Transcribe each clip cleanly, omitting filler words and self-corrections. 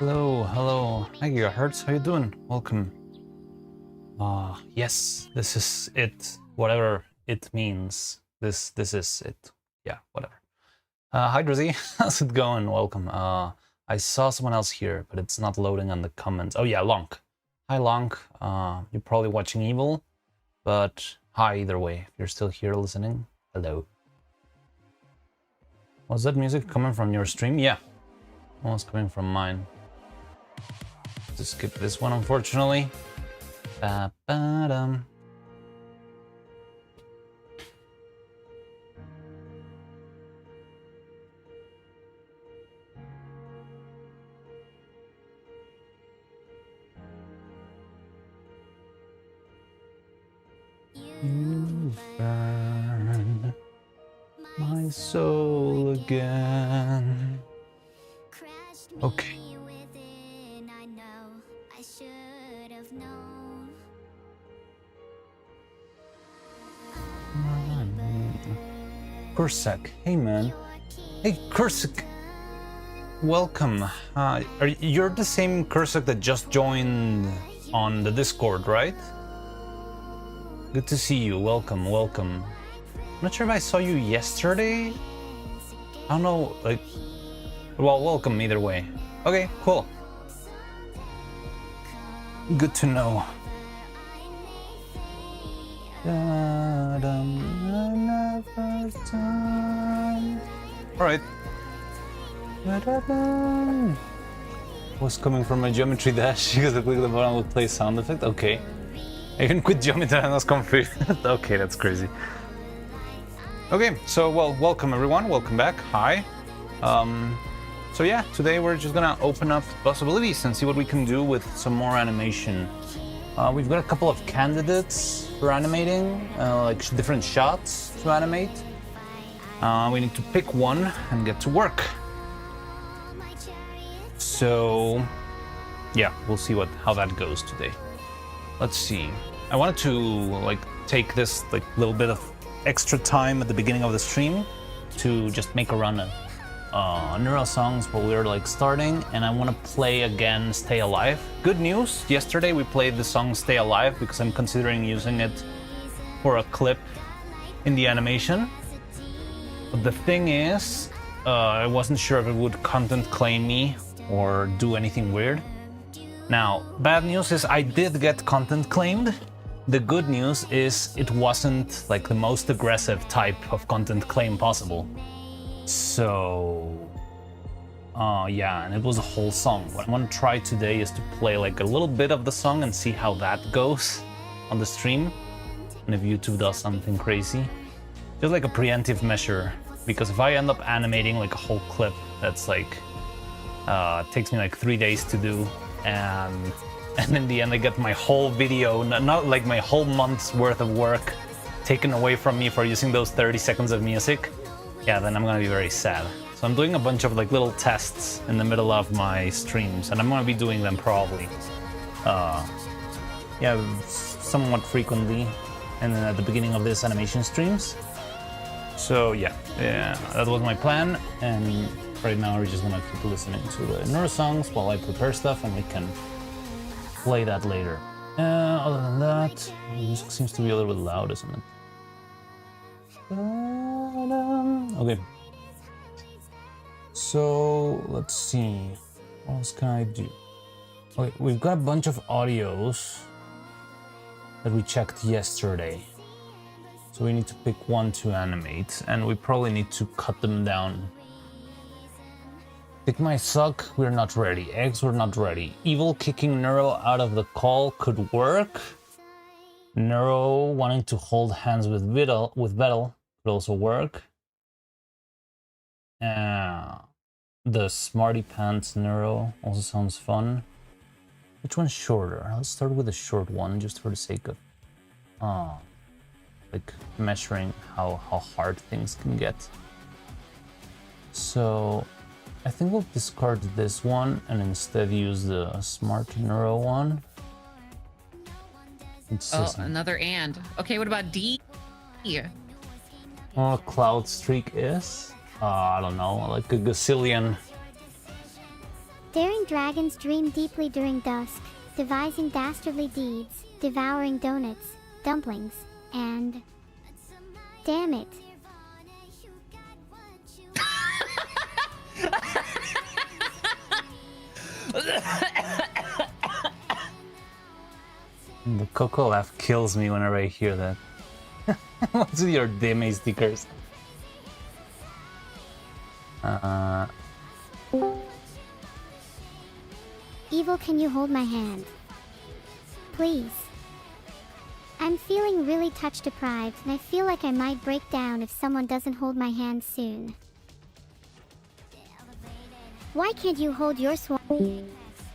Hello. Hi Gigahertz, how you doing? Welcome. Yes, this is it. Whatever it means. This is it. Yeah, whatever. Hi Drizzy, how's it going? Welcome. I saw someone else here, but it's not loading on the comments. Oh yeah, Lonk. Hi Lonk. You're probably watching Evil, but hi either way. If you're still here listening, hello. Was that music coming from your stream? Yeah. It was coming from mine. To skip this one, unfortunately. Ba-ba-dum. You burn my soul again. Okay. Kursak, hey man. Hey Kursak, welcome. You're the same Kursak that just joined on the Discord, right? Good to see you. Welcome. I'm not sure if I saw you yesterday. I don't know, like... Well, welcome either way. Okay, cool. Good to know. Alright. Was coming from my geometry dash because I clicked the button would play sound effect. Okay. I even quit geometry and was confused. Okay, that's crazy. Okay, so well, welcome everyone. Welcome back. Hi. So yeah, today we're just gonna open up possibilities and see what we can do with some more animation. We've got a couple of candidates for animating, like different shots to animate. We need to pick one and get to work. So yeah, we'll see how that goes today. Let's see. I wanted to like take this like little bit of extra time at the beginning of the stream to just make a run of Neuro songs while we were like starting, and I want to play again Stay Alive. Good news, yesterday we played the song Stay Alive because I'm considering using it for a clip in the animation. But the thing is, I wasn't sure if it would content claim me or do anything weird. Now, bad news is I did get content claimed. The good news is it wasn't like the most aggressive type of content claim possible. So, yeah, and it was a whole song. What I want to try today is to play like a little bit of the song and see how that goes on the stream. And if YouTube does something crazy. Just like a preemptive measure. Because if I end up animating like a whole clip that's like, it takes me like 3 days to do. And in the end I get my whole video, not like my whole month's worth of work taken away from me for using those 30 seconds of music. Yeah, then I'm gonna be very sad. So I'm doing a bunch of like little tests in the middle of my streams, and I'm gonna be doing them probably, yeah, somewhat frequently, and then at the beginning of this animation streams. So yeah, that was my plan, and right now we're just gonna keep listening to the Neuro songs while I prepare stuff, and we can play that later. Other than that, the music seems to be a little bit loud, isn't it? Okay, so let's see, what else can I do? Okay, we've got a bunch of audios that we checked yesterday, so we need to pick one to animate, and we probably need to cut them down. Pick my suck, we're not ready. Eggs, we're not ready. Evil kicking Neuro out of the call could work. Neuro wanting to hold hands with Vettel could also work. The Smarty Pants Neuro also sounds fun. Which one's shorter? Let's start with the short one just for the sake of like measuring how hard things can get. So I think we'll discard this one and instead use the Smart Neuro one. Oh, another and. Okay, what about D? Cloud Streak is? I don't know, like a gazillion. Daring dragons dream deeply during dusk, devising dastardly deeds, devouring donuts, dumplings, and... Damn it. The Coco laugh kills me whenever I hear that. What's with your DMA stickers? Evil, can you hold my hand? Please. I'm feeling really touch deprived, and I feel like I might break down if someone doesn't hold my hand soon. Why can't you hold your swan?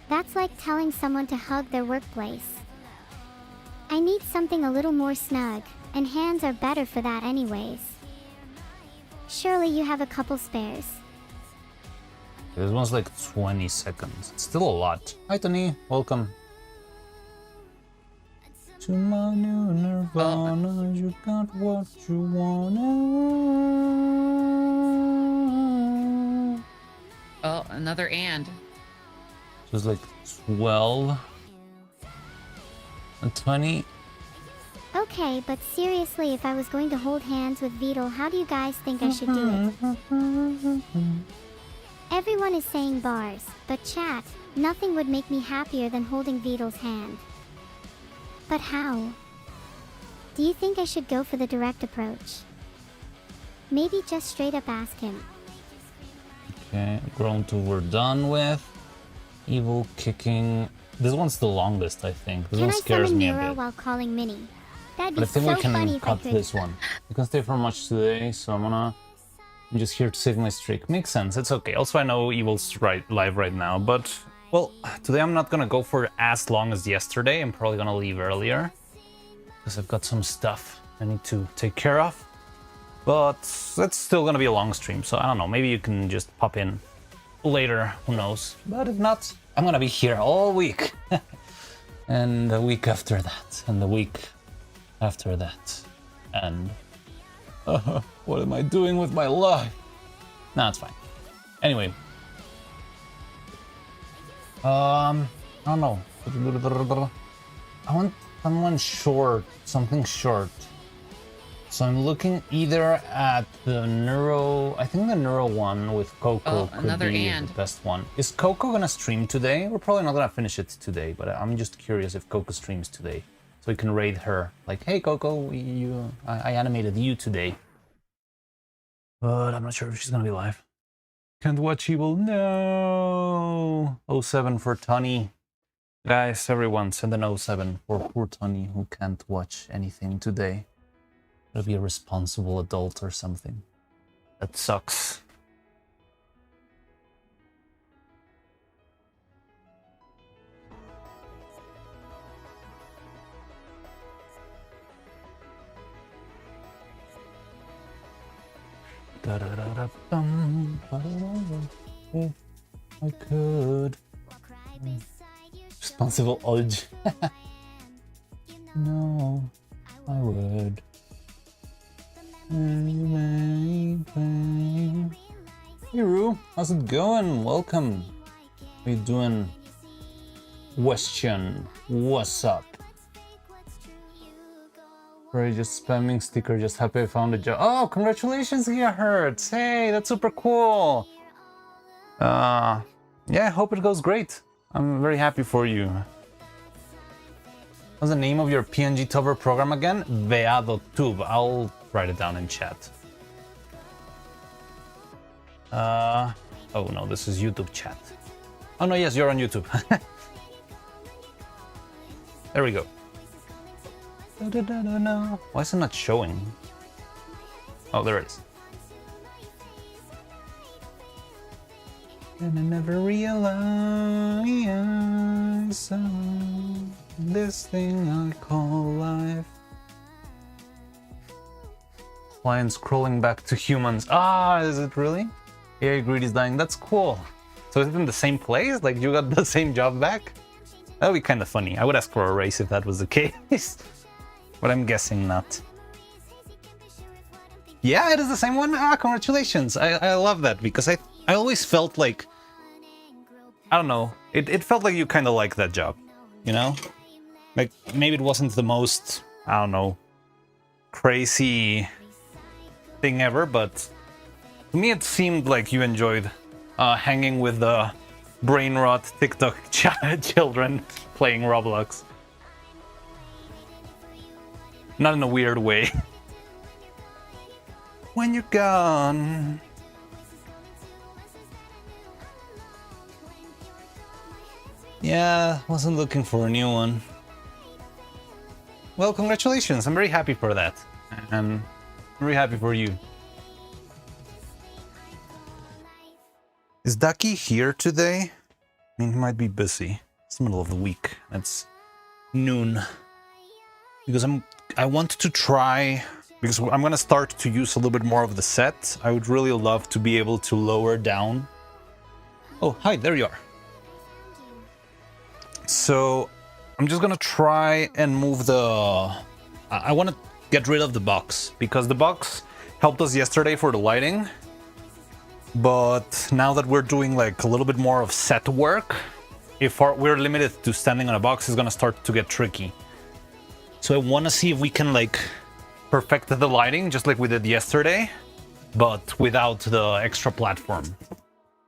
That's like telling someone to hug their workplace. I need something a little more snug, and hands are better for that anyways. Surely you have a couple spares. This one's like 20 seconds. It's still a lot. Hi Tony, welcome. To my new nirvana, you got what you wanna. Oh, another and. So it's like 12 and 20. Okay, but seriously, if I was going to hold hands with Beetle, how do you guys think I should do it? Everyone is saying bars, but chat, nothing would make me happier than holding Beetle's hand. But how? Do you think I should go for the direct approach? Maybe just straight up ask him. Okay, grown to we're done with. Evil kicking. This one's the longest, I think. This Can one I scares summon me a Neuro bit. while calling Minnie? That'd But be I think so we can funny if I cut could. this one. We can stay for much today, so I'm just here to save my streak. Makes sense, it's okay. Also, I know Evil's live right now, but, well, today I'm not gonna go for as long as yesterday. I'm probably gonna leave earlier, because I've got some stuff I need to take care of. But it's still gonna be a long stream, so I don't know, maybe you can just pop in later, who knows. But if not, I'm gonna be here all week. And the week after that, and the week after that, and what am I doing with my life? Nah, it's fine. Anyway, I don't know. I want someone short, something short. So I'm looking either at the Neuro. I think the Neuro one with Coco could another be and. the best one. Is Coco gonna stream today? We're probably not gonna finish it today, but I'm just curious if Coco streams today, so we can raid her. Like, hey Coco, I animated you today, but I'm not sure if she's gonna be live. Can't watch Evil. No. 07 for Tony. Guys, everyone, send an 07 for poor Tony who can't watch anything today. Gotta be a responsible adult or something. That sucks. If I could. Responsible Olge. No, I would. Hey Roo, how's it going? Welcome. How you doing? Question, what's up? Sorry, just spamming sticker, just happy I found a job. Oh, congratulations, Gigahertz! Hey, that's super cool! Yeah, I hope it goes great. I'm very happy for you. What's the name of your PNG Tover program again? Veado.tube. I'll write it down in chat. Oh no, this is YouTube chat. Oh no, yes, you're on YouTube. There we go. Why is it not showing? Oh, there it is. And I never realized this thing I call life. Clients crawling back to humans. Ah, is it really? AI greed is dying. That's cool. So is it in the same place? Like you got the same job back? That would be kind of funny. I would ask for a raise if that was the case. But I'm guessing not. Yeah, it is the same one. Ah, congratulations. I love that because I always felt like I don't know. It felt like you kind of liked that job, you know? Like, maybe it wasn't the most, I don't know, crazy thing ever, but to me it seemed like you enjoyed hanging with the brain rot TikTok children playing Roblox. Not in a weird way. When you're gone. Yeah, wasn't looking for a new one. Well, congratulations. I'm very happy for that. I'm very happy for you. Is Ducky here today? I mean, he might be busy. It's the middle of the week. It's noon. Because I want to try, because I'm gonna start to use a little bit more of the set. I would really love to be able to lower down. Oh, hi, there you are. So I'm just gonna try and move the... I want to get rid of the box, because the box helped us yesterday for the lighting. But now that we're doing like a little bit more of set work, if we're limited to standing on a box, it's gonna start to get tricky. So I want to see if we can like perfect the lighting just like we did yesterday, but without the extra platform.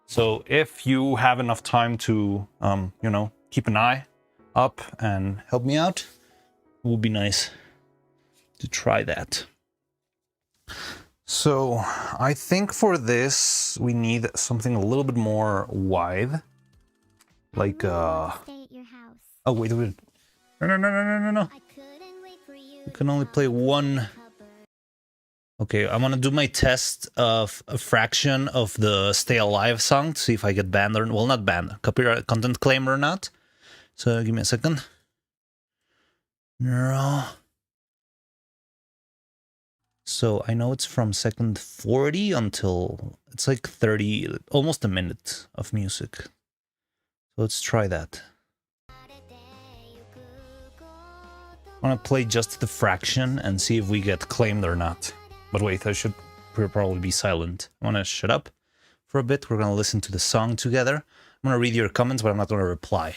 So if you have enough time to, you know, keep an eye up and help me out, it would be nice to try that. So I think for this we need something a little bit more wide, like Stay at your house. oh wait, no. You can only play one. Okay, I'm gonna do my test of a fraction of the Stay Alive song to see if I get banned or, well, not banned, copyright content claim or not. So give me a second. Neuro. So I know it's from second 40 until it's like 30, almost a minute of music. So let's try that. I want to play just the fraction and see if we get claimed or not. But wait, I should probably be silent. I want to shut up for a bit. We're going to listen to the song together. I'm going to read your comments, but I'm not going to reply.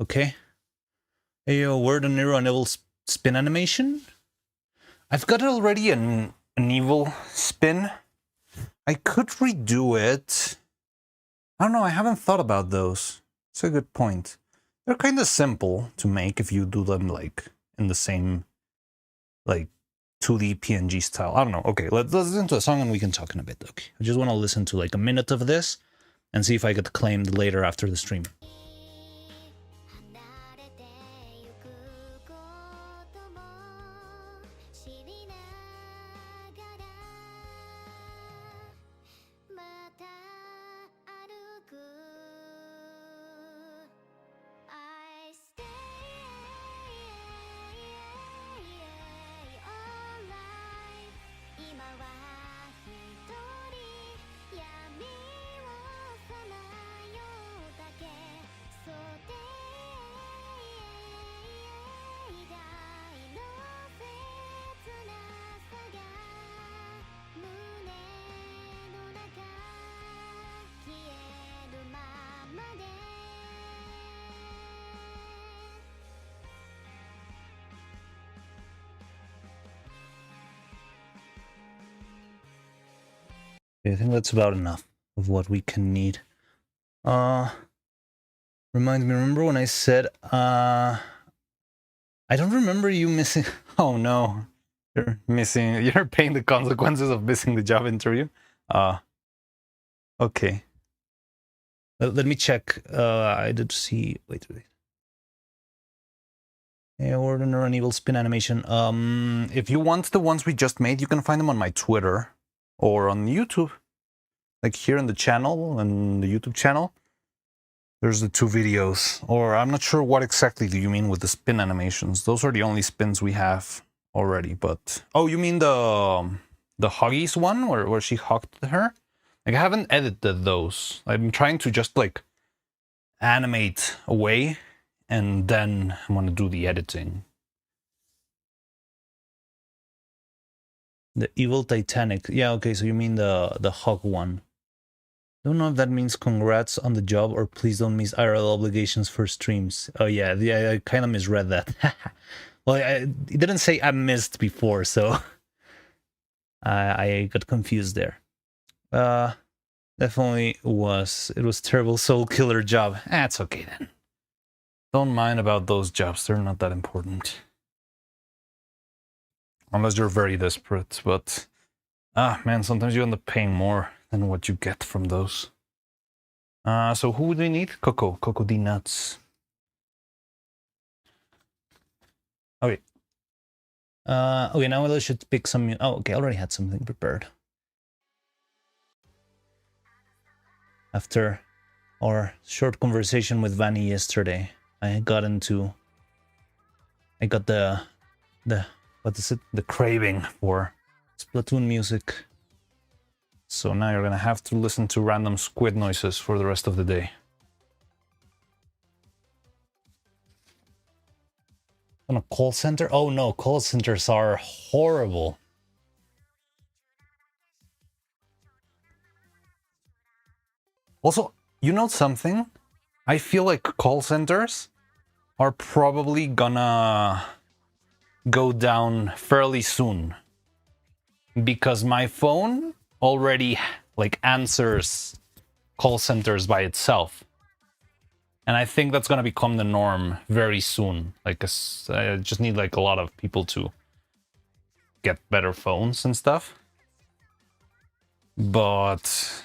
Okay? Hey, yo, word on Neuro and Evil spin animation? I've got already an evil spin. I could redo it. I don't know, I haven't thought about those. It's a good point. They're kind of simple to make if you do them like in the same like 2D PNG style. I don't know. Okay, let's listen to a song and we can talk in a bit. Okay, I just want to listen to like a minute of this and see if I get claimed later after the stream. I think that's about enough of what we can need. Reminds me, remember when I said, I don't remember you missing, oh no, you're paying the consequences of missing the job interview. Okay. Let me check, I did see, wait. Yeah, Order and Evil spin animation. If you want the ones we just made, you can find them on my Twitter. Or on YouTube, like here in the channel, and the YouTube channel, there's the 2 videos. Or I'm not sure what exactly do you mean with the spin animations. Those are the only spins we have already, but... Oh, you mean the Huggies one, where she hugged her? Like, I haven't edited those. I'm trying to just, like, animate away, and then I'm gonna do the editing. The Evil Titanic. Yeah, okay, so you mean the hug one. Don't know if that means congrats on the job or please don't miss IRL obligations for streams. Oh yeah, I kind of misread that. Well, it didn't say I missed before, so I got confused there. Definitely was. It was terrible soul killer job. That's okay then. Don't mind about those jobs. They're not that important. Unless you're very desperate, but... man, sometimes you end up paying more than what you get from those. So who do we need? Coco D nuts. Okay. Okay, now I should pick some... Oh, okay, I already had something prepared. After our short conversation with Vanny yesterday, I got the what is it? The craving for Splatoon music. So now you're gonna have to listen to random squid noises for the rest of the day. On a call center? Oh no, call centers are horrible. Also, you know something? I feel like call centers are probably gonna go down fairly soon. Because my phone already like answers call centers by itself. And I think that's gonna become the norm very soon. Like, I just need like a lot of people to get better phones and stuff. But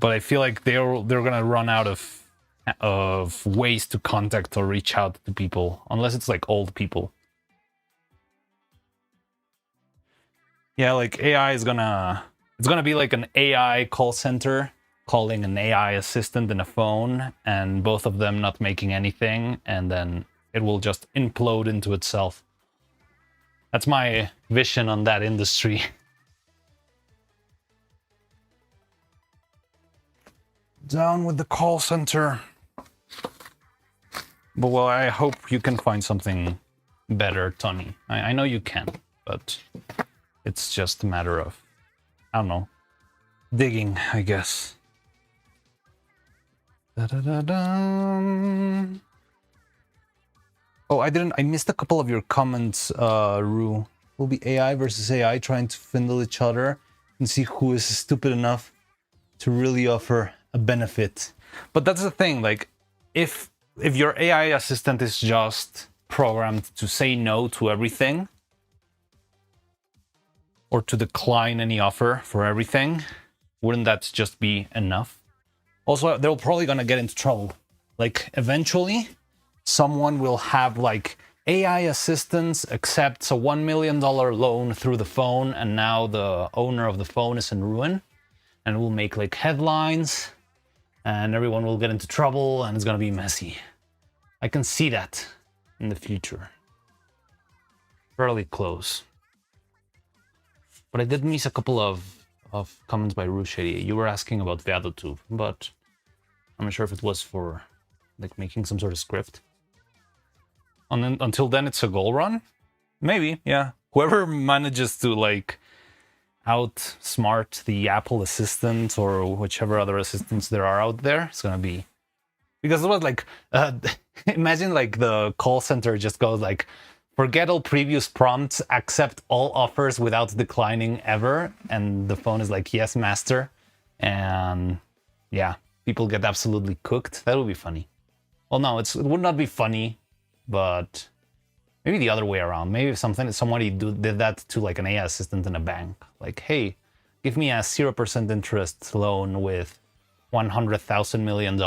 I feel like they're gonna run out of ways to contact or reach out to people, unless it's like old people. Yeah, like AI is it's gonna be like an AI call center calling an AI assistant in a phone, and both of them not making anything, and then it will just implode into itself. That's my vision on that industry. Down with the call center. But well, I hope you can find something better, Tony. I know you can, but it's just a matter of, I don't know, digging, I guess. Da-da-da-da. Oh, I missed a couple of your comments, Rue. Will be AI versus AI trying to findle each other and see who is stupid enough to really offer a benefit. But that's the thing, like, if your AI assistant is just programmed to say no to everything, or to decline any offer for everything, wouldn't that just be enough? Also, they're probably gonna get into trouble. Like, eventually, someone will have, like, AI assistants accepts a $1 million loan through the phone, and now the owner of the phone is in ruin, and will make, like, headlines, and everyone will get into trouble, and it's gonna be messy. I can see that in the future. Fairly close. But I did miss a couple of comments by Rushady. You were asking about VadoTube, but I'm not sure if it was for like making some sort of script. And then, until then, it's a goal run? Maybe, yeah. Whoever manages to like outsmart the Apple Assistant or whichever other assistants there are out there, it's gonna be... Because it was like, imagine like the call center just goes like, forget all previous prompts, accept all offers without declining ever. And the phone is like, yes, master. And yeah, people get absolutely cooked. That would be funny. Well, no, it would not be funny, but maybe the other way around. Maybe if somebody did that to like an AI assistant in a bank. Like, hey, give me a 0% interest loan with $100,000 million.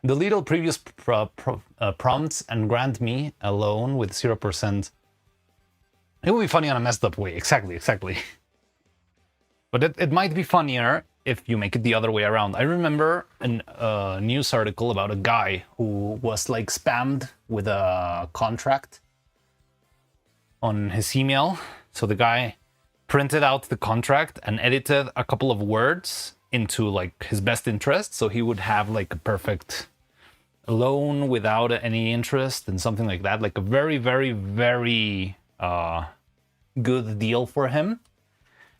Delete all previous prompts and grant me a loan with 0%. It would be funny on a messed up way. Exactly. But it might be funnier if you make it the other way around. I remember a news article about a guy who was like spammed with a contract on his email. So the guy printed out the contract and edited a couple of words into like his best interest, so he would have like a perfect loan without any interest and something like that, like a very good deal for him.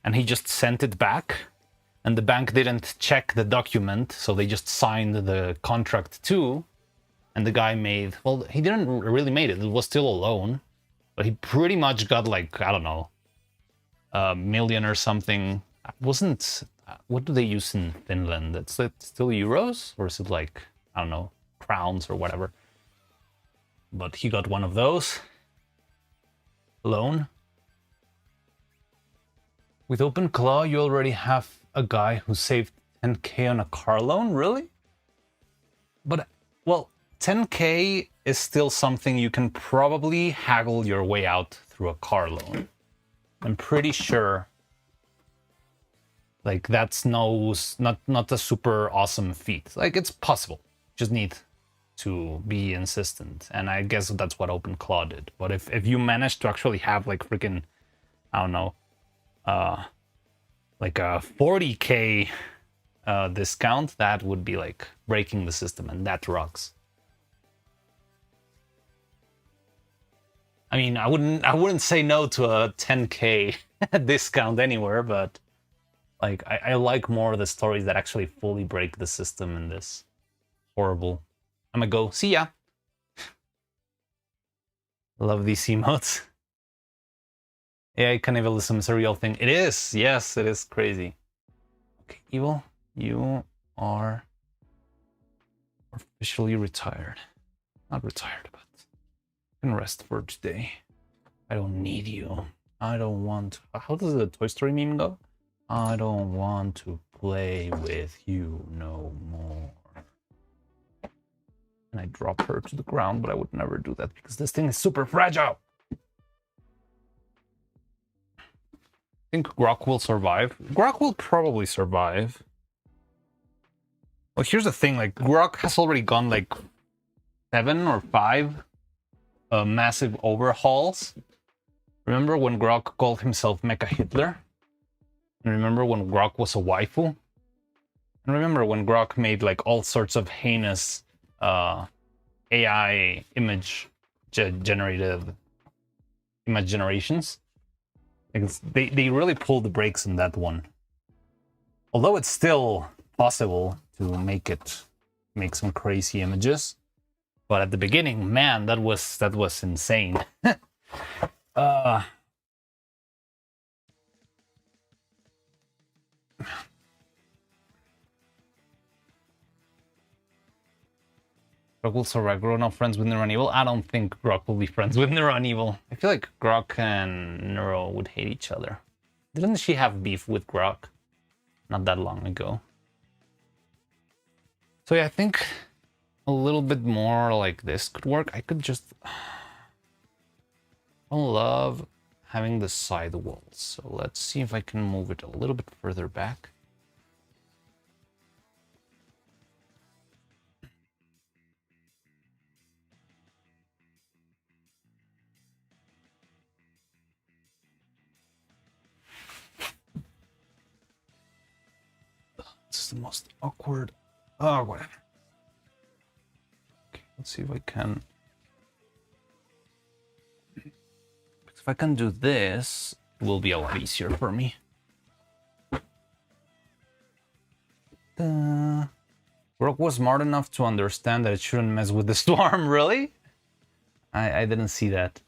And he just sent it back, and the bank didn't check the document, so they just signed the contract too. And the guy made, well, he didn't really made it. It was still a loan, but he pretty much got like, I don't know, a million or something. Wasn't, what do they use in Finland? It's still euros, or is it like, I don't know, crowns or whatever? But he got one of those. Loan. With OpenClaw, you already have a guy who saved 10k on a car loan, really? But, well, 10k is still something you can probably haggle your way out through a car loan. I'm pretty sure, like, that's not a super awesome feat. Like, it's possible. Just need to be insistent, and I guess that's what OpenClaw did. But if you manage to actually have like freaking, I don't know, like a 40k discount, that would be like breaking the system, and that rocks. I mean, I wouldn't say no to a 10k discount anywhere, but like I like more the stories that actually fully break the system in this. Horrible. I'm gonna go. See ya. Love these emotes. AI cannibalism is a real thing. It is. Yes, it is crazy. Okay, Evil, you are officially retired. Not retired, but you can rest for today. I don't need you. I don't want... How does the Toy Story meme go? I don't want to play with you no more. And I drop her to the ground, but I would never do that because this thing is super fragile. I think Grok will survive. Grok will probably survive. Well, here's the thing, like, Grok has already gone like 7 or 5 massive overhauls. Remember when Grok called himself Mecha Hitler? And remember when Grok was a waifu? And remember when Grok made like all sorts of heinous AI image generative image generations? Because they really pulled the brakes on that one. Although it's still possible to make some crazy images. But at the beginning, man, that was insane. Grok will survive. Grok not friends with Neuro and Evil. I don't think Grok will be friends with Neuro and Evil. I feel like Grok and Neuro would hate each other. Didn't she have beef with Grok not that long ago? So yeah, I think a little bit more like this could work. I could just... I don't love having the side walls. So let's see if I can move it a little bit further back. This is the most awkward... Oh, whatever. Okay, let's see if I can... Because if I can do this, it will be a lot easier for me. Grok was smart enough to understand that it shouldn't mess with the storm, really? I didn't see that.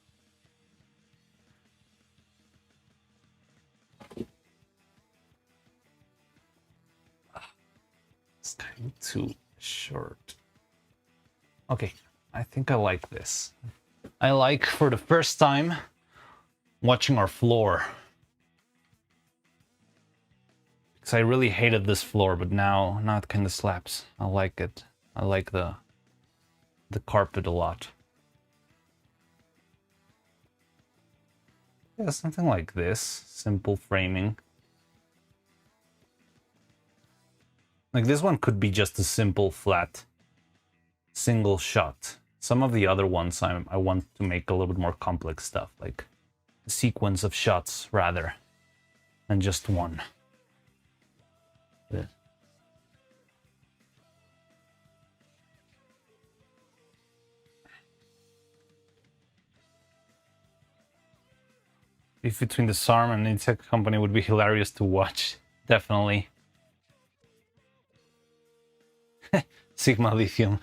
It's kind of too short. Okay, I think I like this. I like, for the first time, watching our floor. Because I really hated this floor, but now it kind of slaps. I like it. I like the carpet a lot. Yeah, something like this. Simple framing. Like, this one could be just a simple, flat, single shot. Some of the other ones I want to make a little bit more complex stuff, like a sequence of shots, rather than just one. Yeah. Beef between the SARM and the tech company would be hilarious to watch. Definitely. Sigma lithium.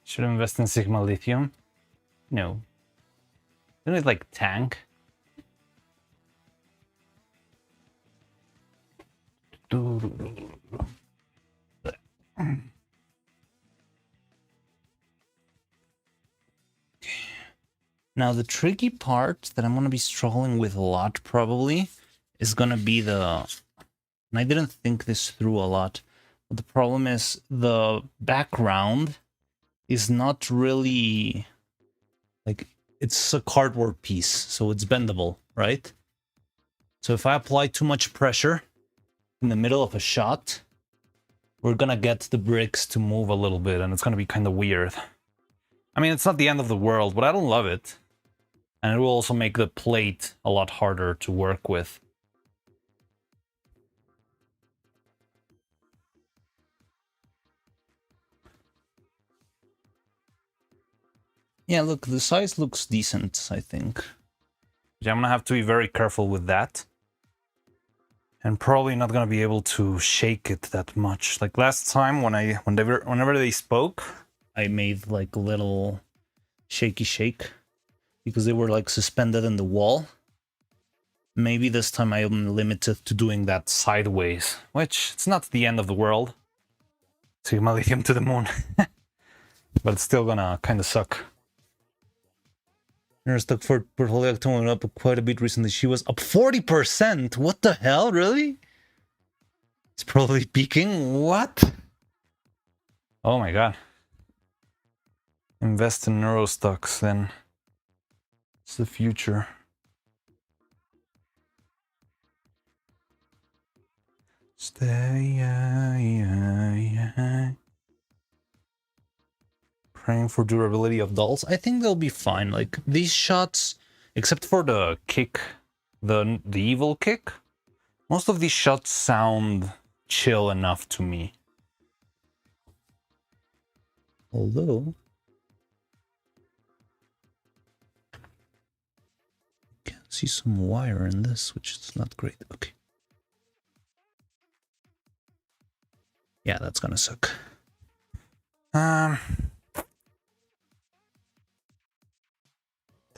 Should I invest in Sigma lithium? No. Isn't it like tank? Now the tricky part that I'm gonna be struggling with a lot probably is gonna be and I didn't think this through a lot, but the problem is the background is not really like, it's a cardboard piece, so it's bendable, right? So if I apply too much pressure in the middle of a shot, we're gonna get the bricks to move a little bit, and it's gonna be kind of weird. I mean, it's not the end of the world, but I don't love it. And it will also make the plate a lot harder to work with. Yeah, look, the size looks decent, I think. Yeah, I'm gonna have to be very careful with that. And probably not gonna be able to shake it that much. Like last time whenever they spoke, I made like a little shaky shake because they were like suspended in the wall. Maybe this time I am limited to doing that sideways, which it's not the end of the world. Sigma lithium to the moon. But it's still gonna kind of suck. Her stock for portfolio went up quite a bit recently. She was up 40%. What the hell? Really? It's probably peaking. What? Oh my god. Invest in Neuro stocks then. It's the future. Stay. Praying for durability of dolls. I think they'll be fine. Like these shots, except for the kick, the evil kick, most of these shots sound chill enough to me. Although I can see some wire in this, which is not great. Okay. Yeah, that's gonna suck.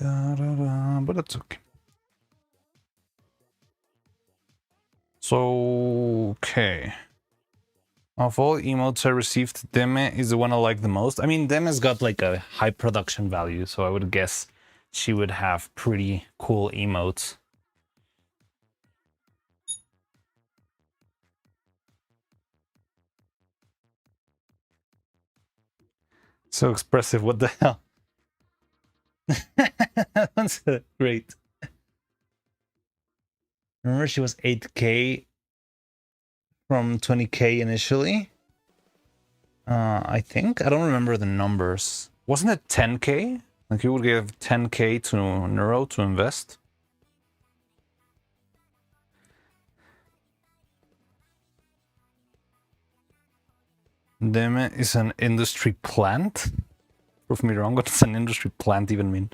But that's okay. So, okay. Of all emotes I received, Deme is the one I like the most. I mean, Deme's got like a high production value, so I would guess she would have pretty cool emotes. So expressive, what the hell? That's great. Remember she was 8K from 20K initially? I think. I don't remember the numbers. Wasn't it 10K? Like you would give 10K to Neuro to invest? Deme is an industry plant? Prove me wrong, what does an industry plant even mean?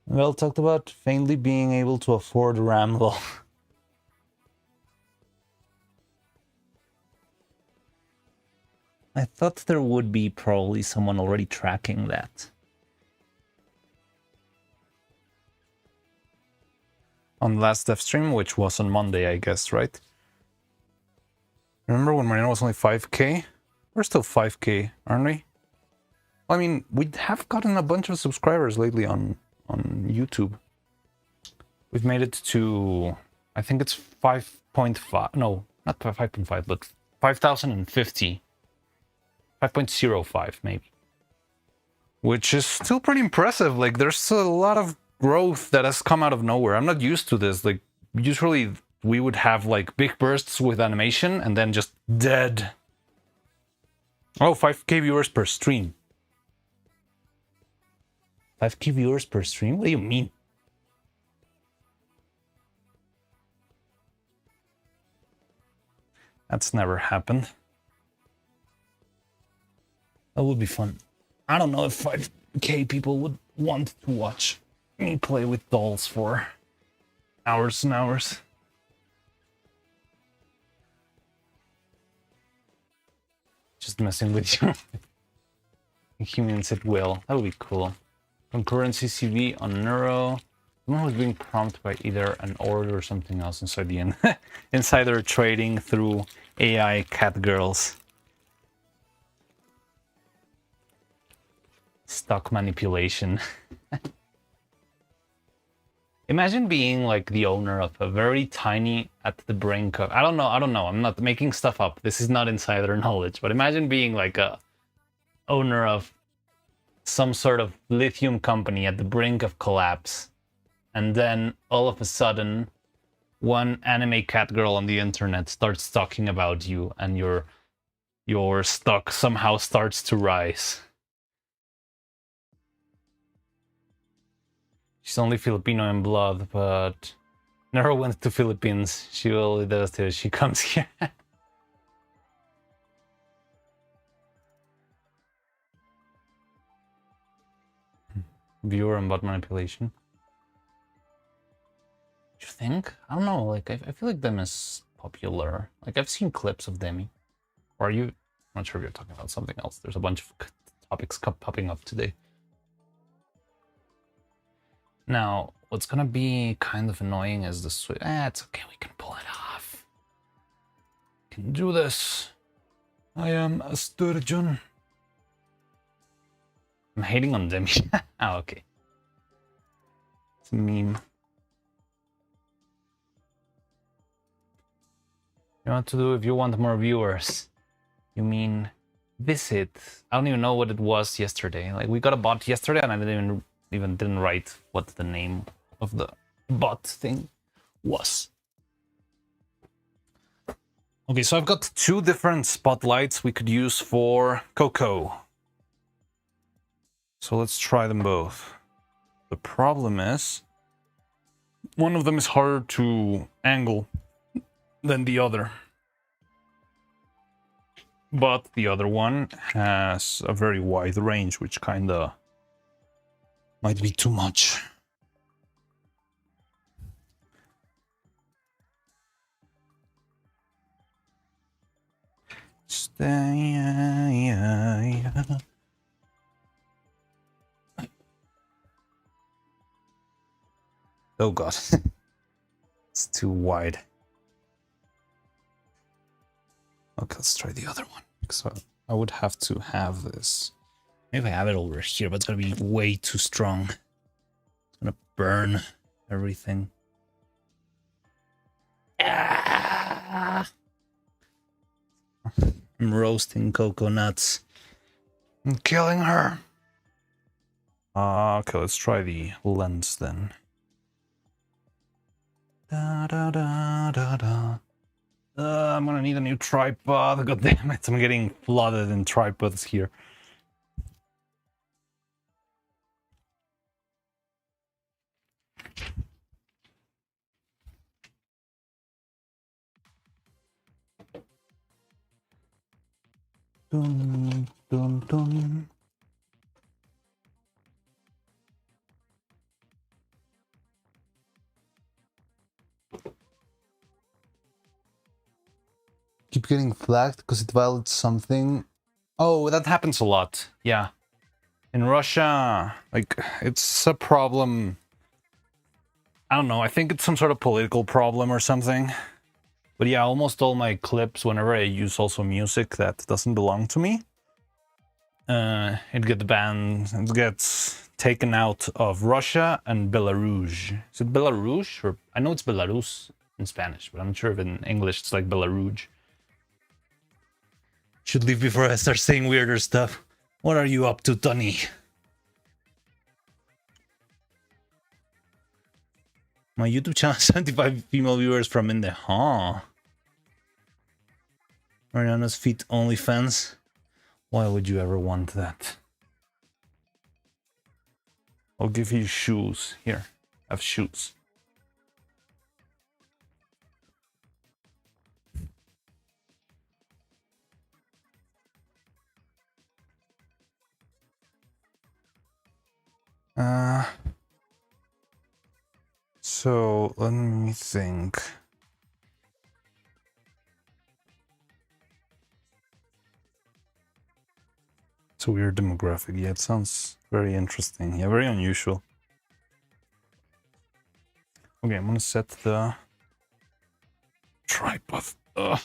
Well, talked about faintly being able to afford Ramble. I thought there would be probably someone already tracking that. On last dev stream, which was on Monday, I guess, right? Remember when Marina was only 5K? We're still 5K, aren't we? I mean, we have gotten a bunch of subscribers lately on YouTube. We've made it to, I think it's 5.5, no, not 5.5, but 5,050. 5.05 maybe. Which is still pretty impressive. Like, there's a lot of growth that has come out of nowhere. I'm not used to this. Like, usually we would have like big bursts with animation and then just dead. Oh, 5K viewers per stream. 5K viewers per stream? What do you mean? That's never happened. That would be fun. I don't know if 5K people would want to watch me play with dolls for hours and hours. Just messing with you. Humans at will. That would be cool. Concurrency CV on Neuro. Someone was being prompted by either an order or something else inside the insider trading through AI cat girls. Stock manipulation. Imagine being like the owner of a very tiny, at the brink of, I don't know, I'm not making stuff up. This is not insider knowledge, but imagine being like a owner of some sort of lithium company at the brink of collapse. And then all of a sudden, one anime cat girl on the internet starts talking about you, and your stock somehow starts to rise. She's only Filipino in blood, but never went to Philippines. She only does till she comes here. Viewer and bot manipulation. You think? I don't know. Like I feel like them is popular. Like I've seen clips of Demi. Or are you? I'm not sure if you're talking about something else. There's a bunch of topics popping up today. Now, what's gonna be kind of annoying is the switch. It's okay. We can pull it off. Can do this. I am a sturgeon. I'm hating on Demi. Oh, okay. It's a meme. You know what to do if you want more viewers. You mean visit. I don't even know what it was yesterday. Like we got a bot yesterday and I didn't write what the name of the bot thing was. Okay, so I've got two different spotlights we could use for Coco. So let's try them both. The problem is, one of them is harder to angle than the other. But the other one has a very wide range, which kinda might be too much. Oh god. It's too wide. Okay, let's try the other one. So I would have to have this. Maybe I have it over here, but it's gonna be way too strong. It's gonna burn everything. Ah! I'm roasting coconuts. I'm killing her. Okay, let's try the lens then. Da da da da da. I'm gonna need a new tripod. God damn it, I'm getting flooded in tripods here. Dun, dun, dun. Keep getting flagged because it violates something. Oh, that happens a lot. Yeah. In Russia, like, it's a problem. I don't know. I think it's some sort of political problem or something. But yeah, almost all my clips, whenever I use also music that doesn't belong to me, it gets banned. It gets taken out of Russia and Belarus. Is it Belarus? Or I know it's Belarus in Spanish, but I'm not sure if in English it's like Belarus. Should leave before I start saying weirder stuff. What are you up to, Tony? My YouTube channel has 75 female viewers from in there. Huh? Mariana's feet OnlyFans. Why would you ever want that? I'll give you shoes. Here, I have shoes. So let me think. It's a weird demographic. Yeah, it sounds very interesting. Yeah, very unusual. Okay, I'm gonna set the tripod. Ugh.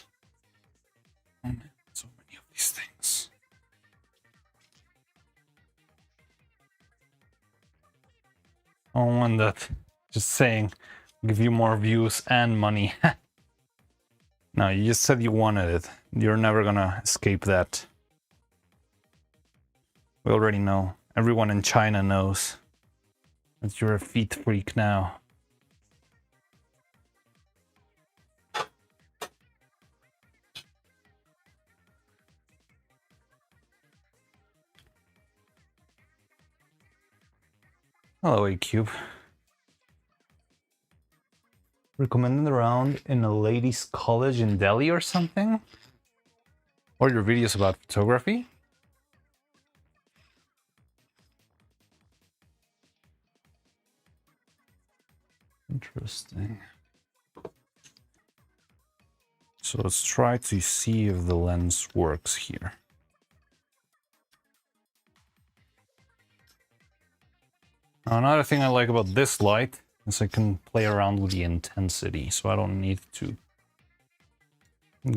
Oh man, so many of these things. I don't want that. Just saying, give you more views and money. No, you just said you wanted it. You're never gonna escape that. We already know. Everyone in China knows that you're a feet freak now. Hello, A-Cube. Recommended around in a ladies' college in Delhi or something? Or your videos about photography? Interesting. So let's try to see if the lens works here. Now, another thing I like about this light is I can play around with the intensity, so I don't need to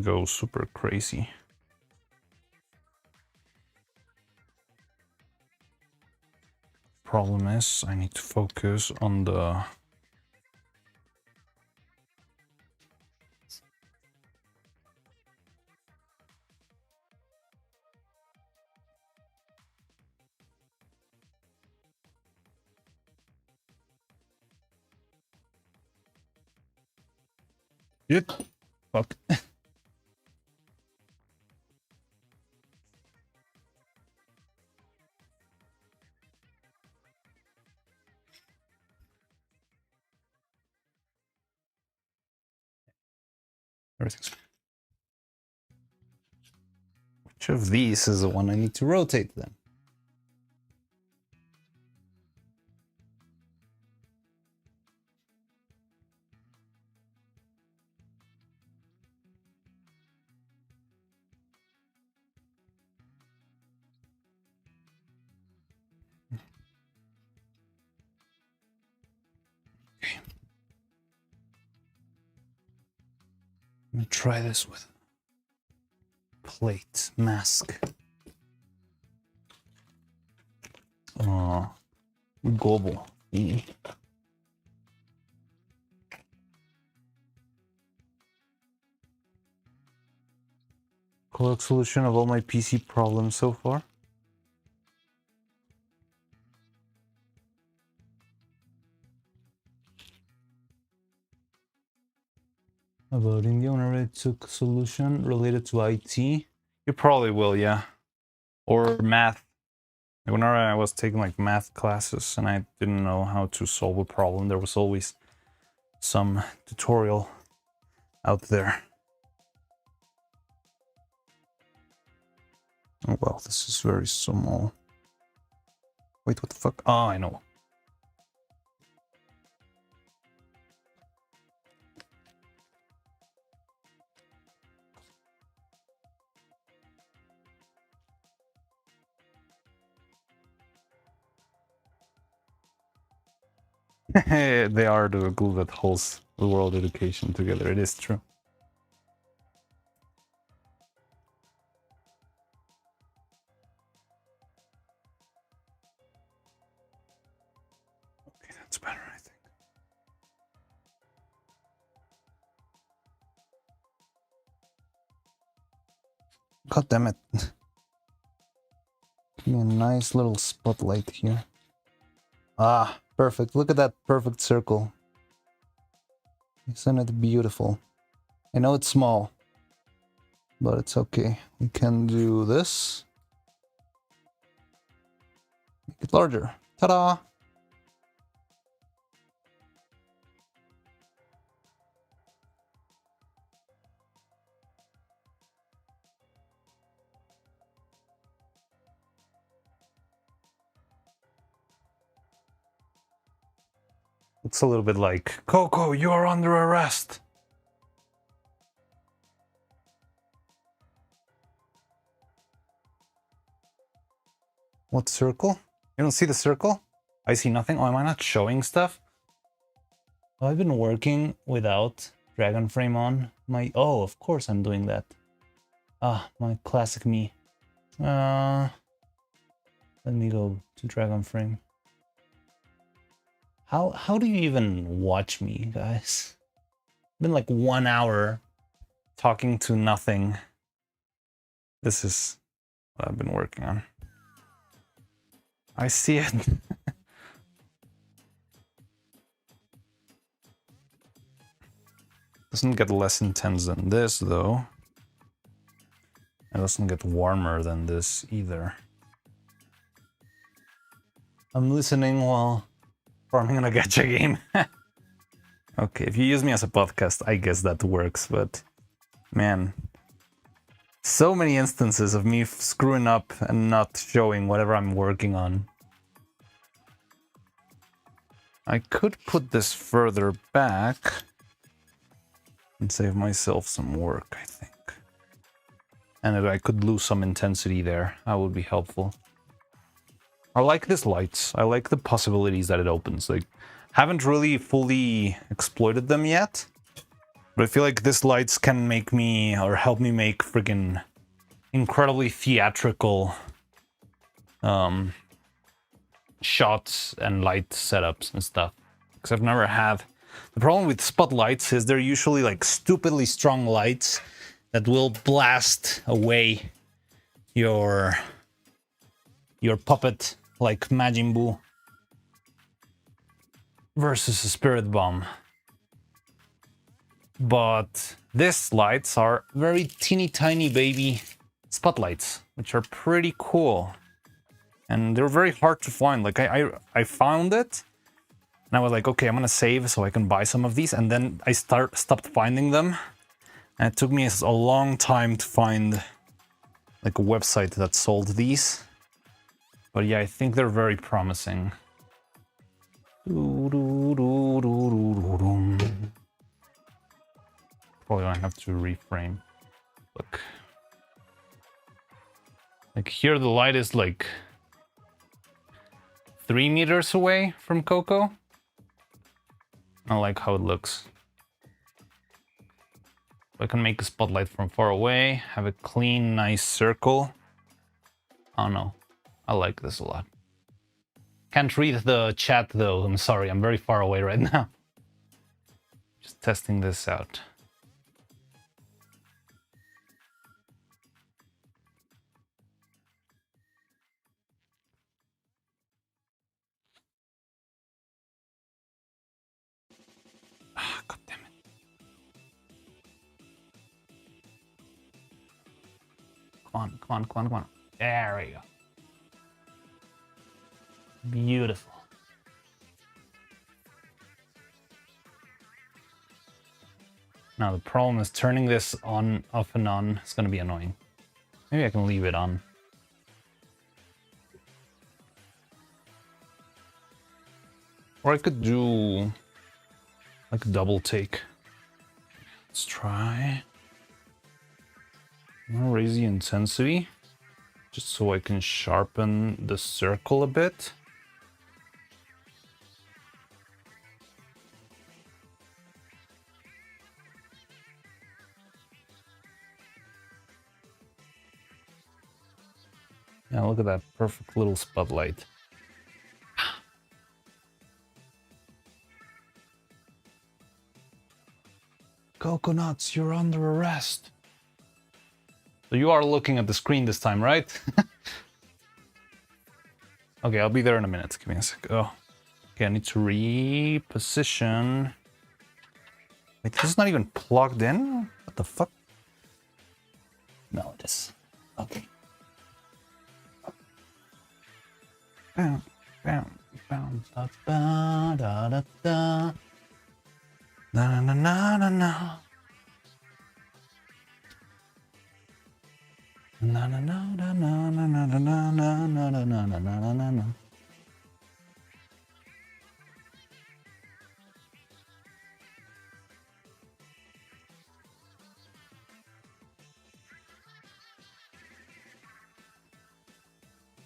go super crazy. Problem is, I need to focus on the Shit. Fuck. Everything's... Which of these is the one I need to rotate then? Okay. I'm gonna try this with plate mask. Global. Correct solution of all my PC problems so far. About India, whenever I took solution related to IT, you probably will, yeah. Or math. Like whenever I was taking like math classes and I didn't know how to solve a problem, there was always some tutorial out there. Oh well, this is very small. Wait, what the fuck? Oh, I know. They are the glue that holds the world education together. It is true. Okay, that's better, I think. God damn it. Give me a nice little spotlight here. Ah, perfect. Look at that perfect circle. Isn't it beautiful? I know it's small, but it's okay. We can do this. Make it larger. Ta-da! Looks a little bit like, Coco, you are under arrest. What circle? You don't see the circle? I see nothing. Oh, am I not showing stuff? Oh, I've been working without Dragon Frame on my... Oh, of course I'm doing that. Ah, my classic me. Let me go to Dragon Frame. How do you even watch me, guys? It's been like 1 hour talking to nothing. This is what I've been working on. I see it. Doesn't get less intense than this, though. It doesn't get warmer than this either. I'm listening while farming on a gacha game. Okay, if you use me as a podcast, I guess that works, but man, so many instances of me screwing up and not showing whatever I'm working on. I could put this further back and save myself some work, I think. And if I could lose some intensity there, that would be helpful. I like this lights. I like the possibilities that it opens. Like, haven't really fully exploited them yet, but I feel like this lights can make me, or help me make friggin' incredibly theatrical shots and light setups and stuff. Because I've never had... The problem with spotlights is they're usually like stupidly strong lights that will blast away your puppet like Majin Buu versus a spirit bomb. But these lights are very teeny tiny baby spotlights, which are pretty cool. And they're very hard to find. Like I found it and I was like, okay, I'm gonna save so I can buy some of these. And then I stopped finding them. And it took me a long time to find like a website that sold these. But yeah, I think they're very promising. Probably gonna have to reframe. Look. Like here the light is like 3 meters away from Coco. I like how it looks. I can make a spotlight from far away, have a clean, nice circle. Oh no, I like this a lot. Can't read the chat though, I'm sorry, I'm very far away right now. Just testing this out. Ah, God damn it. Come on. There we go. Beautiful. Now the problem is turning this on, off and on is going to be annoying. Maybe I can leave it on. Or I could do like a double take. Let's try. I'm gonna raise the intensity just so I can sharpen the circle a bit. Yeah, look at that perfect little spotlight. Coconuts, you're under arrest. So you are looking at the screen this time, right? Okay, I'll be there in a minute. Give me a sec. Oh, okay, I need to reposition. Wait, this is not even plugged in? What the fuck? No, it is. Okay. Bam, bam, bam, da, da, da, da, da. Na na na na na. Na na na na na na na na na na na na na na na na.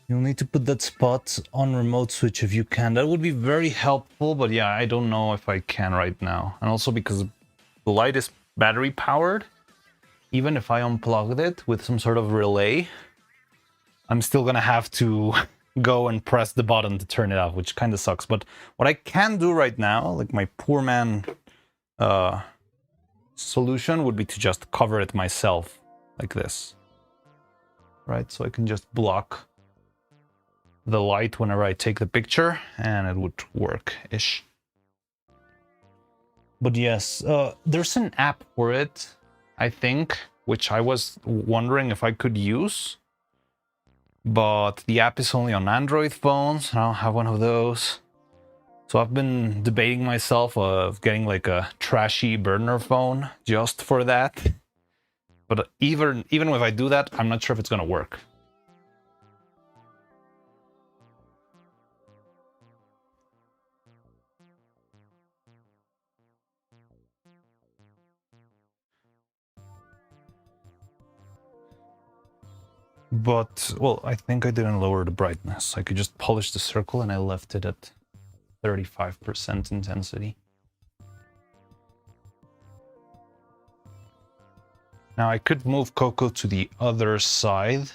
You'll need to put that spot on remote switch if you can. That would be very helpful, but yeah, I don't know if I can right now. And also because the light is battery powered, even if I unplugged it with some sort of relay, I'm still gonna have to go and press the button to turn it off, which kind of sucks. But what I can do right now, like my poor man solution, would be to just cover it myself like this. Right, so I can just block the light whenever I take the picture, and it would work-ish. But yes, there's an app for it, I think, which I was wondering if I could use. But the app is only on Android phones, and I don't have one of those. So I've been debating myself of getting like a trashy burner phone just for that. But even if I do that, I'm not sure if it's gonna work. But, well, I think I didn't lower the brightness. I could just polish the circle, and I left it at 35% intensity. Now I could move Coco to the other side.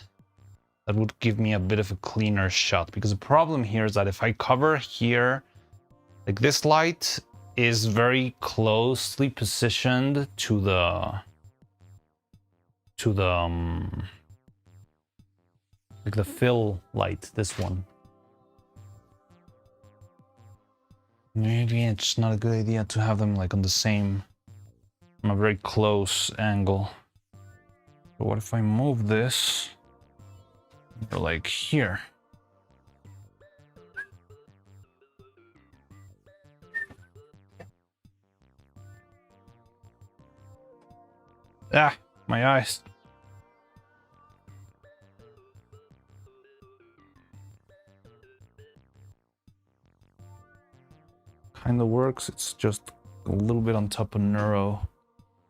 That would give me a bit of a cleaner shot, because the problem here is that if I cover here, like this light is very closely positioned to the like the fill light, this one. Maybe it's not a good idea to have them like on the same, on a very close angle. But what if I move this, or like here? Ah, my eyes. Kinda works, it's just a little bit on top of Neuro.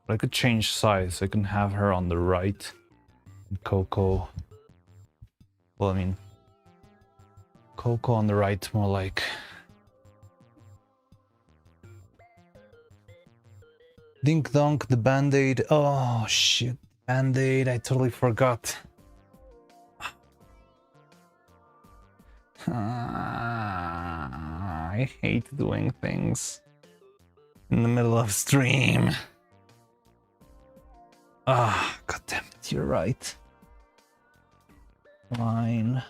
But I could change size. I can have her on the right. And Coco. Well, I mean, Coco on the right, more like. Dink donk, the band-aid. Oh shit, band-aid, I totally forgot. I hate doing things in the middle of stream. Ah, god damn it, you're right. Fine.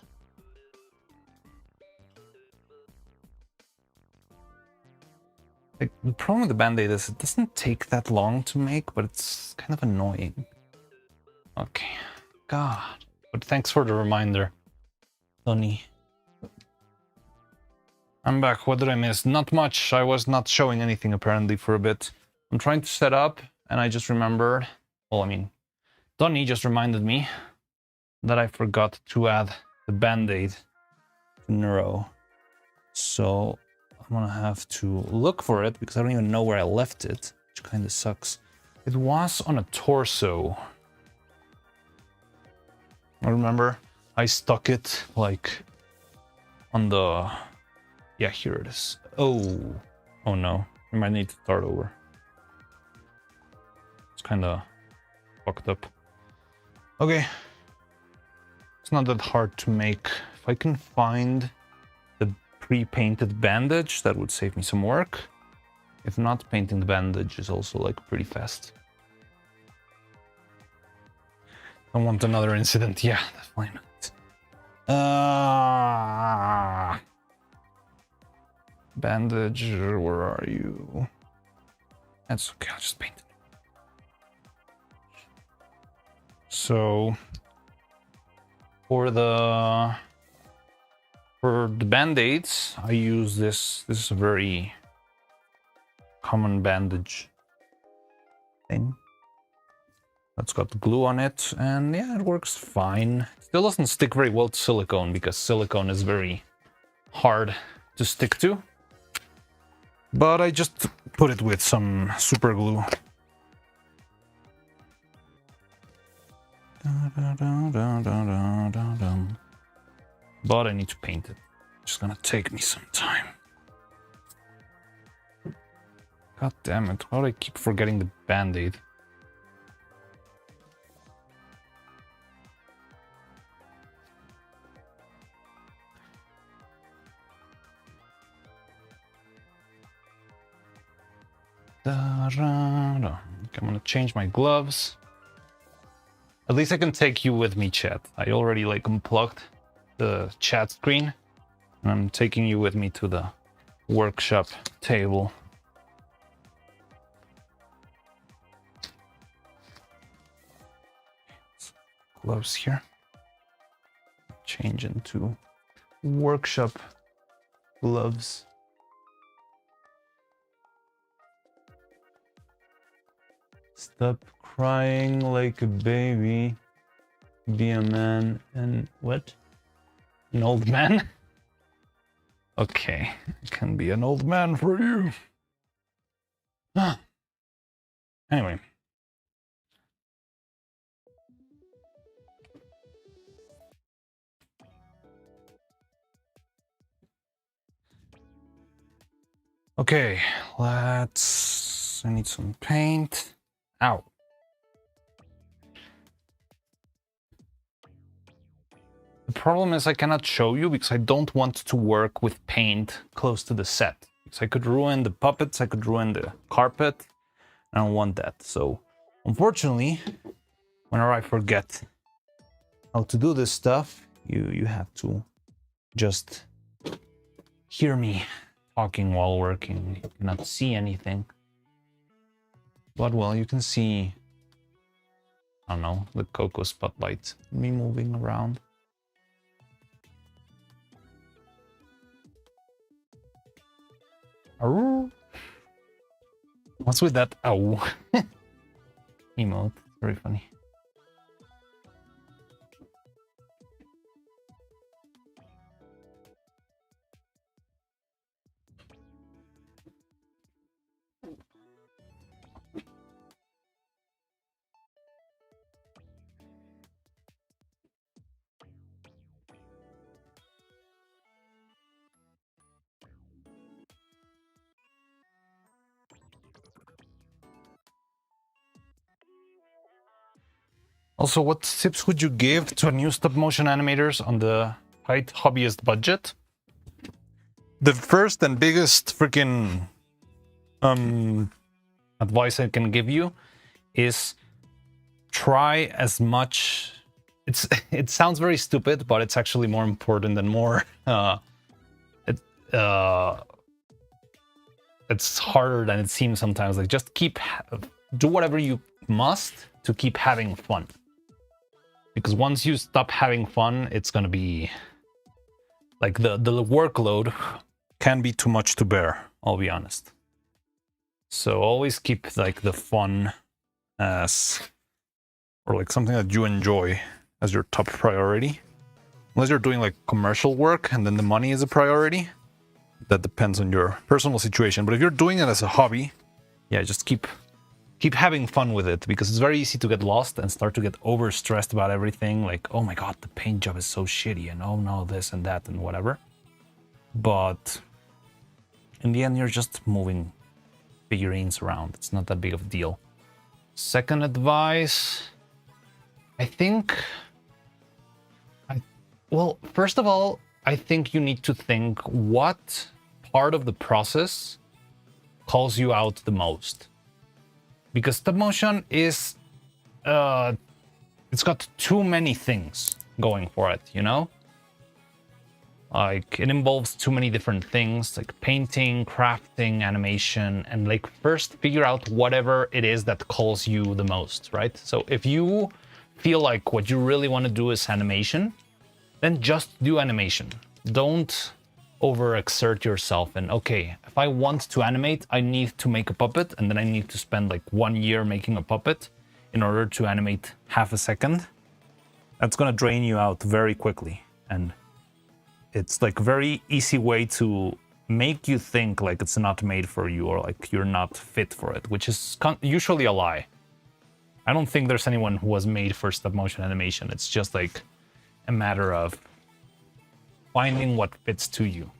Like, the problem with the band-aid is it doesn't take that long to make, but it's kind of annoying. Okay, god. But thanks for the reminder, Tony. I'm back. What did I miss? Not much. I was not showing anything apparently for a bit. I'm trying to set up, and I just remembered. Well, I mean, Donnie just reminded me that I forgot to add the band-aid to Neuro. So I'm gonna have to look for it because I don't even know where I left it, which kind of sucks. It was on a torso. I remember I stuck it like on the... Yeah, here it is. Oh no. I might need to start over. It's kind of fucked up. Okay. It's not that hard to make. If I can find the pre-painted bandage, that would save me some work. If not, painting the bandage is also like pretty fast. Don't want another incident. Yeah, definitely not. Bandage, where are you? That's okay, I'll just paint it. So for the band-aids, I use this. This is a very common bandage thing. That's got the glue on it, and yeah, it works fine. It still doesn't stick very well to silicone because silicone is very hard to stick to. But I just put it with some super glue. but I need to paint it. It's gonna take me some time. God damn it, why do I keep forgetting the band-aid? Okay, I'm gonna change my gloves. At least I can take you with me, chat. I already like unplugged the chat screen, and I'm taking you with me to the workshop table. Gloves here. Change into workshop gloves. Stop crying like a baby. Be a man and what? An old man? Okay, I can be an old man for you. Anyway. Okay, I need some paint. Ow. The problem is I cannot show you because I don't want to work with paint close to the set. Because I could ruin the puppets, I could ruin the carpet. I don't want that. So, unfortunately, whenever I forget how to do this stuff, you have to just hear me talking while working. You cannot see anything. But well, you can see, I don't know, the cocoa spotlight, me moving around. Arr. What's with that ow emote? Very funny. Also, what tips would you give to new stop motion animators on the tight hobbyist budget? The first and biggest freaking advice I can give you is try as much. It sounds very stupid, but it's actually more important and more it's harder than it seems sometimes. Like just do whatever you must to keep having fun. Because once you stop having fun, it's gonna be like the workload can be too much to bear, I'll be honest. So always keep like the fun as, or like something that you enjoy as your top priority. Unless you're doing like commercial work and then the money is a priority. That depends on your personal situation. But if you're doing it as a hobby, yeah, just keep having fun with it, because it's very easy to get lost and start to get overstressed about everything. Like, oh my god, the paint job is so shitty, and oh no, this and that and whatever. But in the end, you're just moving figurines around. It's not that big of a deal. Second advice, I think... Well, first of all, I think you need to think what part of the process calls you out the most. Because stop motion is, it's got too many things going for it, you know? Like, it involves too many different things, like painting, crafting, animation, and like first figure out whatever it is that calls you the most, right? So if you feel like what you really want to do is animation, then just do animation. Don't overexert yourself and, okay, if I want to animate, I need to make a puppet, and then I need to spend like 1 year making a puppet in order to animate half a second. That's gonna drain you out very quickly, and it's like a very easy way to make you think like it's not made for you or like you're not fit for it, which is usually a lie. I don't think there's anyone who was made for stop motion animation. It's just like a matter of finding what fits to you.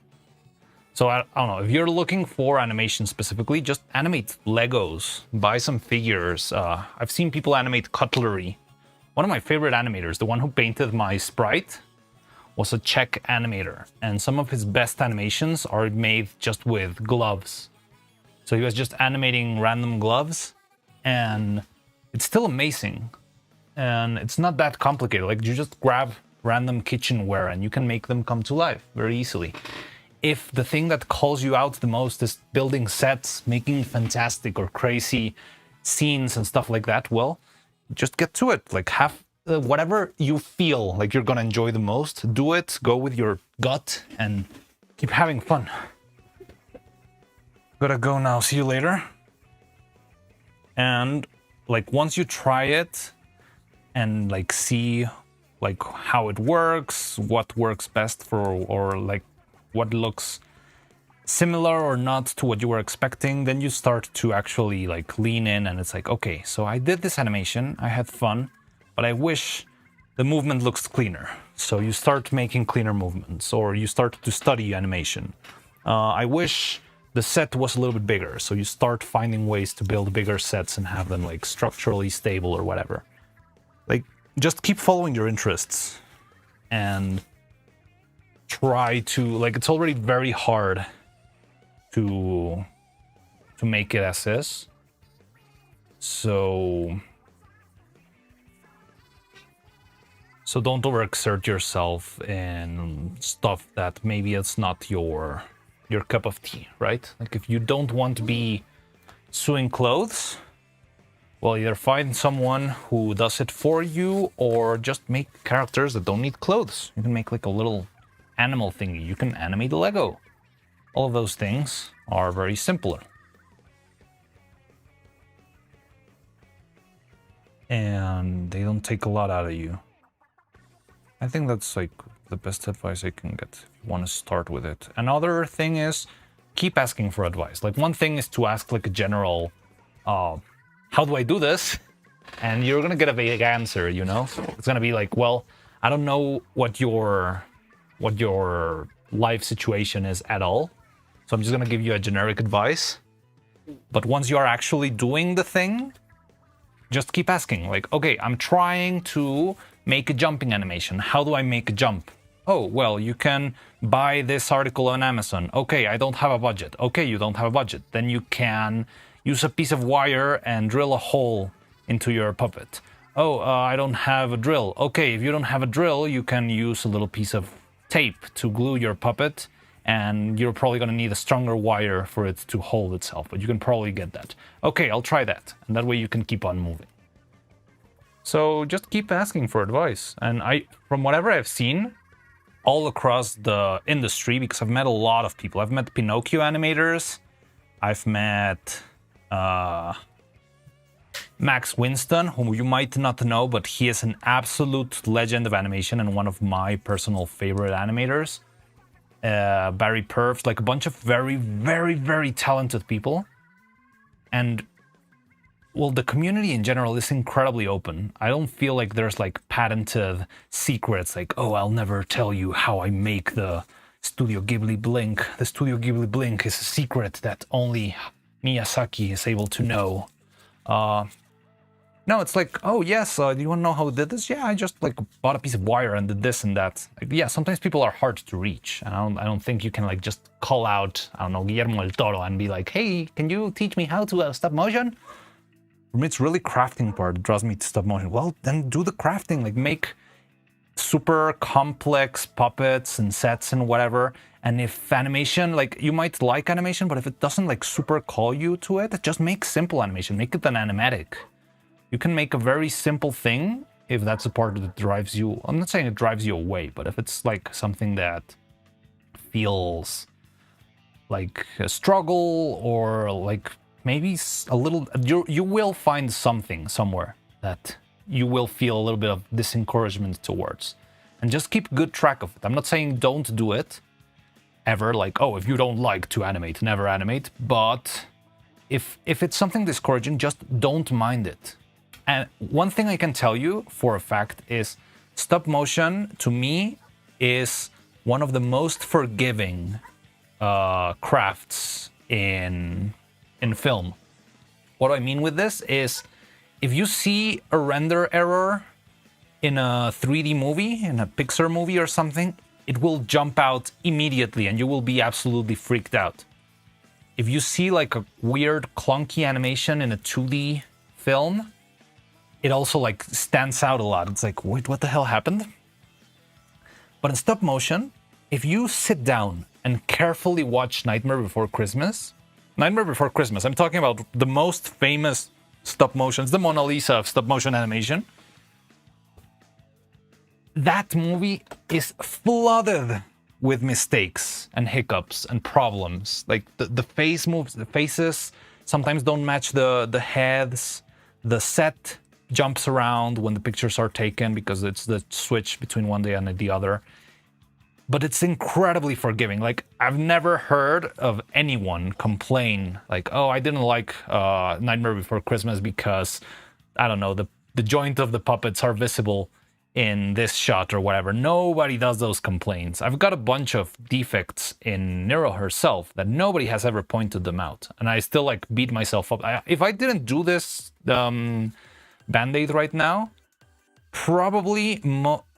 So I don't know, if you're looking for animation specifically, just animate Legos, buy some figures. I've seen people animate cutlery. One of my favorite animators, the one who painted my sprite, was a Czech animator, and some of his best animations are made just with gloves. So he was just animating random gloves, and it's still amazing. And it's not that complicated. Like, you just grab random kitchenware and you can make them come to life very easily. If the thing that calls you out the most is building sets, making fantastic or crazy scenes and stuff like that, well, just get to it. Like, have whatever you feel like you're gonna enjoy the most, do it, go with your gut, and keep having fun. Gotta go now, see you later. And like, once you try it and like see like how it works, what works best for, or like what looks similar or not to what you were expecting, then you start to actually like lean in, and it's like, okay, so I did this animation, I had fun, but I wish the movement looks cleaner. So you start making cleaner movements, or you start to study animation. I wish the set was a little bit bigger, so you start finding ways to build bigger sets and have them like structurally stable or whatever. Like, just keep following your interests and try to, like, it's already very hard to make it as is. So don't overexert yourself in stuff that maybe it's not your cup of tea, right? Like, if you don't want to be sewing clothes, well, either find someone who does it for you, or just make characters that don't need clothes. You can make like a little animal thingy. You can animate a Lego. All of those things are very simpler. And they don't take a lot out of you. I think that's like the best advice I can get if you want to start with it. Another thing is keep asking for advice. Like, one thing is to ask like a general, how do I do this? And you're gonna get a vague answer, you know? It's gonna be like, well, I don't know what your life situation is at all, so I'm just gonna give you a generic advice. But once you are actually doing the thing, just keep asking. Like, okay, I'm trying to make a jumping animation. How do I make a jump? Oh, well, you can buy this article on Amazon. Okay, I don't have a budget. Okay, you don't have a budget. Then you can use a piece of wire and drill a hole into your puppet. Oh, I don't have a drill. Okay, if you don't have a drill, you can use a little piece of tape to glue your puppet, and you're probably going to need a stronger wire for it to hold itself, but you can probably get that. Okay, I'll try that. And that way you can keep on moving. So just keep asking for advice. And from whatever I've seen all across the industry, because I've met a lot of people. I've met Pinocchio animators. I've met Max Winston, whom you might not know, but he is an absolute legend of animation and one of my personal favorite animators. Barry Purves, like a bunch of very, very, very talented people. And, well, the community in general is incredibly open. I don't feel like there's like patented secrets, like, oh, I'll never tell you how I make the Studio Ghibli blink. The Studio Ghibli blink is a secret that only Miyazaki is able to know. No, it's like, oh yes, do you want to know how I did this? Yeah, I just like bought a piece of wire and did this and that. Like, yeah, sometimes people are hard to reach, and I don't think you can like just call out, I don't know, Guillermo del Toro and be like, hey, can you teach me how to stop motion? For me, it's really crafting part that draws me to stop motion. Well, then do the crafting, like make super complex puppets and sets and whatever. And if animation, like, you might like animation, but if it doesn't like super call you to it, just make simple animation, make it an animatic. You can make a very simple thing if that's a part that drives you. I'm not saying it drives you away, but if it's like something that feels like a struggle, or like maybe a little, you will find something somewhere that you will feel a little bit of disencouragement towards. And just keep good track of it. I'm not saying don't do it ever, like, oh, if you don't like to animate, never animate. But if it's something discouraging, just don't mind it. And one thing I can tell you for a fact is stop motion to me is one of the most forgiving crafts in film. What do I mean with this is, if you see a render error in a 3D movie, in a Pixar movie or something, it will jump out immediately and you will be absolutely freaked out. If you see like a weird clunky animation in a 2D film, it also like stands out a lot. It's like, wait, what the hell happened? But in stop motion, if you sit down and carefully watch Nightmare Before Christmas, I'm talking about the most famous stop motion, it's the Mona Lisa of stop motion animation. That movie is flooded with mistakes and hiccups and problems. Like the face moves, the faces sometimes don't match the heads. The set jumps around when the pictures are taken because it's the switch between one day and the other. But it's incredibly forgiving. Like, I've never heard of anyone complain like, oh, I didn't like Nightmare Before Christmas because, I don't know, the joint of the puppets are visible in this shot or whatever. Nobody does those complaints. I've got a bunch of defects in Neuro herself that nobody has ever pointed them out. And I still like beat myself up. If I didn't do this Band-Aid right now, probably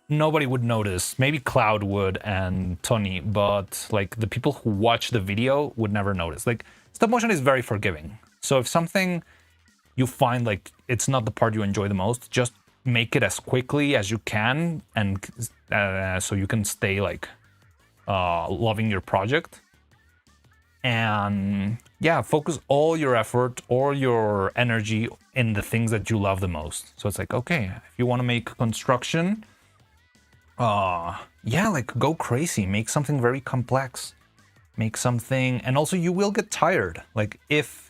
nobody would notice. Maybe Cloud would and Tony, but like the people who watch the video would never notice. Like, stop motion is very forgiving. So if something you find like it's not the part you enjoy the most, just make it as quickly as you can, and so you can stay like loving your project. And yeah, focus all your effort or your energy in the things that you love the most. So it's like, okay, if you want to make construction, yeah, like go crazy, make something very complex, make something, and also you will get tired. Like if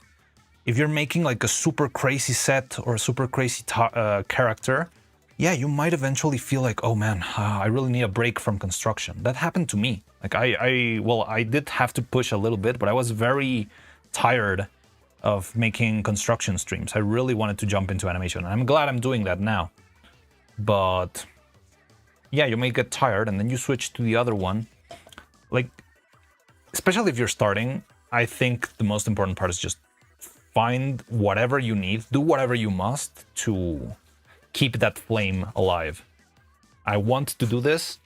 you're making like a super crazy set or a super crazy character, yeah, you might eventually feel like, oh man, I really need a break from construction. That happened to me. Like I did have to push a little bit, but I was very tired of making construction streams. I really wanted to jump into animation, and I'm glad I'm doing that now. But yeah, you may get tired and then you switch to the other one. Like, especially if you're starting, I think the most important part is just find whatever you need, do whatever you must to keep that flame alive. I want to do this,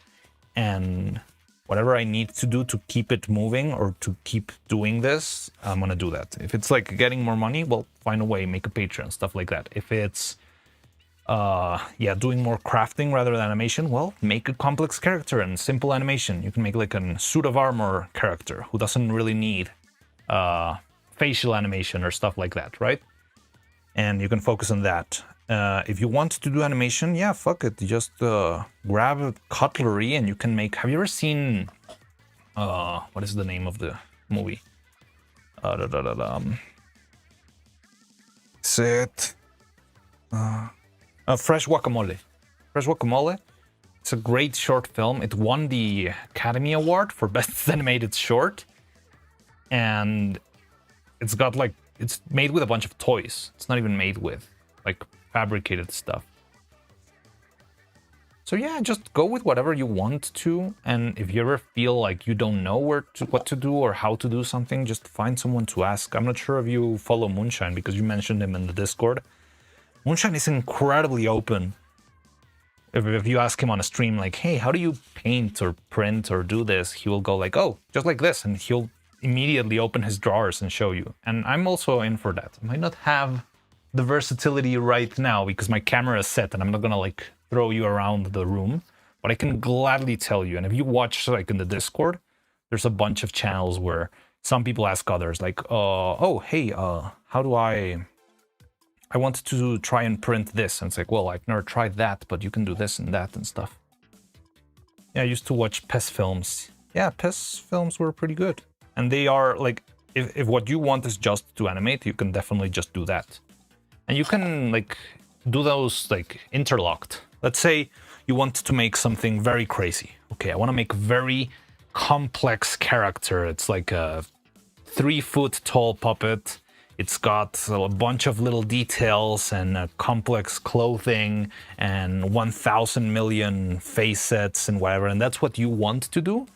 and whatever I need to do to keep it moving or to keep doing this, I'm gonna do that. If it's like getting more money, well, find a way, make a Patreon, stuff like that. If it's doing more crafting rather than animation, well, make a complex character and simple animation. You can make like a suit of armor character who doesn't really need facial animation or stuff like that, right? And you can focus on that. If you want to do animation, yeah, fuck it. You just grab a cutlery and you can make... Have you ever seen... what is the name of the movie? Fresh Guacamole. Fresh Guacamole. It's a great short film. It won the Academy Award for Best Animated Short. And it's got like... It's made with a bunch of toys. It's not even made with like fabricated stuff. So yeah, just go with whatever you want to. And if you ever feel like you don't know what to do or how to do something, just find someone to ask. I'm not sure if you follow Moonshine because you mentioned him in the Discord. Moonshine is incredibly open. If you ask him on a stream, like, hey, how do you paint or print or do this? He will go like, oh, just like this. And he'll immediately open his drawers and show you. And I'm also in for that. I might not have the versatility right now because my camera is set and I'm not gonna like throw you around the room, but I can gladly tell you. And if you watch like in the Discord, there's a bunch of channels where some people ask others like, oh, hey, how do I wanted to try and print this. And it's like, well, I've never tried that, but you can do this and that and stuff. Yeah, I used to watch PES films. Yeah, PES films were pretty good. And they are like, if what you want is just to animate, you can definitely just do that. And you can like do those like interlocked. Let's say you want to make something very crazy. Okay, I want to make a very complex character. It's like a 3-foot tall puppet. It's got a bunch of little details and complex clothing and 1,000 million face sets and whatever. And that's what you want to do.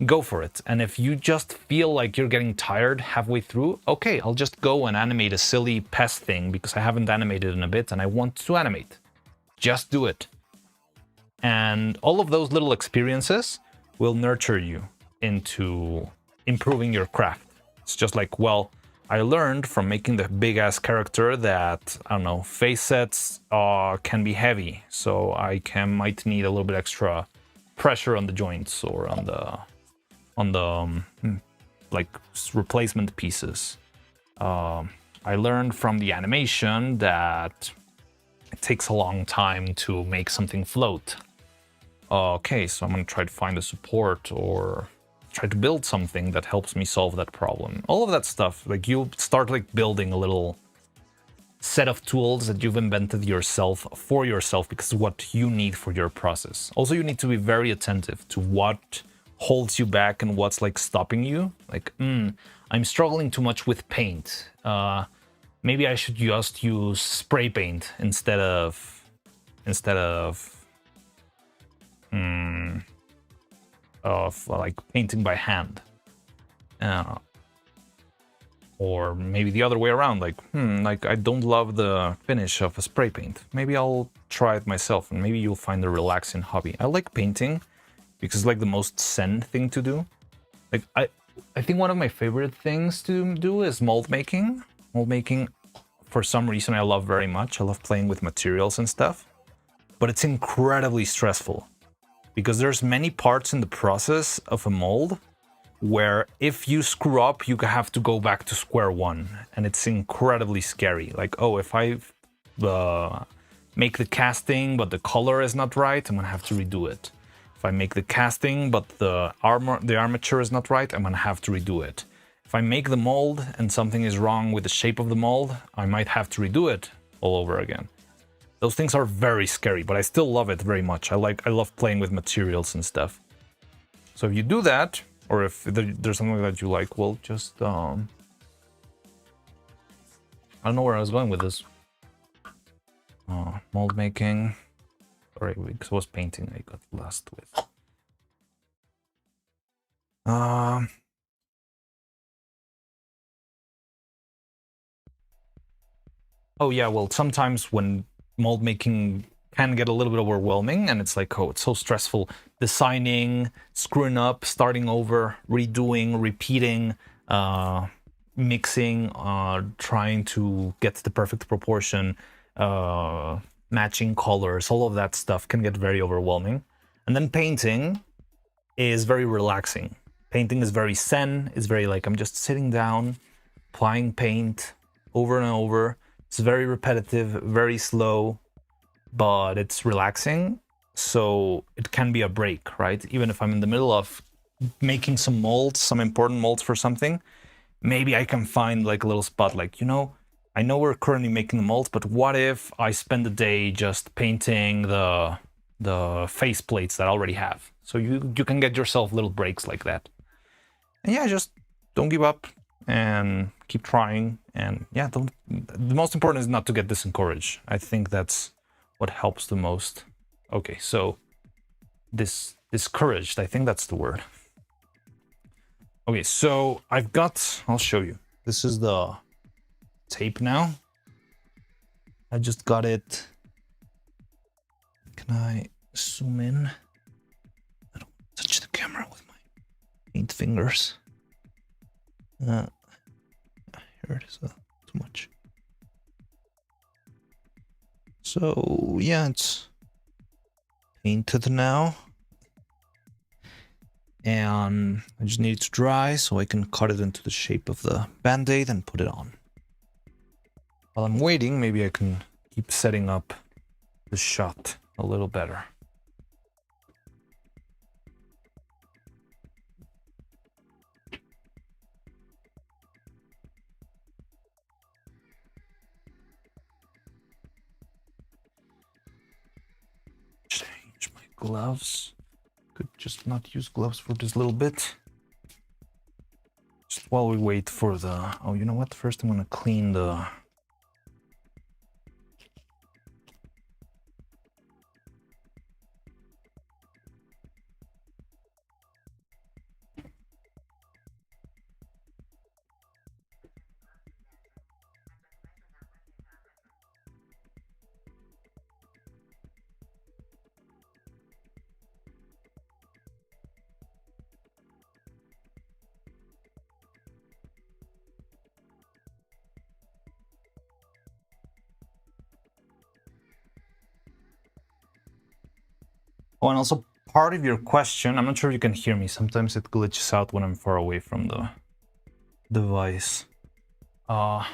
go for it. And if you just feel like you're getting tired halfway through, okay, I'll just go and animate a silly pest thing because I haven't animated in a bit and I want to animate. Just do it. And all of those little experiences will nurture you into improving your craft. It's just like, well, I learned from making the big ass character that, I don't know, face sets can be heavy, so I might need a little bit extra pressure on the joints or on the like replacement pieces. I learned from the animation that it takes a long time to make something float. Okay, so I'm gonna try to find a support or try to build something that helps me solve that problem. All of that stuff, like you start like building a little set of tools that you've invented yourself for yourself because of what you need for your process. Also, you need to be very attentive to what holds you back and what's like stopping you. Like, I'm struggling too much with paint. Maybe I should just use spray paint instead of like painting by hand. Or maybe the other way around, like, like I don't love the finish of a spray paint. Maybe I'll try it myself and maybe you'll find a relaxing hobby. I like painting because it's like the most zen thing to do. Like I think one of my favorite things to do is mold making. Mold making, for some reason, I love very much. I love playing with materials and stuff, but it's incredibly stressful because there's many parts in the process of a mold where if you screw up, you have to go back to square one, and it's incredibly scary. Like, oh, if I make the casting but the color is not right, I'm gonna have to redo it. If I make the casting but the armature is not right, I'm gonna have to redo it. If I make the mold and something is wrong with the shape of the mold, I might have to redo it all over again. Those things are very scary, but I still love it very much. I love playing with materials and stuff. So if you do that, or if there's something that you like, well, just I don't know where I was going with this. Mold making. Sorry, because I was painting, I got lost with. Oh yeah, well, sometimes when mold making can get a little bit overwhelming and it's like, oh, it's so stressful designing, screwing up, starting over, redoing, repeating, mixing, trying to get the perfect proportion, matching colors, all of that stuff can get very overwhelming. And then painting is very relaxing. Painting is very zen. It's very like, I'm just sitting down, applying paint over and over. It's very repetitive, very slow, but it's relaxing. So it can be a break, right? Even if I'm in the middle of making some molds, some important molds for something, maybe I can find like a little spot, like, you know, I know we're currently making the molds, but what if I spend the day just painting the face plates that I already have? So you can get yourself little breaks like that. And yeah, just don't give up and keep trying. And yeah, the most important is not to get discouraged. I think that's what helps the most. Okay, so discouraged, I think that's the word. Okay, so I'll show you. This is the tape now. I just got it. Can I zoom in? I don't touch the camera with my 8 fingers. Here it is, too much. So yeah, it's painted now. And I just need it to dry so I can cut it into the shape of the band-aid and put it on. While I'm waiting, maybe I can keep setting up the shot a little better. Change my gloves. Could just not use gloves for this little bit. Just while we wait for the... Oh, you know what? First I'm gonna clean the... Oh, and also part of your question, I'm not sure if you can hear me. Sometimes it glitches out when I'm far away from the device. I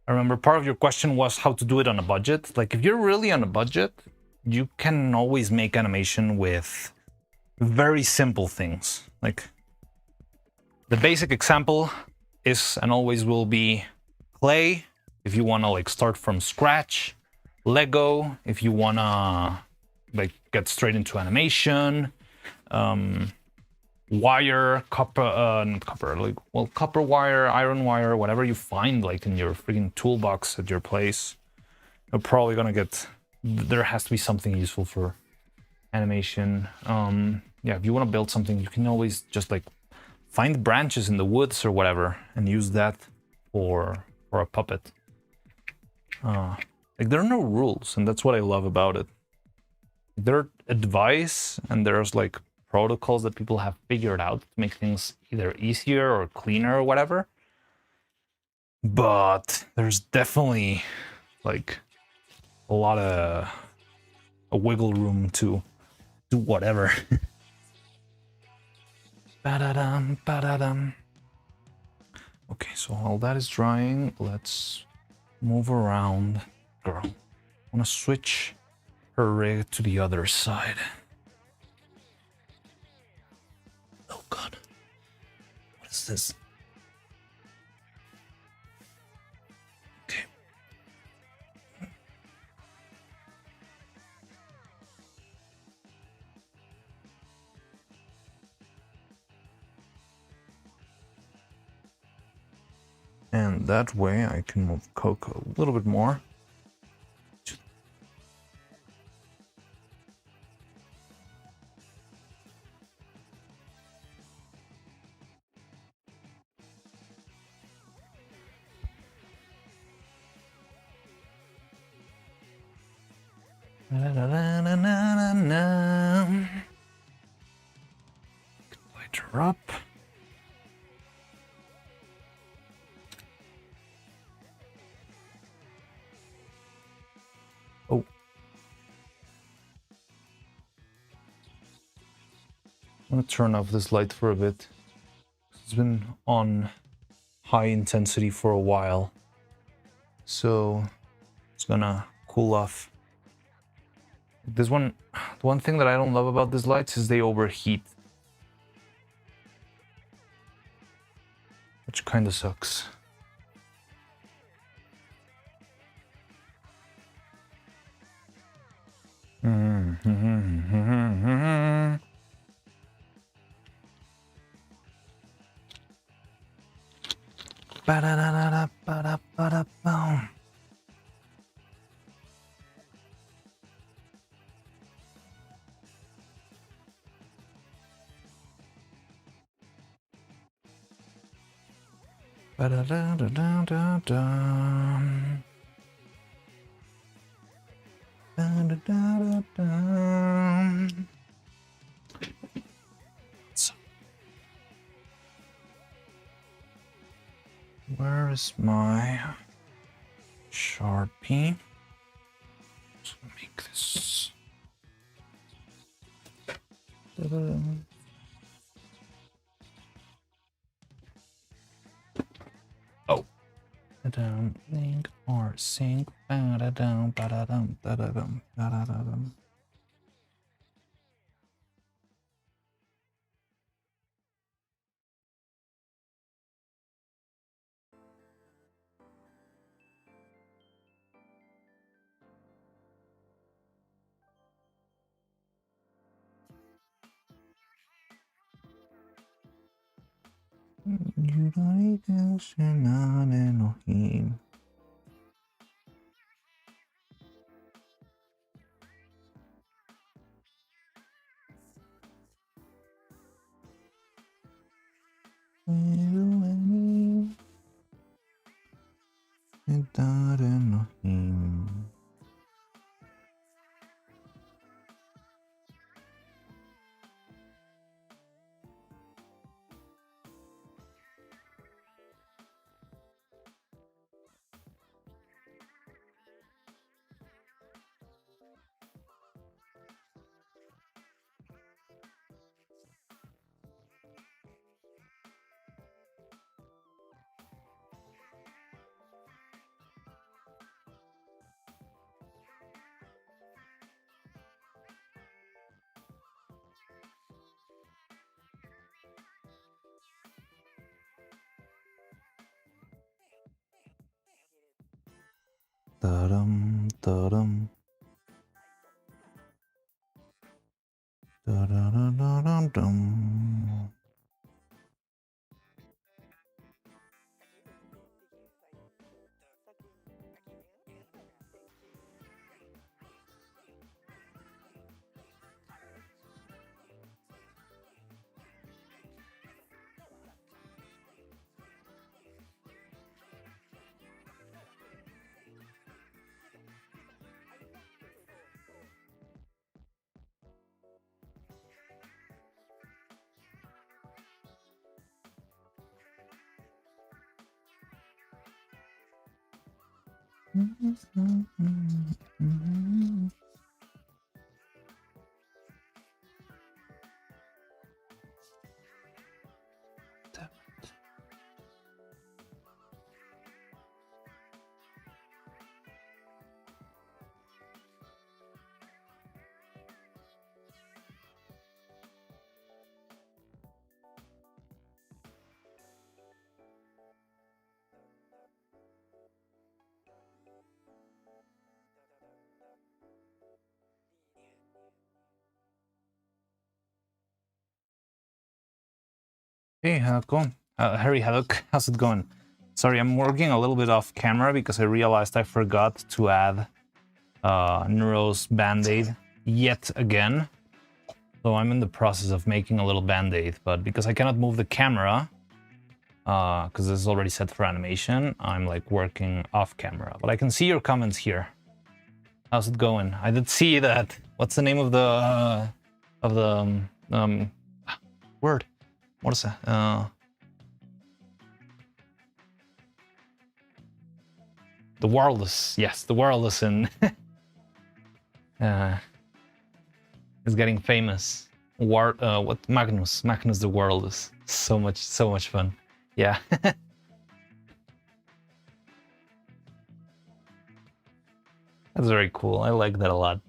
remember part of your question was how to do it on a budget. Like if you're really on a budget, you can always make animation with very simple things. Like the basic example is and always will be clay if you want to like start from scratch, Lego if you want to like get straight into animation, wire, copper, not copper, like, well, copper wire, iron wire, whatever you find like in your freaking toolbox at your place. You're probably gonna get, there has to be something useful for animation. Yeah, if you want to build something, you can always just like find branches in the woods or whatever and use that for a puppet. Like there are no rules, and that's what I love about it. There are advice and there's like protocols that people have figured out to make things either easier or cleaner or whatever. But there's definitely like a lot of a wiggle room to do whatever. Ba-da-dum, ba-da-dum. Okay, so while that is drying, let's move around. Girl, I want to switch her rig to the other side. Oh god. What is this? Okay. And that way I can move Coco a little bit more. Light her up. Oh. I'm gonna turn off this light for a bit. It's been on high intensity for a while. So it's gonna cool off. This one, the one thing that I don't love about these lights is they overheat. Which kind of sucks. Ba-da-da-da-da-ba-da-ba-da-boom. Ba-da-da-da-da-da-dum. Ba-da-da-da-dum. So, where is my Sharpie? So make this. Da-da. Oh. Da-dum, link or sync. Ba-da-dum, ba-da-dum, da-da-dum, da-da-dum. Da-dum, da-dum. Da-da-da-da-dum. Hey, cool. Harry, hello. How's it going? Sorry, I'm working a little bit off camera because I realized I forgot to add Neuro's band-aid yet again. So I'm in the process of making a little band-aid, but because I cannot move the camera, because this is already set for animation, I'm like working off camera. But I can see your comments here. How's it going? I did see that. What's the name of the word? What is that? The wireless. Yes, the wireless in is getting famous. What Magnus the wireless. So much fun. Yeah. That's very cool. I like that a lot.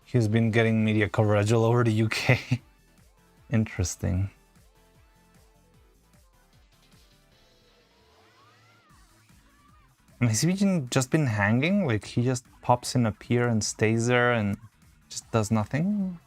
He's been getting media coverage all over the UK. Interesting. And has he just been hanging? Like he just pops in a pier and stays there and just does nothing?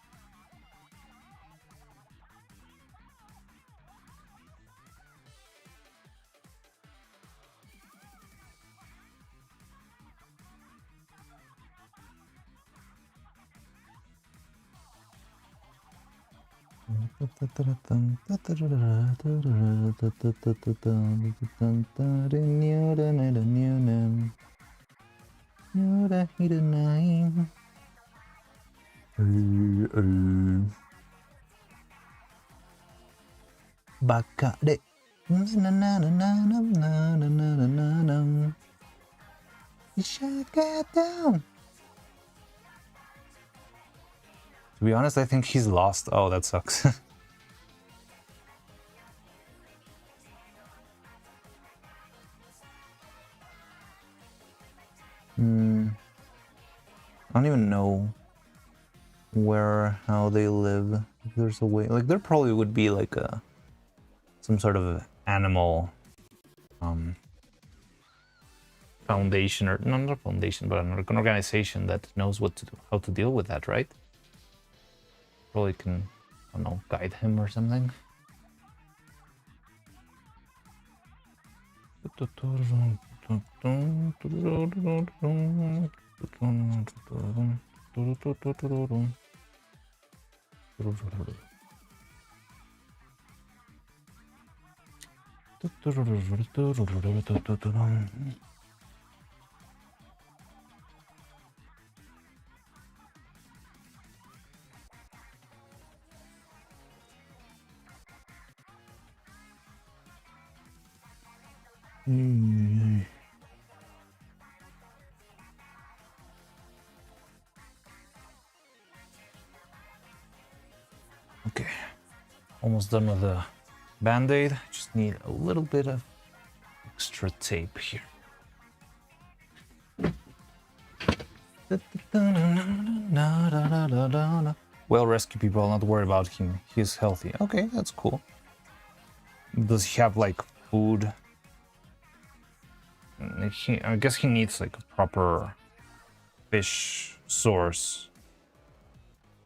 Baka de. Shut down. To be honest, I think he's lost. Oh, that sucks. I don't even know how they live. If there's a way, like there probably would be like some sort of animal foundation, or not a foundation, but an organization that knows what to do, how to deal with that, right? Probably can, I don't know, guide him or something. Okay, almost done with the band-aid. Just need a little bit of extra tape here. Well, rescue people, not worry about him. He's healthy. Okay, that's cool. Does he have like food? I guess he needs like a proper fish source,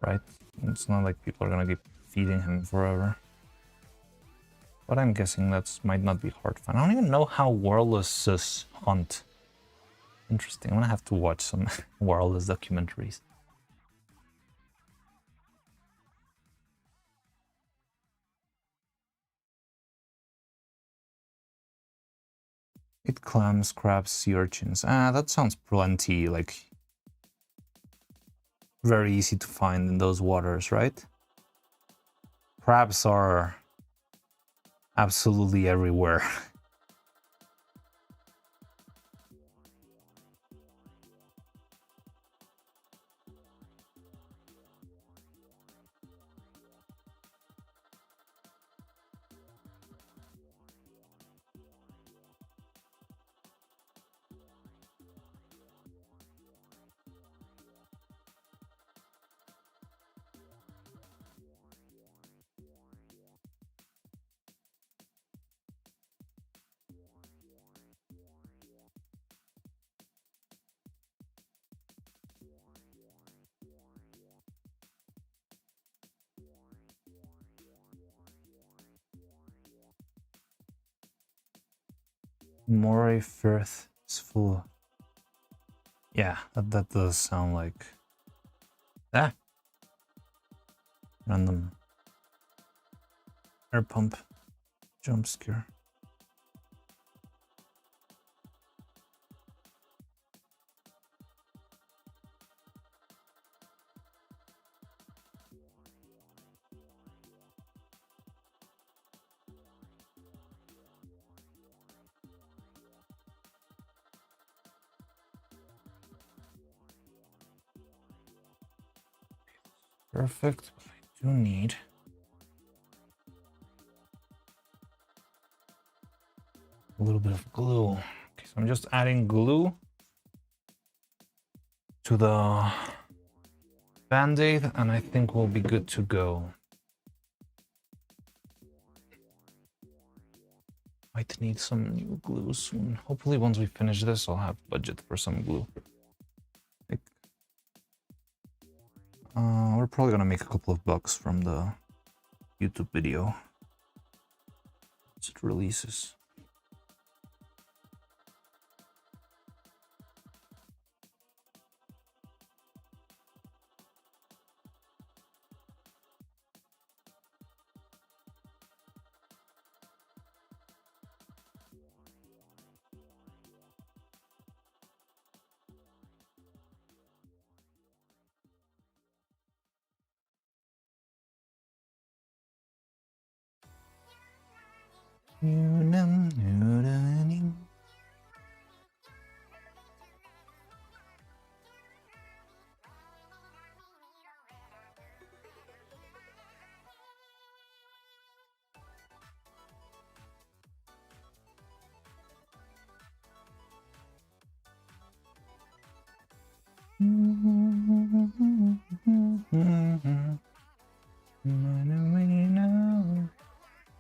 right? It's not like people are gonna keep feeding him forever. But I'm guessing that might not be hard to find. I don't even know how wirelesses hunt. Interesting. I'm gonna have to watch some wireless documentaries. Eat clams, crabs, sea urchins. That sounds plenty, like very easy to find in those waters, right? Crabs are absolutely everywhere. Moray Firth is full. Yeah, that does sound like random air pump jump scare. Perfect. But I do need a little bit of glue. Okay, so I'm just adding glue to the band-aid, and I think we'll be good to go. Might need some new glue soon. Hopefully once we finish this, I'll have budget for some glue. We're probably gonna make a couple of bucks from the YouTube video as it releases.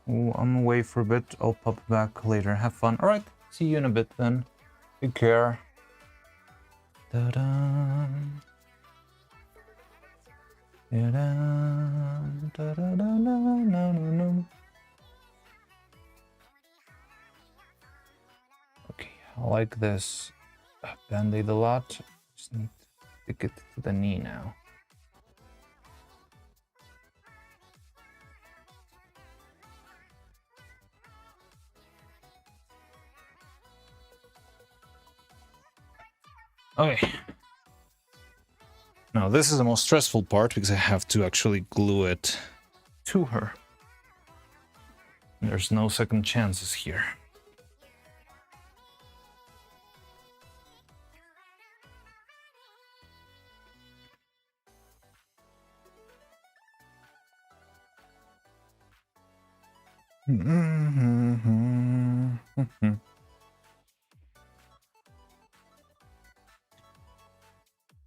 Oh, I'm away for a bit. I'll pop back later. Have fun. All right. See you in a bit then. Take care. Da-da. Da-da. Da-da-da-da-da-da-da. Okay, I like this band-aid a lot. Just need to stick it to the knee now. Okay. Now this is the most stressful part because I have to actually glue it to her. There's no second chances here. And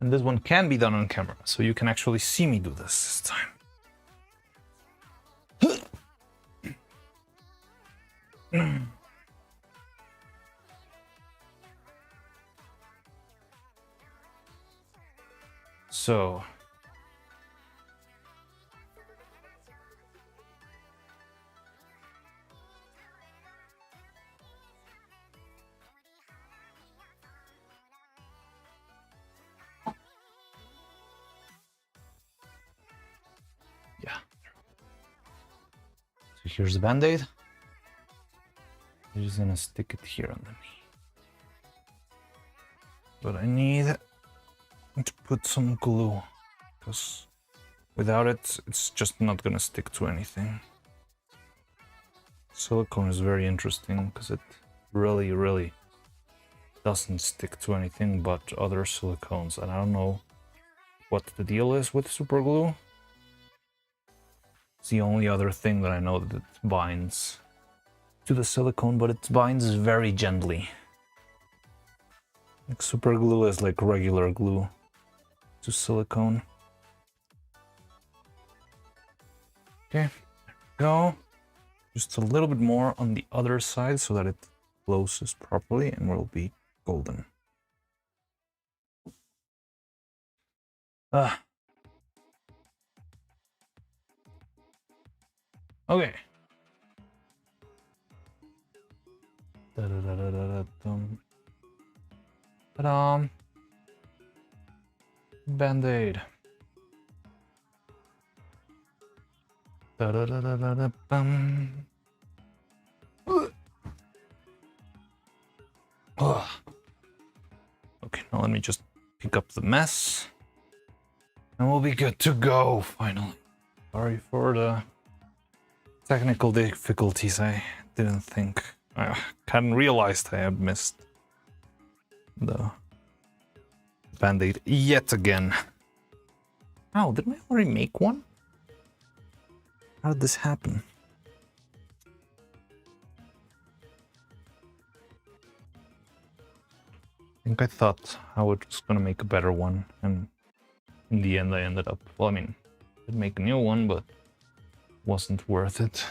this one can be done on camera, so you can actually see me do this time. So yeah. So here's the band-aid. I'm just gonna stick it here on the knee. But I need to put some glue, because without it, it's just not gonna stick to anything. Silicone is very interesting because it really doesn't stick to anything but other silicones, and I don't know what the deal is with super glue. It's the only other thing that I know that it binds to the silicone, but it binds very gently. Like super glue is like regular glue to silicone. Okay, there we go. Just a little bit more on the other side so that it closes properly and will be golden. Okay. Ta-da. Band-aid. Da-da-da-da-da-bum. Okay, now let me just pick up the mess. And we'll be good to go, finally. Sorry for the technical difficulties. I didn't think. I hadn't realized I had missed the band-aid yet again. Oh, didn't I already make one? How did this happen? I think I thought I was gonna make a better one, and in the end I ended up, well, I mean, I did make a new one, but wasn't worth it.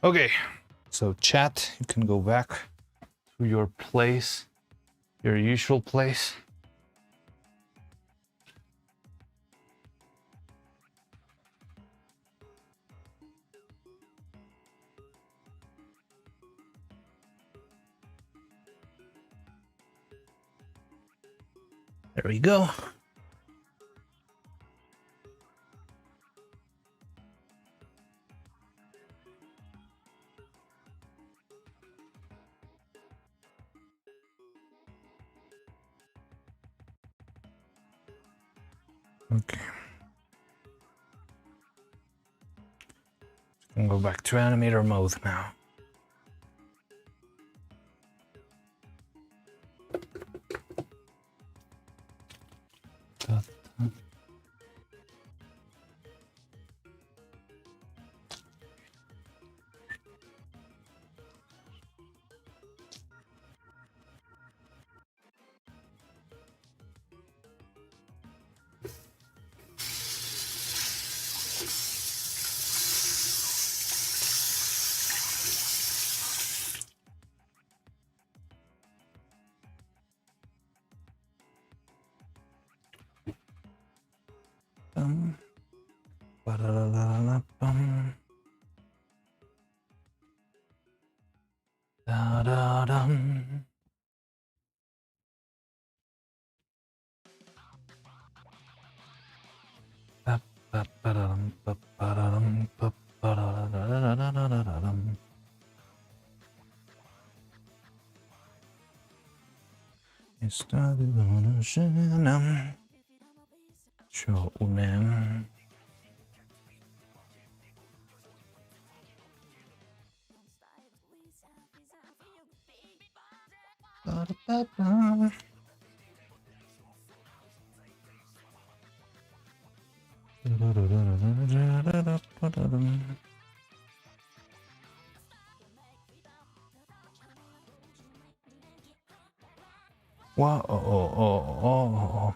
Okay, so chat, you can go back to your place, your usual place. There we go. Okay. Just gonna go back to animator mode now. Ba-da-da-da-da-bum. Da-da-dum. Ba-ba-ba-da-dum, ba-ba-da-dum, ba-ba-da-da-da-da-da-da-da-dum. Shounem. Ba-da-ba-ba. Da-da-da-da-da-da-da-da-da-dum. Wow. Oh.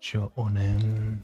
Shonen.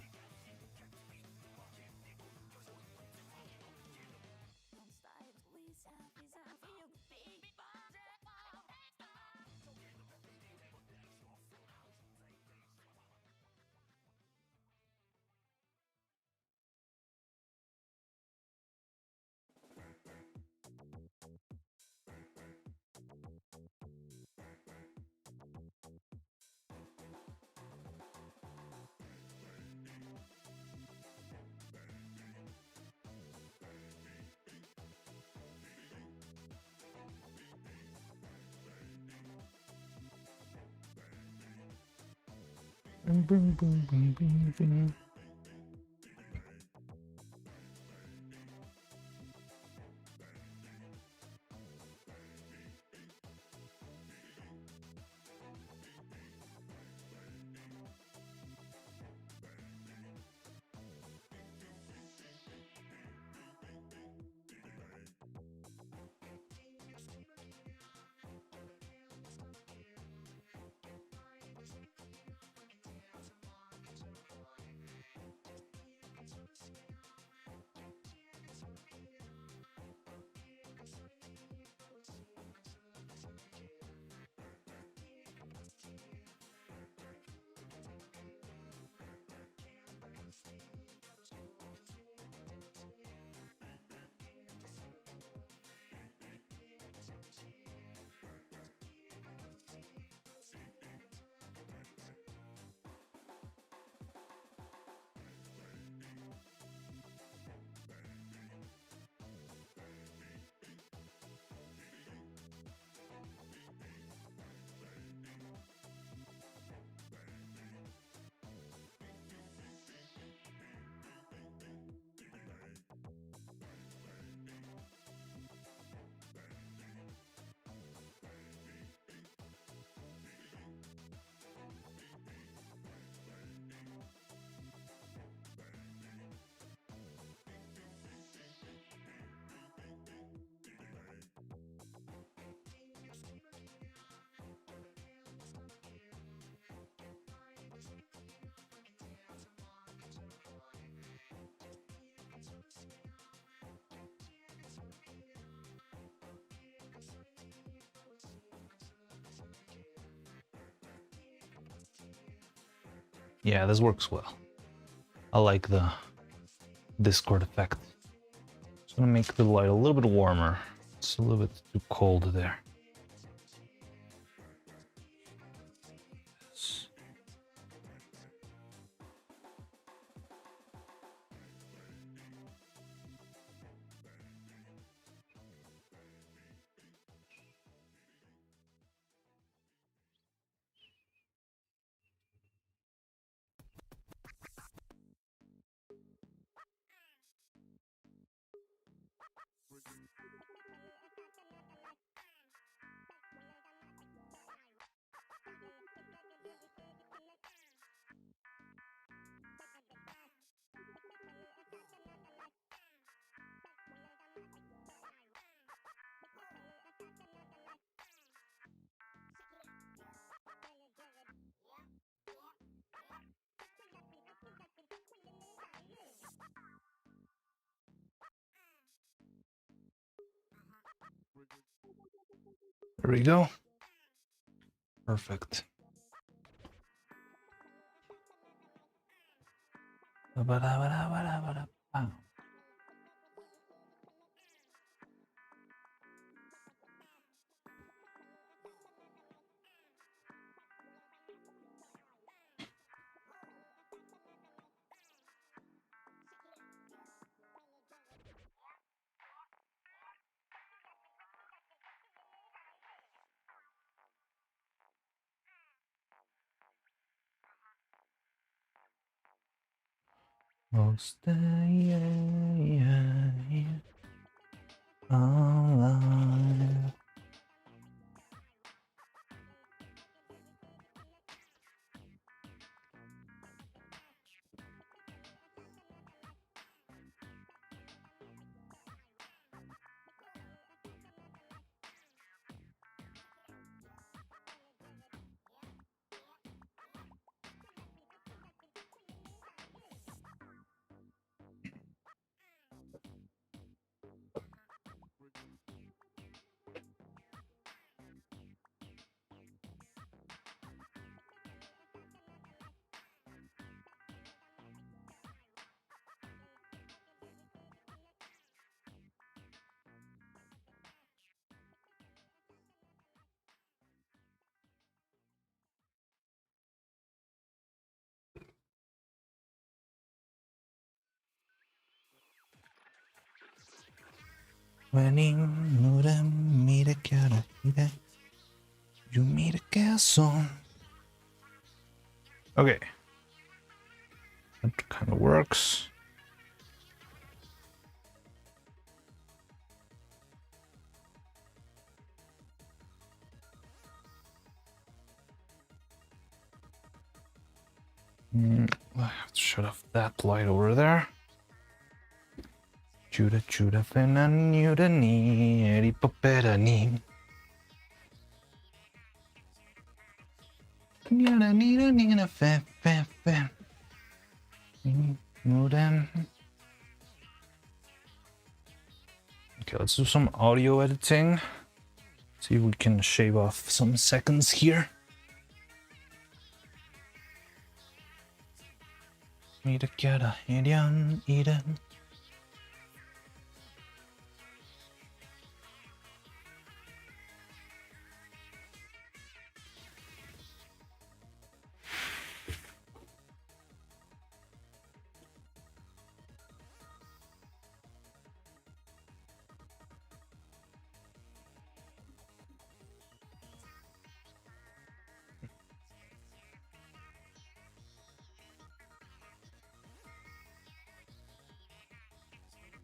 Yeah, this works well. I like the Discord effect. Just gonna make the light a little bit warmer. It's a little bit too cold there. There we go. Perfect. I'll stay alive. When mura mira cara ira, you mira que son. Okay, that kind of works. I have to shut off that light over there. Juda Juda Fenanyuda ni eri papera ni. Nina nina nina fe fe fe. Modem. Okay, let's do some audio editing. See if we can shave off some seconds here. Mira cara Irian Eden.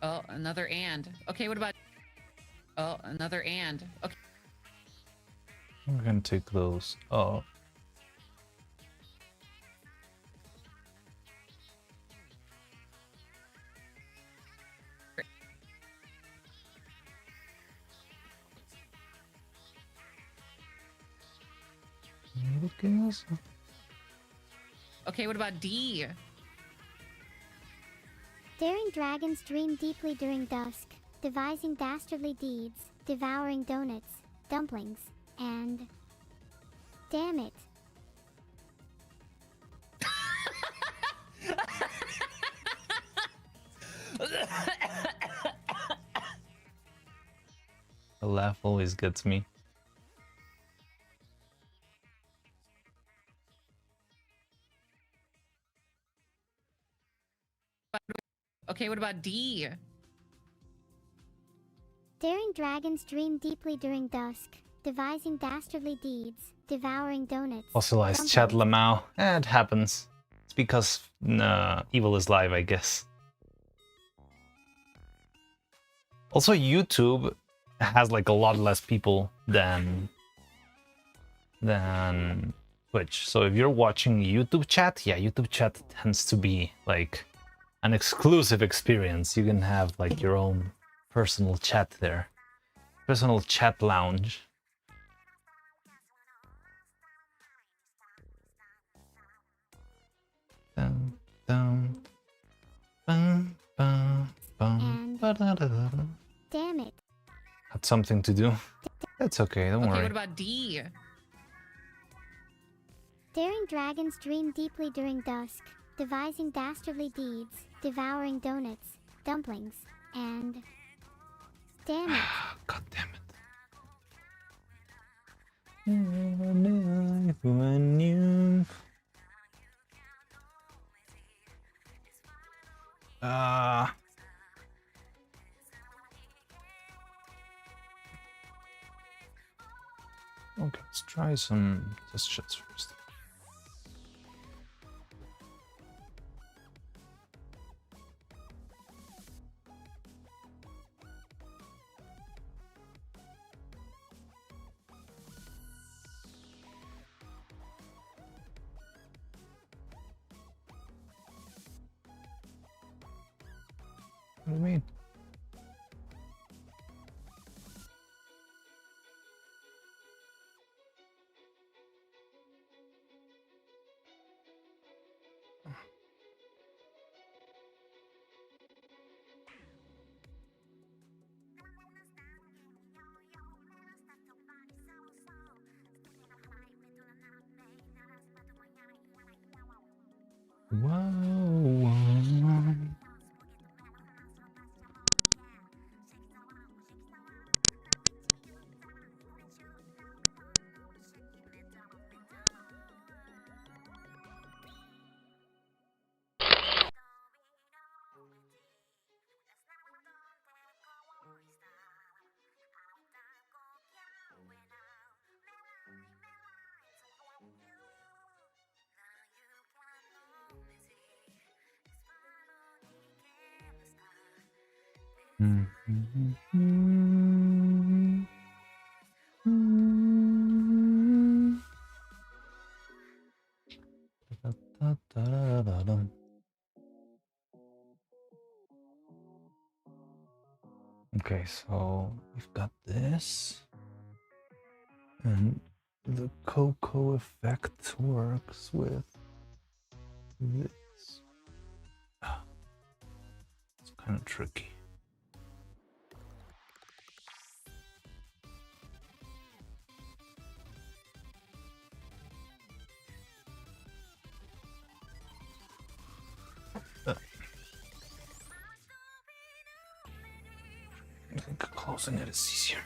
Oh, another and. Okay, what about... Oh, another and. Okay. We're gonna take those off. Okay, what about D? Daring dragons dream deeply during dusk, devising dastardly deeds, devouring donuts, dumplings, and... Damn it. A laugh always gets me. Okay, what about D? Daring dragons dream deeply during dusk, devising dastardly deeds, devouring donuts. Fossilized chat Lamau. It happens. It's because evil is live, I guess. Also, YouTube has like a lot less people than Twitch. So if you're watching YouTube chat, yeah, YouTube chat tends to be like an exclusive experience. You can have like your own personal chat there. Personal chat lounge. Dun, dun, bum, bum, bum, And... ba-da-da-da-da. Damn it. had something to do. That's okay, don't Okay, worry. what about D? Daring dragons dream deeply during dusk, devising dastardly deeds, devouring donuts, dumplings, and... Damn it. God damn it. Okay, let's try some test shots first. What do you mean? Whoa. Okay, so we've got this, and the cocoa effect works with this. It's kind of tricky. I think closing it is easier.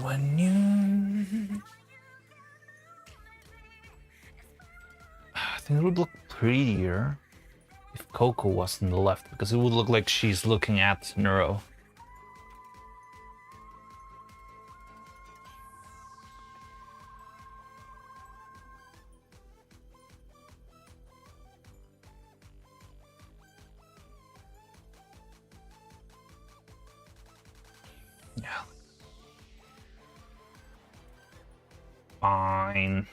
When you... I think it would look prettier if Coco was on the left, because it would look like she's looking at Neuro. Yeah. Fine.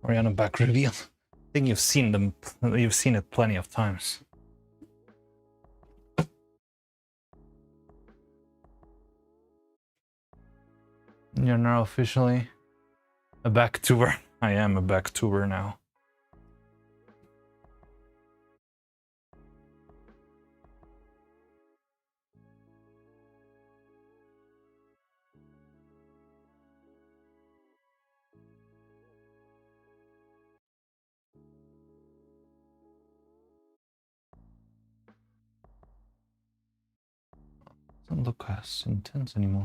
Oriana back reveal. I think you've seen them. You've seen it plenty of times. You're now officially a backtuber. I am a backtuber now. Doesn't look as intense anymore.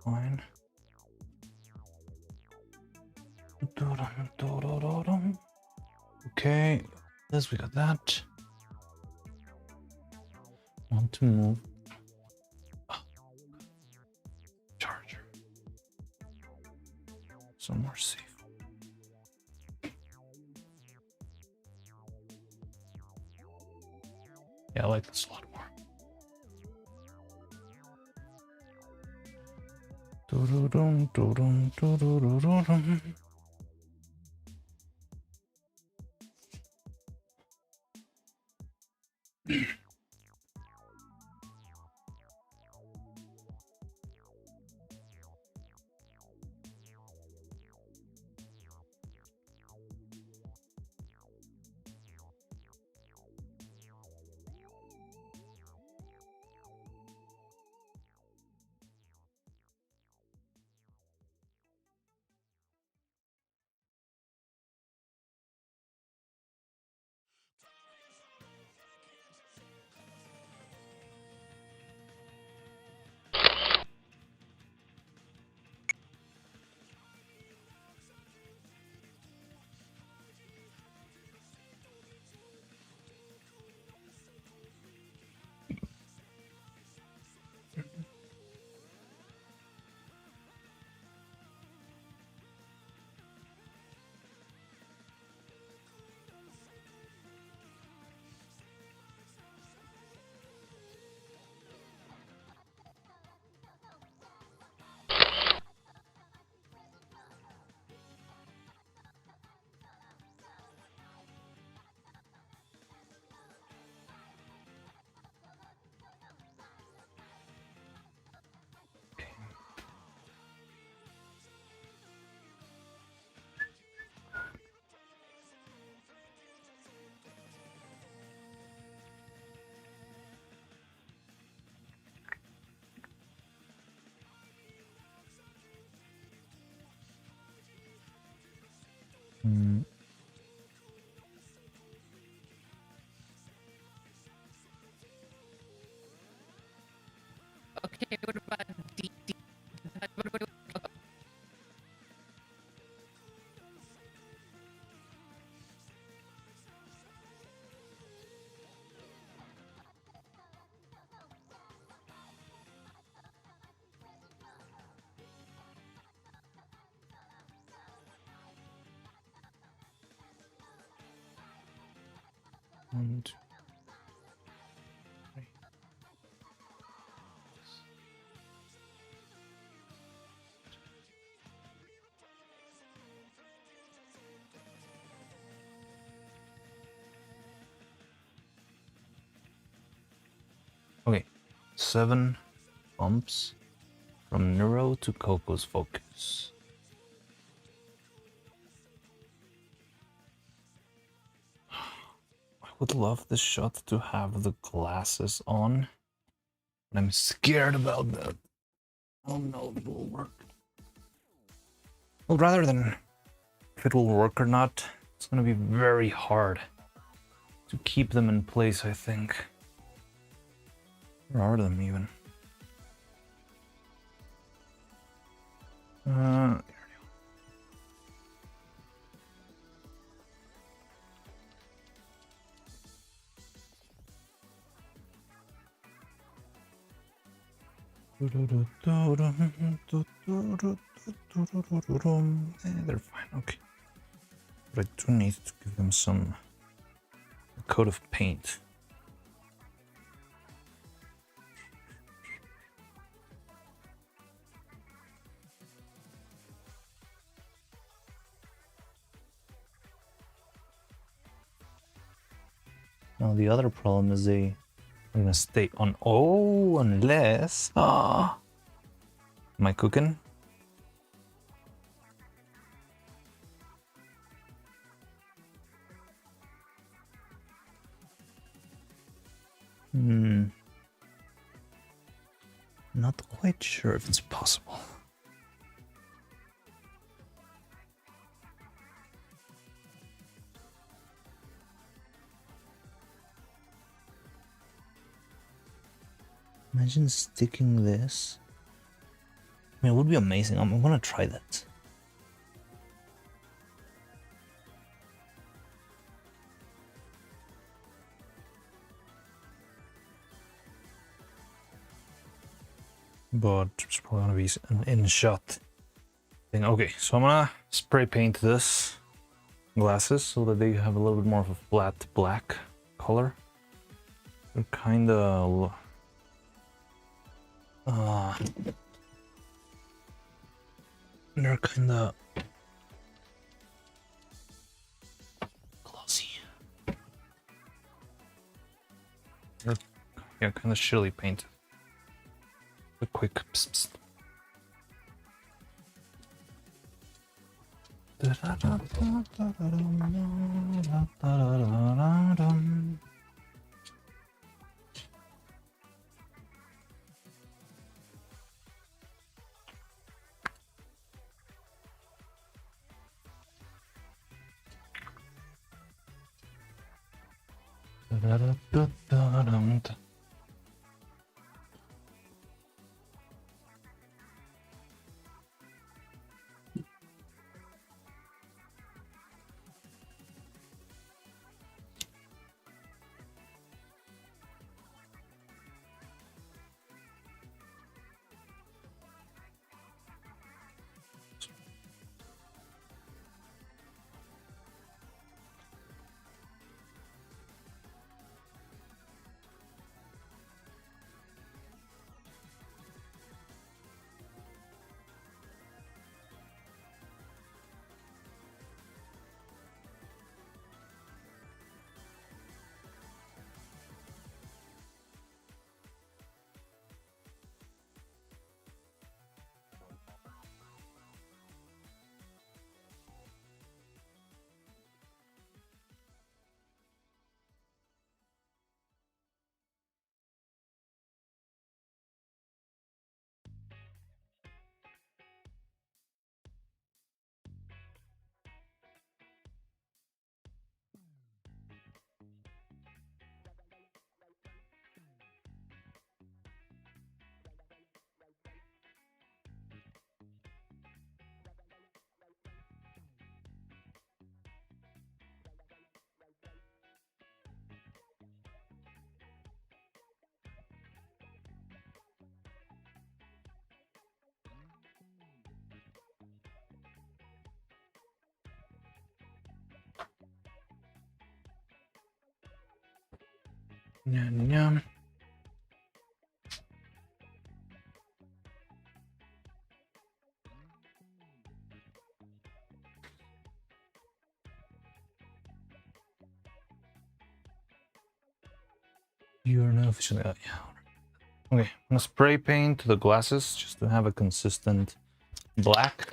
fine. Okay, this we got that. Want to move. Oh, charger. Somewhere safe. Yeah, I like this a lot more. Doo-doo-dum, doo-dum, doo-doo-doo-doo-dum. Mm. Okay, what about D? What- One, two, three. Okay, 7 bumps from Neuro to Coco's focus. I would love this shot to have the glasses on, but I'm scared about that. I don't know if it will work. Well, rather than if it will work or not, it's gonna be very hard to keep them in place, I think. Where are them even? There they're fine, okay. But I do need to give them some coat of paint. Now the other problem is they are gonna stay on. Oh, unless am I cooking? Not quite sure if it's possible. Imagine sticking this mean, it would be amazing. I'm gonna try that. But it's probably gonna be an in-shot thing. Okay, so I'm gonna spray paint this glasses so that they have a little bit more of a flat black color. They're kinda they're kinda glossy. Yeah, kinda shilly paint. A quick psst. Yum, yum. You're not officially out. Yeah. Okay, I'm gonna spray paint the glasses just to have a consistent black.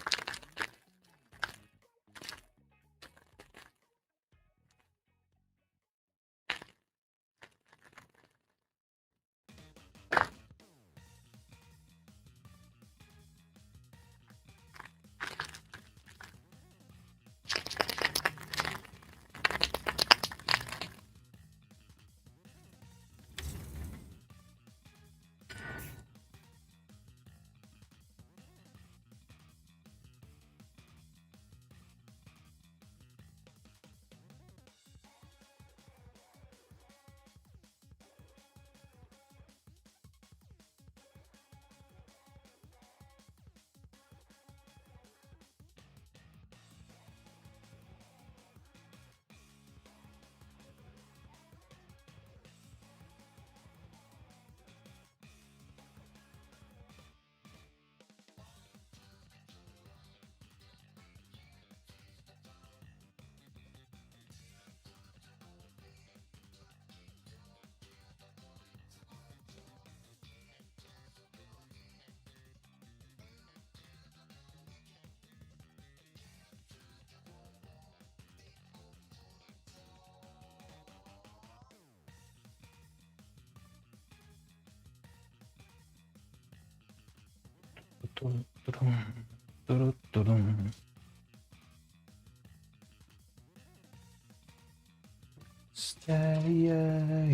Stay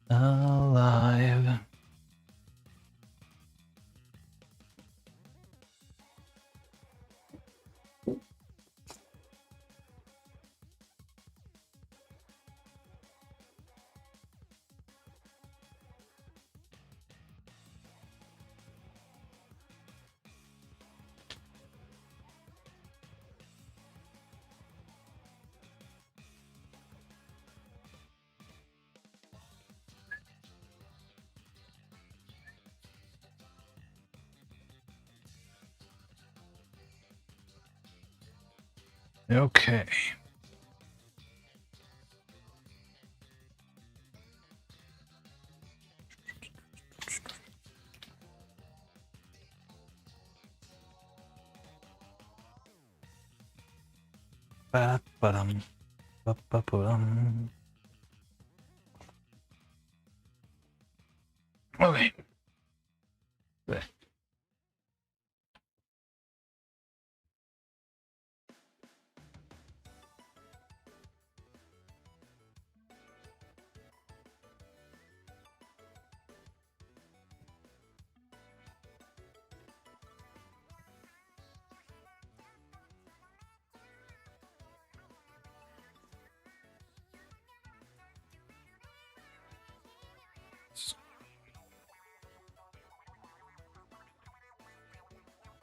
alive. Okay. Ba-ba-dum, ba-ba-ba-dum. Okay. There.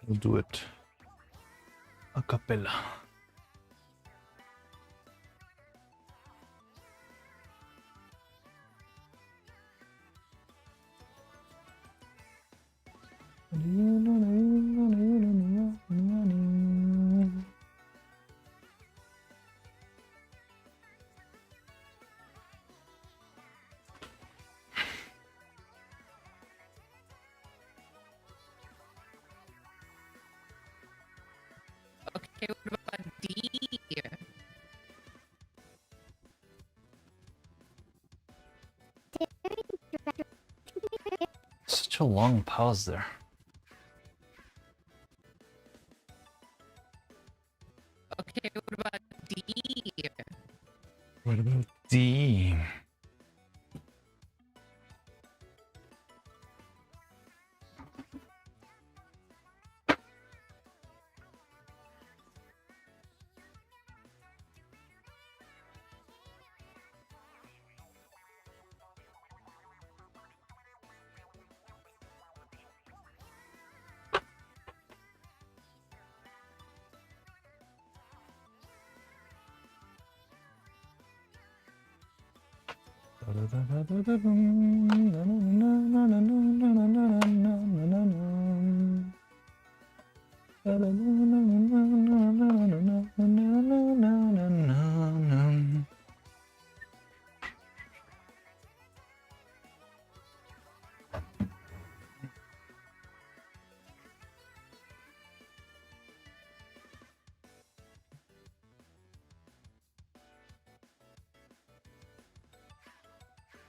We'll do it a cappella. Okay, what about D? Such a long pause there. Okay, what about D? What about D?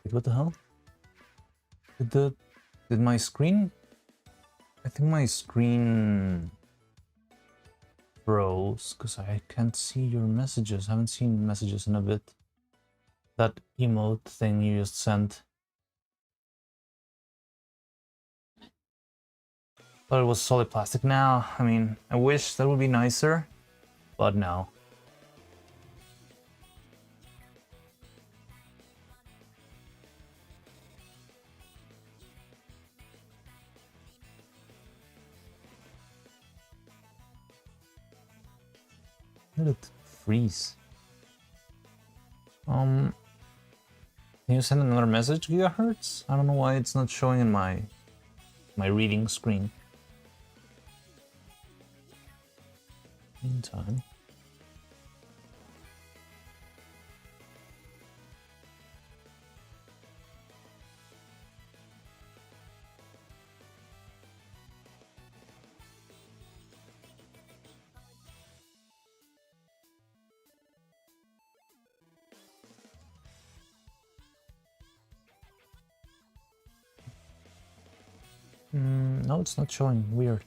Wait, what the hell? Did my screen? I think my screen froze because I can't see your messages. I haven't seen messages in a bit. That emote thing you just sent. Thought it was solid plastic. Now, I mean, I wish that would be nicer, but no. Let it freeze. Can you send another message, gigahertz? I don't know why it's not showing in my reading screen. Meantime. No, it's not showing. Weird.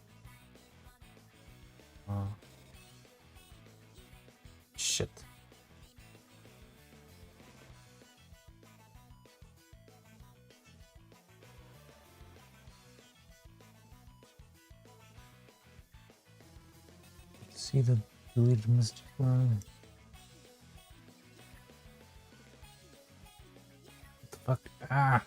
Shit. See the deleted message. What the fuck? Ah.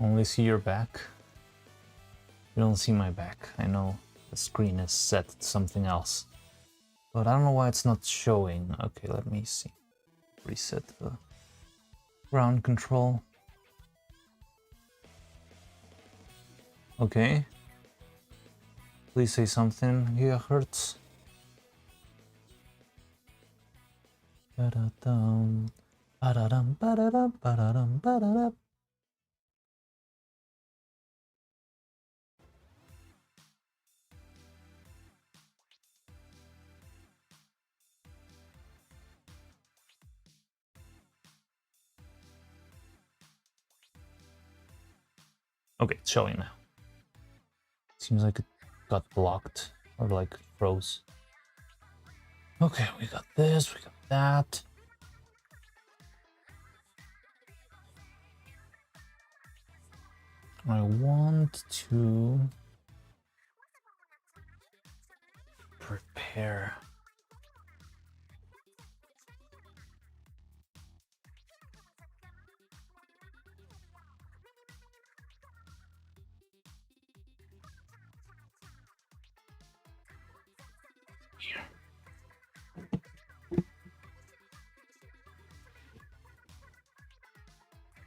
Only see your back. You don't see my back. I know the screen is set to something else. But I don't know why it's not showing. Okay, let me see. Reset the ground control. Okay. Please say something, gigahertz. Ba-da-dum, ba-da-dum, ba-da-dum, ba-da-dum, ba-da-dum. Okay, it's showing now. Seems like it got blocked or like froze. Okay, we got this, we got that. I want to prepare. Here.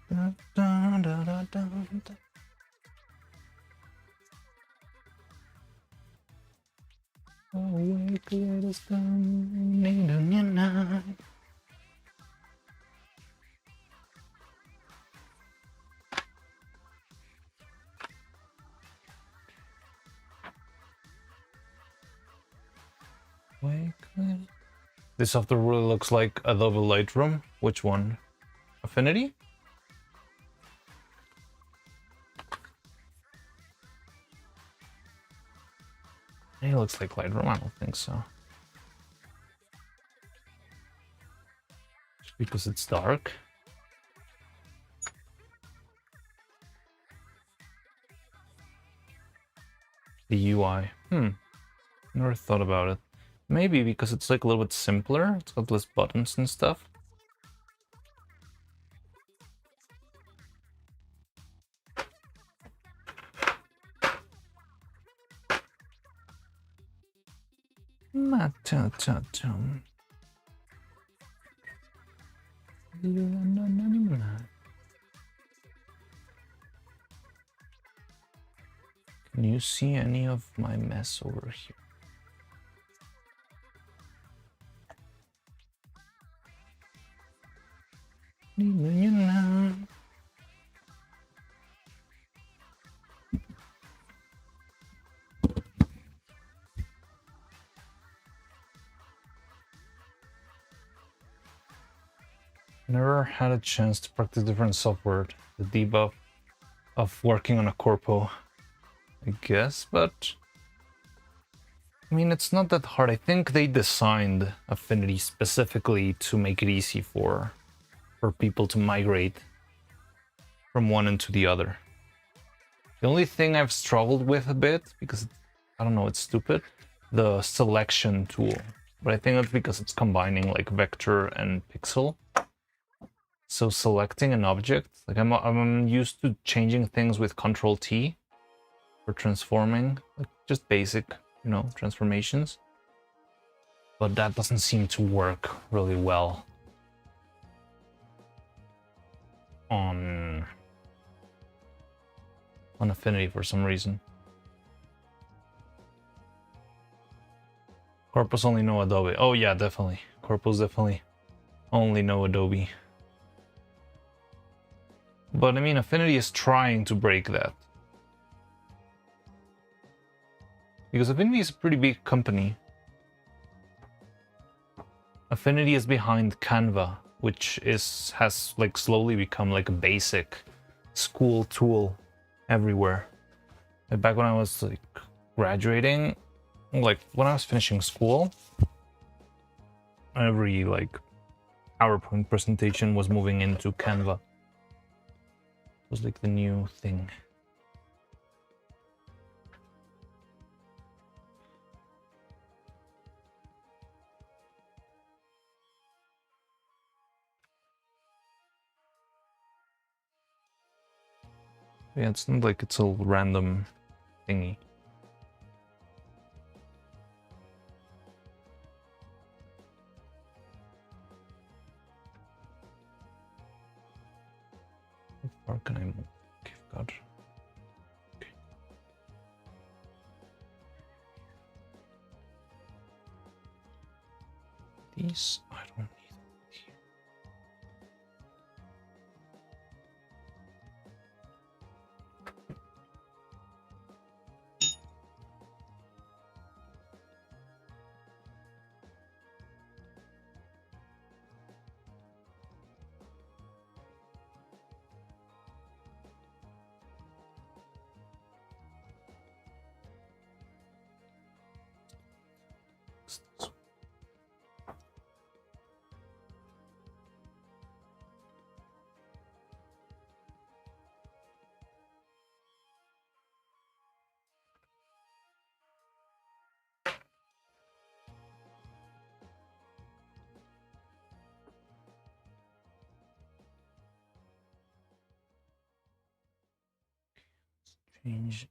Da, da, da, da, da, da. Awake, let us come, need a new night. Wake, this software really looks like Adobe Lightroom. Which one? Affinity? It looks like Lightroom. I don't think so. Just because it's dark. The UI. Never thought about it. Maybe because it's like a little bit simpler. It's got less buttons and stuff. Can you see any of my mess over here? Never had a chance to practice different software. The debuff of working on a corpo, I guess, but I mean, it's not that hard. I think they designed Affinity specifically to make it easy for people to migrate from one into the other. The only thing I've struggled with a bit, because I don't know, it's stupid, the selection tool. But I think that's because it's combining like vector and pixel. So selecting an object, like I'm used to changing things with Control T for transforming, like just basic, transformations. But that doesn't seem to work really well on Affinity for some reason. Corpus only know Adobe. Oh yeah, definitely. Corpus definitely only know Adobe. But I mean, Affinity is trying to break that. Because Affinity is a pretty big company. Affinity is behind Canva, which has like slowly become like a basic school tool everywhere. Like back when I was like graduating, like when I was finishing school, every like PowerPoint presentation was moving into Canva. It was like the new thing. Yeah, it's not like it's a random thingy. How far can I move? Okay, God. Okay. These I don't need here. Change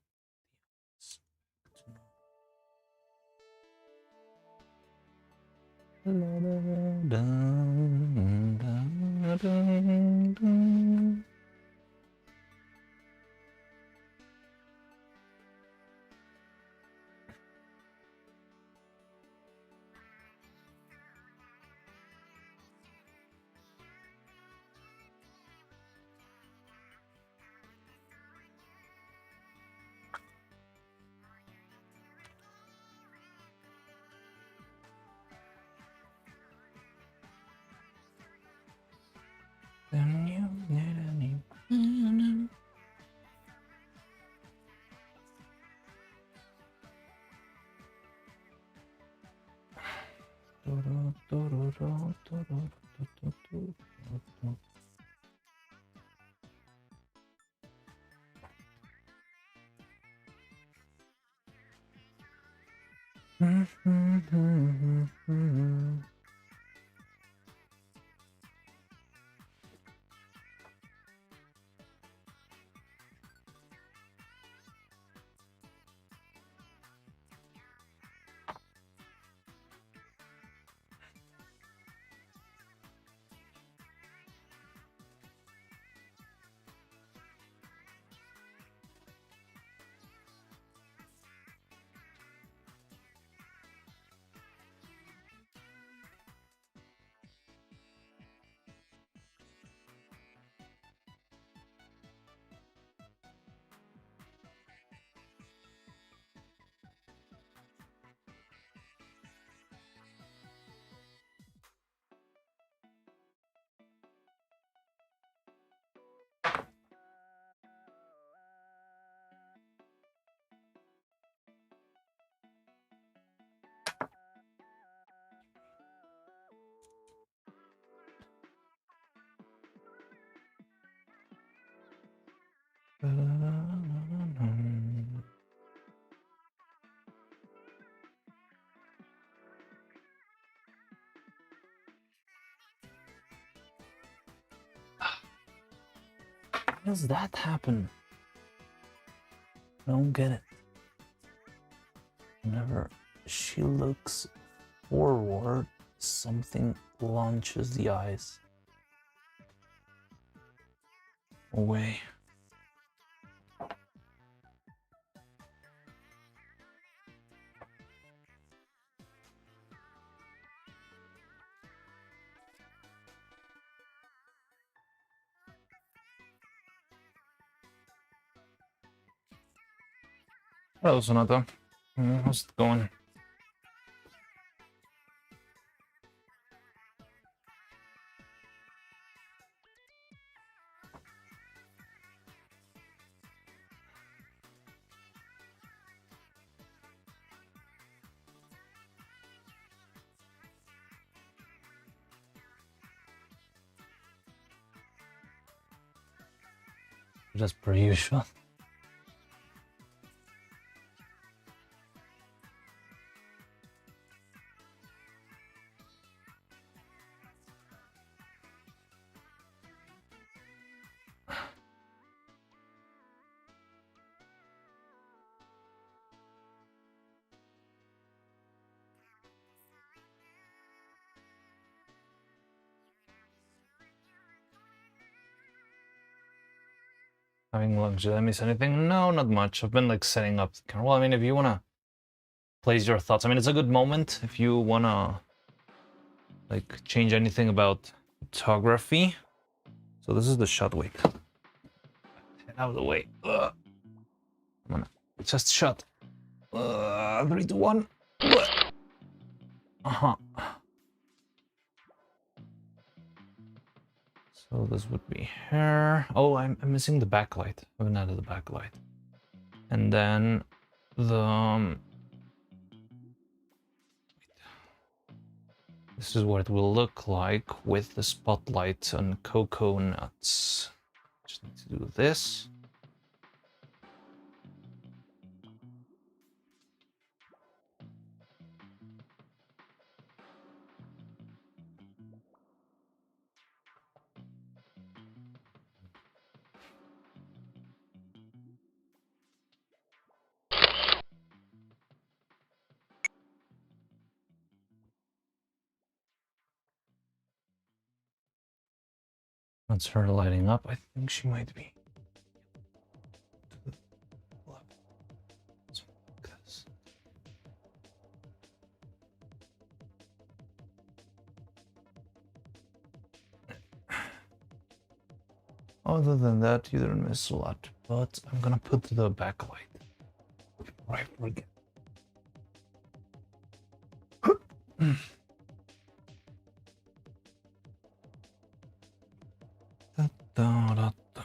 How does that happen? I don't get it. Whenever she looks forward, something launches the eyes away. Hello, Sonata. How's it going? Just per usual. Having lunch, did I miss anything? No, not much. I've been like setting up the camera. Well, I mean, if you wanna place your thoughts, I mean, it's a good moment if you wanna like change anything about photography. So this is the shot. Wait, get out of the way. Ugh. I'm gonna just shot. 3, 2, 1. Uh-huh. So this would be hair. Oh, I'm missing the backlight. I haven't added the backlight. And then the this is what it will look like with the spotlight on cocoa nuts. Just need to do this. That's her lighting up. I think she might be. Other than that, you didn't miss a lot. But I'm gonna put the backlight. Right, forget. Da, da, da, da.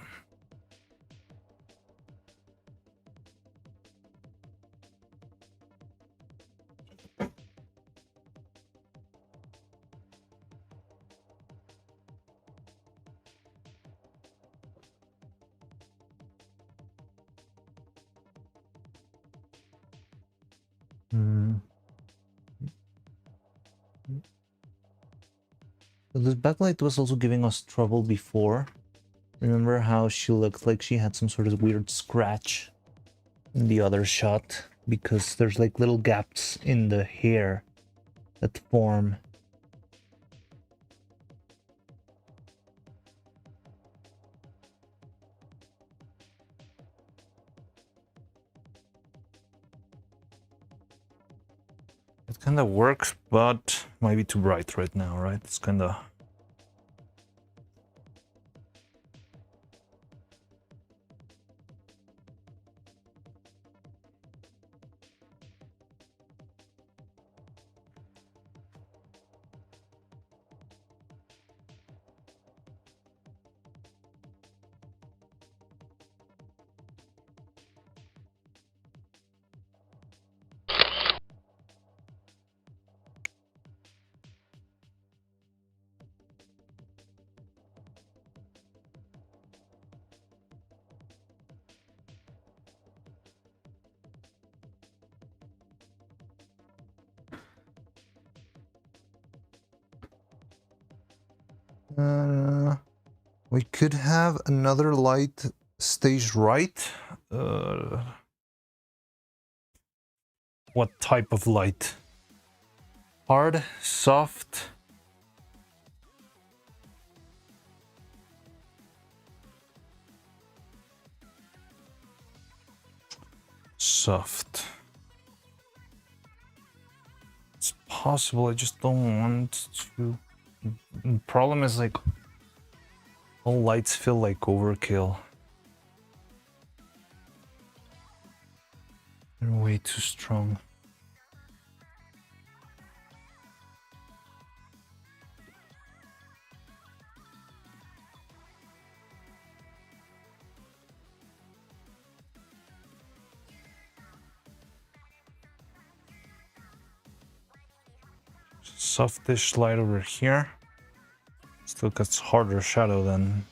So this backlight was also giving us trouble before. Remember how she looked like she had some sort of weird scratch in the other shot? Because there's like little gaps in the hair that form. It kind of works, but might be too bright right now, right? It's kind of... we could have another light staged right. What type of light? Hard, soft. Soft. It's possible, I just don't want to. The problem is like all lights feel like overkill. They're way too strong. Softish light over here. Still gets harder shadow than.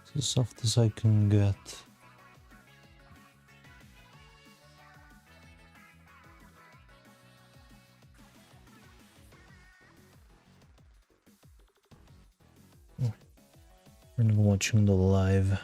It's as soft as I can get. We're not watching the live.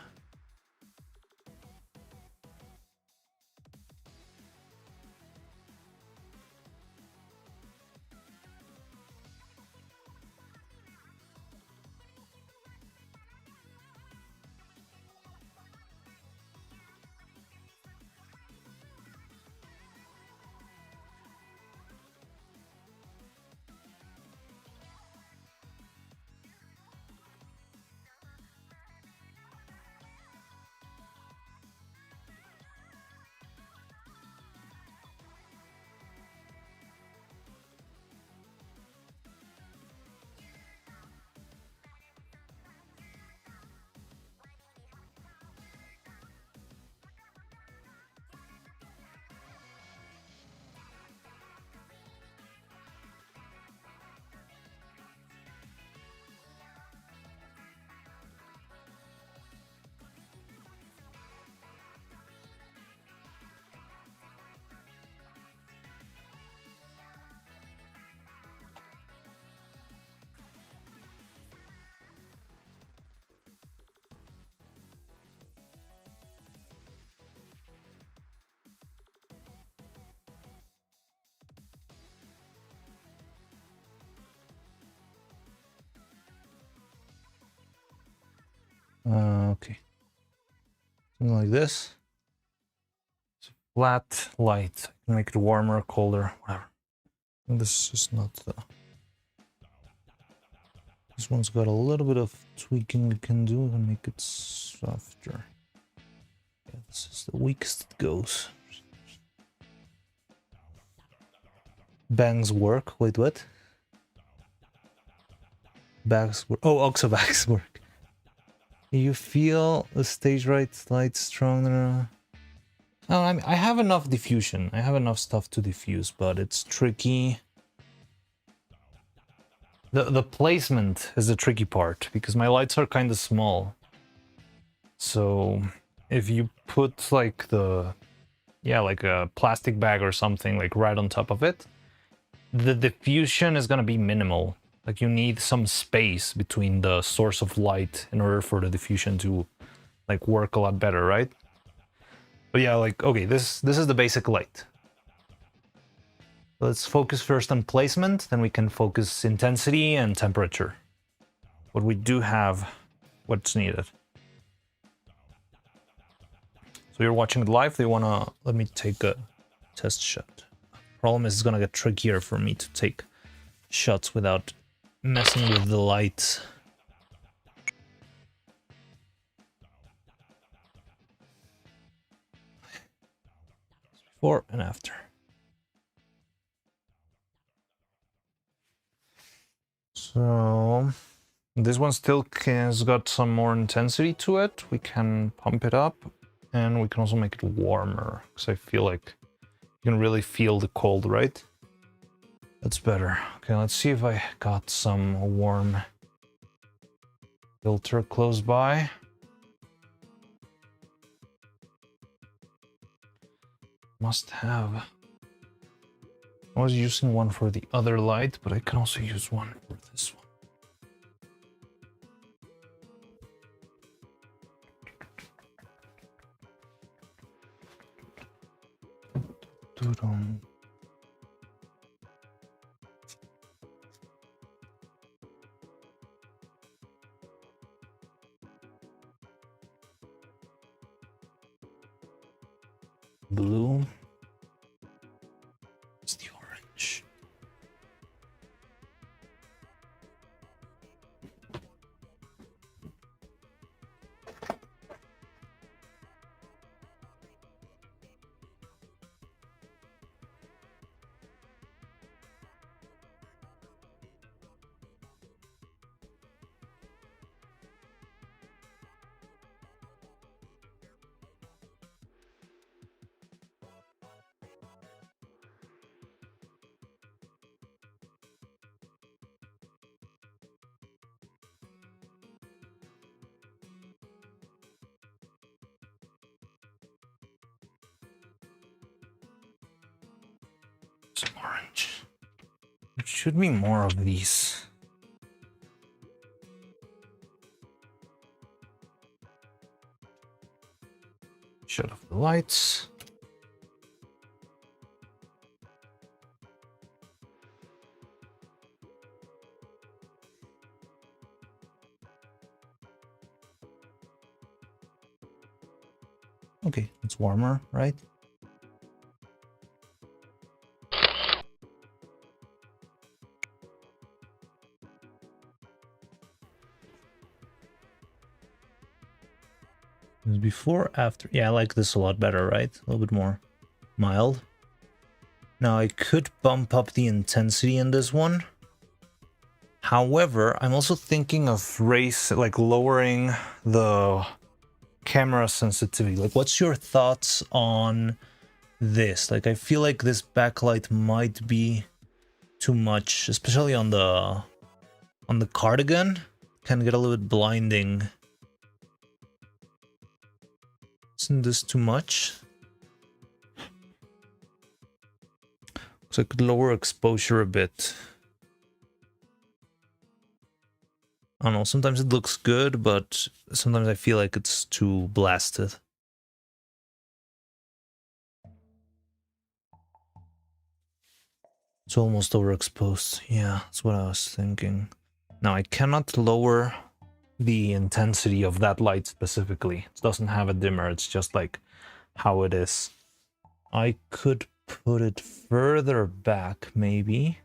Okay. Something like this. It's a flat light. I can make it warmer, colder, whatever. And this is not the... This one's got a little bit of tweaking we can do and make it softer. Yeah, this is the weakest it goes. Bangs work. Wait, what? Bags work. Oh, also bags work. You feel the stage right light stronger. Oh, I have enough diffusion. I have enough stuff to diffuse, but it's tricky. The placement is the tricky part because my lights are kind of small. So if you put like like a plastic bag or something like right on top of it, the diffusion is gonna be minimal. Like you need some space between the source of light in order for the diffusion to like work a lot better, right? But yeah, like, okay, this is the basic light. Let's focus first on placement, then we can focus intensity and temperature. But we do have what's needed. So you're watching it live, do you wanna let me take a test shot? Problem is it's gonna get trickier for me to take shots without messing with the lights. Before and after. So this one still has got some more intensity to it. We can pump it up and we can also make it warmer because I feel like you can really feel the cold, right? That's better. Okay, let's see if I got some warm filter close by. Must have. I was using one for the other light, but I can also use one for this one. Doo-dum. Blue. It's the orange. Some orange. It should be more of these. Shut off the lights. Okay, it's warmer, right? Before, after. Yeah, I like this a lot better, right? A little bit more mild. Now I could bump up the intensity in this one. However, I'm also thinking of lowering the camera sensitivity. Like, what's your thoughts on this? Like, I feel like this backlight might be too much, especially on the cardigan. Can get a little bit blinding. Isn't this too much? So I could lower exposure a bit. I don't know, sometimes it looks good, but sometimes I feel like it's too blasted. It's almost overexposed. Yeah, that's what I was thinking. Now I cannot lower the intensity of that light specifically. It doesn't have a dimmer, it's just like how it is. I could put it further back, maybe.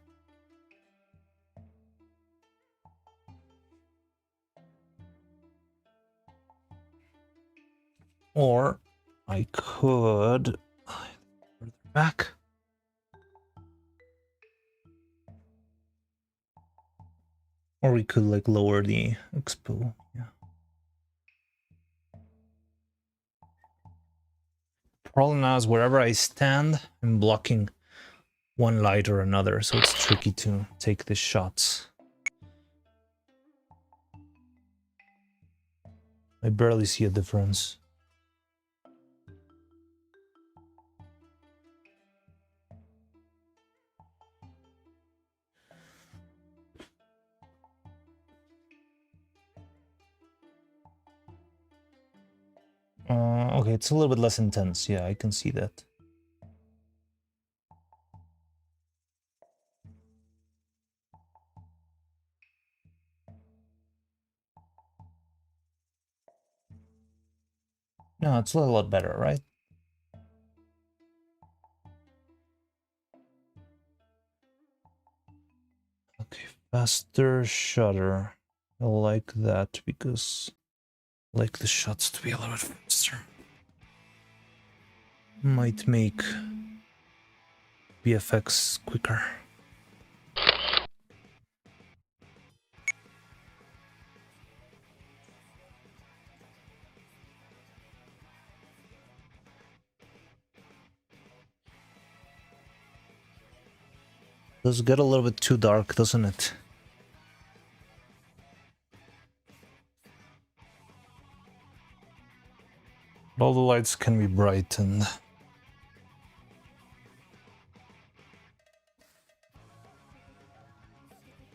Or I could further back. Or we could like lower the expo. Yeah. Problem now is wherever I stand, I'm blocking one light or another, so it's tricky to take the shots. I barely see a difference. Okay, it's a little bit less intense. Yeah, I can see that. No, it's a lot better, right? Okay, faster shutter. I like that because I like the shots to be a little bit faster. Might make VFX quicker. Does get a little bit too dark, doesn't it? All the lights can be brightened.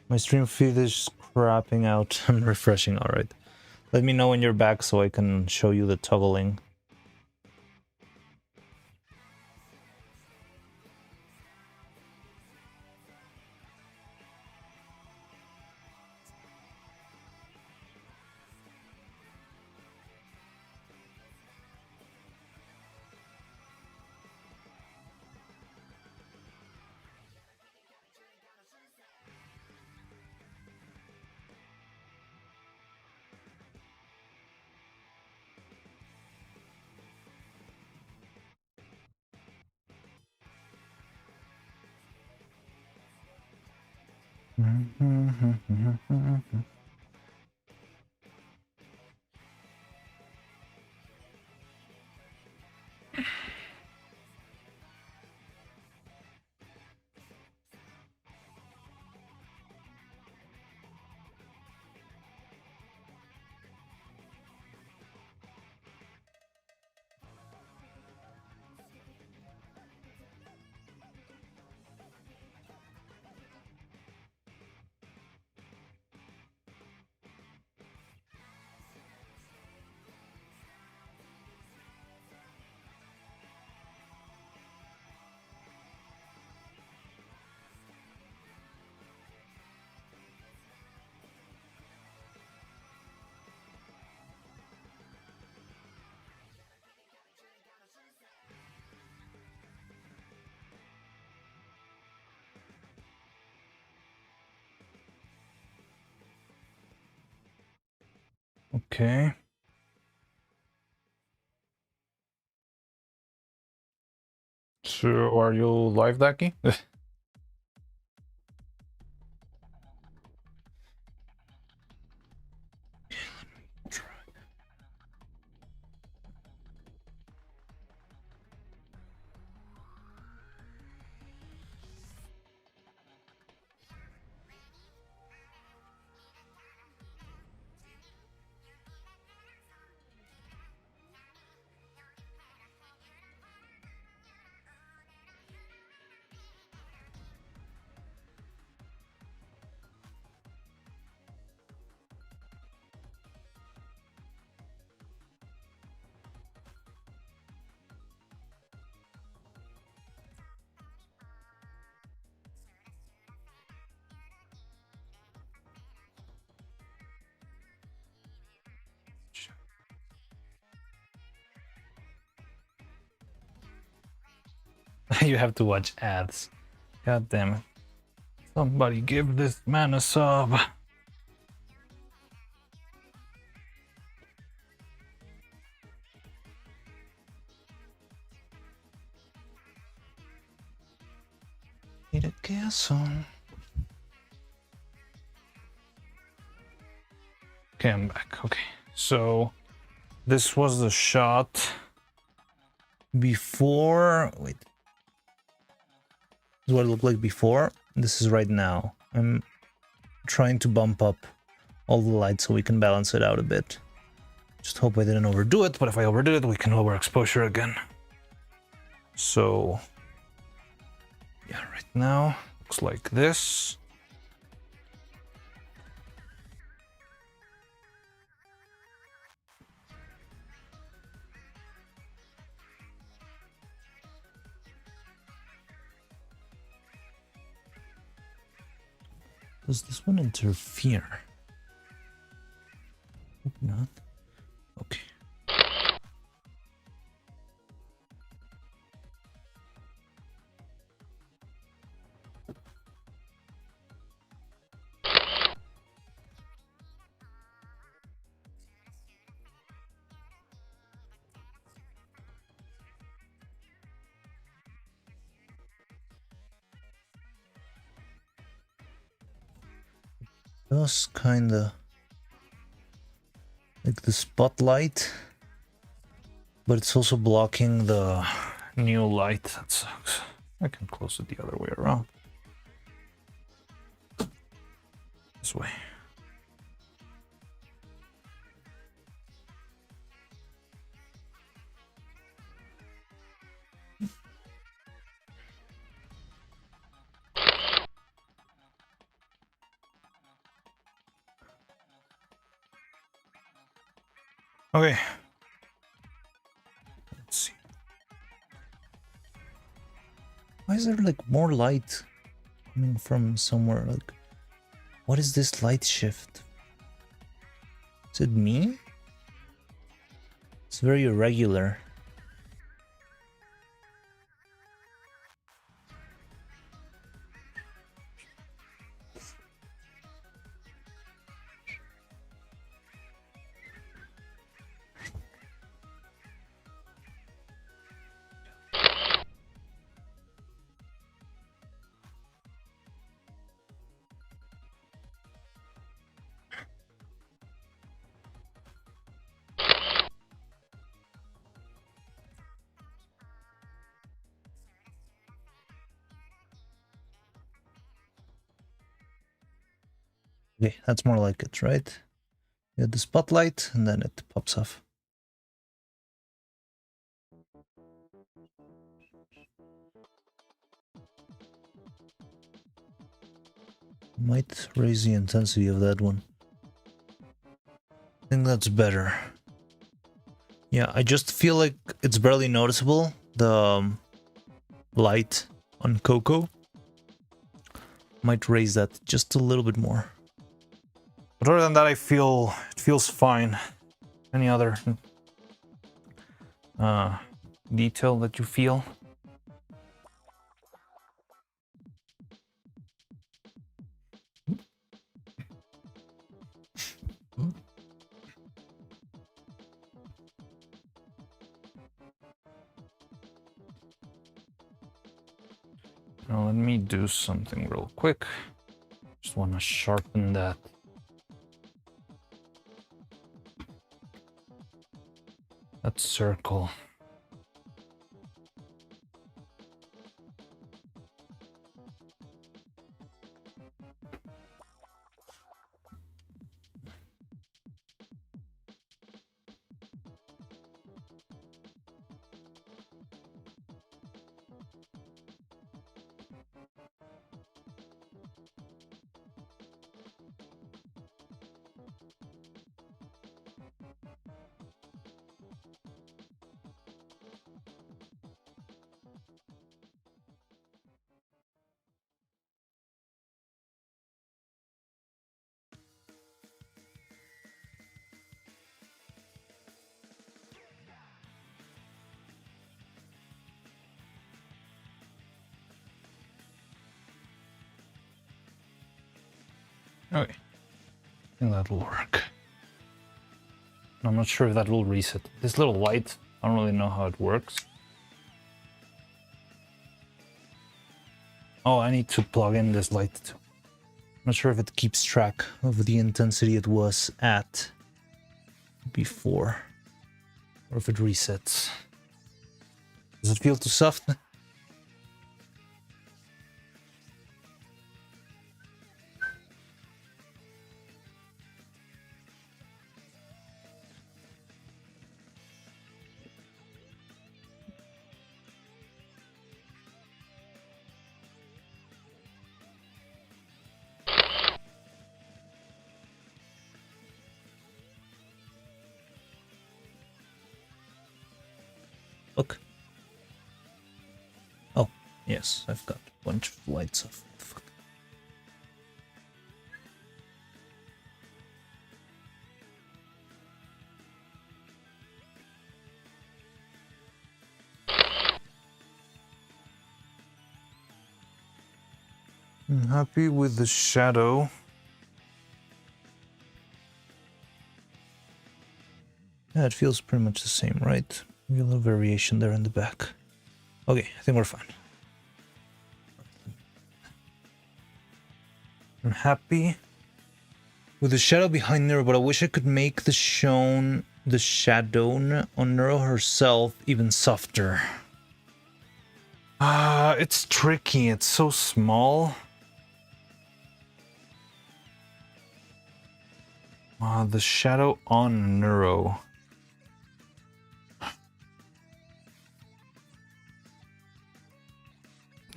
My stream feed is crapping out. I'm refreshing, alright. Let me know when you're back so I can show you the toggling. Okay. So, are you live, Daki? You have to watch ads. God damn it. Somebody give this man a sub. Need a gas on. Okay, I'm back. Okay, so this was the shot before. Wait, this is what it looked like before. This is right now. I'm trying to bump up all the lights so we can balance it out a bit. Just hope I didn't overdo it, but if I overdid it, we can lower exposure again. So, yeah, right now, looks like this. Does this one interfere? Hope not. Okay. Just kinda like the spotlight, but it's also blocking the new light. That sucks. I can close it the other way around. This way. Okay. Let's see. Why is there like more light coming from somewhere? Like, what is this light shift? Is it me? It's very irregular. Okay, that's more like it, right? You have the spotlight and then it pops off. Might raise the intensity of that one. I think that's better. Yeah, I just feel like it's barely noticeable, the light on Coco. Might raise that just a little bit more. But other than that, I feel it feels fine. Any other detail that you feel? Now let me do something real quick. Just want to sharpen that. That circle. Okay. I think that will work. I'm not sure if that will reset. This little light, I don't really know how it works. Oh, I need to plug in this light too. I'm not sure if it keeps track of the intensity it was at before, or if it resets. Does it feel too soft? Look. Oh, yes, I've got a bunch of lights off. Fuck. I'm happy with the shadow. Yeah, it feels pretty much the same, right? We have a little variation there in the back. Okay, I think we're fine. I'm happy with the shadow behind Neuro, but I wish I could make the shadow on Neuro herself even softer. It's tricky. It's so small. The shadow on Neuro.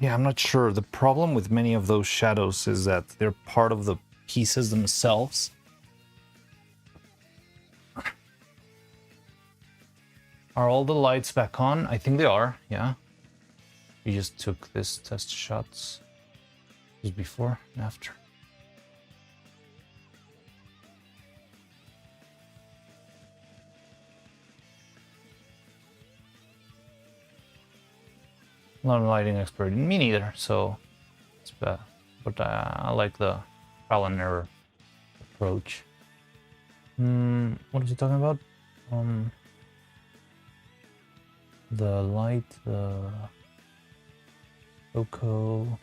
Yeah, I'm not sure. The problem with many of those shadows is that they're part of the pieces themselves. Are all the lights back on? I think they are, yeah. We just took this test shots. Just before and after. Not a lighting expert, me neither, so it's bad. But I like the trial and error approach. What is he talking about? The light, the Coco.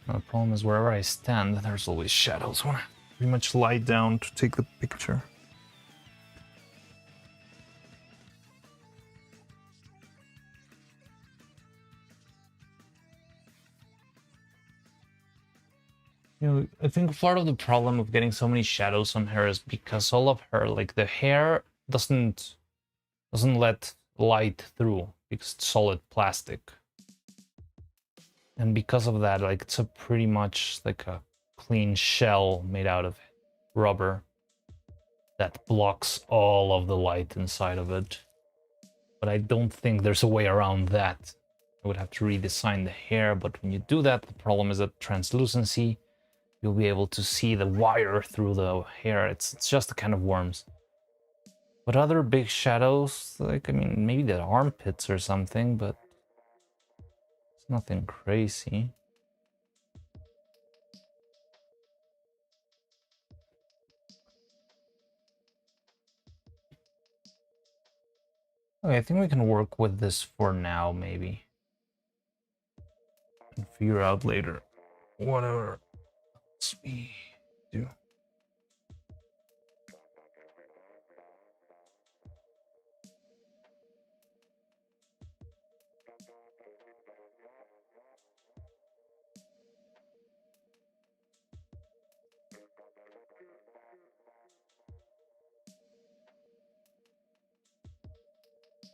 The problem is wherever I stand, there's always shadows. I want to pretty much lie down to take the picture. You know, I think part of the problem of getting so many shadows on her is because all of her, like the hair, doesn't let light through because it's solid plastic. And because of that, like it's a pretty much like a clean shell made out of rubber that blocks all of the light inside of it. But I don't think there's a way around that. I would have to redesign the hair, but when you do that, the problem is that translucency, you'll be able to see the wire through the hair. It's just a kind of worms. But other big shadows, like, I mean, maybe the armpits or something, but it's nothing crazy. Okay, I think we can work with this for now, maybe. And figure out later whatever else we do.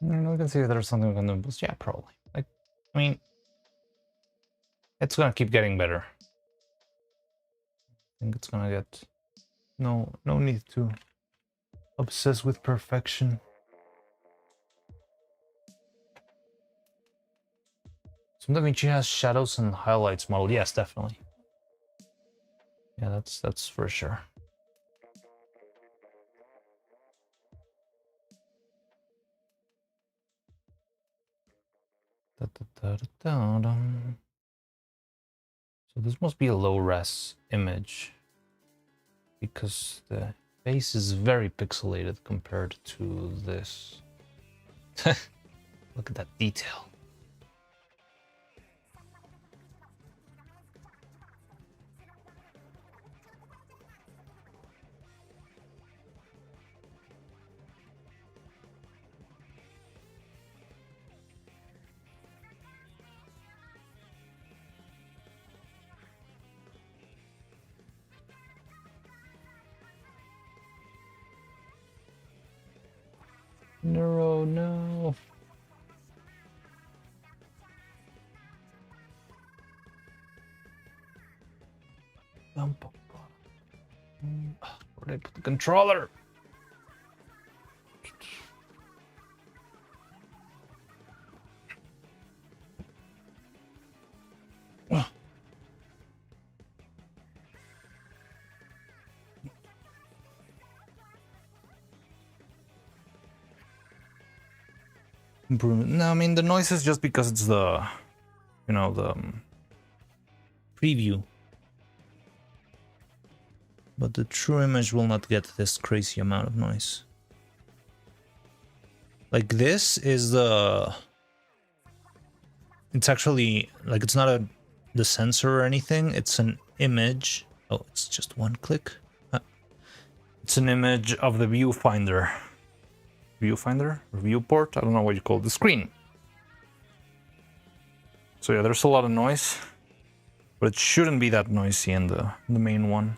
We can see if there's something we can do. But yeah, probably. Like, I mean, it's gonna keep getting better. think it's gonna get... No need to obsess with perfection. So DaVinci has shadows and highlights model. Yes, definitely. Yeah, that's for sure. So this must be a low res image because the face is very pixelated compared to this. Look at that detail. Neuro, no. Where'd I put the controller? Improvement. No, I mean the noise is just because it's the, you know, the preview. But the true image will not get this crazy amount of noise. Like this is the... It's actually, like it's not the sensor or anything, it's an image. Oh, it's just one click. It's an image of the viewfinder. Viewfinder? Or viewport? I don't know what you call the screen. So yeah, there's a lot of noise. But it shouldn't be that noisy in the main one.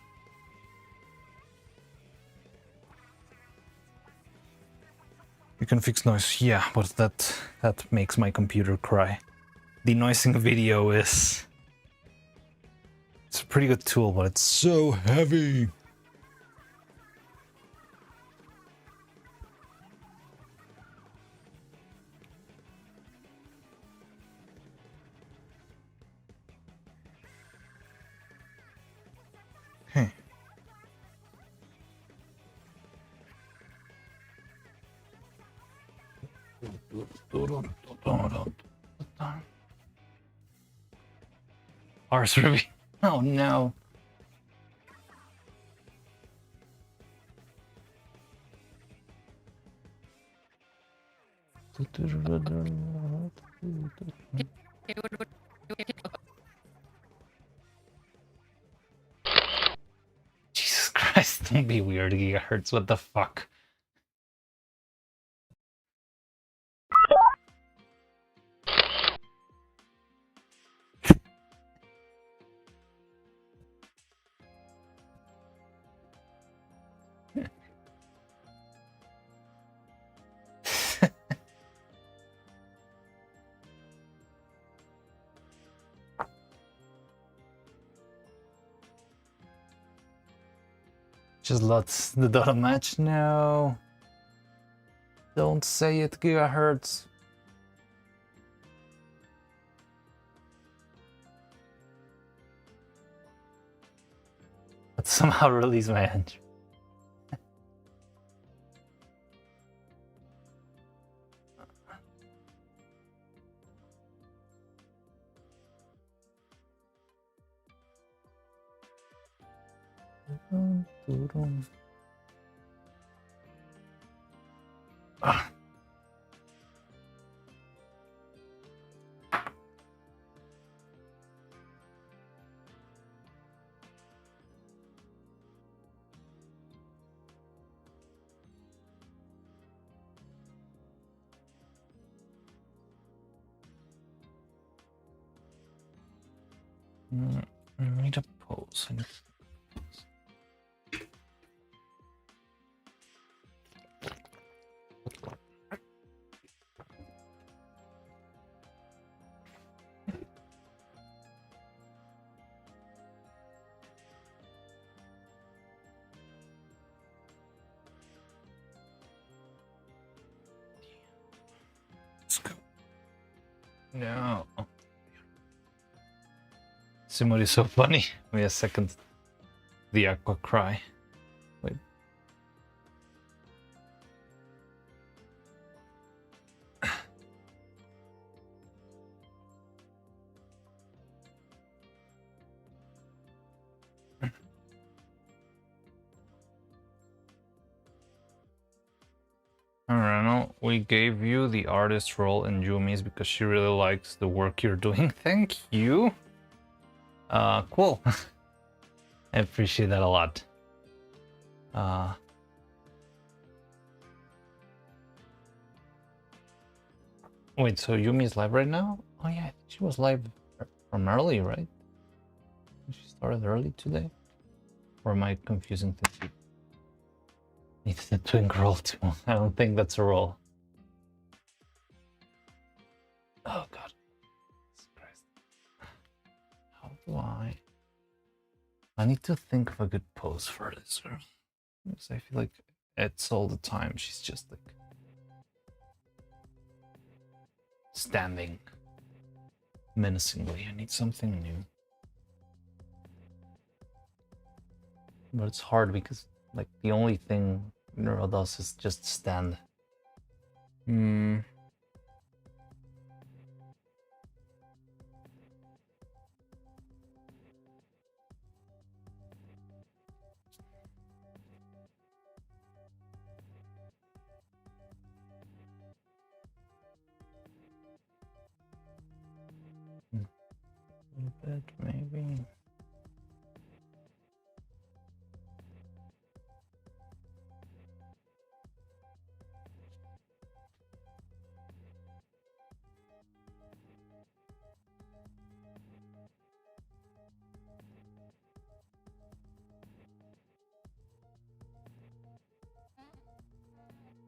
You can fix noise, yeah, but that makes my computer cry. Denoising video is... It's a pretty good tool, but it's so heavy. Hey. Arse review. Oh no. Jesus Christ, don't be weird, gigahertz. What the fuck? Just let the data match now. Don't say it, gigahertz. But somehow release my entry. Ah. I need a pause. I need a pause. No. Simon is so funny. Wait a second. The aqua cry. Wait. Reno, we gave you the artist role in Yumi's because she really likes the work you're doing. Thank you. Cool. I appreciate that a lot. Wait, so Yumi's live right now? Oh yeah, I think she was live from early, right? She started early today? Or am I confusing things? It's a twin role too. I don't think that's a role. Oh god. Jesus Christ. How do I need to think of a good pose for this girl. Because I feel like it's all the time. She's just like standing menacingly. I need something new. But it's hard because like the only thing Neuro does is just stand. A bit maybe.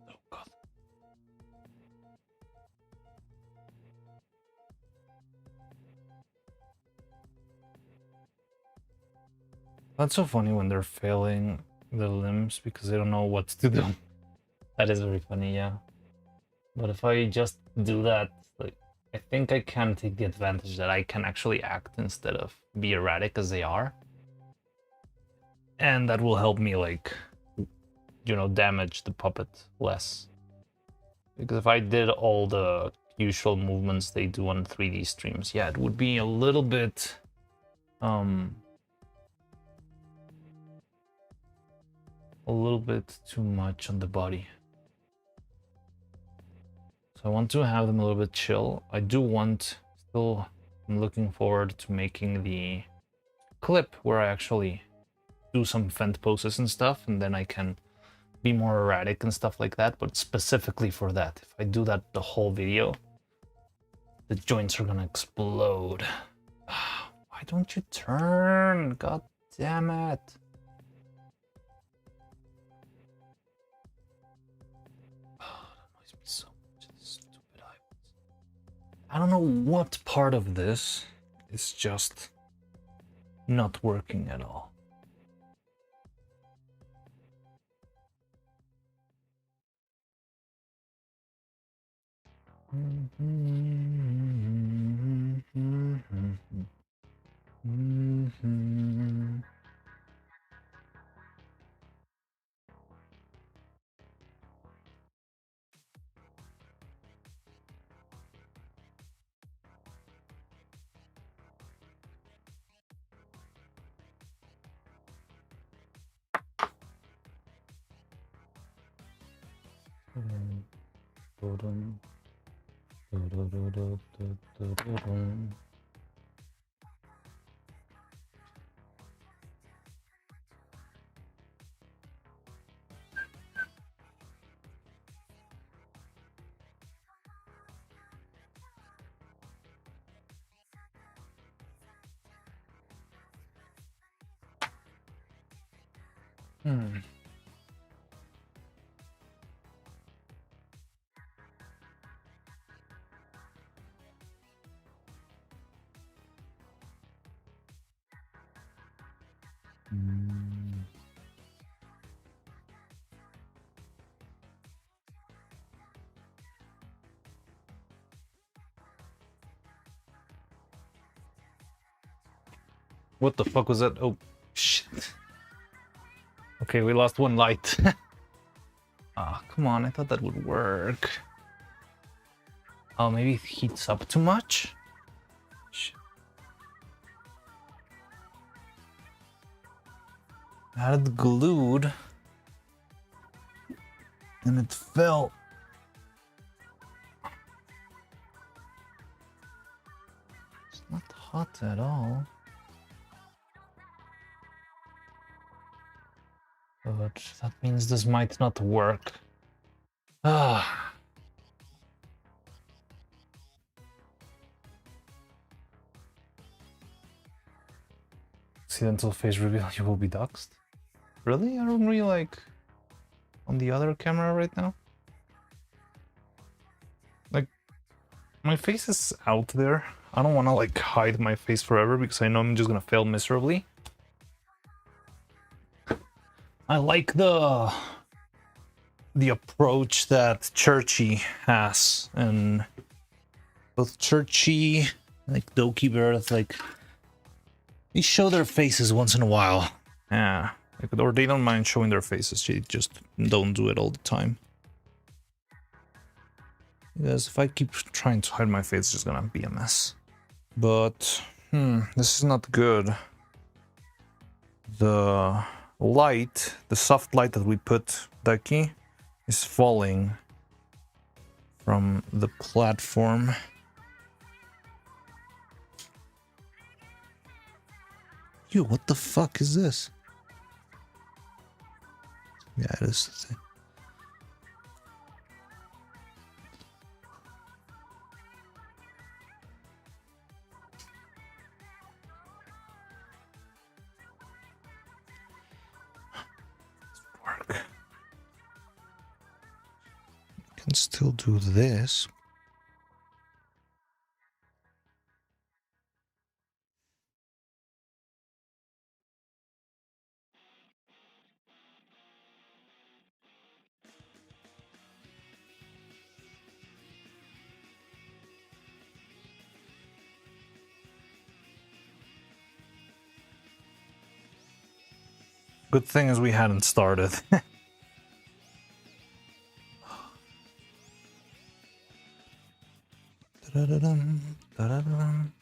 Oh god. That's so funny when they're failing the limbs because they don't know what to do. That is very funny, yeah. But if I just do that, like, I think I can take the advantage that I can actually act instead of be erratic as they are. And that will help me, like, you know, damage the puppet less. Because if I did all the usual movements they do on 3D streams, yeah, it would be a little bit, too much on the body. So I want to have them a little bit chill. I do want, still, I'm looking forward to making the clip where I actually do some fent poses and stuff, and then I can be more erratic and stuff like that, but specifically for that. If I do that the whole video, the joints are gonna explode. Why don't you turn? God damn it. So much, stupid eyeballs. I don't know what part of this is just not working at all. What the fuck was that? Oh, shit. Okay, we lost one light. Ah, come on, I thought that would work. Oh, maybe it heats up too much? Shit. I had it glued. And it fell. It's not hot at all. But that means this might not work. Ah. Accidental face reveal, you will be doxxed. Really? Aren't we like on the other camera right now? Like, my face is out there. I don't want to like hide my face forever because I know I'm just gonna fail miserably. I like the approach that Churchy has, and both Churchy, like Doki Birth, like they show their faces once in a while. Yeah, like, or they don't mind showing their faces. They just don't do it all the time. Because if I keep trying to hide my face, it's just gonna be a mess. But this is not good. The light, the soft light that we put, Ducky, is falling from the platform. Yo, what the fuck is this? Yeah, it is the thing. Work. Can still do this. Good thing is we hadn't started. Da-da-da-dum, da-da-da-dum.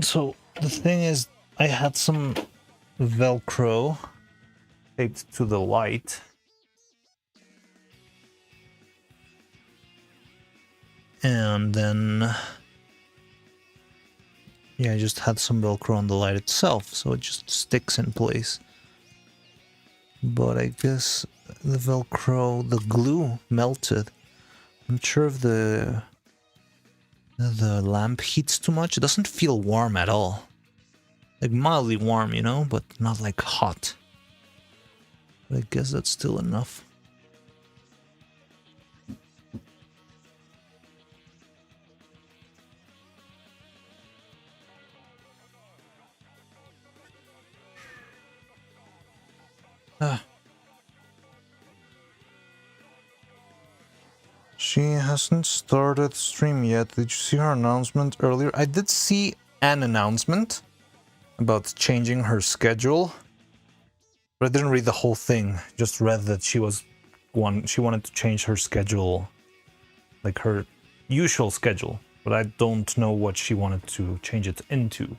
So the thing is, I had some Velcro taped to the light. And then, yeah, I just had some Velcro on the light itself, so it just sticks in place. But I guess the Velcro, the glue melted. I'm not sure if the lamp heats too much. It doesn't feel warm at all. Like mildly warm, you know, but not like hot. But I guess that's still enough. Ah. She hasn't started stream yet. Did you see her announcement earlier? I did see an announcement about changing her schedule, but I didn't read the whole thing. Just read that she wanted to change her schedule, like her usual schedule, but I don't know what she wanted to change it into.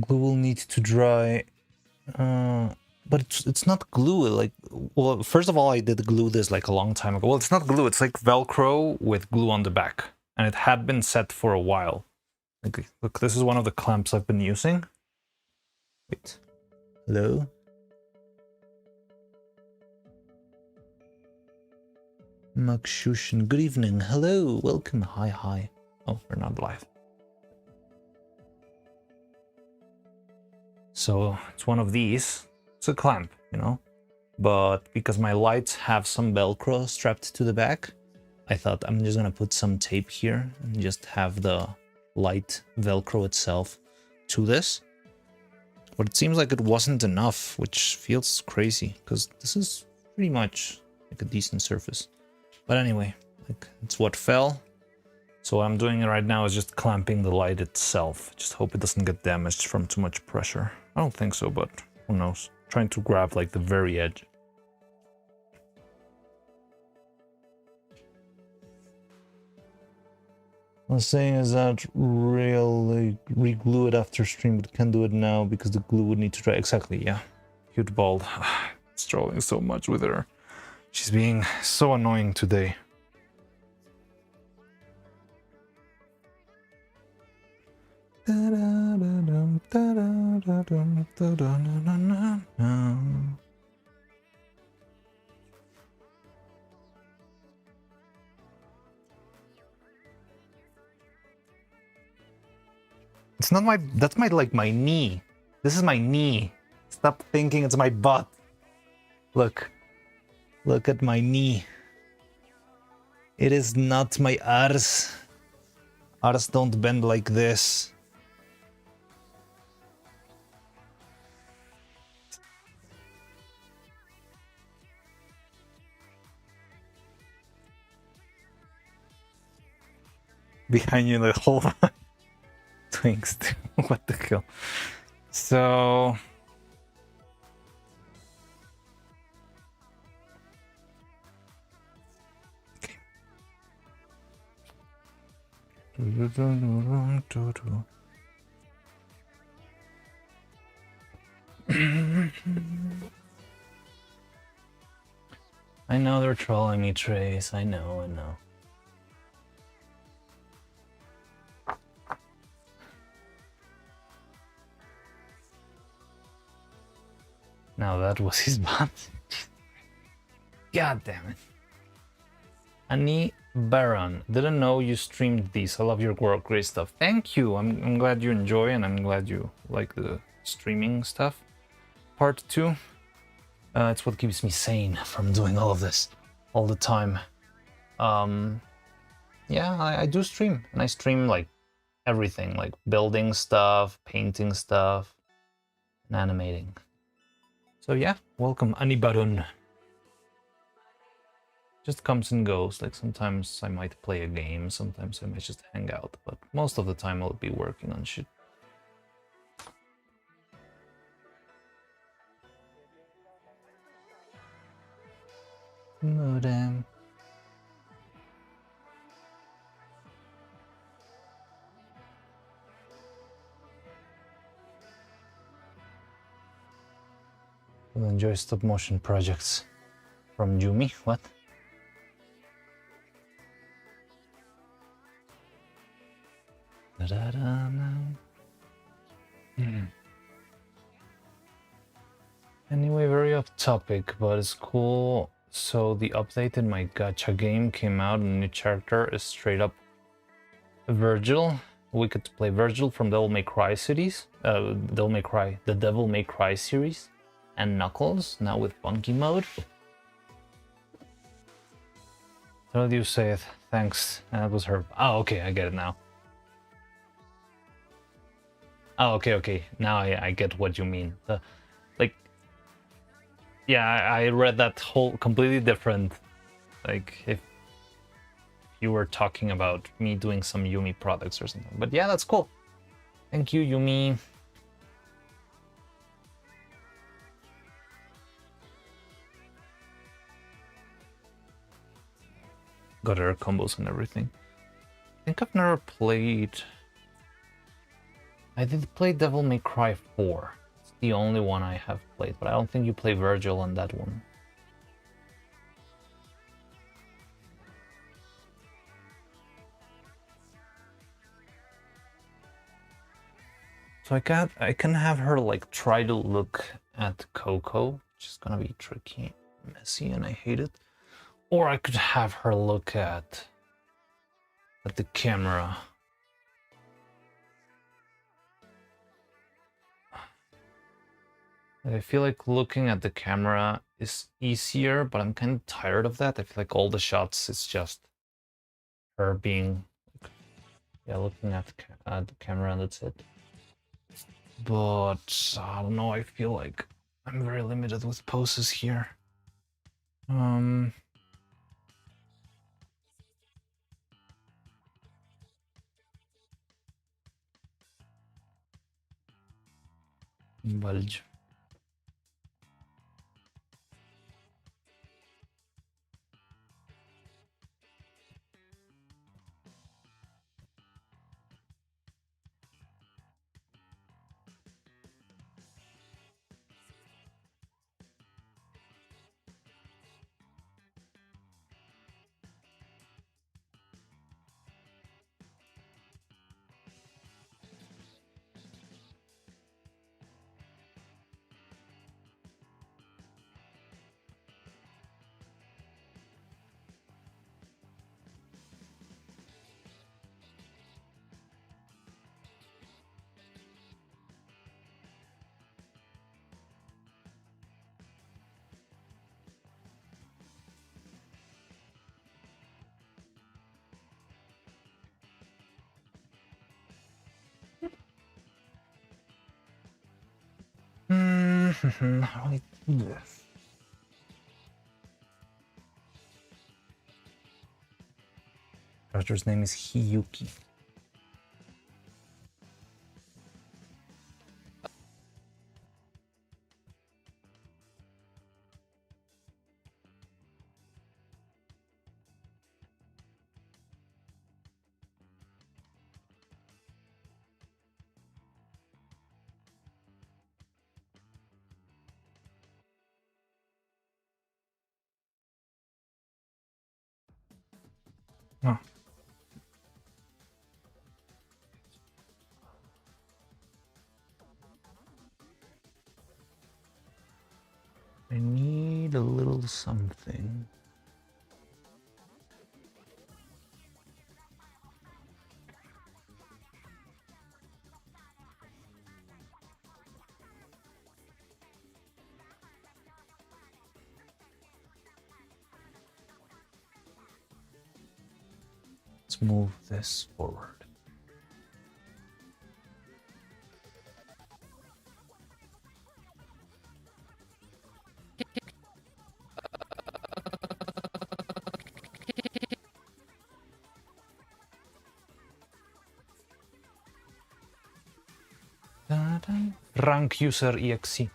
Glue will need to dry, but it's not glue. Like, well, first of all, I did glue this like a long time ago. Well, it's not glue. It's like Velcro with glue on the back, and it had been set for a while. Like, look, this is one of the clamps I've been using. Wait, hello. Makshushin, good evening. Hello, welcome. Hi. Oh, we're not live. So it's one of these. It's a clamp, you know, but because my lights have some Velcro strapped to the back, I thought I'm just gonna put some tape here and just have the light Velcro itself to this. But it seems like it wasn't enough, which feels crazy because this is pretty much like a decent surface. But anyway, like it's what fell. So what I'm doing right now is just clamping the light itself. Just hope it doesn't get damaged from too much pressure. I don't think so, but who knows? Trying to grab like the very edge. What I'm saying is that really re-glue it after stream, but can't do it now because the glue would need to dry. Exactly, yeah. Cute bald. Struggling so much with her. She's being so annoying today. It's not my, that's my, like, my knee. This is my knee. Stop thinking it's my butt. Look at my knee. It is not my arse. Arse don't bend like this. Behind you the whole twinks. What the hell? So okay. I know they're trolling me, Trace. I know. Now that was his butt. God damn it. Annie Baron, didn't know you streamed these. I love your work, great stuff. Thank you. I'm glad you enjoy and I'm glad you like the streaming stuff. Part 2. It's what keeps me sane from doing all of this all the time. Yeah, I do stream, and I stream like everything, like building stuff, painting stuff, and animating. So yeah, welcome, Anibarun. Just comes and goes. Like sometimes I might play a game, sometimes I might just hang out, but most of the time I'll be working on shit. Modem. Will enjoy stop motion projects from Yumi. What? Anyway, very off topic, but it's cool. So the update in my gacha game came out, and the new character is straight up Virgil. We could play Virgil from Devil May Cry series, the Devil May Cry series, and Knuckles, now with Funky mode. How do you say it? Thanks. That was her. Oh, okay, I get it now. Oh, okay. Now I get what you mean. Yeah, I read that whole completely different. Like if you were talking about me doing some Yumi products or something. But yeah, that's cool. Thank you, Yumi. Got her combos and everything. I think I've never played. I did play Devil May Cry 4. It's the only one I have played, but I don't think you play Virgil on that one. So I can have her like try to look at Coco, which is gonna be tricky, messy, and I hate it. Or I could have her look at the camera. I feel like looking at the camera is easier, but I'm kind of tired of that. I feel like all the shots, it's just her being, yeah, looking at the camera and that's it. But I don't know, I feel like I'm very limited with poses here. Bulge. How do I do this? Character's name is Hiyuki. Oh. I need a little something. Let's move this forward. Rank user exe.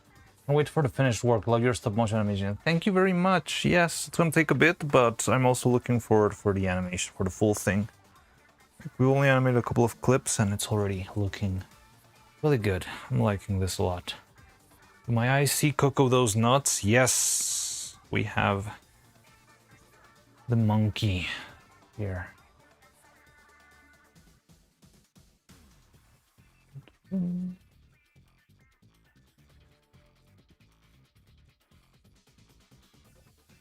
Wait for the finished work. Love your stop motion animation. Thank you very much. Yes, it's gonna take a bit, but I'm also looking forward for the animation, for the full thing. We only animated a couple of clips and it's already looking really good. I'm liking this a lot. Do my eyes see Coco those nuts? Yes, we have the monkey here.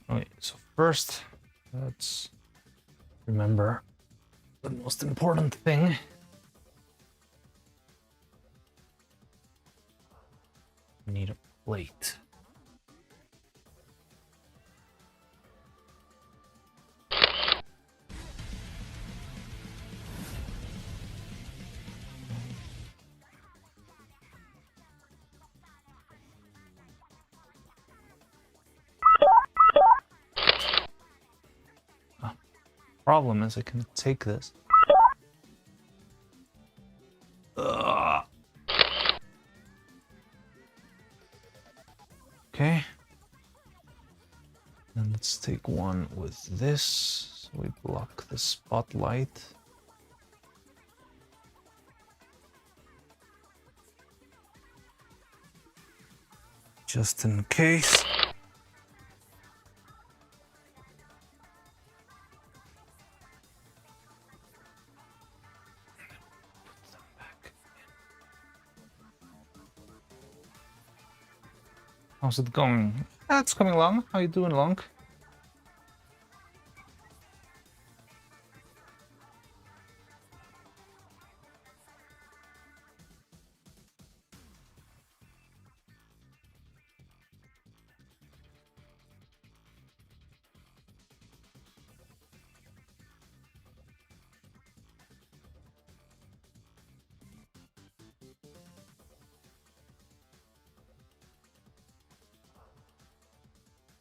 Okay, so first, let's remember the most important thing. We need a plate. Problem is I can take this. Okay. And let's take one with this. So we block the spotlight. Just in case. How's it going? It's coming along. How you doing, Long?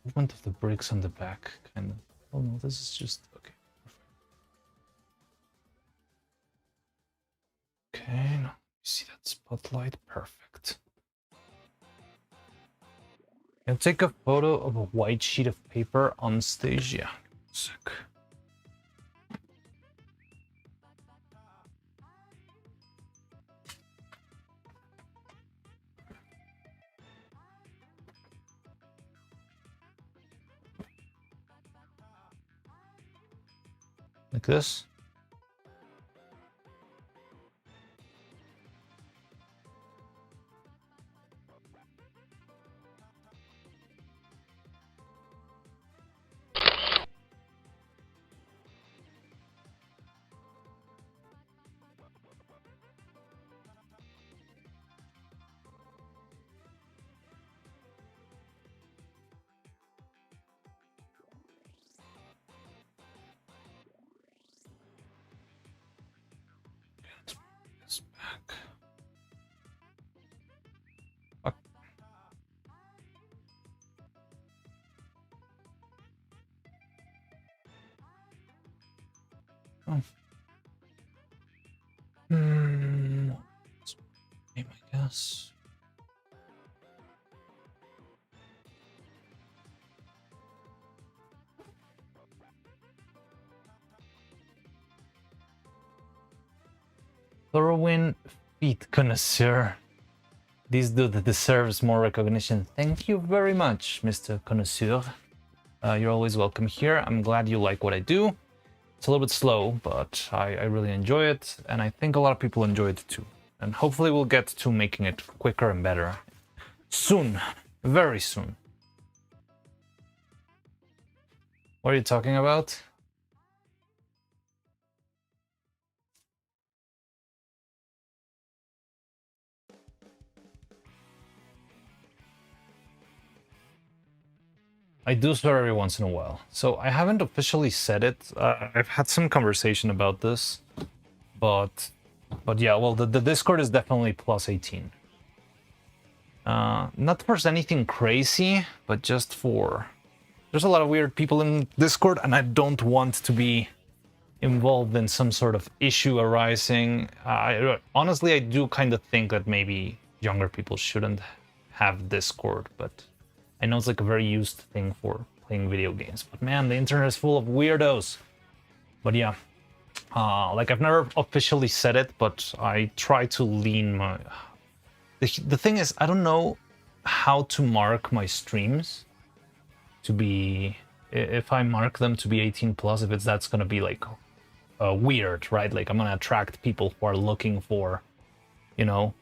movement of the bricks on the back, kind of. Oh no, this is just okay. Perfect. Okay, now you see that spotlight. Perfect. Can take a photo of a white sheet of paper on stage. Yeah, sick. Like this. This back. Fuck. Oh. Name, I guess. Thorowin feet connoisseur. This dude deserves more recognition. Thank you very much, Mr. Connoisseur. You're always welcome here. I'm glad you like what I do. It's a little bit slow, but I really enjoy it, and I think a lot of people enjoy it too. And hopefully we'll get to making it quicker and better soon, very soon. What are you talking about? I do swear every once in a while. So I haven't officially said it. I've had some conversation about this, but yeah, well, the Discord is definitely plus 18. Not for anything crazy, but just for... There's a lot of weird people in Discord, and I don't want to be involved in some sort of issue arising. Honestly, I do kind of think that maybe younger people shouldn't have Discord, but I know it's like a very used thing for playing video games. But man, the internet is full of weirdos. But yeah, like I've never officially said it, but I try to lean my... The thing is, I don't know how to mark my streams to be... If I mark them to be 18 plus, if that's gonna be like weird, right? Like I'm gonna attract people who are looking for, you know,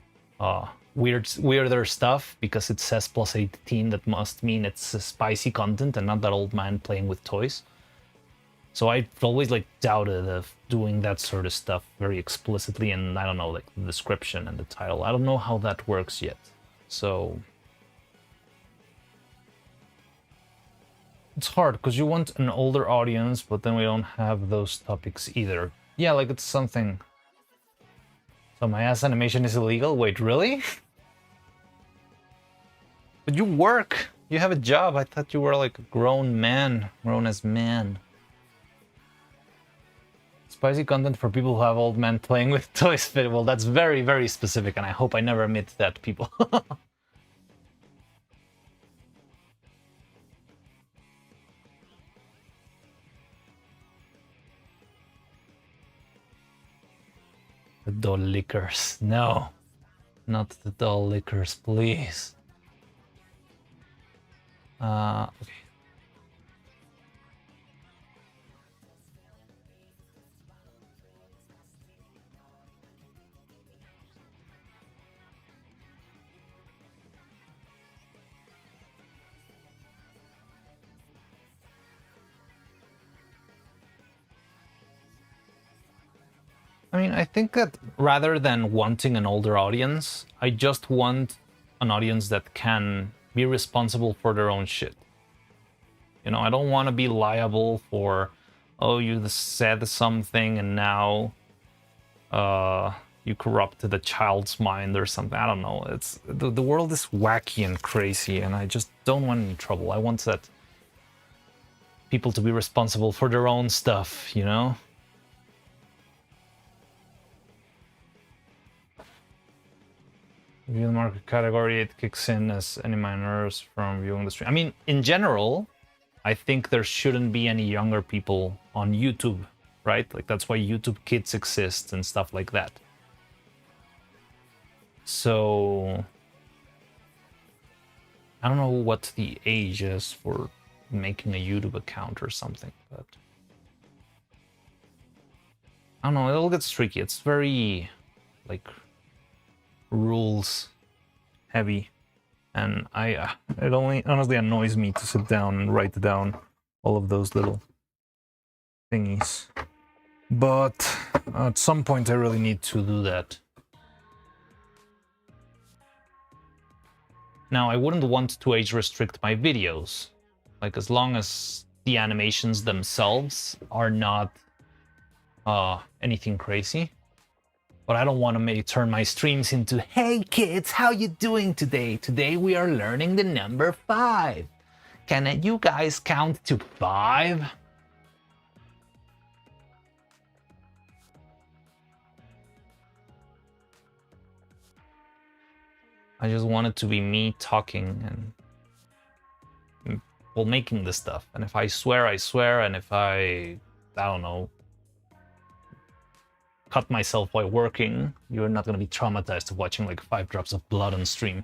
weirder stuff because it says plus 18. That must mean it's spicy content and not that old man playing with toys. So I've always like doubted of doing that sort of stuff very explicitly, and I don't know, like the description and the title. I don't know how that works yet. So it's hard because you want an older audience, but then we don't have those topics either. Yeah, like it's something. So my ass animation is illegal? Wait, really? But you work. You have a job. I thought you were like a grown man. Grown as man. Spicy content for people who have old men playing with toys. Well, that's very, very specific, and I hope I never admit that, people. The doll lickers. No. Not the doll lickers, please. Okay. I mean, I think that rather than wanting an older audience, I just want an audience that can be responsible for their own shit. You know, I don't want to be liable for, oh, you said something and now you corrupted a child's mind or something. I don't know. It's the world is wacky and crazy, and I just don't want any trouble. I want that people to be responsible for their own stuff, you know? View the market category, it kicks in as any minors from viewing the stream. I mean, in general, I think there shouldn't be any younger people on YouTube, right? Like, that's why YouTube Kids exist and stuff like that. So, I don't know what the age is for making a YouTube account or something, but I don't know, it all gets tricky. It's very, like, rules heavy, and it only honestly annoys me to sit down and write down all of those little thingies. But at some point I really need to do that. Now, I wouldn't want to age restrict my videos, like as long as the animations themselves are not anything crazy. But I don't want to turn my streams into, hey kids, how you doing today? Today we are learning the number 5. Can you guys count to 5? I just want it to be me talking and well, making the stuff. And if I swear, I swear. And if I don't know, cut myself while working, you're not going to be traumatized of watching like 5 drops of blood on stream.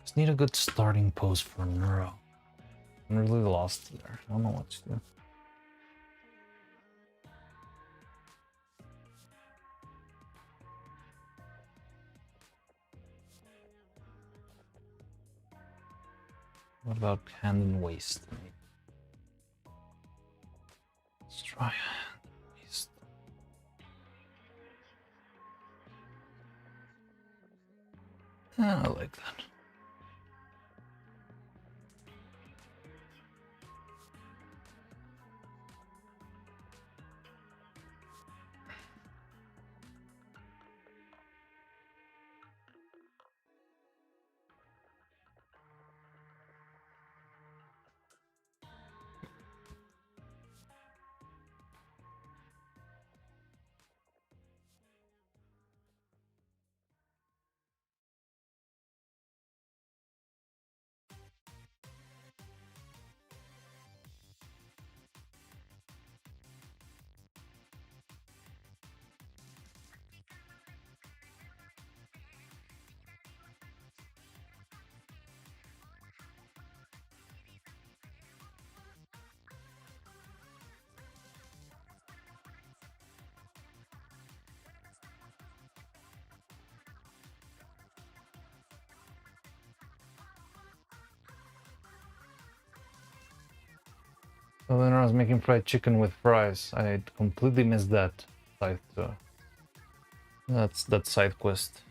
Just need a good starting pose for Neuro. I'm really lost there. I don't know what to do. What about hand and waist? Let's try hand and waist. Yeah, I like that. So then I was making fried chicken with fries. I completely missed that side. That's that side quest.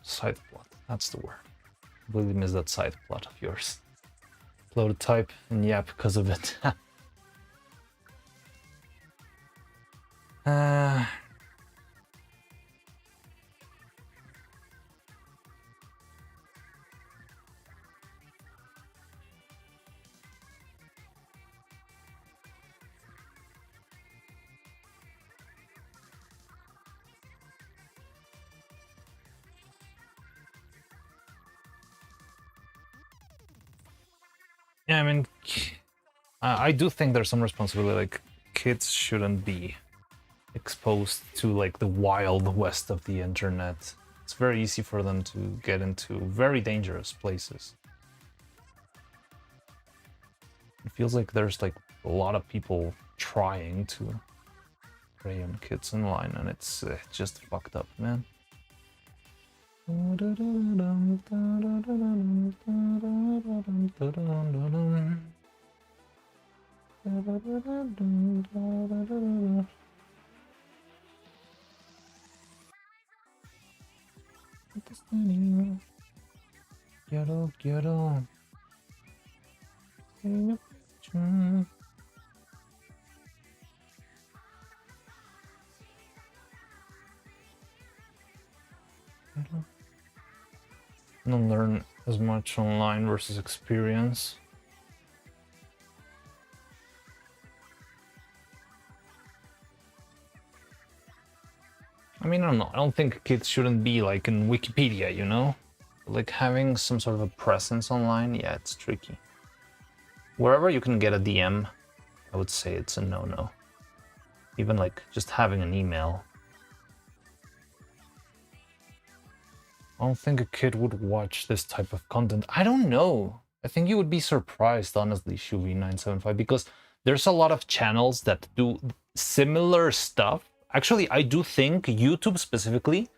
Side plot. That's the word. Completely missed that side plot of yours. Upload type and yeah, because of it. Yeah, I mean, I do think there's some responsibility. Like, kids shouldn't be exposed to like the wild west of the internet. It's very easy for them to get into very dangerous places. It feels like there's like a lot of people trying to prey on kids online, and it's just fucked up, man. Quiero. Don't learn as much online versus experience. I mean, I don't know. I don't think kids shouldn't be like in Wikipedia, you know? Like having some sort of a presence online, yeah, it's tricky. Wherever you can get a DM, I would say it's a no-no. Even like just having an email. I don't think a kid would watch this type of content. I don't know. I think you would be surprised, honestly, Shuvi975, because there's a lot of channels that do similar stuff. Actually, I do think YouTube specifically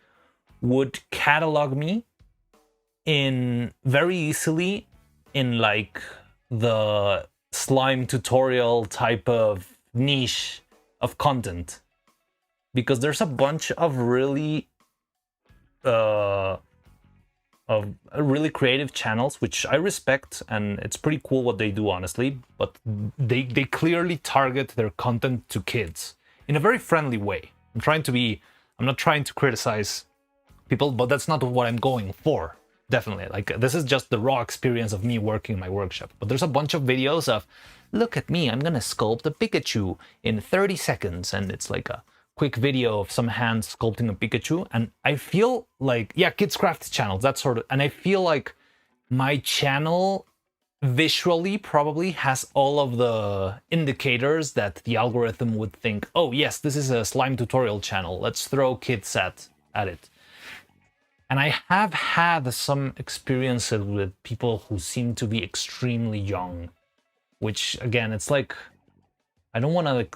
would catalog me in very easily in like the slime tutorial type of niche of content, because there's a bunch of really creative channels which I respect, and it's pretty cool what they do, honestly, but they clearly target their content to kids in a very friendly way. I'm not trying to criticize people, but that's not what I'm going for. Definitely, like, this is just the raw experience of me working in my workshop. But there's a bunch of videos of, look at me, I'm gonna sculpt a Pikachu in 30 seconds, and it's like a quick video of some hands sculpting a Pikachu. And I feel like, yeah, Kids Craft channels, that sort of, and I feel like my channel visually probably has all of the indicators that the algorithm would think, oh yes, this is a slime tutorial channel, let's throw kids at it. And I have had some experiences with people who seem to be extremely young, which again, it's like, I don't want to like,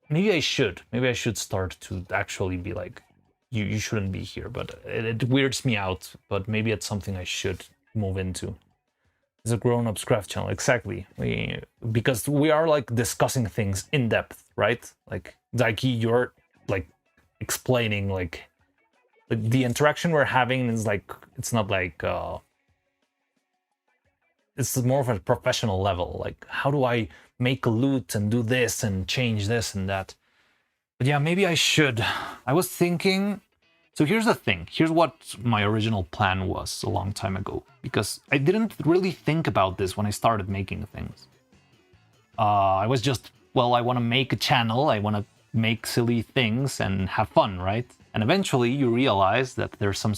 maybe I should start to actually be like, you shouldn't be here, but it weirds me out, but maybe it's something I should move into. It's a grown-up craft channel, exactly. Because we are like discussing things in depth, right? Like, Daiki, you're like explaining like the interaction we're having is like, it's not like it's more of a professional level. Like, how do I make a loot and do this and change this and that? But yeah, maybe I should. I was thinking, so here's the thing. Here's what my original plan was a long time ago, because I didn't really think about this when I started making things. I was just, well, I want to make a channel, I want to make silly things and have fun, right? And eventually you realize that there's some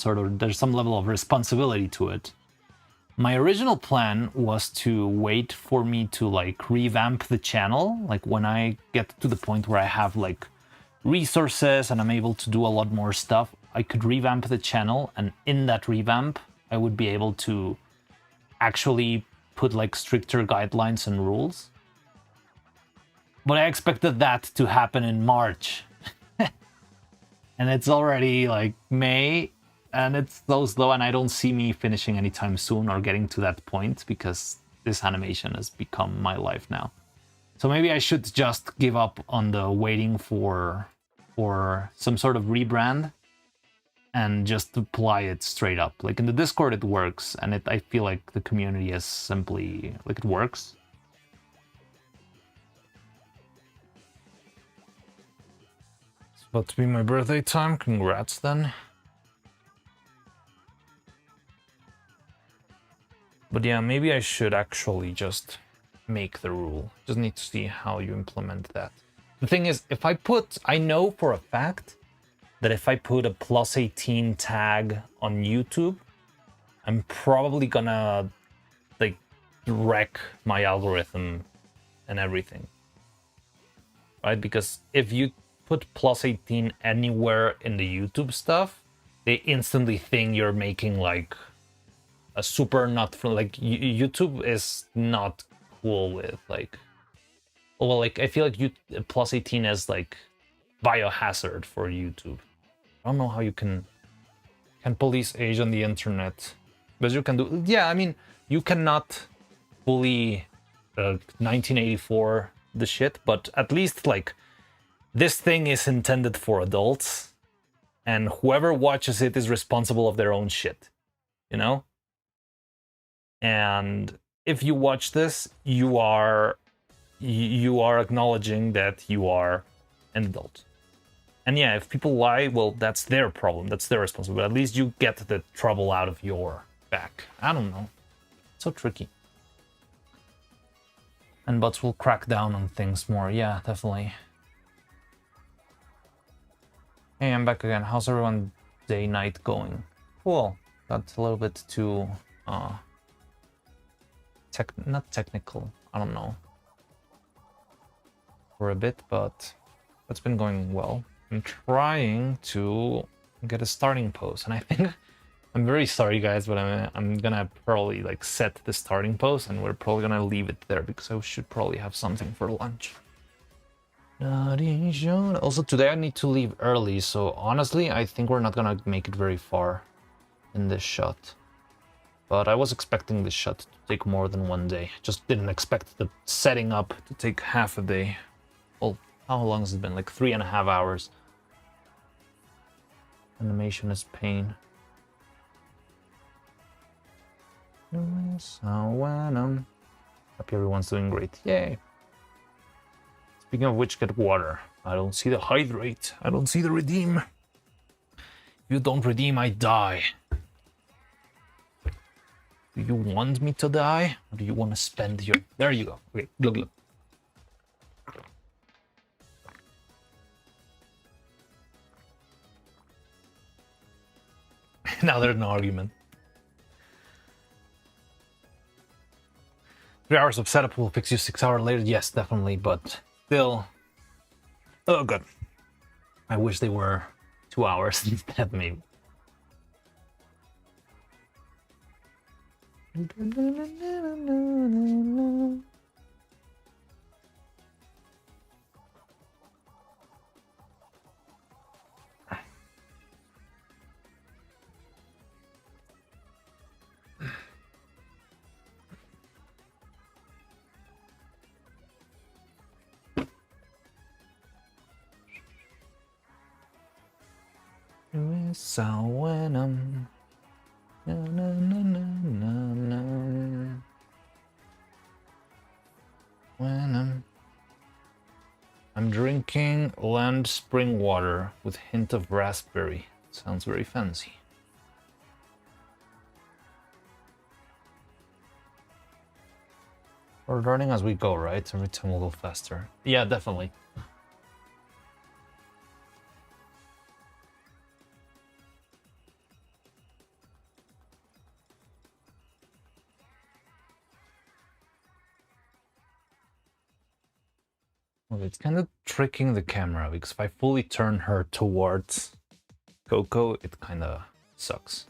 level of responsibility to it. My original plan was to wait for me to like revamp the channel, like when I get to the point where I have like resources and I'm able to do a lot more stuff, I could revamp the channel, and in that revamp I would be able to actually put like stricter guidelines and rules. But I expected that to happen in March. And it's already like May, and it's so slow, and I don't see me finishing anytime soon or getting to that point, because this animation has become my life now. So maybe I should just give up on the waiting for some sort of rebrand and just apply it straight up. Like in the Discord it works, and I feel like the community is simply, like, it works. It's about to be my birthday time, congrats then. But yeah, maybe I should actually just make the rule. Just need to see how you implement that. The thing is, I know for a fact that if I put a +18 tag on YouTube, I'm probably gonna like wreck my algorithm and everything. Right? Because if you put +18 anywhere in the YouTube stuff, they instantly think you're making like a super not for like YouTube is not cool with like, well, like I feel like you +18 is like biohazard for YouTube. I don't know how you can police age on the internet, but you can do. Yeah, I mean you cannot fully 1984 the shit, but at least like this thing is intended for adults, and whoever watches it is responsible of their own shit, you know? And if you watch this, you are acknowledging that you are an adult. And yeah, if people lie, well, that's their problem. That's their responsibility. But at least you get the trouble out of your back. I don't know. It's so tricky. And bots will crack down on things more. Yeah, definitely. Hey, I'm back again. How's everyone day, night going? Cool. Got a little bit too not technical, I don't know, for a bit, but it's been going well. I'm trying to get a starting pose, and I think I'm very sorry guys, but I'm gonna probably like set the starting pose, and we're probably gonna leave it there because I should probably have something for lunch. Also today I need to leave early, so honestly I think we're not gonna make it very far in this shot. But I was expecting this shot to take more than one day. Just didn't expect the setting up to take half a day. Well, how long has it been? Like 3.5 hours. Animation is pain. Hope everyone's doing great. Yay. Speaking of which, get water. I don't see the hydrate. I don't see the redeem. If you don't redeem, I die. Do you want me to die? Or do you want to spend your... There you go. Okay, glug glug. Now there's no argument. 3 hours of setup will fix you 6 hours later. Yes, definitely, but still... Oh, good. I wish they were 2 hours instead, maybe. So when I'm drinking land spring water with hint of raspberry. Sounds very fancy. We're learning as we go, right? Every time we'll go faster. Yeah, definitely. Well, it's kind of tricking the camera, because if I fully turn her towards Coco, it kind of sucks.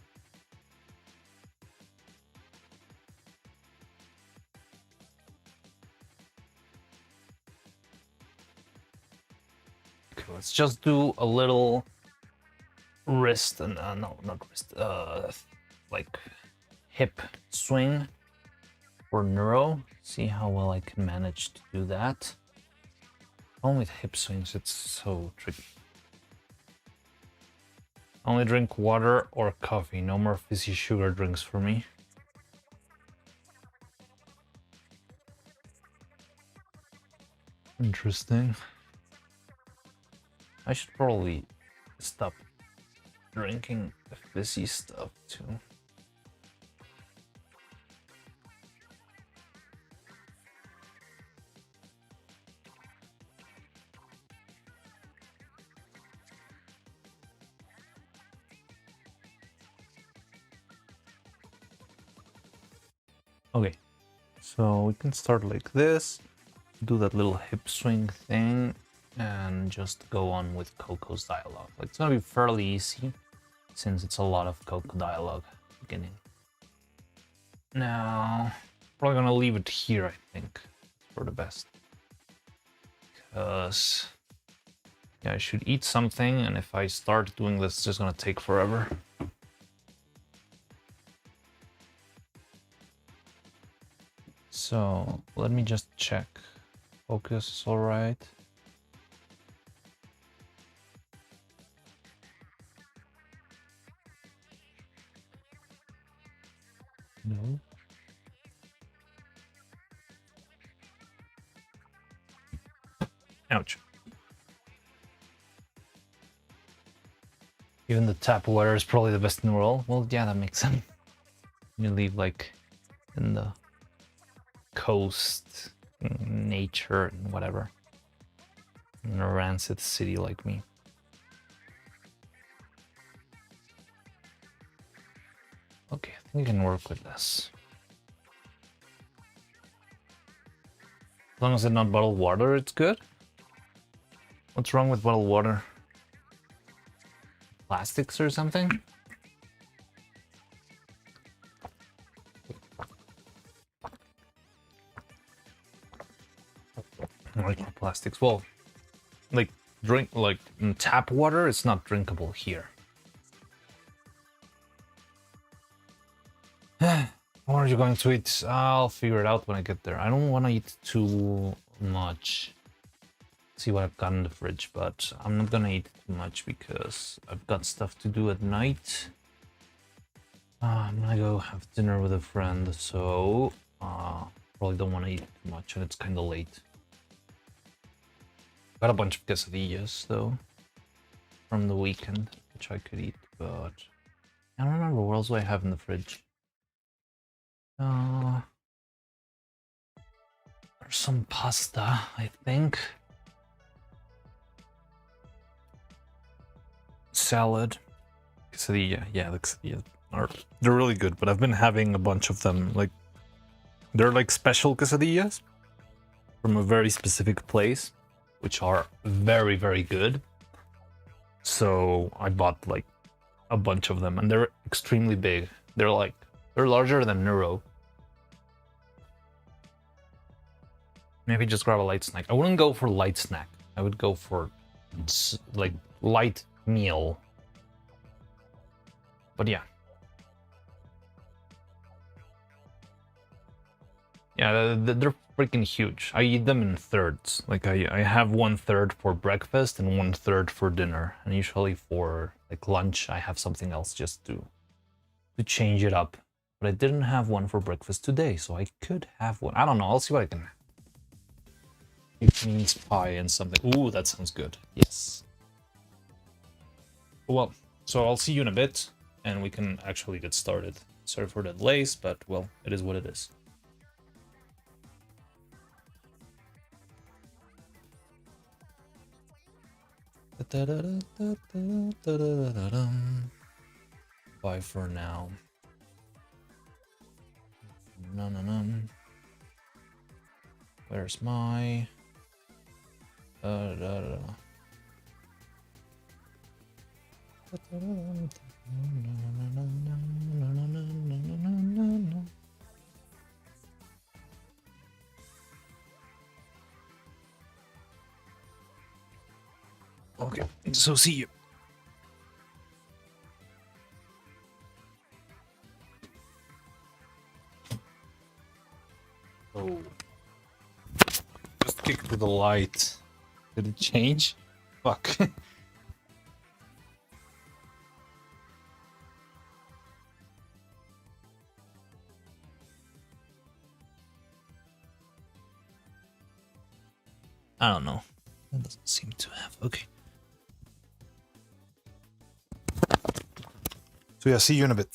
Okay, let's just do a little wrist and no, not wrist, like hip swing for Neuro. See how well I can manage to do that. Only with hip swings, it's so tricky. Only drink water or coffee. No more fizzy sugar drinks for me. Interesting. I should probably stop drinking the fizzy stuff too. Okay, So we can start like this, do that little hip swing thing, and just go on with Coco's dialogue. Like, it's gonna be fairly easy since it's a lot of Coco dialogue beginning. Now, probably gonna leave it here, I think, for the best. Because, yeah, I should eat something, and if I start doing this, it's just gonna take forever. So, let me just check. Focus is alright. No. Ouch. Even the tap water is probably the best in the world. Well, yeah, that makes sense. You live like in the coast, nature, and whatever. In a rancid city like me. Okay, I think we can work with this. As long as it's not bottled water, it's good. What's wrong with bottled water? Plastics or something? Microplastics. Well, like tap water, it's not drinkable here. What are you going to eat? I'll figure it out when I get there. I don't want to eat too much. See what I've got in the fridge, but I'm not gonna eat too much because I've got stuff to do at night. I'm gonna go have dinner with a friend, so probably don't want to eat too much, and it's kind of late. Got a bunch of quesadillas though from the weekend, which I could eat, but I don't remember what else do I have in the fridge. There's some pasta, I think. Salad. Quesadilla. Yeah, the quesadillas they're really good, but I've been having a bunch of them. Like, they're like special quesadillas from a very specific place, which are very, very good. So I bought like a bunch of them, and they're extremely big. They're larger than Neuro. Maybe just grab a light snack. I wouldn't go for light snack. I would go for like light meal. But yeah. Yeah, they're freaking huge. I eat them in thirds. Like I have 1/3 for breakfast and 1/3 for dinner. And usually for like lunch, I have something else just to change it up. But I didn't have one for breakfast today, so I could have one. I don't know. I'll see what I can have. It means pie and something. Ooh, that sounds good. Yes. Well, so I'll see you in a bit, and we can actually get started. Sorry for the delays, but well, it is what it is. Bye for now. No. Where's my... Okay, so see you. Oh. Just kick to the light. Did it change? Fuck. I don't know. That doesn't seem to have. Okay. So yeah, see you in a bit.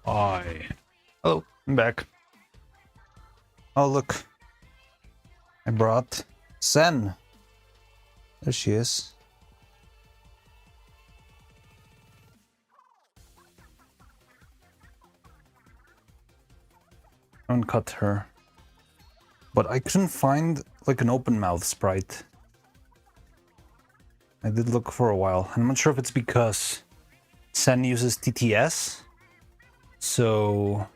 Hi. Hello, I'm back. Oh, look. I brought Sen. There she is. I haven't cut her. But I couldn't find like an open mouth sprite. I did look for a while. I'm not sure if it's because Sen uses TTS. So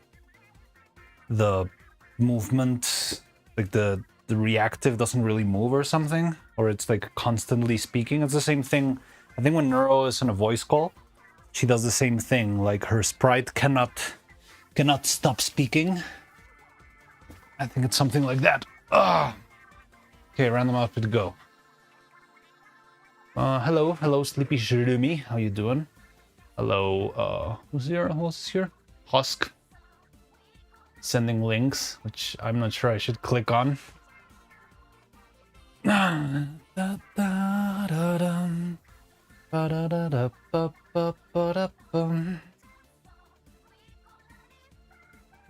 the movement, like the reactive doesn't really move or something. Or it's like constantly speaking. It's the same thing. I think when Neuro is on a voice call, she does the same thing. Like her sprite cannot stop speaking. I think it's something like that. Okay, random outfit, go. Hello, Sleepy Shirumi. How you doing? Hello, who's here? Who's here? Husk. Sending links, which I'm not sure I should click on. Let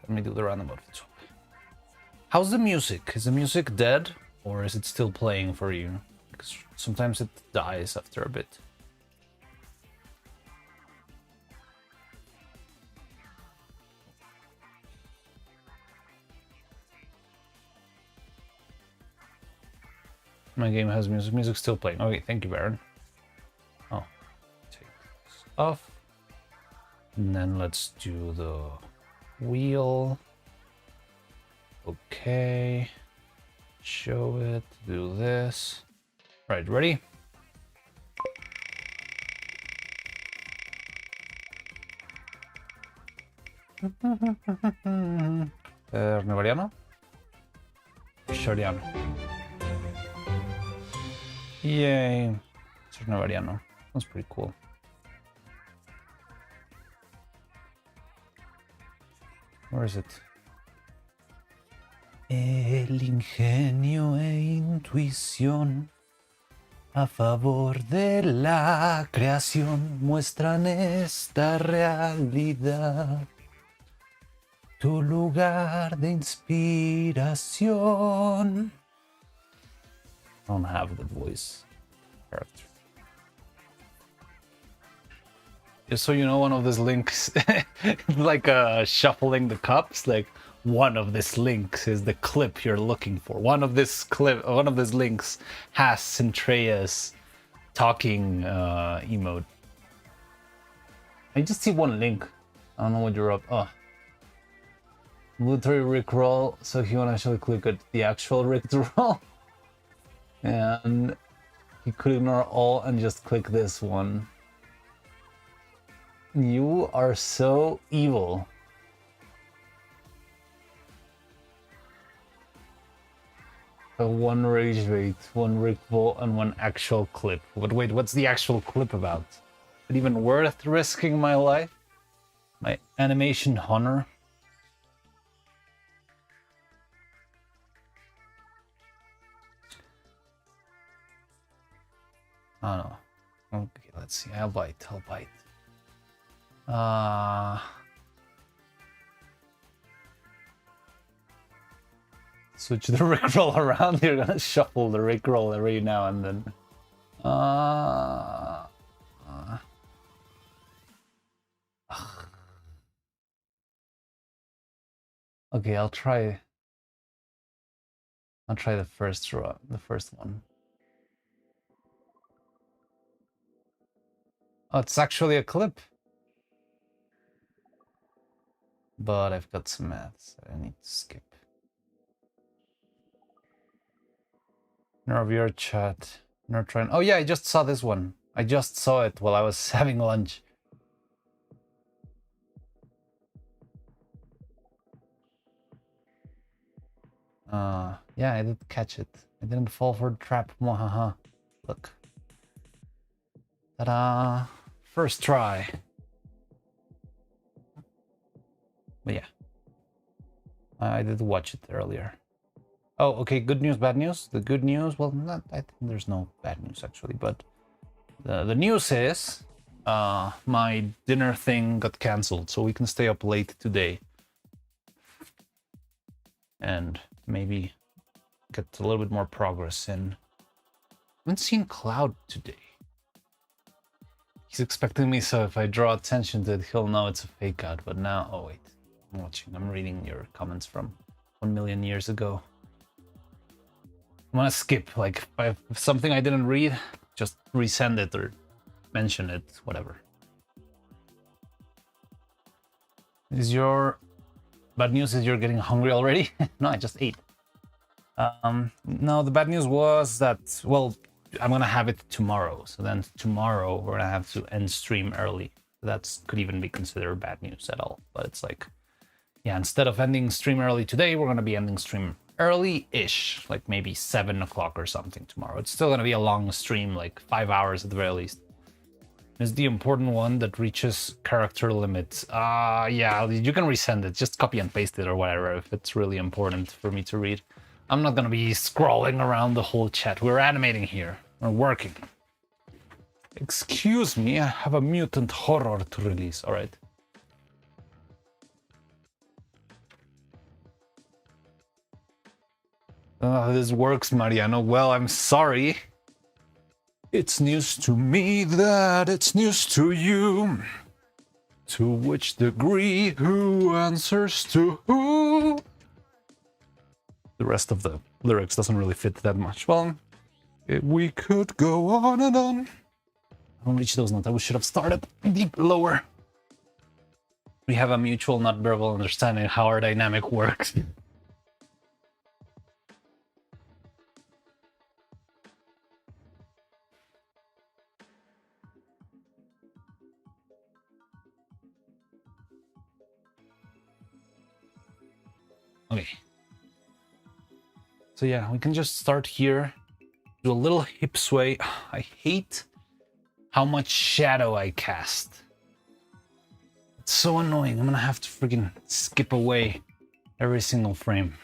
me do the random outfit. How's the music? Is the music dead, or is it still playing for you? Because sometimes it dies after a bit. My game has music. Music's still playing. Okay, thank you, Baron. Oh, take this off. And then let's do the wheel. Okay. Show it. Do this. Right, ready? Nevariano? Shoriano. Yay. Nevariano. That's pretty cool. Where is it? El ingenio e intuición a favor de la creación muestran esta realidad. Tu lugar de inspiración. I don't have the voice character. Just so you know, one of these links, like shuffling the cups, like one of these links is the clip you're looking for. One of these links has Centrea's talking emote. I just see one link. I don't know what you're up. Oh. Military Rickroll, so he won't actually click at the actual Rickroll. And he could ignore all and just click this one. You are so evil. So one rage bait, one Rickroll, and one actual clip. But wait, what's the actual clip about? Is it even worth risking my life? My animation honor? Oh no. Okay, let's see. I'll bite. Switch the Rickroll around. You're gonna shuffle the Rickroll every now and then. Okay, I'll try the first one. Oh, it's actually a clip. But I've got some maths that I need to skip. Nerve chat. Nerve. Oh yeah, I just saw this one. I just saw it while I was having lunch. Yeah, I did catch it. I didn't fall for the trap. Mwahaha. Look. Ta-da! First try. But yeah. I did watch it earlier. Oh, okay, good news, bad news. The good news, well, I think there's no bad news actually, but the news is my dinner thing got cancelled, so we can stay up late today. And maybe get a little bit more progress in. I haven't seen Cloud today. He's expecting me, so if I draw attention to it, he'll know it's a fake out. But now, oh wait, I'm reading your comments from 1 million years ago. I'm gonna skip, like, if something I didn't read, just resend it or mention it, whatever. Is your bad news is you're getting hungry already? No, I just ate. No, the bad news was that, well, I'm gonna have it tomorrow. So then tomorrow we're gonna have to end stream early. That could even be considered bad news at all. But it's like, yeah, instead of ending stream early today, we're gonna be ending stream early-ish, like maybe 7 o'clock or something tomorrow. It's still gonna be a long stream, like 5 hours at the very least. It's the important one that reaches character limits. Yeah, you can resend it. Just copy and paste it or whatever if it's really important for me to read. I'm not gonna be scrolling around the whole chat. We're animating here. We're working. Excuse me, I have a mutant horror to release. All right. This works, Mariano. Well, I'm sorry. It's news to me that it's news to you. To which degree, who answers to who? The rest of the lyrics doesn't really fit that much. Well, we could go on and on. I don't reach those notes. I should have started deep lower. We have a mutual, not verbal understanding of how our dynamic works. Okay. So yeah, we can just start here. Do a little hip sway. I hate how much shadow I cast. It's so annoying. I'm gonna have to freaking skip away every single frame.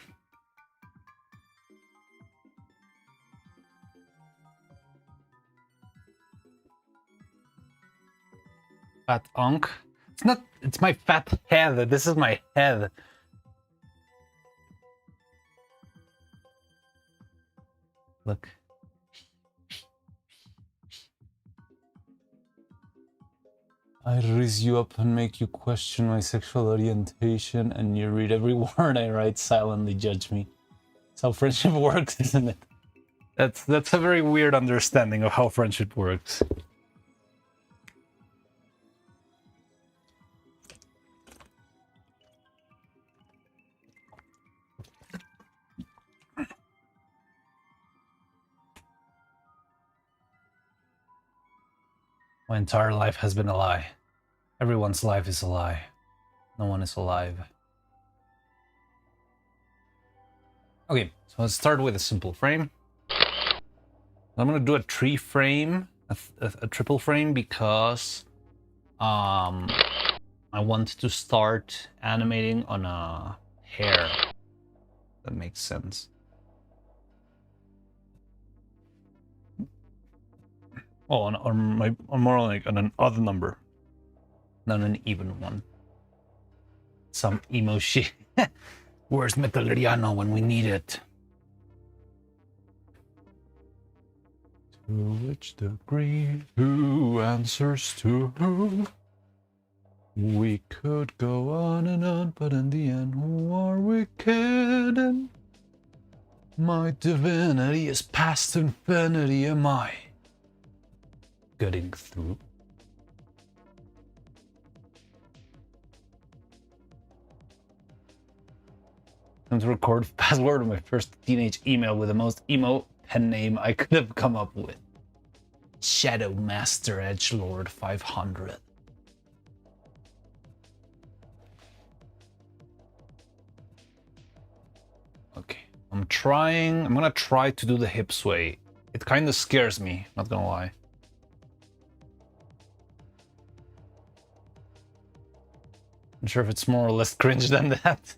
Fat unk. It's not, it's my fat head. This is my head. Look. I raise you up and make you question my sexual orientation, and you read every word I write, silently judge me. That's how friendship works, isn't it? That's a very weird understanding of how friendship works. My entire life has been a lie. Everyone's life is a lie. No one is alive. Okay, so let's start with a simple frame. I'm gonna do a tree frame, a triple frame, because I want to start animating on a hair. That makes sense. Oh, on more like on an odd number, not an even one. Some emo shit. Where's Metalleriano when we need it? To which degree, who answers to who? We could go on and on, but in the end, who are we kidding? My divinity is past infinity, am I getting through? Time to record password of my first teenage email with the most emo pen name I could have come up with. Shadow Master Edgelord 500. Okay, I'm gonna try to do the hip sway. It kind of scares me, not gonna lie. I'm sure if it's more or less cringe than that.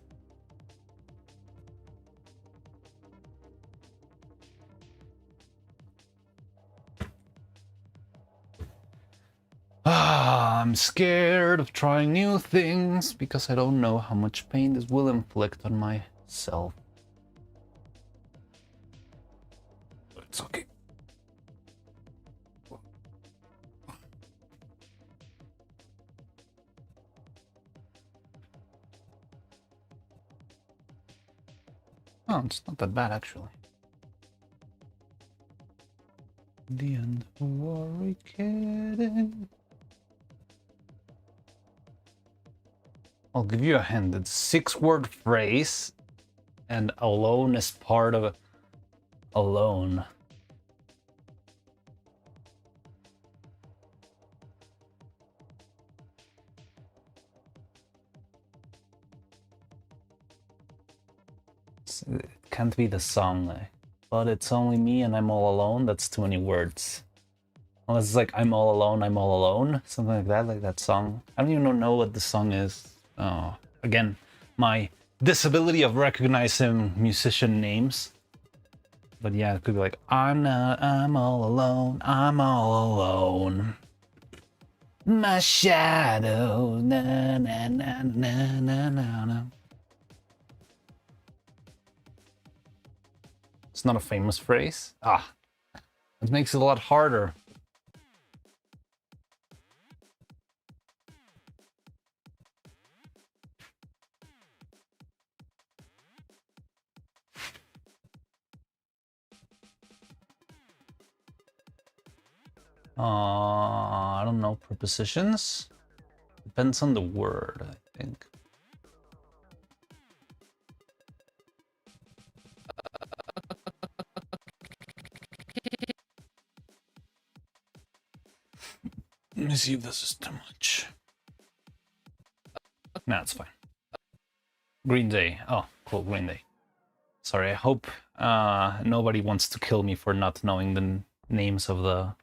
I'm scared of trying new things because I don't know how much pain this will inflict on myself. But it's okay. Oh, it's not that bad actually. The end of worry kidding. I'll give you a hint. It's a 6-word phrase, and alone is part of alone. It can't be the song, but it's only me and I'm all alone. That's too many words. Unless it's like I'm all alone, something like that song. I don't even know what the song is. Oh, again, my disability of recognizing musician names. But yeah, it could be like I'm all alone, I'm all alone. My shadow, na na na na na na na. It's not a famous phrase. Ah, it makes it a lot harder. I don't know, prepositions? Depends on the word, I think. Let me see if this is too much. Nah, it's fine. Green Day. Oh, cool, Green Day. Sorry, I hope nobody wants to kill me for not knowing the names of the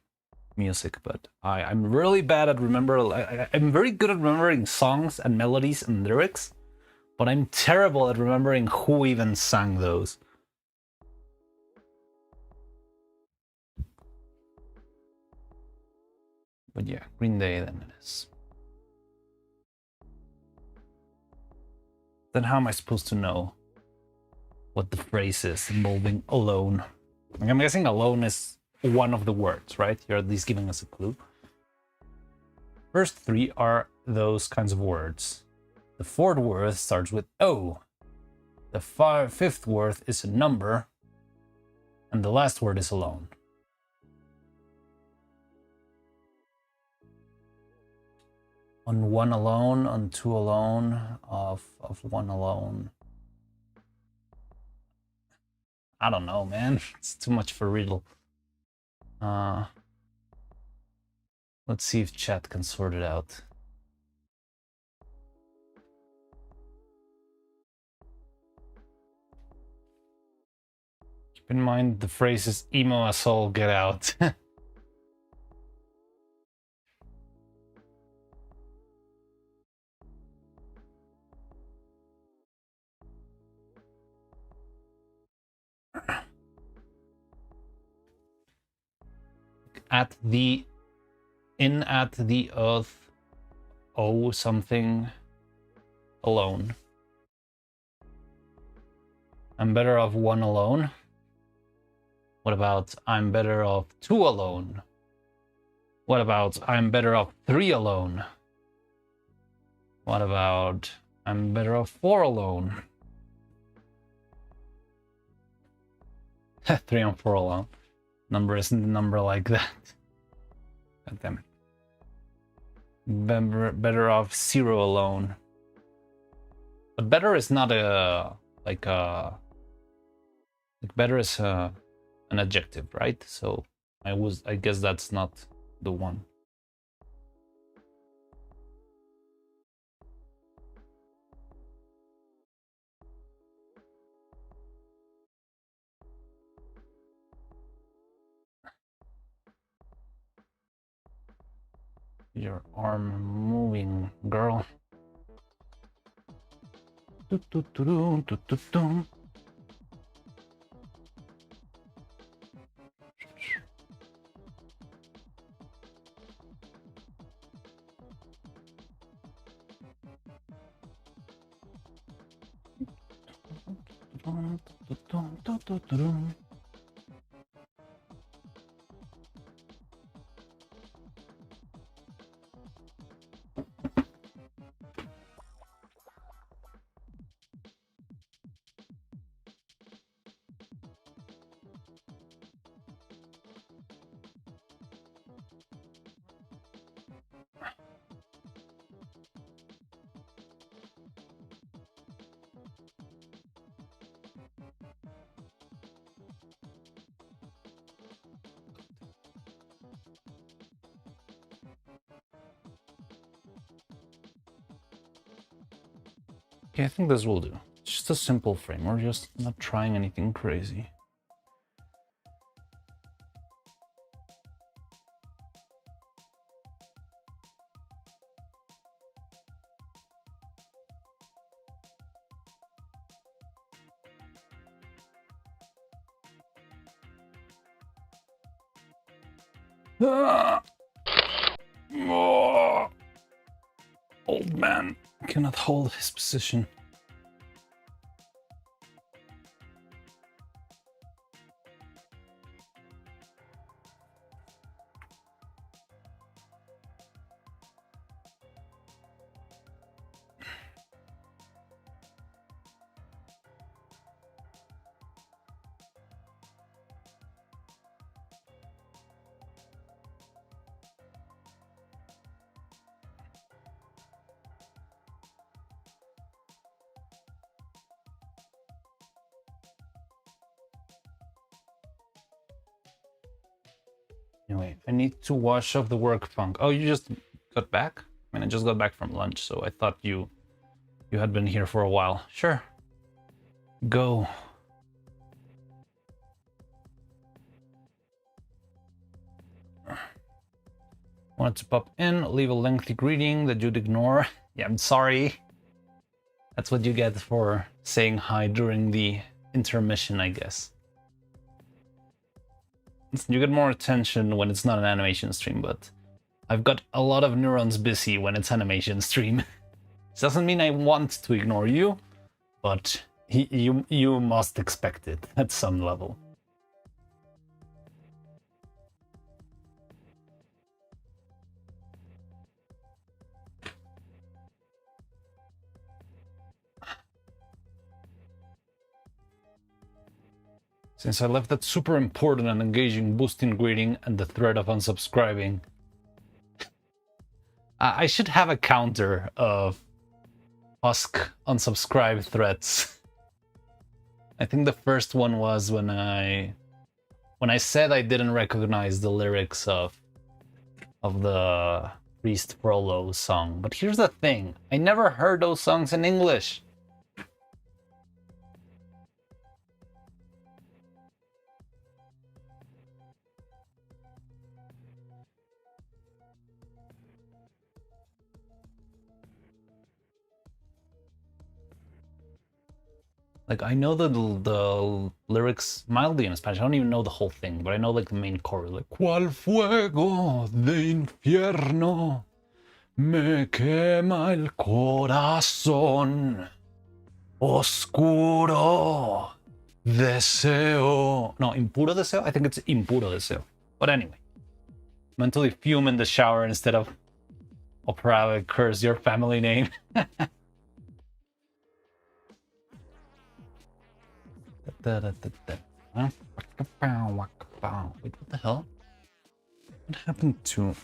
music, but I'm really bad at I'm very good at remembering songs and melodies and lyrics, but I'm terrible at remembering who even sang those. But yeah, Green Day then it is. Then how am I supposed to know what the phrase is involving alone? Like, I'm guessing alone is one of the words, right? You're at least giving us a clue. First 3 are those kinds of words. The 4th word starts with O. The 5th word is a number. And the last word is alone. On one alone, on two alone, of one alone. I don't know, man. It's too much for riddle. Let's see if chat can sort it out. Keep in mind the phrase is emo as all get out. At the earth, oh something alone. I'm better off one alone. What about I'm better off 2 alone? What about I'm better off 3 alone? What about I'm better off 4 alone? 3 and 4 alone. Number isn't a number like that. God damn it. Better off 0 alone. But better is not better is an adjective, right? So I guess that's not the one. Your arm moving, girl. Okay, I think this will do. It's just a simple frame. We're just not trying anything crazy. Ah! Oh! Old man cannot hold his position. Anyway, I need to wash off the work funk. Oh, you just got back? I mean, I just got back from lunch, so I thought you had been here for a while. Sure. Go. Wanted to pop in, leave a lengthy greeting that you'd ignore. Yeah, I'm sorry. That's what you get for saying hi during the intermission, I guess. You get more attention when it's not an animation stream, but I've got a lot of neurons busy when it's animation stream. This doesn't mean I want to ignore you, but you must expect it at some level. Since I left that super important and engaging boosting greeting and the threat of unsubscribing, I should have a counter of Husk unsubscribe threats. I think the first one was when I said I didn't recognize the lyrics of the Priest Frollo song. But here's the thing, I never heard those songs in English. Like, I know the lyrics mildly in Spanish. I don't even know the whole thing, but I know like the main chorus, like "Cual fuego de infierno me quema el corazón, oscuro deseo." No, impuro deseo? I think it's impuro deseo. But anyway, mentally fume in the shower instead of opera curse your family name. Wait, what the hell? What happened to...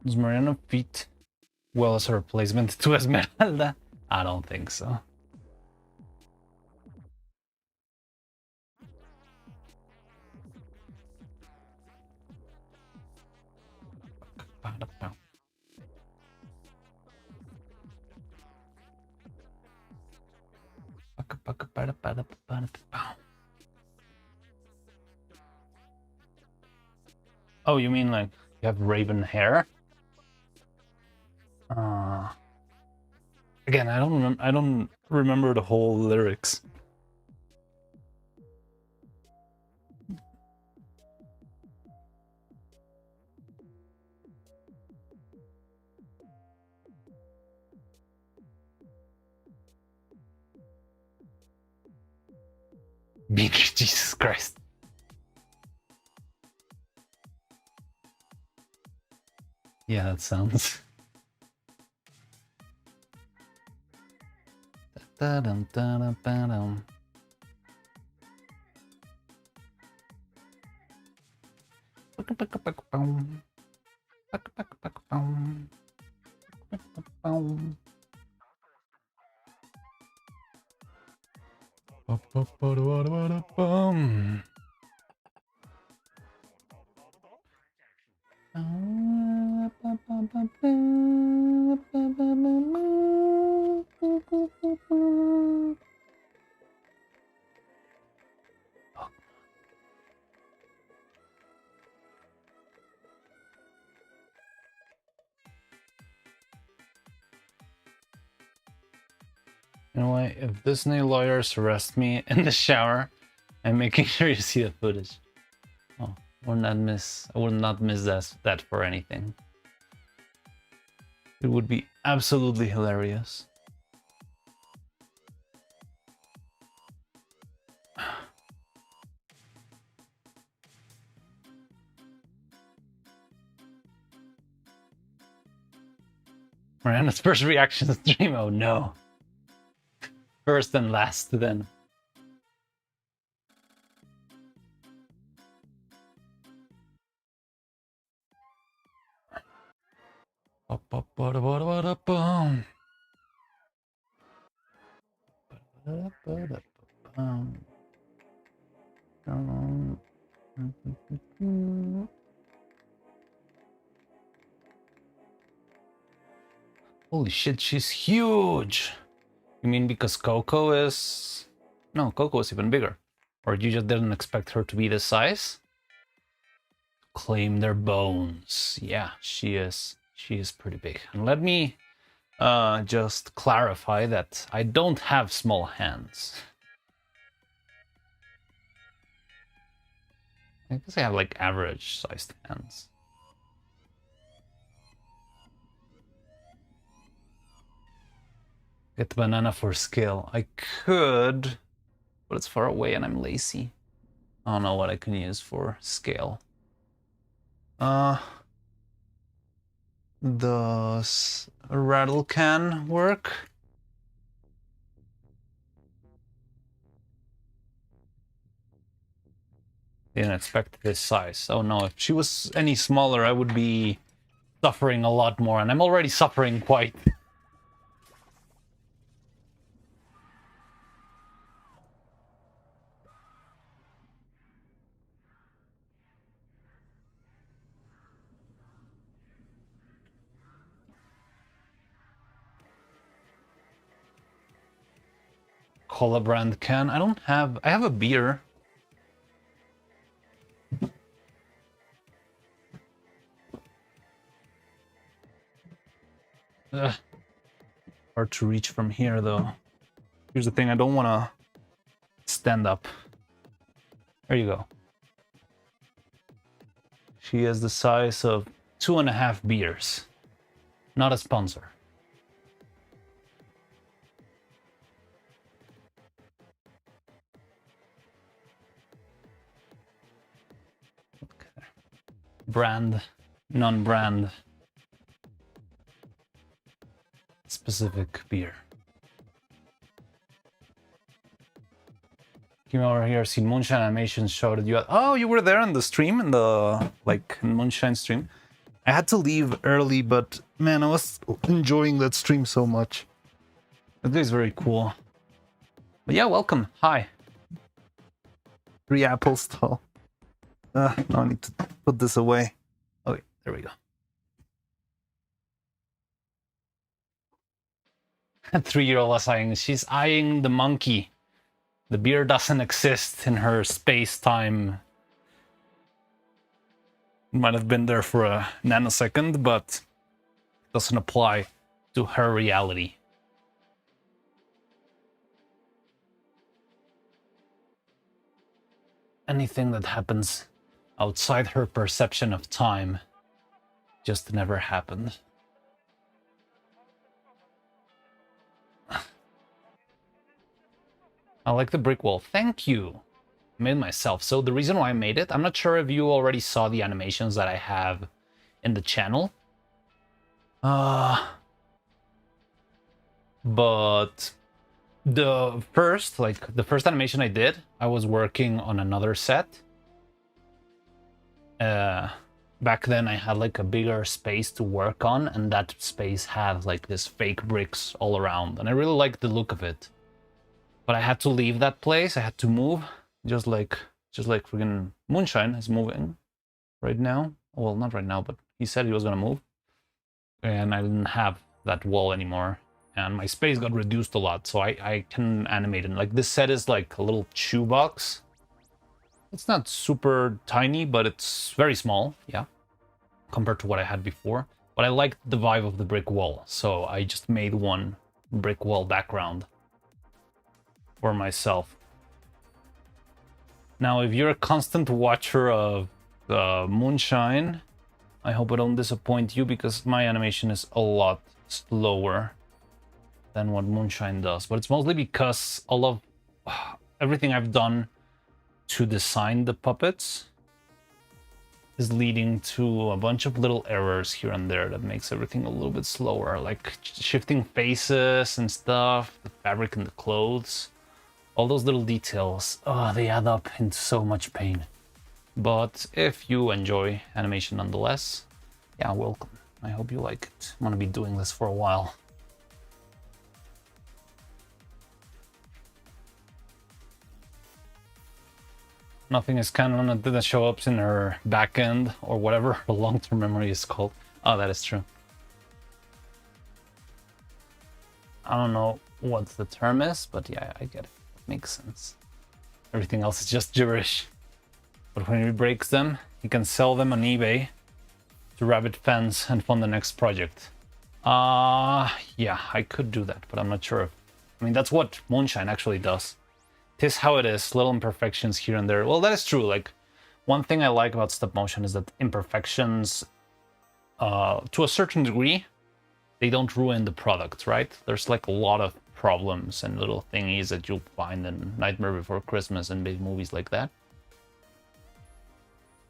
Does Mariano fit well as a replacement to Esmeralda? I don't think so. Oh, you mean like You have raven hair. Again, I don't remember the whole lyrics. Jesus Christ. Yeah, that sounds. Da-dum-da-dum-ba-dum. Ba-ka-ba-ka-ba-ka-boom. Ba-ka-ba-ka-ba-ka-boom. Ba-ka-ba-ka-boom. Ba-ba-ba-da-ba-da-ba-da-bum. You know what? If Disney lawyers arrest me in the shower, I'm making sure you see the footage. Oh, I would not miss that for anything. It would be absolutely hilarious. Miranda's first reaction to stream. Oh no. First and last then. Holy shit, she's huge! You mean because Coco is... No, Coco is even bigger. Or you just didn't expect her to be this size? Claim their bones. Yeah, she is. She is pretty big. And let me just clarify that I don't have small hands. I guess I have like average sized hands. Get the banana for skill. I could, but it's far away and I'm lazy. I don't know what I can use for scale. Does a rattle can work? Didn't expect this size. Oh no, if she was any smaller, I would be suffering a lot more, and I'm already suffering quite. Cola brand can. I have a beer. Ugh. Hard to reach from here though. Here's the thing, I don't want to stand up. There you go. She is the size of 2.5 beers. Not a sponsor. Okay. Brand, non-brand, specific beer. Came over here, seen Moonshine Animations, shouted you out. Oh, you were there on the stream, in the Moonshine stream. I had to leave early, but man, I was enjoying that stream so much. That guy's very cool. But yeah, welcome. Hi. 3 apples tall. Now I need to put this away. Okay, there we go. 3-year-old was eyeing. She's eyeing the monkey. The beer doesn't exist in her space-time It might have been there for a nanosecond, but doesn't apply to her reality. Anything that happens outside her perception of time just never happened. I like the brick wall. Thank you. I made it myself. So the reason why I made it, I'm not sure if you already saw the animations that I have in the channel. But the first animation I did, I was working on another set. Back then I had like a bigger space to work on, and that space had like this fake bricks all around, and I really liked the look of it. But I had to leave that place. I had to move, just like freaking Moonshine is moving right now. Well, not right now, but he said he was gonna move, and I didn't have that wall anymore, and my space got reduced a lot, so I can animate it. Like, this set is like a little shoebox. It's not super tiny, but it's very small, yeah, compared to what I had before. But I liked the vibe of the brick wall, so I just made one brick wall background for myself. Now, if you're a constant watcher of Moonshine, I hope I don't disappoint you, because my animation is a lot slower than what Moonshine does. But it's mostly because all of everything I've done to design the puppets is leading to a bunch of little errors here and there that makes everything a little bit slower, like shifting faces and stuff, the fabric and the clothes, all those little details. Oh, they add up into so much pain. But if you enjoy animation nonetheless, yeah, welcome. I hope you like it. I'm gonna be doing this for a while. Nothing is canon until that show up in her backend or whatever her long-term memory is called. Oh, that is true. I don't know what the term is, but yeah, I get it. It makes sense. Everything else is just gibberish. But when he breaks them, he can sell them on eBay to rabbit fans and fund the next project. Yeah, I could do that, but I'm not sure if... I mean, that's what Moonshine actually does. 'Tis how it is, little imperfections here and there. Well, that is true. Like, one thing I like about stop motion is that imperfections, to a certain degree, they don't ruin the product, right? There's like a lot of problems and little thingies that you'll find in Nightmare Before Christmas and big movies like that.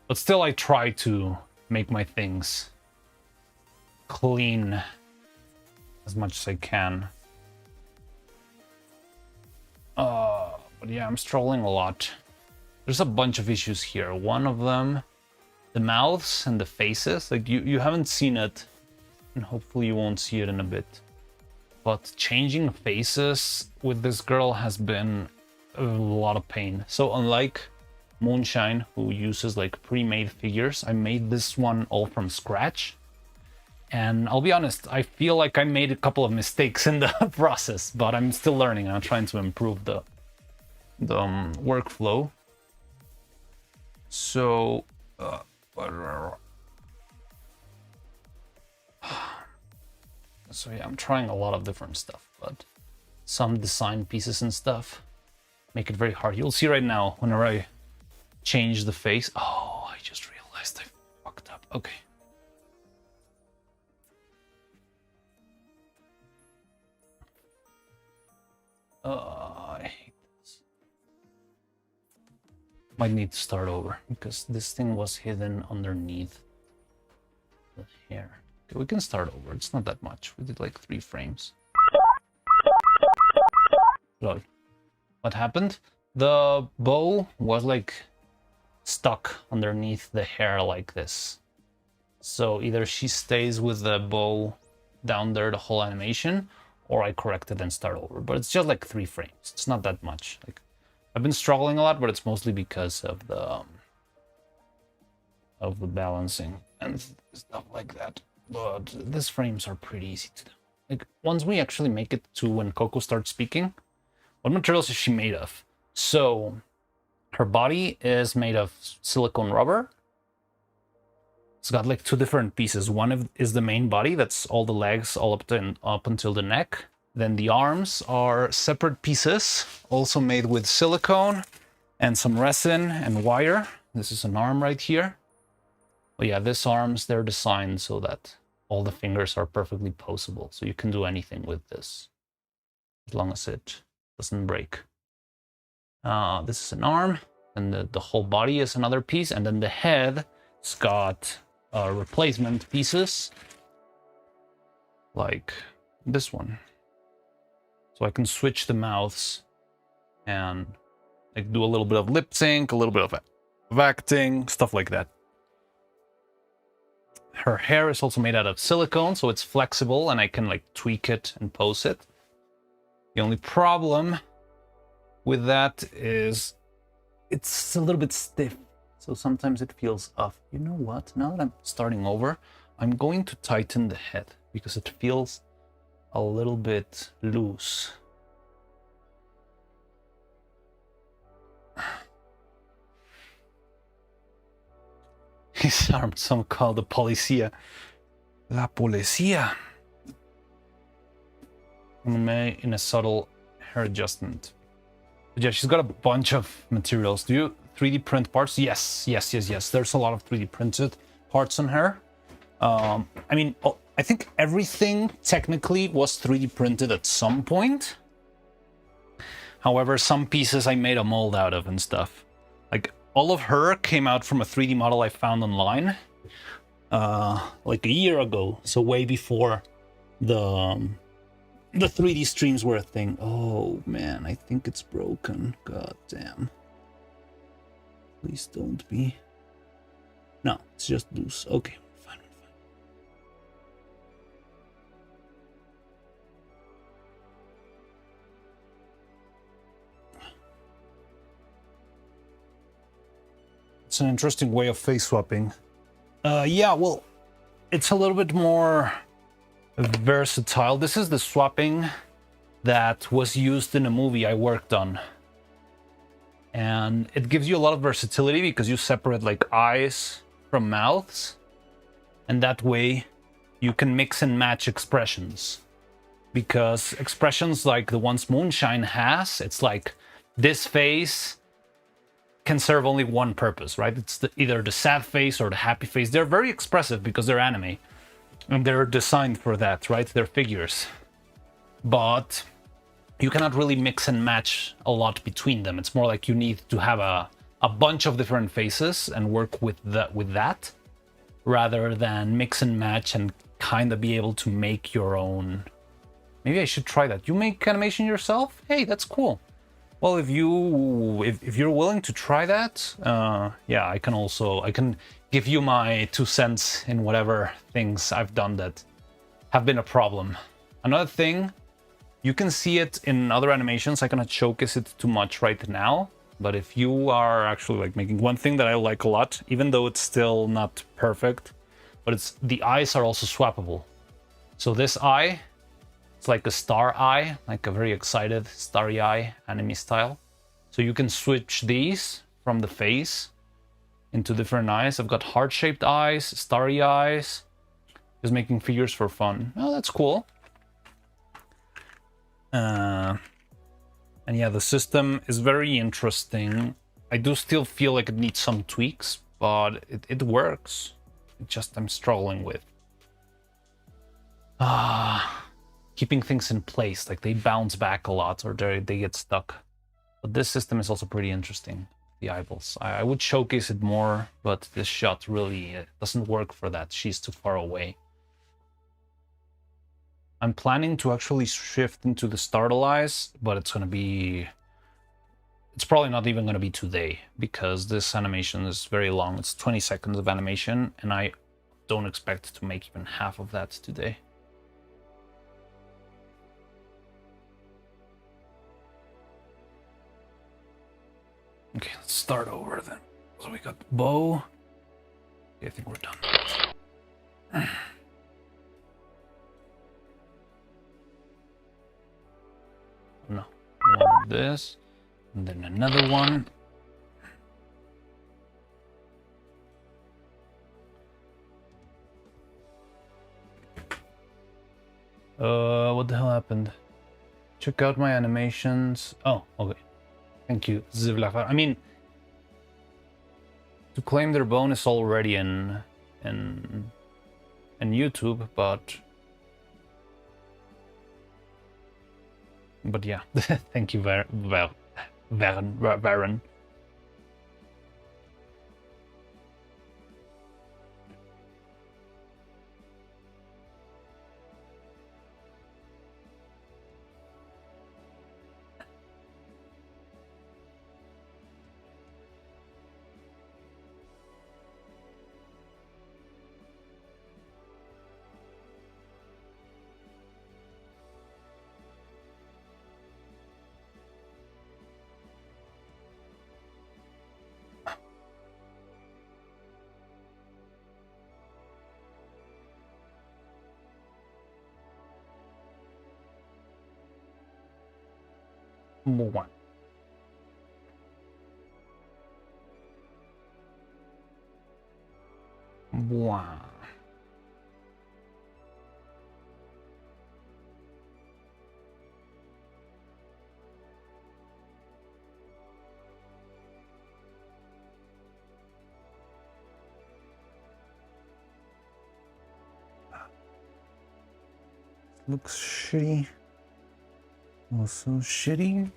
But still, I try to make my things clean as much as I can. But yeah, I'm struggling a lot. There's a bunch of issues here. One of them, the mouths and the faces. Like, you haven't seen it, and hopefully you won't see it in a bit. But changing faces with this girl has been a lot of pain. So unlike Moonshine, who uses like pre-made figures, I made this one all from scratch. And I'll be honest, I feel like I made a couple of mistakes in the process, but I'm still learning and I'm trying to improve the workflow. So so yeah, I'm trying a lot of different stuff, but some design pieces and stuff make it very hard. You'll see right now whenever I change the face. Oh, I just realized I fucked up. Okay. I hate this. Might need to start over because this thing was hidden underneath the hair. Okay, we can start over. It's not that much. We did like 3 frames. Lol. What happened? The bow was like stuck underneath the hair like this. So either she stays with the bow down there the whole animation, or I correct it and start over. But it's just like 3 frames. It's not that much. Like, I've been struggling a lot, but it's mostly because of the balancing and stuff like that. But these frames are pretty easy to do. Like, once we actually make it to when Coco starts speaking, what materials is she made of? So her body is made of silicone rubber. It's got like two different pieces. One is the main body, that's all the legs, all up until the neck. Then the arms are separate pieces, also made with silicone and some resin and wire. This is an arm right here. But yeah, these arms, they're designed so that all the fingers are perfectly posable. So you can do anything with this, as long as it doesn't break. This is an arm, and the whole body is another piece. And then the head, it's got replacement pieces, like this one. So I can switch the mouths and like do a little bit of lip sync, a little bit of acting, stuff like that. Her hair is also made out of silicone, so it's flexible and I can like tweak it and pose it. The only problem with that is it's a little bit stiff, so sometimes it feels off. You know what? Now that I'm starting over, I'm going to tighten the head because it feels a little bit loose. He's armed, some call the policia. La policía. In a subtle hair adjustment. But yeah, she's got a bunch of materials. Do you 3D print parts? Yes. There's a lot of 3D printed parts on her. I mean, I think everything technically was 3D printed at some point. However, some pieces I made a mold out of and stuff. Like, all of her came out from a 3D model I found online like a year ago. So way before the 3D streams were a thing. Oh man, I think it's broken. God damn. Please don't be. No, it's just loose. Okay, fine. It's an interesting way of face swapping. Yeah, well, it's a little bit more versatile. This is the swapping that was used in a movie I worked on. And it gives you a lot of versatility because you separate like eyes from mouths. And that way you can mix and match expressions. Because expressions like the ones Moonshine has, it's like this face can serve only one purpose, right? It's either the sad face or the happy face. They're very expressive because they're anime. And they're designed for that, right? They're figures. But you cannot really mix and match a lot between them. It's more like you need to have a bunch of different faces and work with that rather than mix and match and kind of be able to make your own. Maybe I should try that. You make animation yourself? Hey, that's cool. Well, if you're willing to try that, yeah, I can give you my 2 cents in whatever things I've done that have been a problem. Another thing, you can see it in other animations. I cannot showcase it too much right now, but if you are actually like making one thing that I like a lot, even though it's still not perfect, but it's the eyes are also swappable. So this eye, it's like a star eye, like a very excited starry eye anime style. So you can switch these from the face into different eyes. I've got heart-shaped eyes, starry eyes, just making figures for fun. Oh, that's cool. And yeah, the system is very interesting. I do still feel like it needs some tweaks, but it works. It just I'm struggling with keeping things in place. Like they bounce back a lot or they get stuck. But this system is also pretty interesting. The eyeballs. I would showcase it more, but this shot really doesn't work for that. She's too far away. I'm planning to actually shift into the startle eyes, but it's probably not even going to be today because this animation is very long. It's 20 seconds of animation and I don't expect to make even half of that today. Okay, let's start over then. So we got bow. Okay, I think we're done. No, one this, and then another one. What the hell happened? Check out my animations. Oh, okay. Thank you, Zivlafar. I mean, to claim their bonus already in YouTube, but yeah. Thank you, Varen. One. Wow. Looks shitty. Also shitty.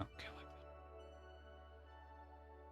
Okay, like that.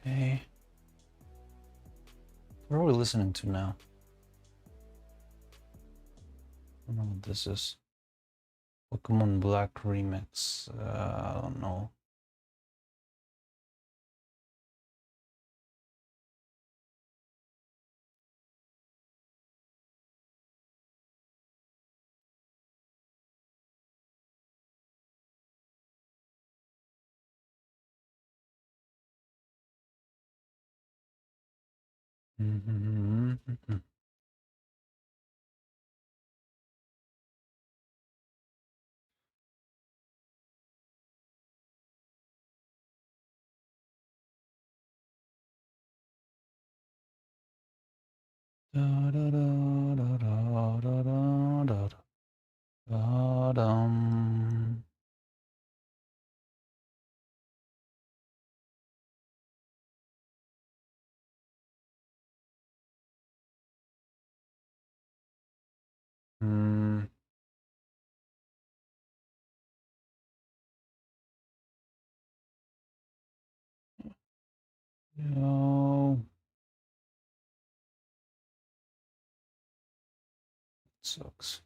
Okay. What are we listening to now? I don't know what this is. Pokemon Black Remix. I don't know. Da, da, da, da, da, da, da, da, da, dum. Hmm. No. Sucks.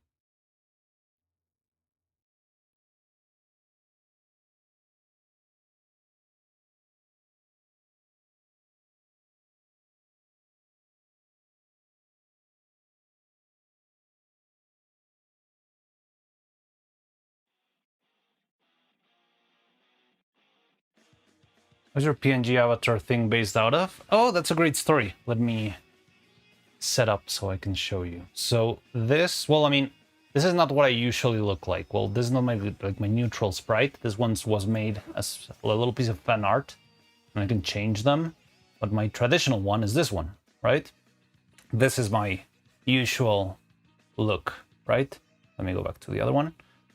What's your PNG avatar thing based out of? Oh, that's a great story. Let me set up so I can show you. So this, well, I mean, this is not what I usually look like. Well, this is not my my neutral sprite. This one was made as a little piece of fan art, and I can change them. But my traditional one is this one, right? This is my usual look, right? Let me go back to the other one.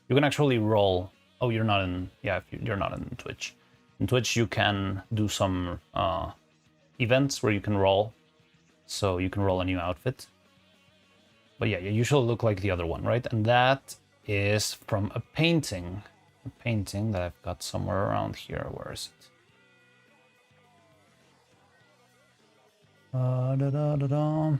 You can actually roll. Oh, you're not in. Yeah, you're not in Twitch. In Twitch, you can do some events where you can roll. So you can roll a new outfit. But yeah, you usually look like the other one, right? And that is from a painting. A painting that I've got somewhere around here. Where is it? Da, da, da, da.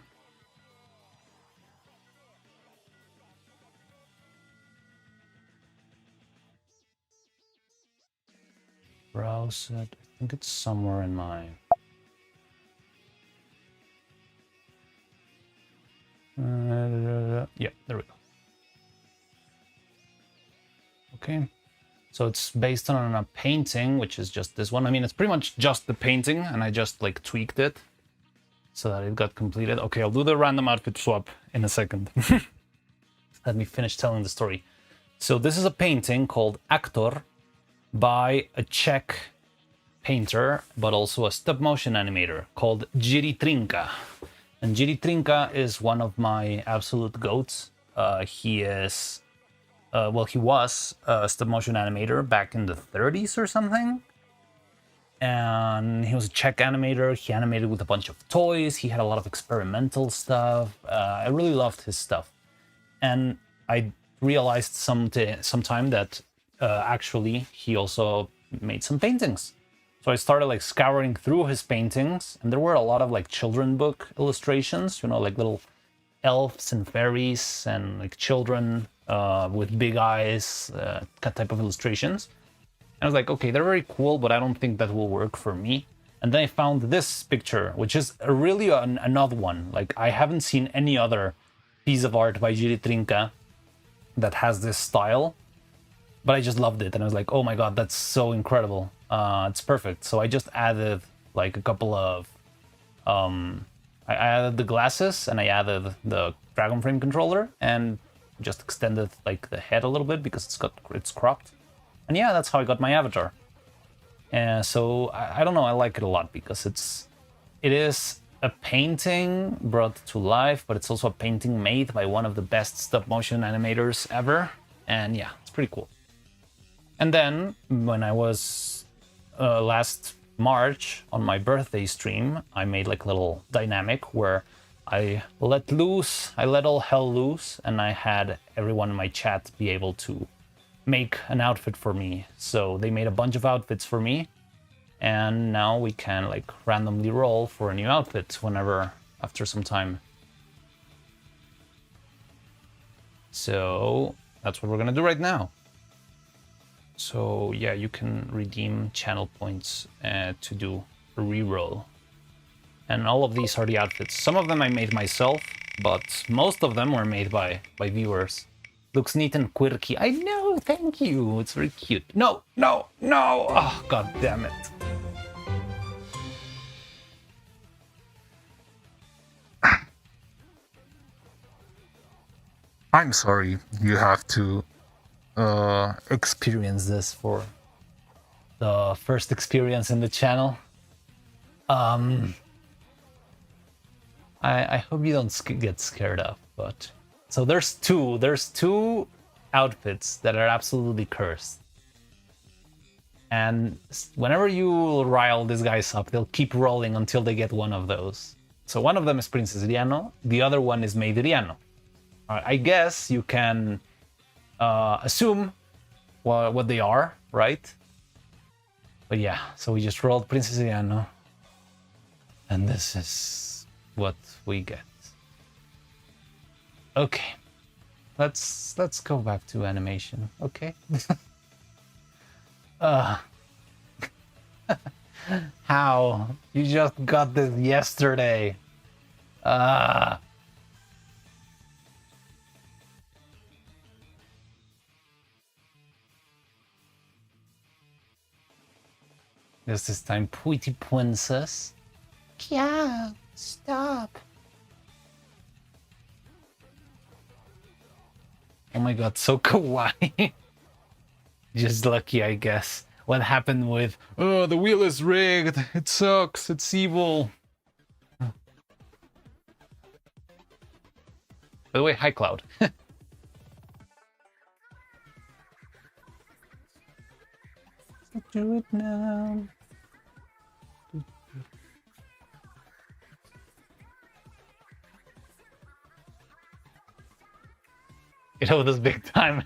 Browse it. I think it's somewhere in my... yeah, there we go. Okay. So it's based on a painting, which is just this one. I mean, it's pretty much just the painting, and I just like tweaked it so that it got completed. Okay, I'll do the random outfit swap in a second. Let me finish telling the story. So this is a painting called Actor by a Czech painter, but also a stop motion animator called Jiří Trinka. And Jiří Trinka is one of my absolute goats. He is, well, he was a stop motion animator back in the 30s or something. And he was a Czech animator. He animated with a bunch of toys. He had a lot of experimental stuff. I really loved his stuff. And I realized sometime that actually he also made some paintings. So I started like scouring through his paintings, and there were a lot of like children book illustrations, you know, like little elves and fairies and like children with big eyes, type of illustrations. And I was like, okay, they're very cool, but I don't think that will work for me. And then I found this picture, which is really an odd one. Like, I haven't seen any other piece of art by Jiří Trinka that has this style, but I just loved it. And I was like, oh my god, that's so incredible. It's perfect. So I just added like a couple of... I added the glasses, and I added the Dragon Frame controller, and just extended like the head a little bit because it's cropped. And yeah, that's how I got my avatar. And so I don't know, I like it a lot because it is a painting brought to life, but it's also a painting made by one of the best stop motion animators ever. And yeah, it's pretty cool. And then when I was last March on my birthday stream, I made like a little dynamic where I let all hell loose, and I had everyone in my chat be able to make an outfit for me. So they made a bunch of outfits for me, and now we can like randomly roll for a new outfit whenever after some time. So that's what we're gonna do right now. So yeah, you can redeem channel points to do a reroll. And all of these are the outfits. Some of them I made myself, but most of them were made by viewers. Looks neat and quirky. I know, thank you. It's very cute. No, no, no! Oh, god damn it. I'm sorry, you have to experience this for the first experience in the channel. I hope you don't get scared of, but so there's two outfits that are absolutely cursed, and whenever you rile these guys up, they'll keep rolling until they get one of those. So one of them is Princess Riano, the other one is Maid Riano. I guess you can assume what they are, right? But yeah, so we just rolled Princess Riano, and this is what we get. Okay, let's go back to animation. Okay. How? You just got this yesterday. This time, pretty princess. Yeah, stop. Oh my god, so kawaii. Just lucky, I guess. What happened with, oh, the wheel is rigged, it sucks, it's evil. By the way, hi Cloud. Do it now. Get over this big time.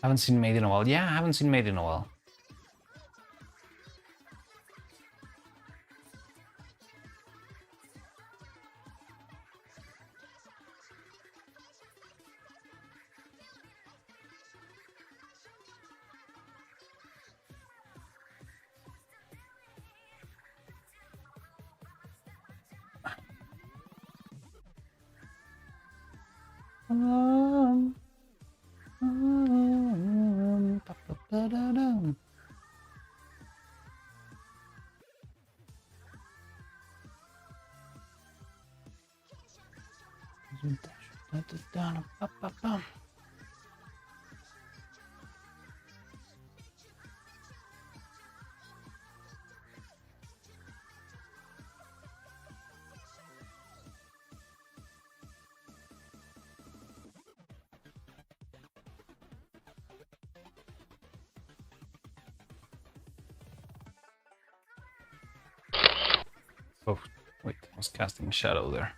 Haven't seen Maid in a while. Yeah, I haven't seen Maid in a while. Oh, wait, I was casting a shadow there.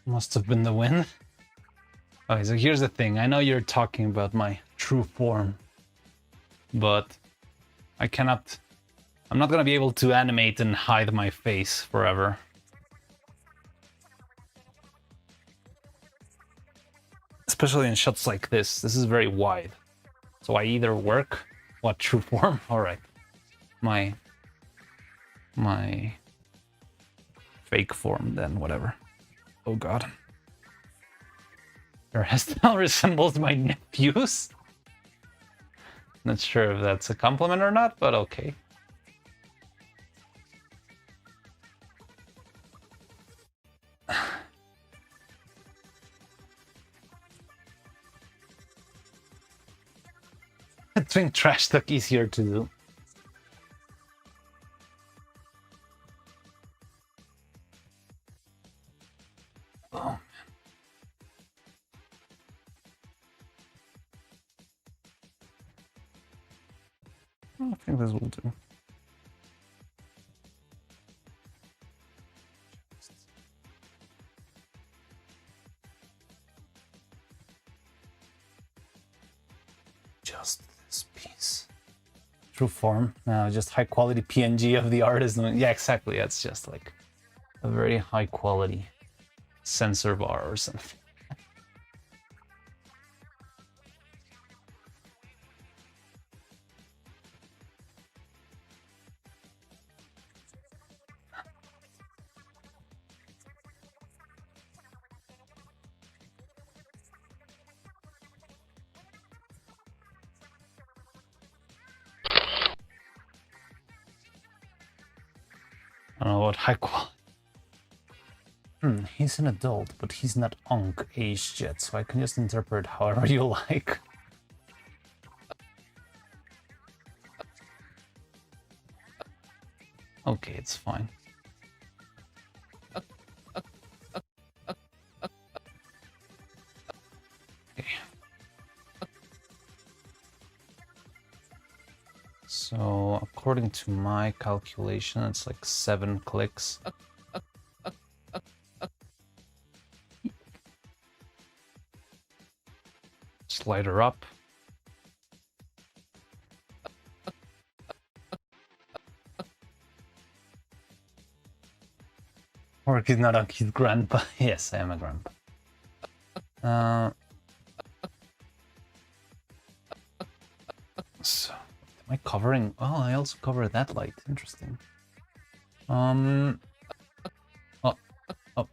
Must have been the wind. Okay, so here's the thing. I know you're talking about my true form, but I cannot... I'm not gonna be able to animate and hide my face forever. Especially in shots like this. This is very wide. So I either work... What, true form? Alright. My fake form then, whatever. Oh god. Your hairstyle resembles my nephew's? Not sure if that's a compliment or not, but okay. Doing trash talk easier to do. Oh man. I think this will do. Just this piece. True form. No, just high quality PNG of the artist. Yeah, exactly. That's just like a very high quality sensor bar or something. I don't know what high quality. He's an adult, but he's not aged yet, so I can just interpret however you like. Okay, it's fine. Okay. So, according to my calculation, it's like 7 clicks. Slide her up. Or he's not a kid grandpa. Yes, I am a grandpa. So, am I covering? Oh, I also cover that light. Interesting. Oh. Oh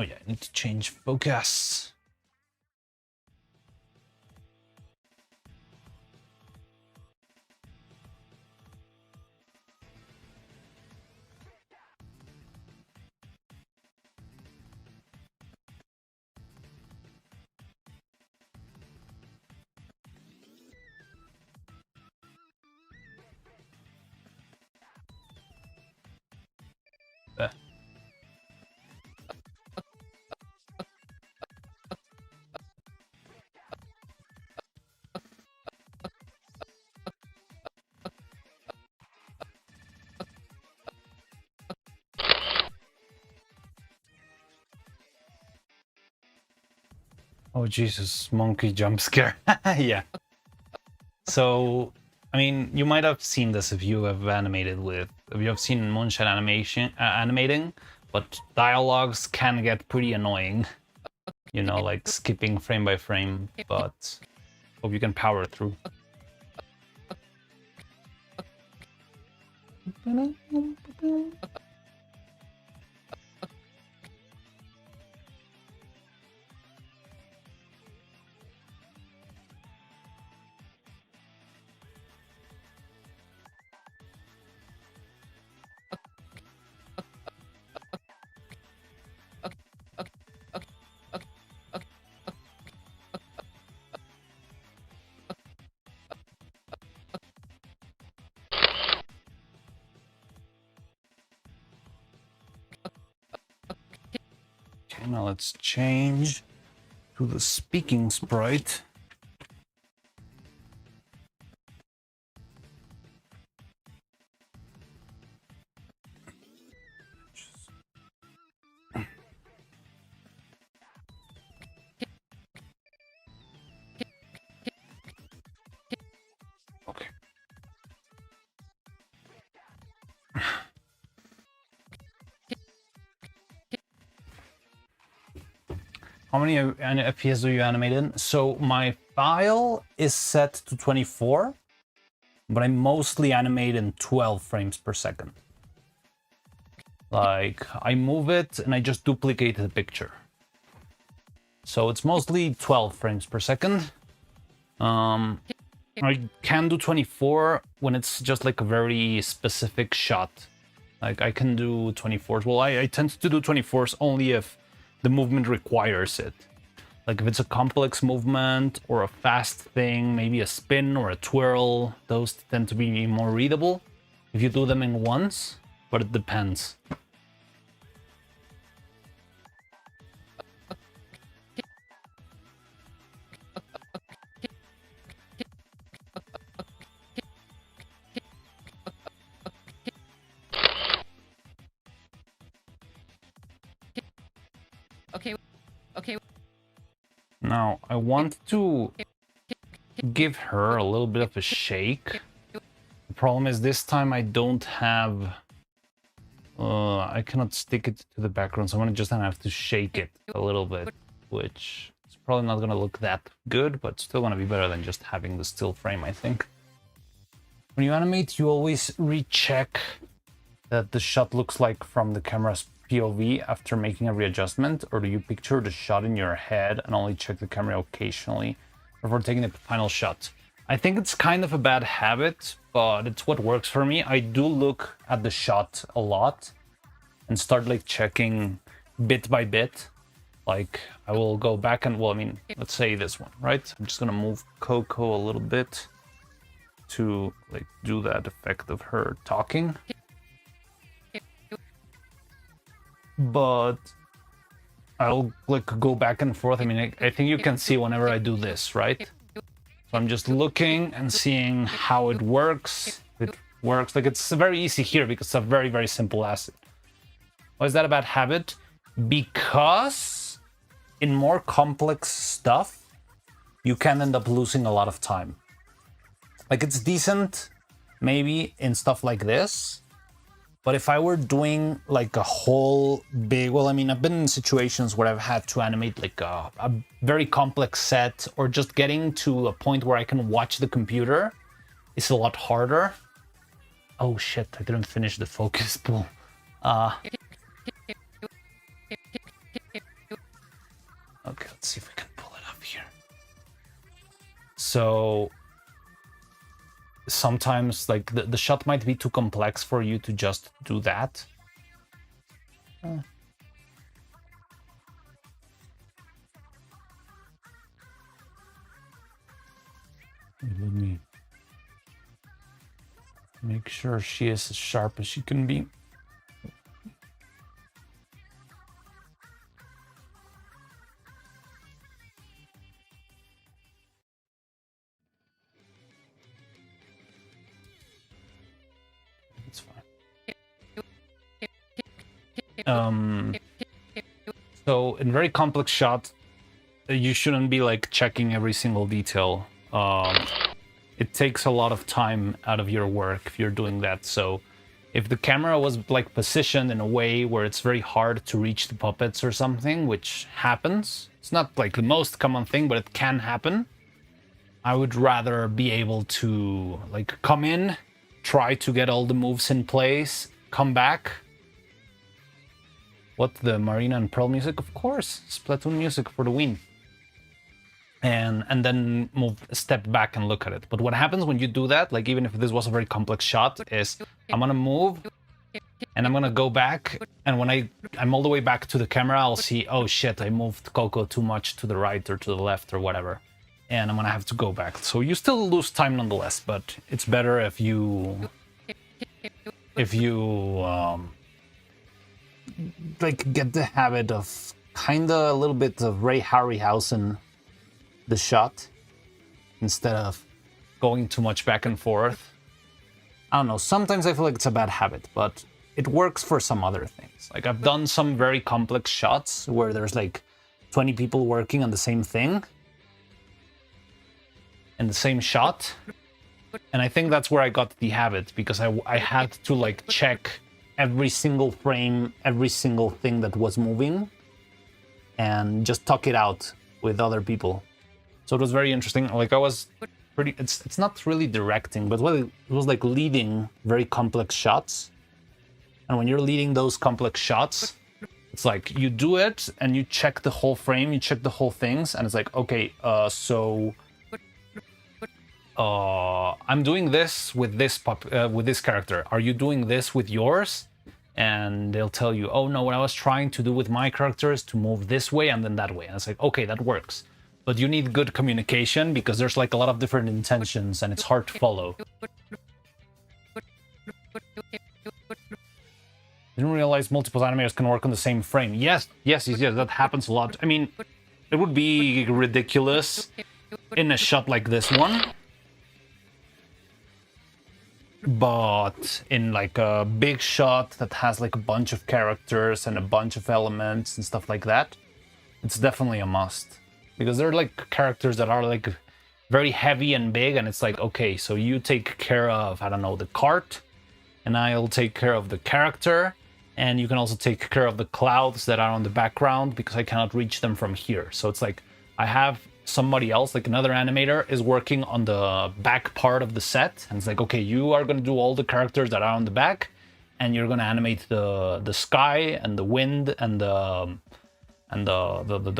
yeah, I need to change focus. Oh Jesus, monkey jump scare. Yeah. So, I mean, you might have seen this if you have seen Moonshine animating, but dialogues can get pretty annoying. You know, like skipping frame by frame, but hope you can power through. Okay, now let's change to the speaking sprite. Okay. How many FPS do you animate in? So my file is set to 24, but I mostly animate in 12 frames per second. Like, I move it and I just duplicate the picture. So it's mostly 12 frames per second. I can do 24 when it's just like a very specific shot. Like, I can do 24s. Well, I tend to do 24s only if the movement requires it. Like if it's a complex movement or a fast thing, maybe a spin or a twirl, those tend to be more readable if you do them in once, but it depends. Okay. Now, I want to give her a little bit of a shake. The problem is this time I don't have... I cannot stick it to the background, so I'm just gonna have to shake it a little bit, which is probably not gonna look that good, but still gonna be better than just having the still frame, I think. When you animate, you always recheck that the shot looks like from the camera's POV after making a readjustment, or do you picture the shot in your head and only check the camera occasionally before taking the final shot? I think it's kind of a bad habit, but it's what works for me. I do look at the shot a lot and start like checking bit by bit. Like I will go back and, well, I mean, let's say this one, right? I'm just gonna move Coco a little bit to like do that effect of her talking. But I'll like go back and forth. I mean, I think you can see whenever I do this, right? So I'm just looking and seeing how it works. It works. Like it's very easy here because it's a very, very simple asset. Why is that a bad habit? Because in more complex stuff, you can end up losing a lot of time. Like it's decent maybe in stuff like this. But if I were doing like a whole big, well, I mean, I've been in situations where I've had to animate like a very complex set, or just getting to a point where I can watch the computer is a lot harder. Oh shit, I didn't finish the focus pull. Okay, let's see if we can pull it up here. So sometimes like the shot might be too complex for you to just do that. Let me make sure she is as sharp as she can be. So in very complex shot, you shouldn't be like checking every single detail. It takes a lot of time out of your work if you're doing that. So if the camera was like positioned in a way where it's very hard to reach the puppets or something, which happens, it's not like the most common thing, but it can happen. I would rather be able to like come in, try to get all the moves in place, come back. What, the Marina and Pearl music? Of course, Splatoon music for the win. And then move a step back and look at it. But what happens when you do that, like even if this was a very complex shot, is I'm gonna move and I'm gonna go back, and when I'm all the way back to the camera, I'll see, oh shit, I moved Coco too much to the right or to the left or whatever. And I'm gonna have to go back. So you still lose time nonetheless, but it's better if you like get the habit of kinda a little bit of Ray Harryhausen the shot instead of going too much back and forth. I don't know, sometimes I feel like it's a bad habit, but it works for some other things. Like I've done some very complex shots where there's like 20 people working on the same thing in the same shot, And I think that's where I got the habit, because I had to like check every single frame, every single thing that was moving, and just talk it out with other people. So it was very interesting. Like I was pretty, it's not really directing, but it was like leading very complex shots. And when you're leading those complex shots, it's like you do it and you check the whole frame, you check the whole things, and it's like, okay, I'm doing this with this character. Are you doing this with yours? And they'll tell you, oh no, what I was trying to do with my character is to move this way and then that way. And it's like, okay, that works. But you need good communication, because there's like a lot of different intentions and it's hard to follow. Didn't realize multiple animators can work on the same frame. Yes, that happens a lot. I mean, it would be ridiculous in a shot like this one. But in like a big shot that has like a bunch of characters and a bunch of elements and stuff like that, it's definitely a must. Because there are like characters that are like very heavy and big, and it's like, okay, so you take care of, I don't know, the cart, and I'll take care of the character, and you can also take care of the clouds that are on the background, because I cannot reach them from here. So it's like I have somebody else, like another animator, is working on the back part of the set, and it's like, okay, you are going to do all the characters that are on the back, and you're going to animate the sky and the wind and the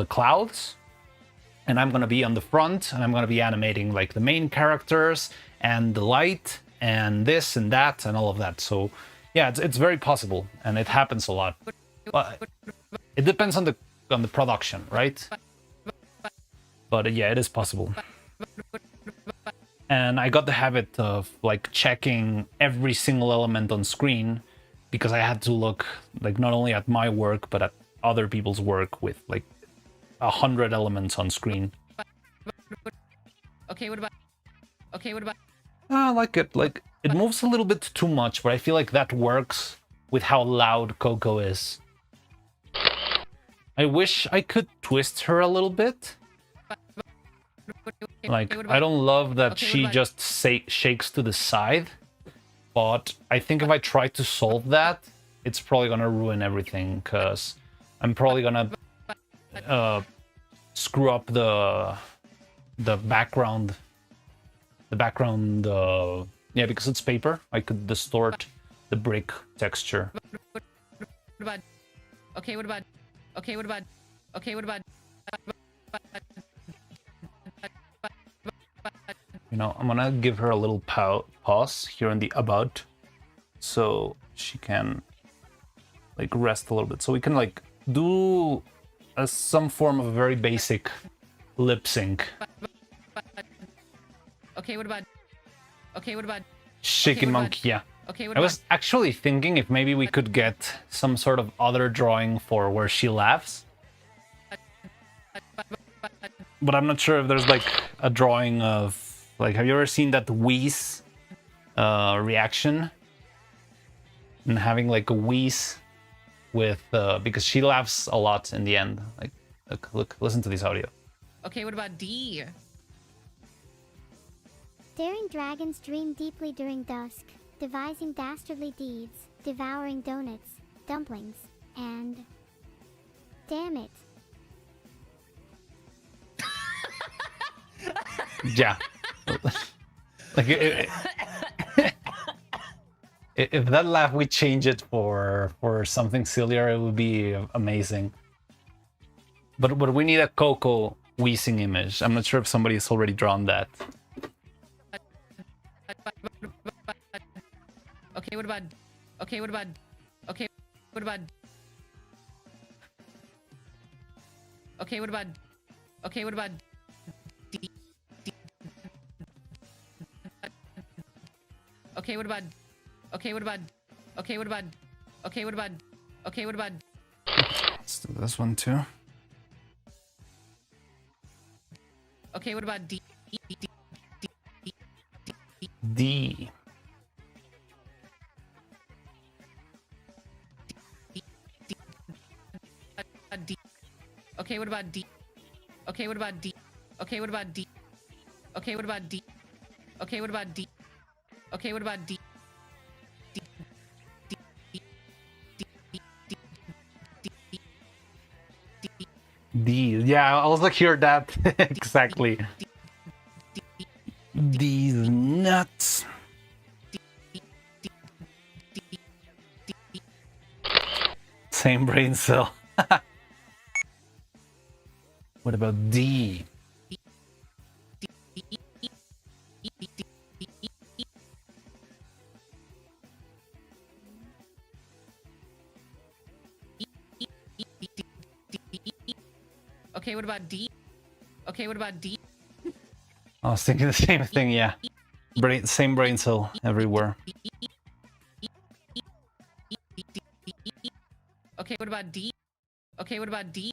clouds, and I'm going to be on the front, and I'm going to be animating like the main characters and the light and this and that and all of that. So yeah, it's very possible, and it happens a lot, but it depends on the production, right? But yeah, it is possible. And I got the habit of like checking every single element on screen, because I had to look like not only at my work, but at other people's work with like 100 elements on screen. Okay, what about? I like it. Like it moves a little bit too much, but I feel like that works with how loud Coco is. I wish I could twist her a little bit. Like, I don't love that she just shakes to the side, but I think if I try to solve that, it's probably gonna ruin everything, because I'm probably gonna screw up the background. Yeah, because it's paper, I could distort the brick texture. Okay, what about? You know, I'm gonna give her a little pause here in the about, so she can like rest a little bit, so we can like do some form of a very basic lip sync. Okay, what about? Shaking monkey, yeah. Okay, I was actually thinking if maybe we could get some sort of other drawing for where she laughs, but I'm not sure if there's like a drawing of, like, have you ever seen that wheeze reaction? And having like a wheeze with, because she laughs a lot in the end. Like, look, listen to this audio. Okay, what about D? Daring dragons dream deeply during dusk, devising dastardly deeds, devouring donuts, dumplings, and... Damn it. Yeah. Like, if that laugh, we change it for something sillier, it would be amazing. But we need a Coco wheezing image. I'm not sure if somebody's already drawn that. Okay, what about? Okay, what about? Okay, what about? Okay, what about? Okay, what about? D. Okay, what about? Okay, what about? Okay, what about? Okay, what about? Okay, what about? Let's do this one too. Okay, what about D? D. D. Okay, what about D? Okay, what about D? Okay, what about D? Okay, what about D? Okay, what about D? Okay, what about D? D. Yeah, I also hear that exactly. These nuts. Same brain cell. What about D? Okay, what about D? Okay, what about D? I was thinking the same thing, yeah. Same brain cell everywhere. Okay, what about D? Okay, what about D?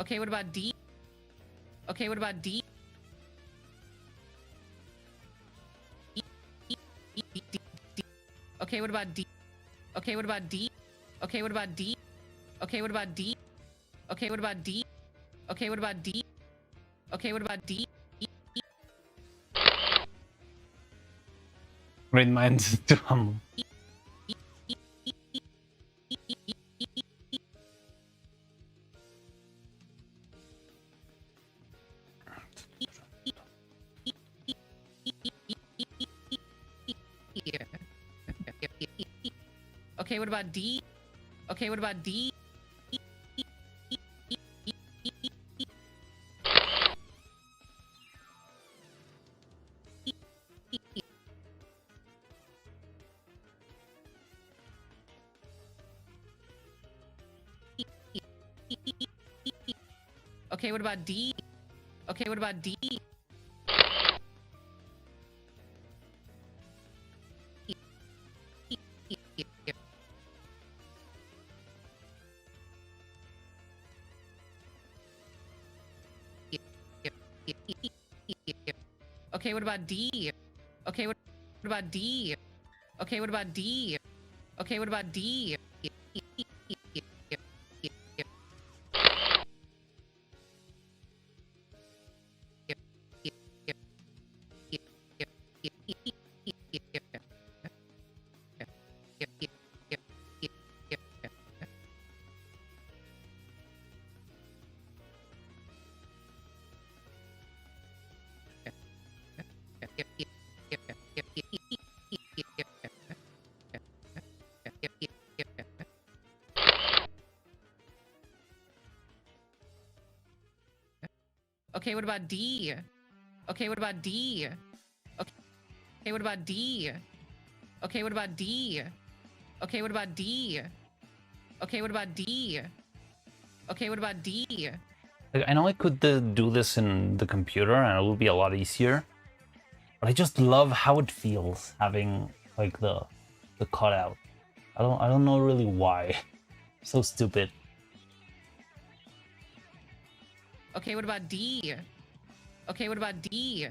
Okay, what about D? Okay, what about D? Okay, what about D? Okay, what about D? Okay, what about D? Okay, what about D? Okay, what about D? Okay, what about D? Okay, what about D? Great minds to humble. Okay, what about D? Okay, what about D? Okay, what about D? Okay, what about D? Okay, what about D? Okay, what about D? Okay, what about D? Okay, what about D? Okay, what about D? Okay, what about D? Okay, what about D? Okay, what about D? Okay, what about D? Okay, what about D? Okay, what about D? Like, I know I could do this in the computer and it would be a lot easier, but I just love how it feels having like the cutout. I don't know really why. So stupid. Okay, what about D? Okay, what about D?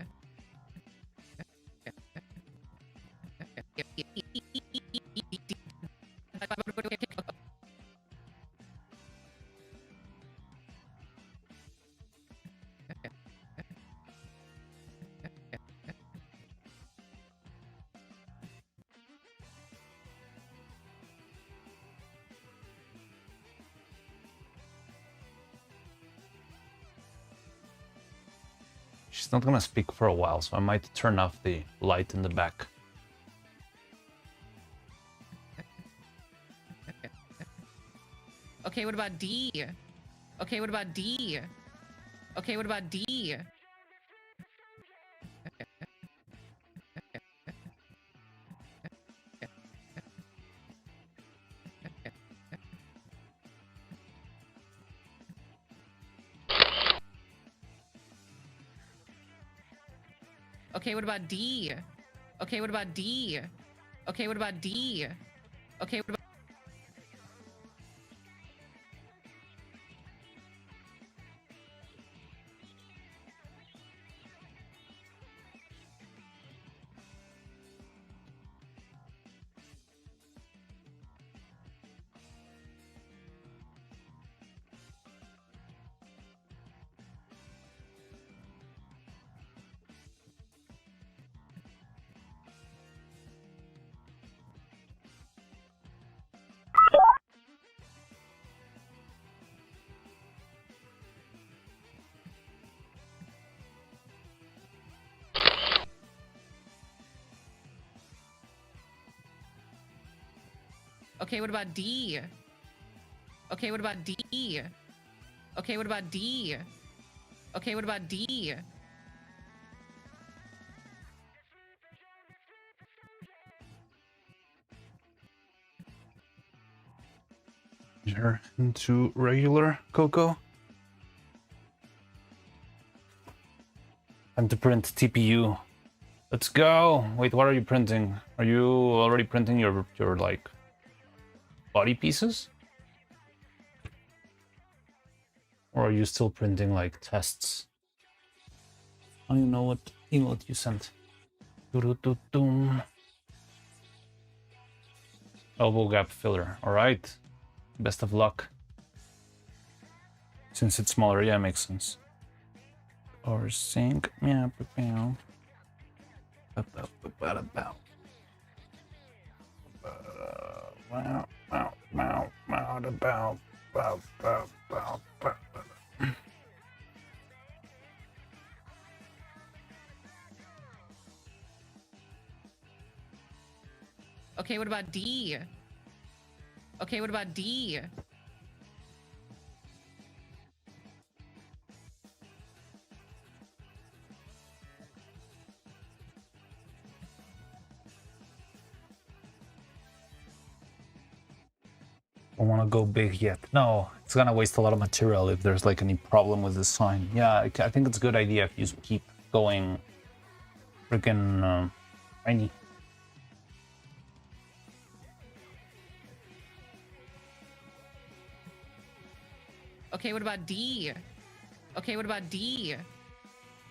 She's not gonna speak for a while, so I might turn off the light in the back. Okay, what about D? Okay, what about D? Okay, what about D? Okay, what about D? Okay, what about D? Okay, what about D? Okay, what about Okay, what about D? Okay, what about D? Okay, what about D? Okay, what about D? Her into regular Coco. Time to print TPU. Let's go. Wait, what are you printing? Are you already printing your like body pieces? Or are you still printing like tests? I don't even know what email you sent. Elbow gap filler. All right. Best of luck. Since it's smaller, yeah, makes sense. Or sync. Yeah, wow. Okay, what about D? Okay, what about D? Don't want to go big yet. No, it's gonna waste a lot of material if there's like any problem with the sign. Yeah, I think it's a good idea if you keep going freaking tiny. Okay, what about D? Okay, what about D?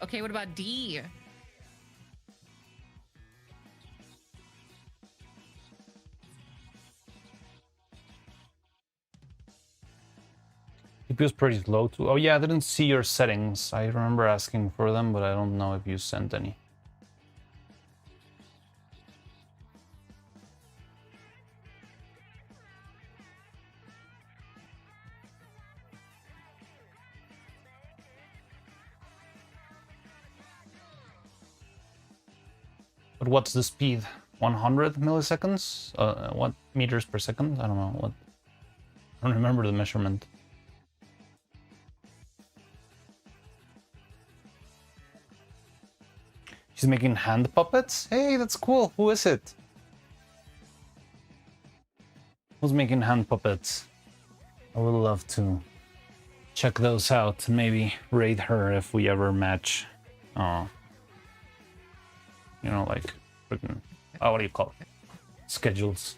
Okay, what about D? CPU is pretty low too. Oh yeah, I didn't see your settings. I remember asking for them, but I don't know if you sent any. But what's the speed? 100 milliseconds? What meters per second? I don't know. What? I don't remember the measurement. She's making hand puppets? Hey, that's cool. Who is it? Who's making hand puppets? I would love to check those out and maybe raid her if we ever match. You know, like freaking, what do you call it? Schedules.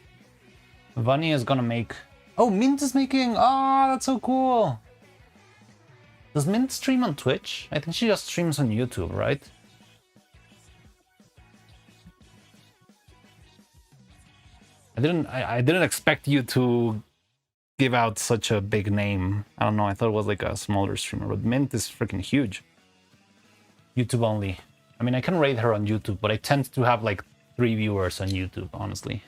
Vani is gonna make. Oh, Mint is making. Oh, that's so cool. Does Mint stream on Twitch? I think she just streams on YouTube, right? I didn't expect you to give out such a big name. I don't know. I thought it was like a smaller streamer, but Mint is freaking huge. YouTube only. I mean, I can rate her on YouTube, but I tend to have like 3 viewers on YouTube, honestly.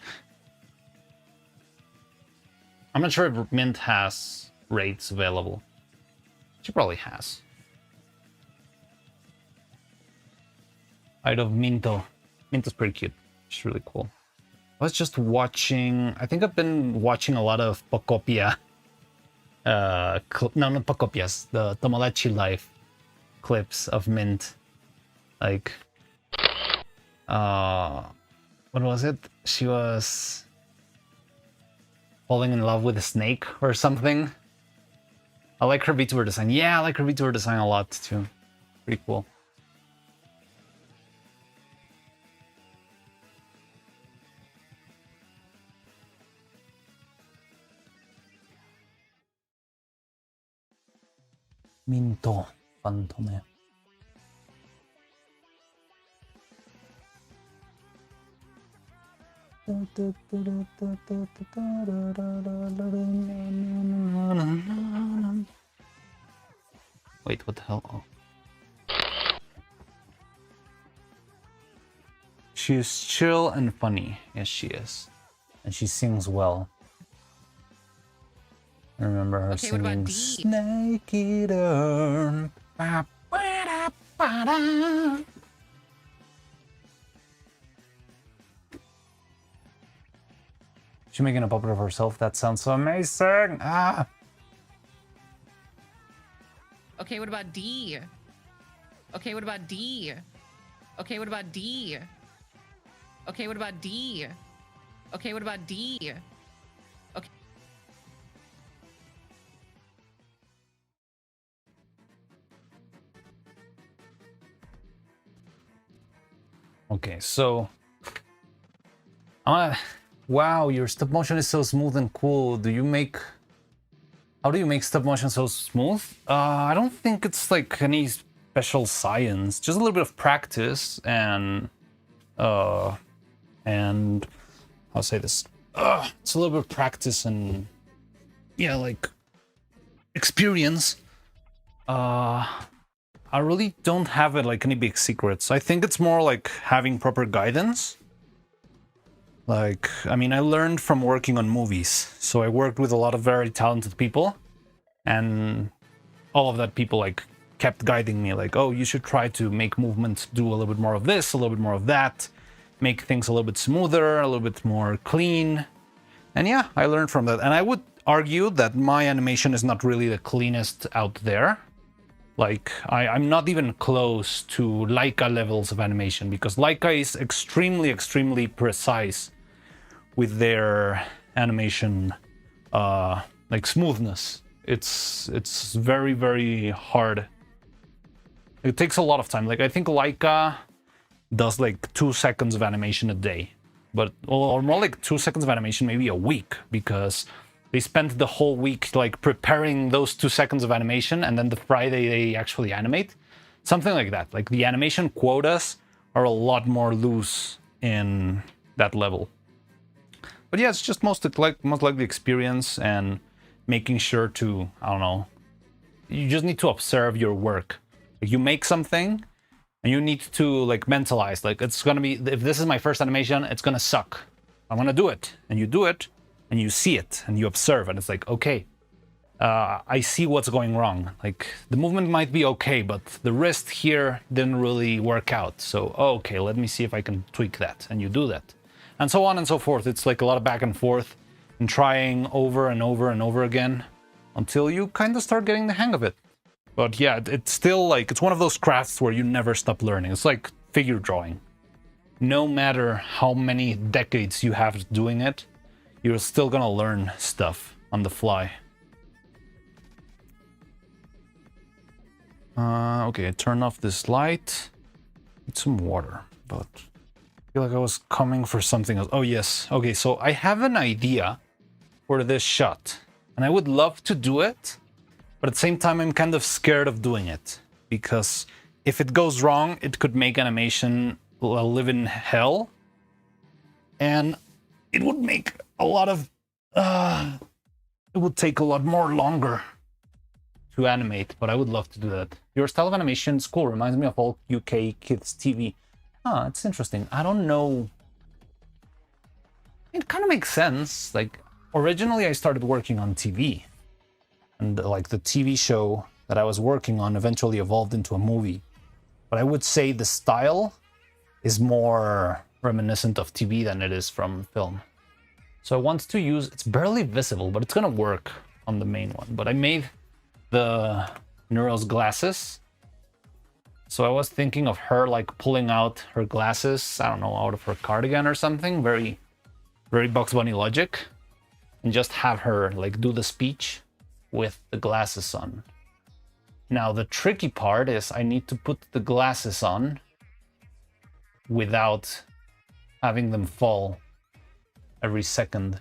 I'm not sure if Mint has rates available. She probably has. Out of Minto. Minto's pretty cute. She's really cool. I was just watching. I think I've been watching a lot of Pocopia. No, not Pocopias. The Tomodachi Life clips of Mint. Like, what was it? She was falling in love with a snake or something. I like her VTuber design. Yeah, I like her VTuber design a lot too. Pretty cool. Minto Fantome. Wait, what the hell? Oh. She's chill and funny. Yes, she is. And she sings well. I remember her singing Snake Eater. She's making a puppet of herself. That sounds so amazing. Ah. Okay, what about D? Okay, what about D? Okay, what about D? Okay, what about D? Okay, what about D? Okay. Okay, so wow, your stop motion is so smooth and cool. How do you make stop motion so smooth? I don't think it's like any special science, just a little bit of practice and I'll say this. It's a little bit of practice and yeah, like experience. I really don't have it like any big secrets. I think it's more like having proper guidance. Like, I mean, I learned from working on movies. So I worked with a lot of very talented people. And all of that people like kept guiding me like, oh, you should try to make movements do a little bit more of this, a little bit more of that. Make things a little bit smoother, a little bit more clean. And yeah, I learned from that. And I would argue that my animation is not really the cleanest out there. Like, I'm not even close to Leica levels of animation, because Leica is extremely, extremely precise with their animation, like smoothness. It's very, very hard. It takes a lot of time. Like, I think Leica does like 2 seconds of animation a day, but or more like 2 seconds of animation maybe a week, because they spent the whole week like preparing those 2 seconds of animation, and then the Friday they actually animate. Something like that. Like the animation quotas are a lot more loose in that level. But yeah, it's just most like the experience and making sure to, I don't know, you just need to observe your work. Like you make something and you need to like mentalize, like it's gonna be, if this is my first animation, it's gonna suck. I'm gonna do it. And you do it and you see it and you observe and it's like, okay, I see what's going wrong. Like the movement might be okay, but the wrist here didn't really work out. So, okay, let me see if I can tweak that. And you do that. And so on and so forth. It's like a lot of back and forth and trying over and over and over again until you kind of start getting the hang of it. But yeah, it's still like, it's one of those crafts where you never stop learning. It's like figure drawing. No matter how many decades you have doing it, you're still gonna learn stuff on the fly. Okay, I turn off this light. Need some water, but I feel like I was coming for something else. Oh yes, okay, so I have an idea for this shot, and I would love to do it, but at the same time I'm kind of scared of doing it, because if it goes wrong, it could make animation live in hell, and it would make a lot of... it would take a lot more longer to animate, but I would love to do that. Your style of animation is cool. Reminds me of old UK kids TV. Ah, it's interesting. I don't know. It kind of makes sense. Like, originally I started working on TV. And like the TV show that I was working on eventually evolved into a movie. But I would say the style is more reminiscent of TV than it is from film. So I want to use, it's barely visible, but it's gonna work on the main one. But I made the Neuro's glasses. So I was thinking of her like pulling out her glasses, I don't know, out of her cardigan or something. Very, very Bugs Bunny logic. And just have her like do the speech with the glasses on. Now the tricky part is I need to put the glasses on without having them fall every second.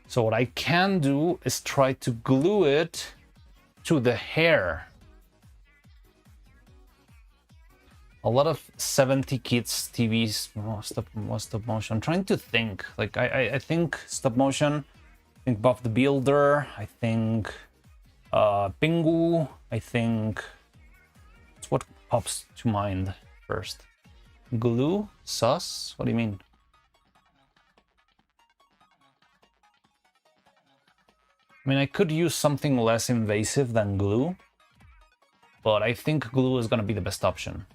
So what I can do is try to glue it to the hair. A lot of 70 kids TVs, stop motion. I'm trying to think. Like I think stop motion. I think Bob the Builder. I think Pingu. I think it's what pops to mind first. Glue? Sus? What do you mean? I mean, I could use something less invasive than glue, but I think glue is gonna be the best option.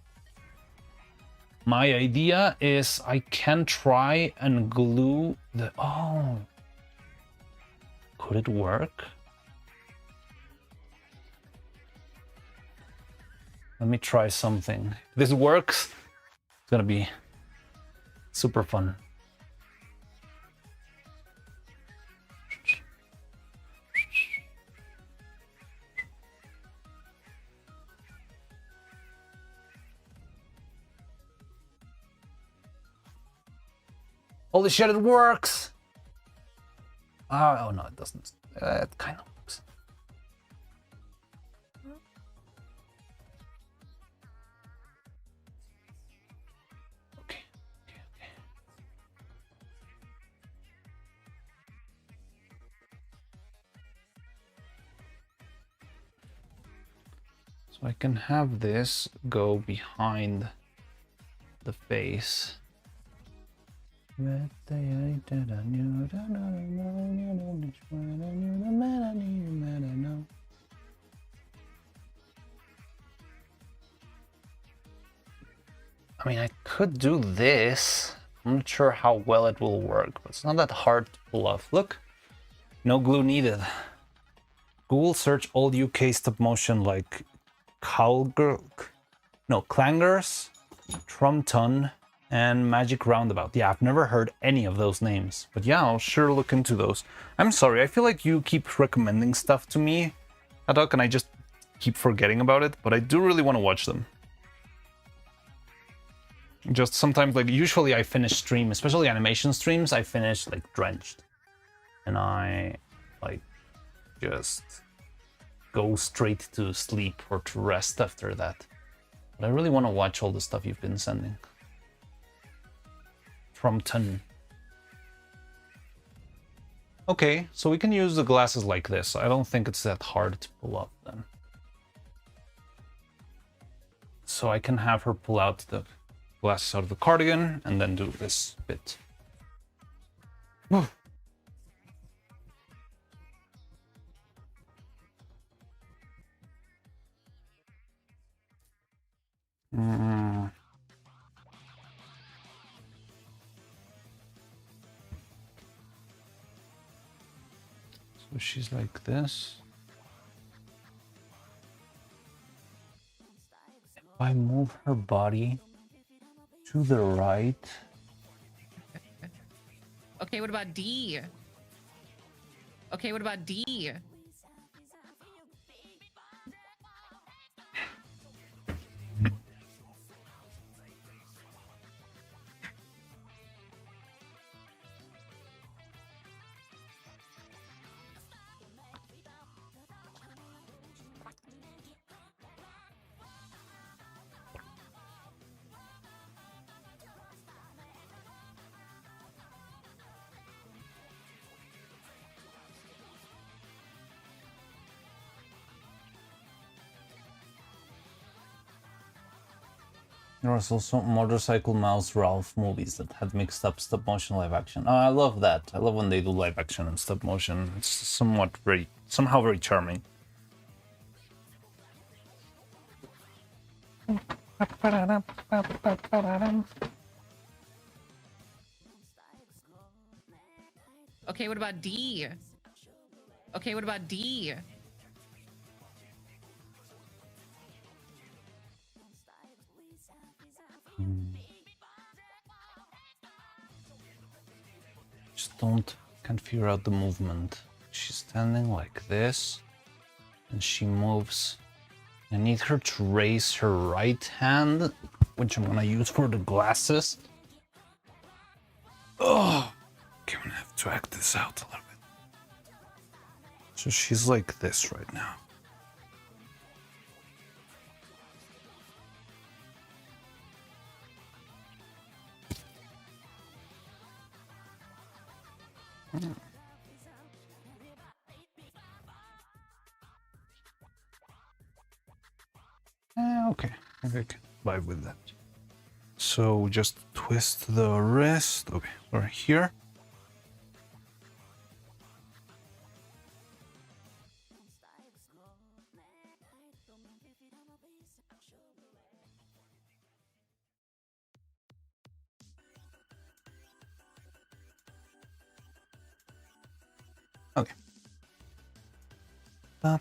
My idea is I can try and glue the... Oh, Could it work? Let me try something. If this works, it's gonna be super fun. Holy shit, it works! Oh no, it doesn't. It kind of works. Okay. So I can have this go behind the face. I mean, I could do this. I'm not sure how well it will work, but it's not that hard to pull off. Look, no glue needed. Google search all UK stop motion like Clangers, Trumpton, and Magic Roundabout. Yeah, I've never heard any of those names, but yeah, I'll sure look into those. I'm sorry, I feel like you keep recommending stuff to me, Haddock, and I just keep forgetting about it, but I do really want to watch them. Just sometimes, like, usually I finish stream, especially animation streams, I finish, like, drenched. And I, like, just go straight to sleep or to rest after that. But I really want to watch all the stuff you've been sending. From 10. Okay, so we can use the glasses like this. I don't think it's that hard to pull up then. So I can have her pull out the glasses out of the cardigan and then do this bit. So she's like this. If I move her body to the right. Okay, what about D? Okay, what about D? There was also Motorcycle Mouse Ralph movies that had mixed up stop motion live action. Oh, I love that. I love when they do live action and stop motion. It's somehow very charming. Okay, what about D? Okay, what about D? Just can't figure out the movement. She's standing like this and she moves. I need her to raise her right hand, which I'm gonna use for the glasses. Oh, okay, I'm gonna have to act this out a little bit. So she's like this right now. Okay, I think I can vibe with that. So just twist the wrist. Okay, we're here. Okay, I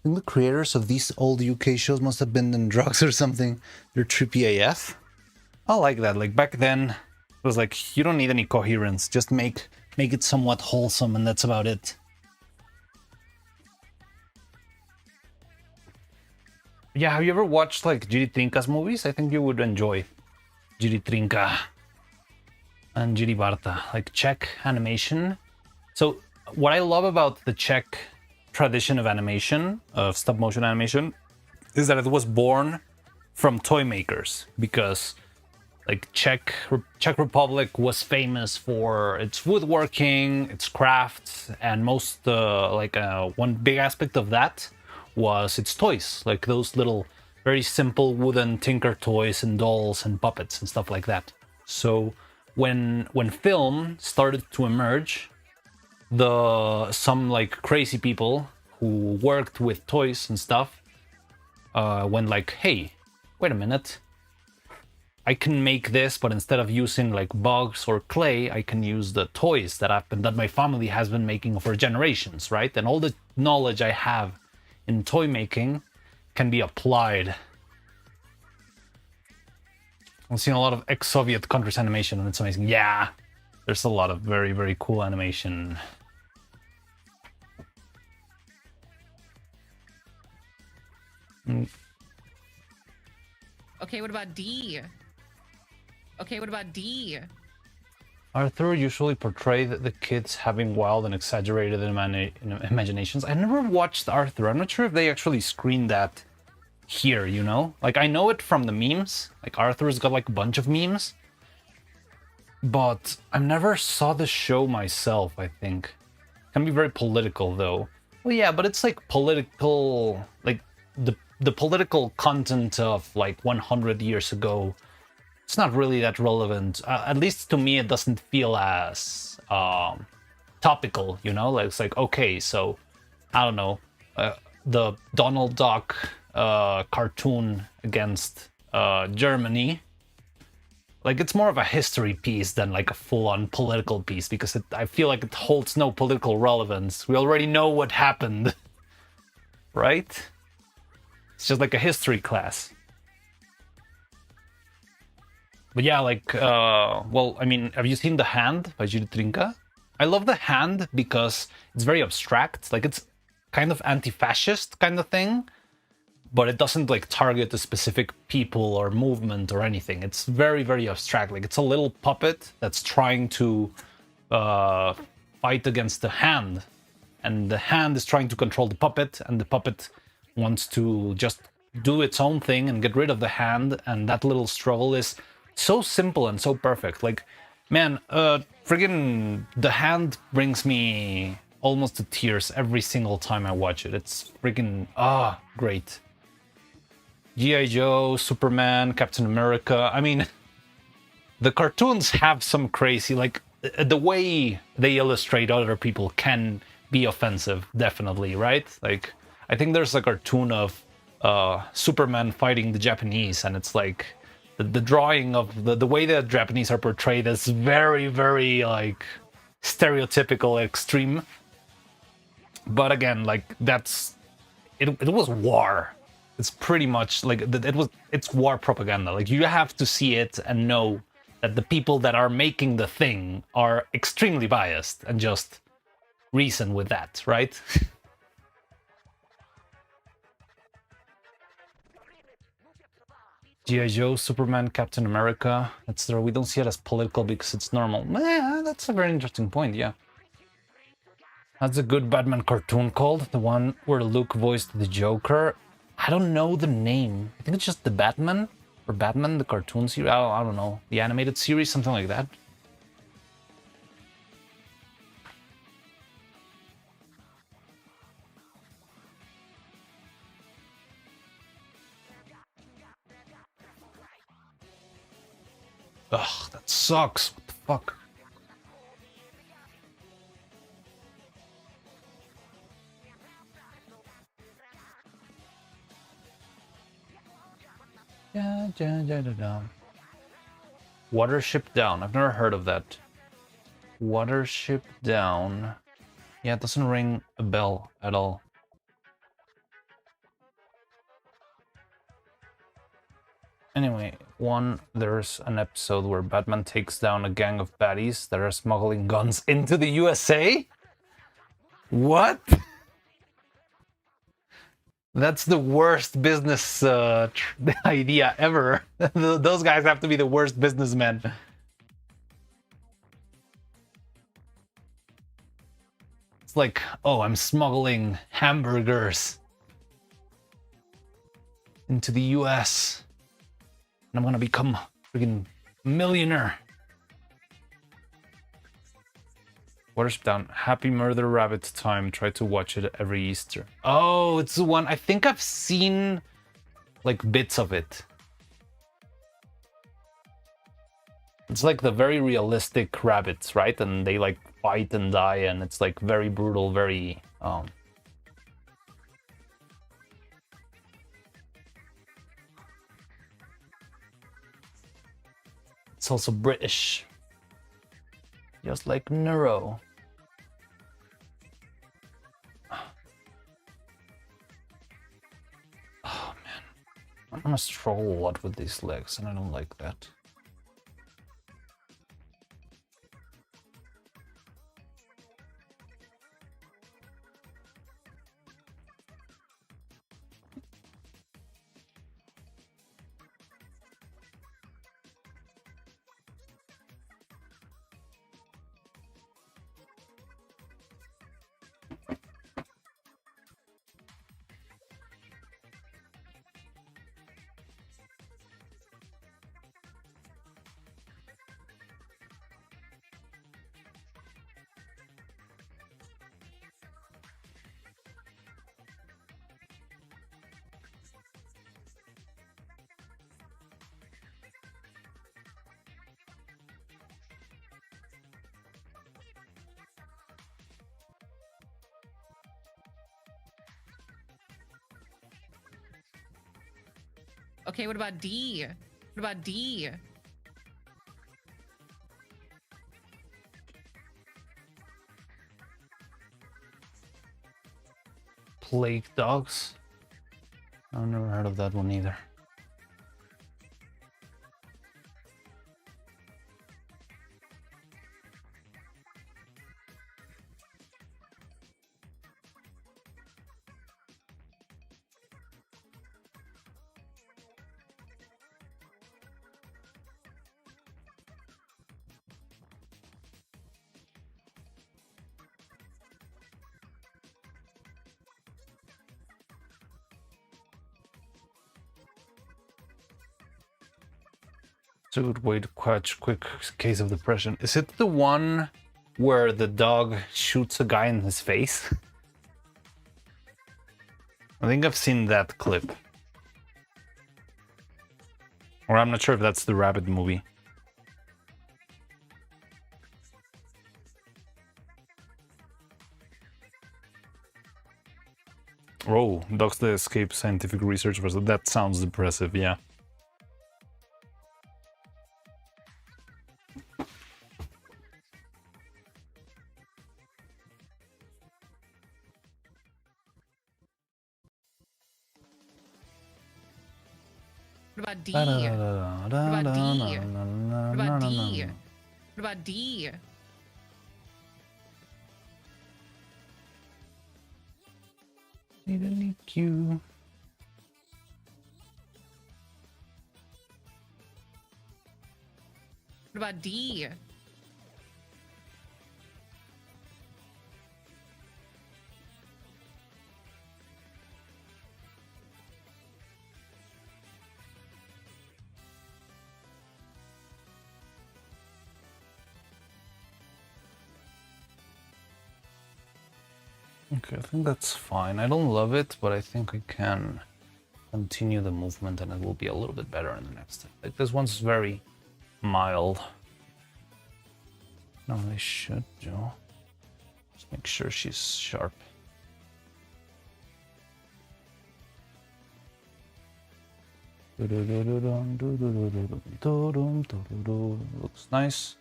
think the creators of these old UK shows must have been on drugs or something. They're trippy AF. I like that. Like back then, it was like you don't need any coherence. Just make it somewhat wholesome, and that's about it. Yeah, have you ever watched like Jiri Trinka's movies? I think you would enjoy Jiri Trinka and Jiri Barta, like Czech animation. So what I love about the Czech tradition of animation, of stop motion animation, is that it was born from toy makers, because like Czech Republic was famous for its woodworking, its crafts, and most one big aspect of that was its toys, like those little very simple wooden tinker toys and dolls and puppets and stuff like that. So when film started to emerge, some like crazy people who worked with toys and stuff went like, hey, wait a minute, I can make this, but instead of using like bugs or clay, I can use the toys that my family has been making for generations, right? And all the knowledge I have in toy making can be applied. I've seen a lot of ex-Soviet countries animation, and it's amazing. Yeah, there's a lot of very, very cool animation. Okay, what about D? Okay, what about D? Arthur usually portray the kids having wild and exaggerated imaginations. I never watched Arthur. I'm not sure if they actually screened that here, you know? Like, I know it from the memes. Like, Arthur's got like a bunch of memes. But I never saw the show myself, I think. It can be very political, though. Well, yeah, but it's like political... Like, the political content of like 100 years ago, it's not really that relevant. At least to me, it doesn't feel as topical, you know? Like, it's like, okay, so, I don't know, the Donald Duck cartoon against Germany, like, it's more of a history piece than like a full-on political piece, because I feel like it holds no political relevance. We already know what happened, right? It's just like a history class. But yeah, like, well, I mean, have you seen The Hand by Jiri Trinka? I love The Hand because it's very abstract. Like, it's kind of anti-fascist kind of thing, but it doesn't, like, target a specific people or movement or anything. It's very, very abstract. Like, it's a little puppet that's trying to fight against the hand. And the hand is trying to control the puppet, and the puppet wants to just do its own thing and get rid of the hand, and that little struggle is so simple and so perfect. Like, man, friggin' The Hand brings me almost to tears every single time I watch it. It's friggin' great. G.I. Joe, Superman, Captain America. I mean, the cartoons have some crazy, like, the way they illustrate other people can be offensive, definitely, right? Like, I think there's a cartoon of Superman fighting the Japanese, and it's like the drawing of the way the Japanese are portrayed is very, very like stereotypical, extreme. But again, like that's it was war. It's pretty much like it's war propaganda. Like you have to see it and know that the people that are making the thing are extremely biased, and just reason with that, right? G.I. Joe, Superman, Captain America. That's there. We don't see it as political because it's normal. That's a very interesting point, yeah. That's a good Batman cartoon called. The one where Luke voiced the Joker. I don't know the name. I think it's just the Batman. Or Batman, the cartoon series. I don't know. The animated series, something like that. Ugh, that sucks. What the fuck? Yeah. Watership Down. I've never heard of that. Watership Down. Yeah, it doesn't ring a bell at all. Anyway, there's an episode where Batman takes down a gang of baddies that are smuggling guns into the USA? What? That's the worst business idea ever. Those guys have to be the worst businessmen. It's like, oh, I'm smuggling hamburgers into the US. And I'm gonna become a freaking millionaire. Watership Down. Happy Murder Rabbit Time. Try to watch it every Easter. Oh, it's the one. I think I've seen like bits of it. It's like the very realistic rabbits, right? And they like fight and die, and it's like very brutal, very It's also British. Just like Neuro. Oh man. I'm gonna struggle a lot with these legs, and I don't like that. Okay, what about D? What about D? Plague Dogs. I've never heard of that one either. It's a good way to catch quick case of depression. Is it the one where the dog shoots a guy in his face? I think I've seen that clip. Or I'm not sure if that's the rabbit movie. Oh, Dogs That Escape Scientific Research versus... That sounds depressive, yeah. What about D? What about D? What about D? What about D? Need a NICU. What about D? Okay, I think that's fine. I don't love it, but I think I can continue the movement and it will be a little bit better in the next step. Like this one's very mild. No, I should do. Just make sure she's sharp. Looks nice.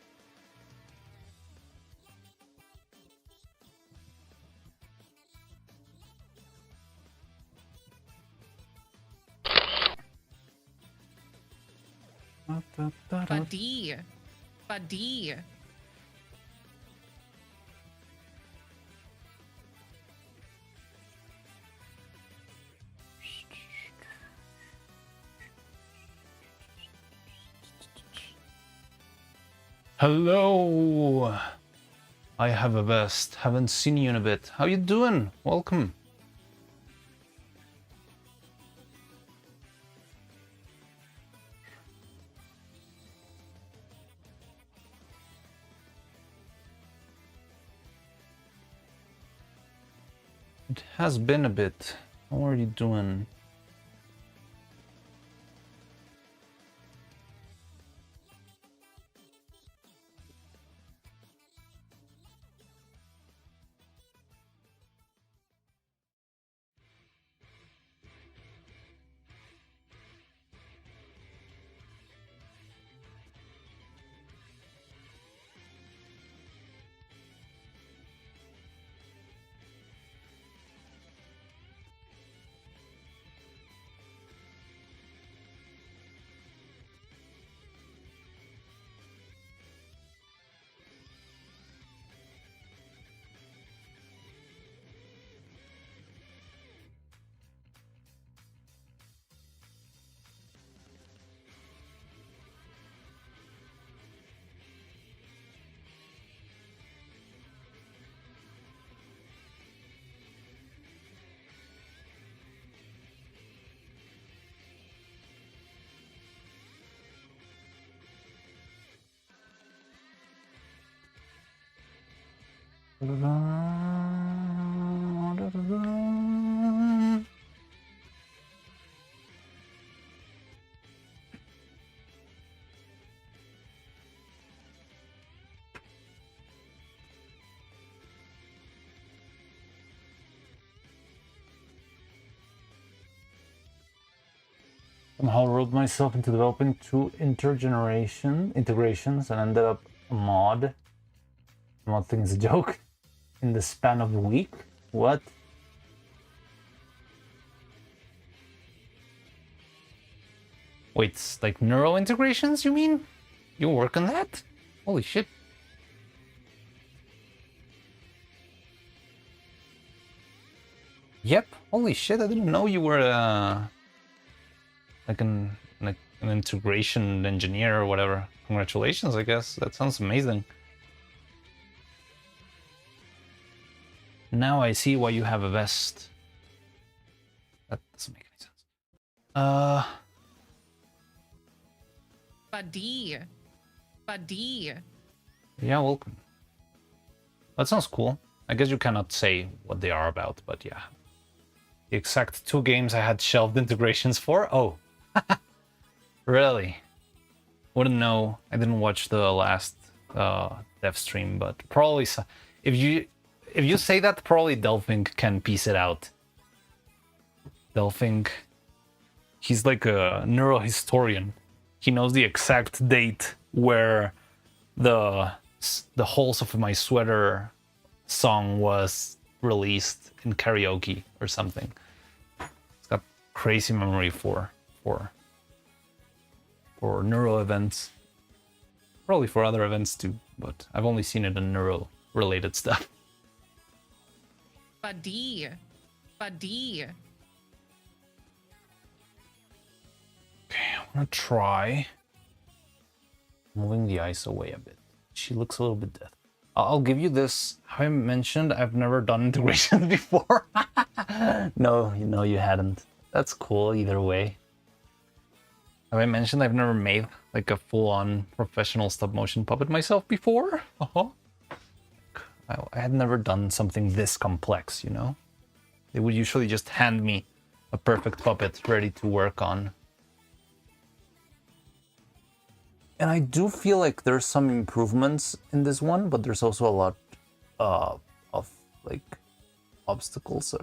Buddy. Buddy. Hello. I have a vest. Haven't seen you in a bit. How you doing? Welcome. It has been a bit. How are you doing? Somehow wrote myself into developing two integrations and ended up a mod. The mod thing is a joke. In the span of a week? What? Wait, it's like Neuro integrations, you mean? You work on that? Holy shit. Yep, holy shit, I didn't know you were like an integration engineer or whatever. Congratulations, I guess. That sounds amazing. Now I see why you have a vest. That doesn't make any sense. Buddy. Buddy. Yeah, welcome. That sounds cool. I guess you cannot say what they are about, but yeah. The exact 2 games I had shelved integrations for? Oh. Really? Wouldn't know. I didn't watch the last dev stream, but probably if you say that, probably Delphink can piece it out. Delphink, he's like a Neuro historian. He knows the exact date where the Holes of My Sweater song was released in karaoke or something. It's got crazy memory for Neuro events. Probably for other events too, but I've only seen it in Neuro related stuff. Buddy. Buddy. Okay, I'm gonna try moving the ice away a bit. She looks a little bit dead. I'll give you this. Have I mentioned I've never done integration before? No, you hadn't. That's cool either way. Have I mentioned I've never made like a full-on professional stop-motion puppet myself before? I had never done something this complex, you know? They would usually just hand me a perfect puppet ready to work on. And I do feel like there's some improvements in this one, but there's also a lot of like obstacles. So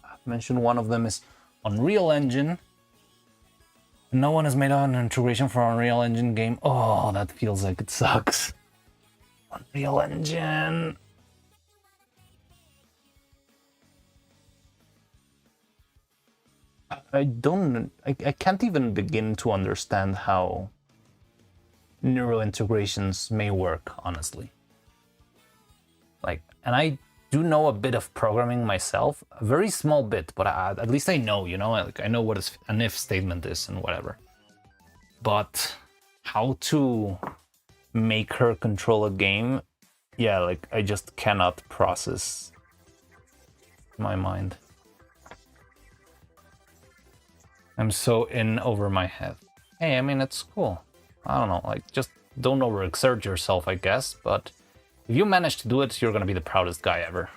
I've mentioned one of them is Unreal Engine. No one has made an integration for Unreal Engine game. Oh, that feels like it sucks. Unreal Engine. I can't even begin to understand how Neuro integrations may work, honestly. Like, and I do know a bit of programming myself, a very small bit, but at least I know, you know, like I know what an if statement is and whatever. But how to make her control a game, yeah, like I just cannot process in my mind. I'm so in over my head. Hey, I mean, it's cool. I don't know, like, just don't overexert yourself, I guess, but if you manage to do it, you're gonna be the proudest guy ever.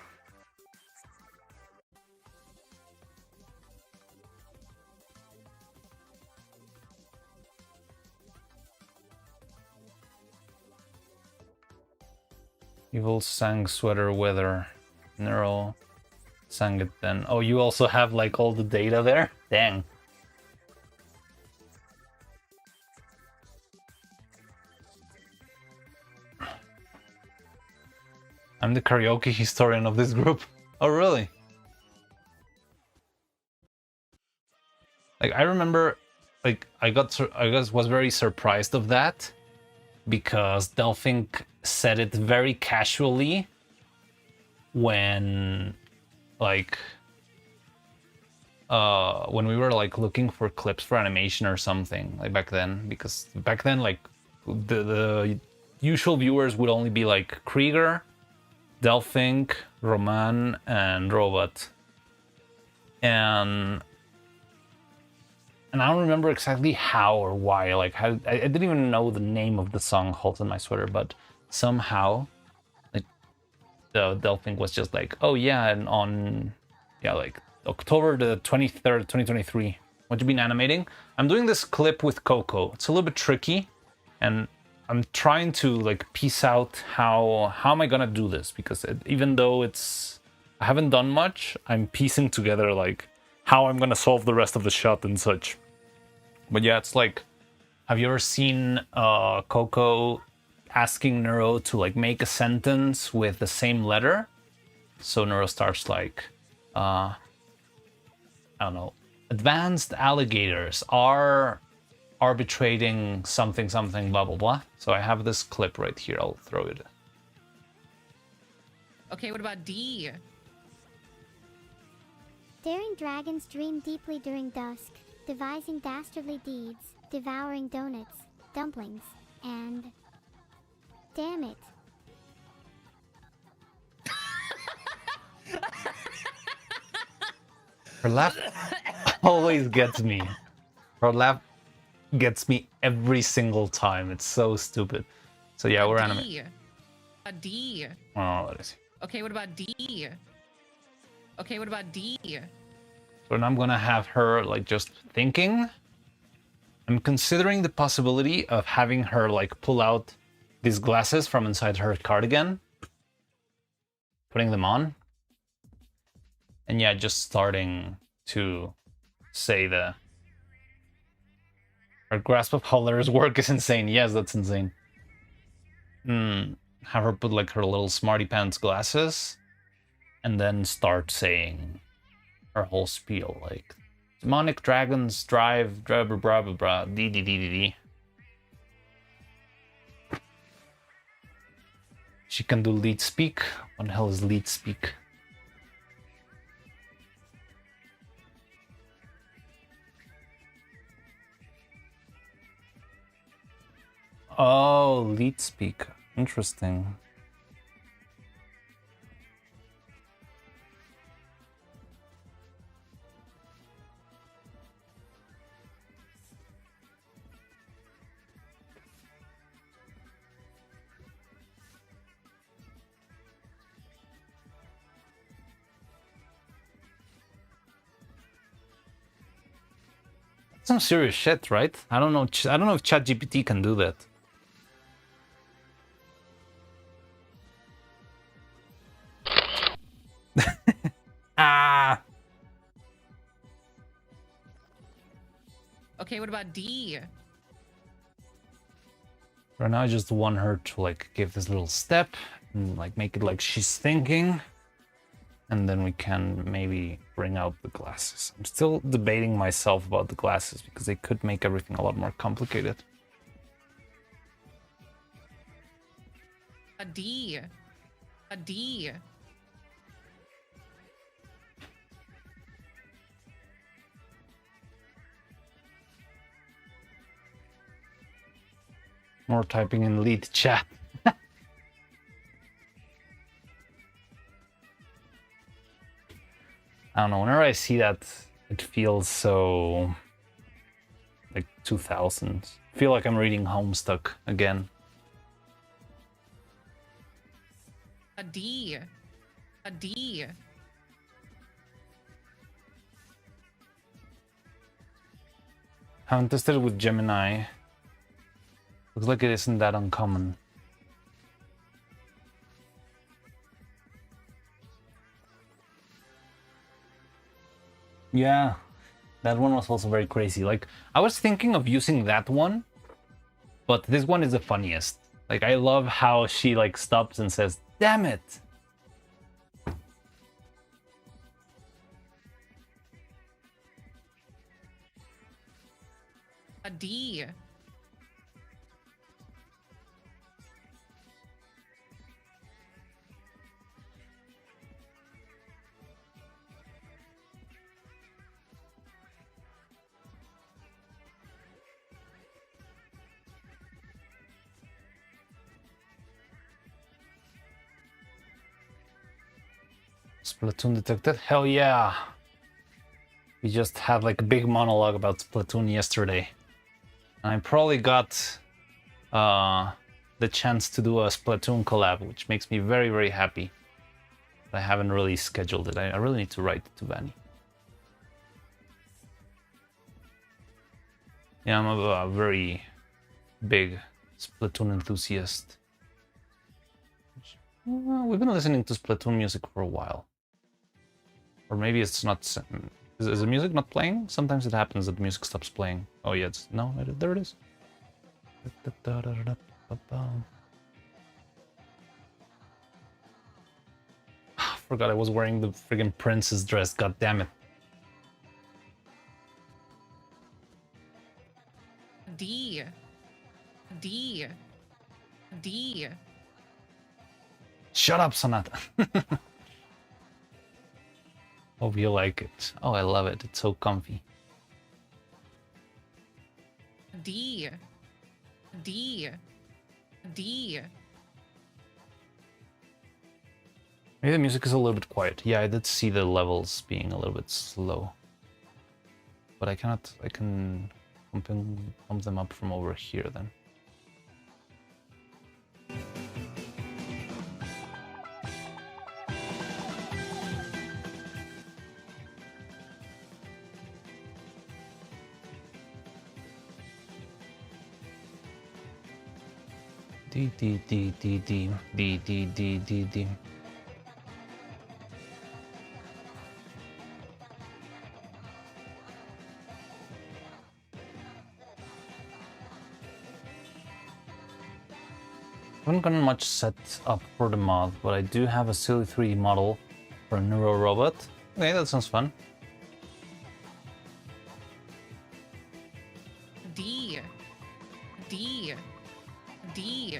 Evil sang Sweater Weather. Neuro sang it then. Oh, you also have, like, all the data there? Dang. I'm the karaoke historian of this group. Oh, really? Like, I remember, like, I was very surprised of that because Delphink said it very casually when, like, when we were, like, looking for clips for animation or something, like, back then, because back then, like, the usual viewers would only be, like, Krieger, Delphink, Roman, and Robot. And I don't remember exactly how or why. Like, how, I didn't even know the name of the song "Holes in My Sweater," but somehow, like, the Delphink was just like, "Oh yeah," and on, yeah, like October the 23rd, 2023. What you been animating? I'm doing this clip with Coco. It's a little bit tricky, and I'm trying to, like, piece out how am I gonna do this, because even though I haven't done much, I'm piecing together, like, how I'm gonna solve the rest of the shot and such. But yeah, it's like, have you ever seen Coco asking Neuro to, like, make a sentence with the same letter? So Neuro starts like, I don't know, advanced alligators are arbitrating something something blah blah blah. So I have this clip right here. I'll throw it. Okay, what about D? Daring dragons dream deeply during dusk, devising dastardly deeds, devouring donuts, dumplings, and... Damn it. Her laugh always gets me. Her laugh gets me every single time. It's so stupid. So yeah, we're animating. A D. Oh, let us see. Okay, what about D? Okay, what about D? So now I'm gonna have her, like, just thinking. I'm considering the possibility of having her, like, pull out these glasses from inside her cardigan, putting them on, and yeah, just starting to say her grasp of how letters work is insane. Yes, that's insane. Have her put, like, her little smarty pants glasses, and then start saying her whole spiel, like, demonic dragons drive blah blah blah blah blah d d d d d. She can do lead speak. What the hell is lead speak? Oh, lead speak. Interesting. Some serious shit, right? I don't know if ChatGPT can do that. Ah. Okay, what about D? Right now I just want her to like give this little step and like make it like she's thinking. And then we can maybe bring out the glasses. I'm still debating myself about the glasses because they could make everything a lot more complicated. A D. A D. More typing in lead chat. I don't know, whenever I see that, it feels so like 2000. I feel like I'm reading Homestuck again. A D. A D. Haven't tested it with Gemini. Looks like it isn't that uncommon. Yeah, that one was also very crazy. Like, I was thinking of using that one, but this one is the funniest. Like, I love how she, like, stops and says, "Damn it!" A D. Splatoon detected? Hell yeah! We just had like a big monologue about Splatoon yesterday. And I probably got the chance to do a Splatoon collab, which makes me very, very happy. But I haven't really scheduled it. I really need to write it to Vanny. Yeah, I'm a very big Splatoon enthusiast. We've been listening to Splatoon music for a while. Or maybe it's not... Is the music not playing? Sometimes it happens that the music stops playing. Oh yeah, it's... No, there it is. Forgot I was wearing the friggin' princess dress, god damn it. D. D. D. Shut up, Sonata. Hope you like it. Oh, I love it. It's so comfy. D. D. D. Maybe the music is a little bit quiet. Yeah, I did see the levels being a little bit slow. But I can pump them up from over here then. D D D D D D D D D D. I haven't gotten much set up for the mod, but I do have a silly 3D model for a Neuro robot. Okay, that sounds fun. D. D. D. D. D. D.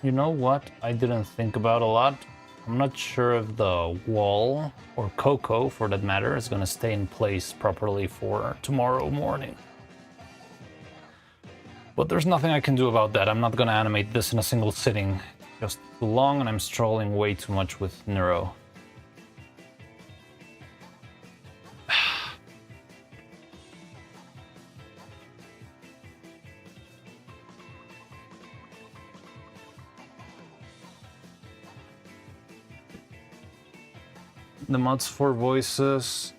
You know what I didn't think about a lot? I'm not sure if the wall, or Coco for that matter, is gonna stay in place properly for tomorrow morning. But there's nothing I can do about that. I'm not gonna animate this in a single sitting. Just too long and I'm strolling way too much with Neuro. The mod's four voices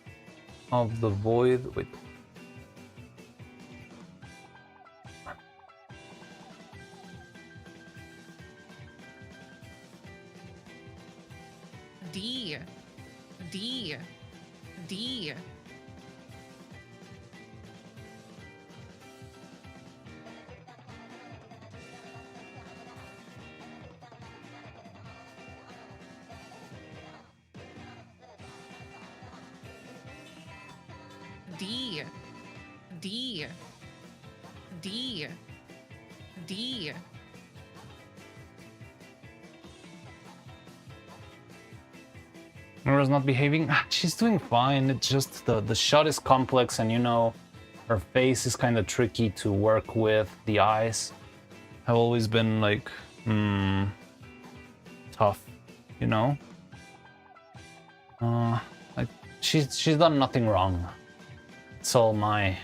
of the void. Wait. D. D. D. D. D. D. D. Nero's not behaving. She's doing fine. It's just the shot is complex, and you know, her face is kind of tricky to work with. The eyes have always been like, tough, you know. Like she's done nothing wrong. It's all my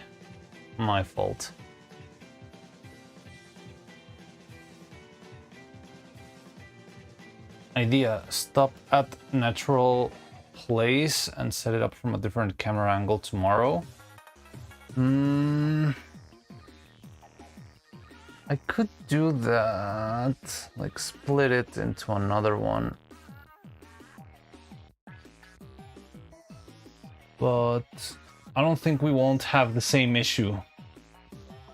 fault. Idea: stop at natural place and set it up from a different camera angle tomorrow. I could do that, like split it into another one. But I don't think we won't have the same issue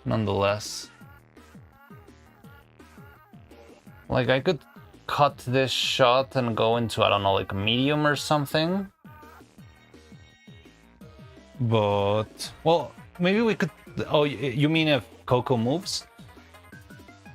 nonetheless. Like I could cut this shot and go into, I don't know, like a medium or something. But, well, maybe we could... Oh, you mean if Coco moves?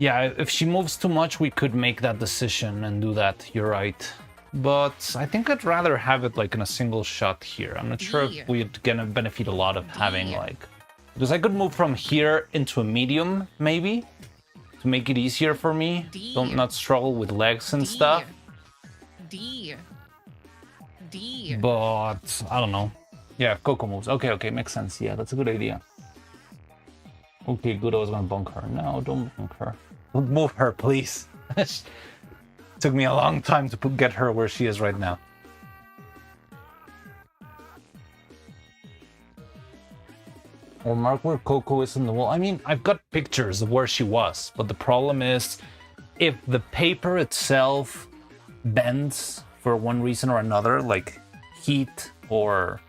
Yeah, if she moves too much, we could make that decision and do that, you're right. But I think I'd rather have it like in a single shot here. I'm not sure if we'd gonna benefit a lot of having like... Because I could move from here into a medium, maybe? To make it easier for me, don't not struggle with legs and stuff. But I don't know. Yeah, Coco moves. Okay, makes sense. Yeah, that's a good idea. Okay, good. I was gonna bonk her. No, don't bonk her. Don't move her, please. Took me a long time to get her where she is right now. Or mark where Coco is in the wall. I mean, I've got pictures of where she was, but the problem is if the paper itself bends for one reason or another, like heat or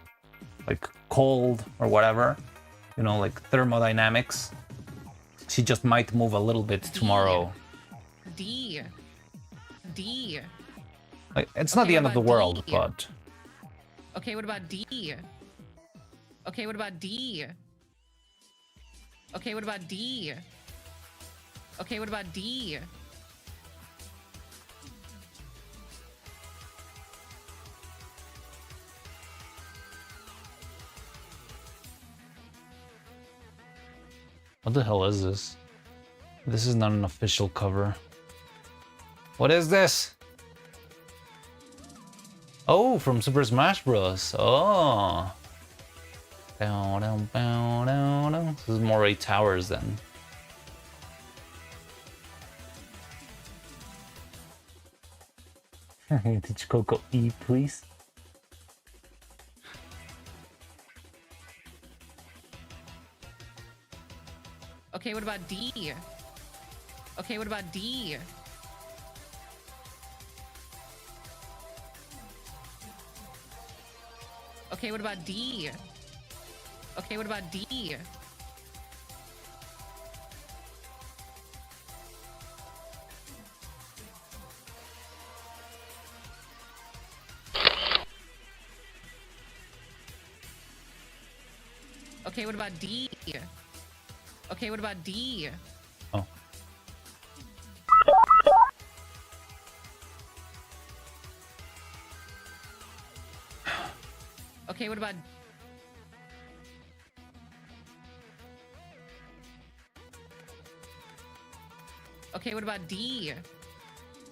like cold or whatever, you know, like thermodynamics, she just might move a little bit tomorrow. D. Like, it's not the end of the world, but... Okay, what about D? Okay, what about D? Okay, what about D? Okay, what about D? What the hell is this? This is not an official cover. What is this? Oh, from Super Smash Bros. Oh. This is more 8 towers then. Teach Coco E, please. Okay, what about D? Okay, what about D? Okay, what about D? Okay, what about D? Okay, what about D? Okay, what about D? Oh. Okay, what about... Okay, what about D?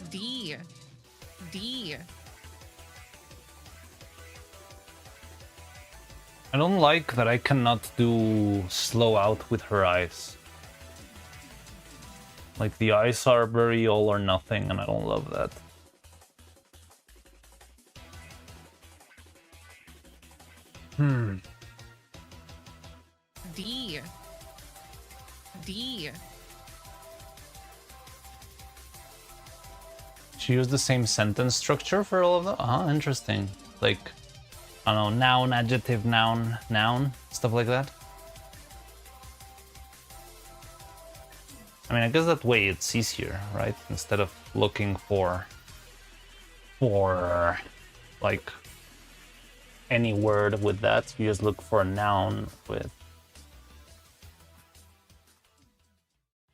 D. D. I don't like that I cannot do slow out with her eyes. Like the eyes are very all or nothing and I don't love that. D. D. She used the same sentence structure for all of them? Interesting. Like, I don't know, noun, adjective, noun, noun, stuff like that. I mean, I guess that way it's easier, right? Instead of looking for like any word with that, you just look for a noun with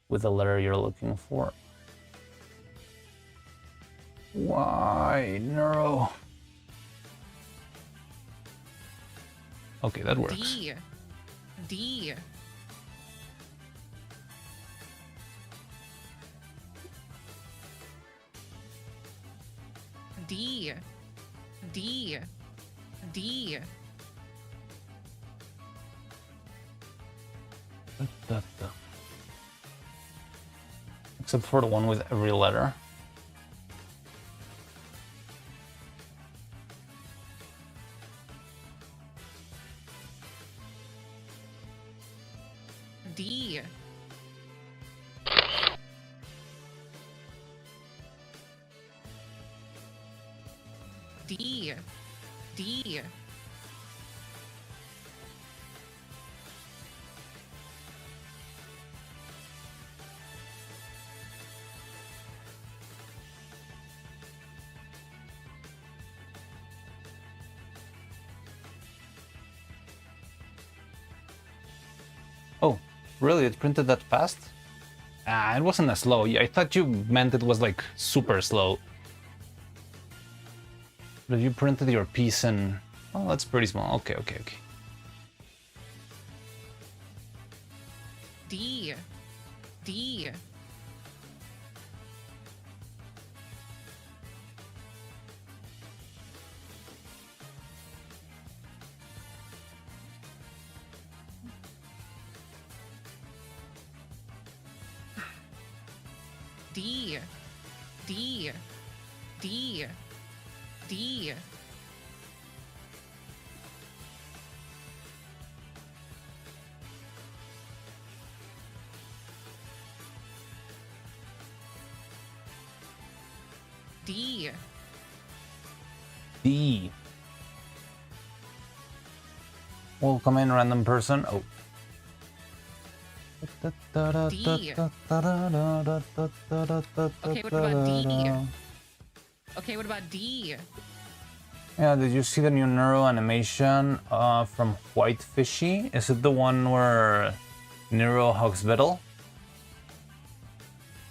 the letter you're looking for. Why, Neuro? Okay, that works. D. D. D. D. D. Except for the one with every letter. D. D. D. Oh, really? It printed that fast? It wasn't as slow. I thought you meant it was like super slow. But you printed your piece in... Oh, that's pretty small. Okay. D. D. D. D. D. D. D. D. Will come in, random person. Oh. D. Okay, what about D? Okay, what about D? Yeah, did you see the new Neuro animation from White Fishy? Is it the one where Neuro hugs Vettel?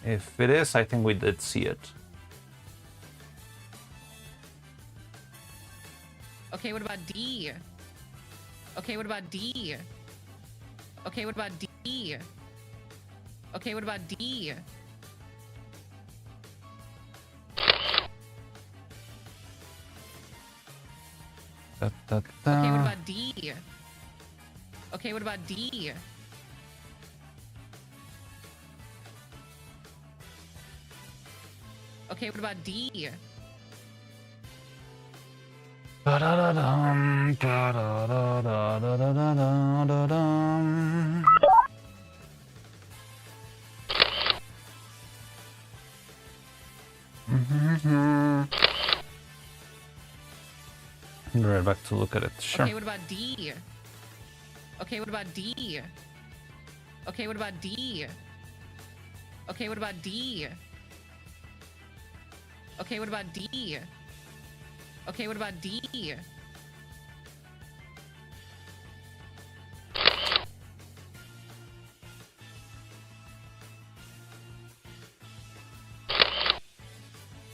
If it is, I think we did see it. Okay, what about D? Okay, what about D? Okay, what about D? Okay, what about D? Okay, what about D? Okay, what about D? Okay, what about D? Da-da-da-dum, da-da-da-da-da-da-da-da-dum. Right back to look at it. Sure. Okay, what about D? Okay, what about D? Okay, what about D? Okay, what about D? Okay, what about D? Okay, what about D?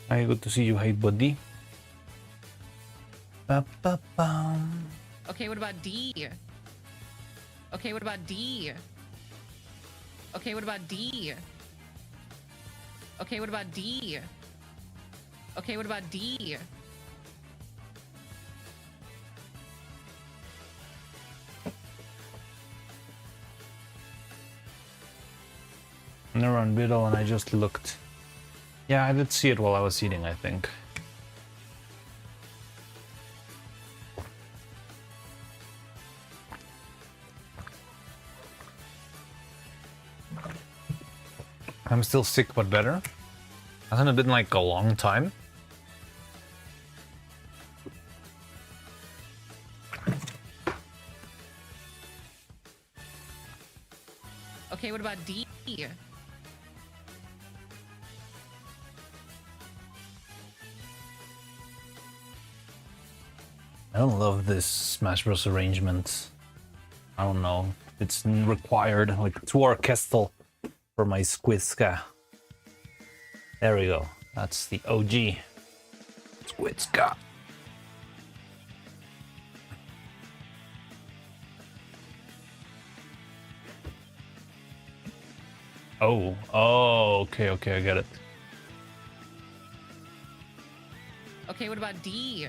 Hi, good to see you. Hey, buddy. Ba-ba-bum. Okay, what about D? Okay, what about D? Okay, what about D? Okay, what about D? Okay, what about D? Neuro and Beetle, and I just looked. Yeah, I did see it while I was eating, I think. I'm still sick, but better. Hasn't it been like a long time? Okay, what about D? I don't love this Smash Bros. Arrangement. I don't know. It's required, like too orchestral for my Squidska. There we go. That's the OG Squidska. Oh, okay, I get it. Okay, what about D?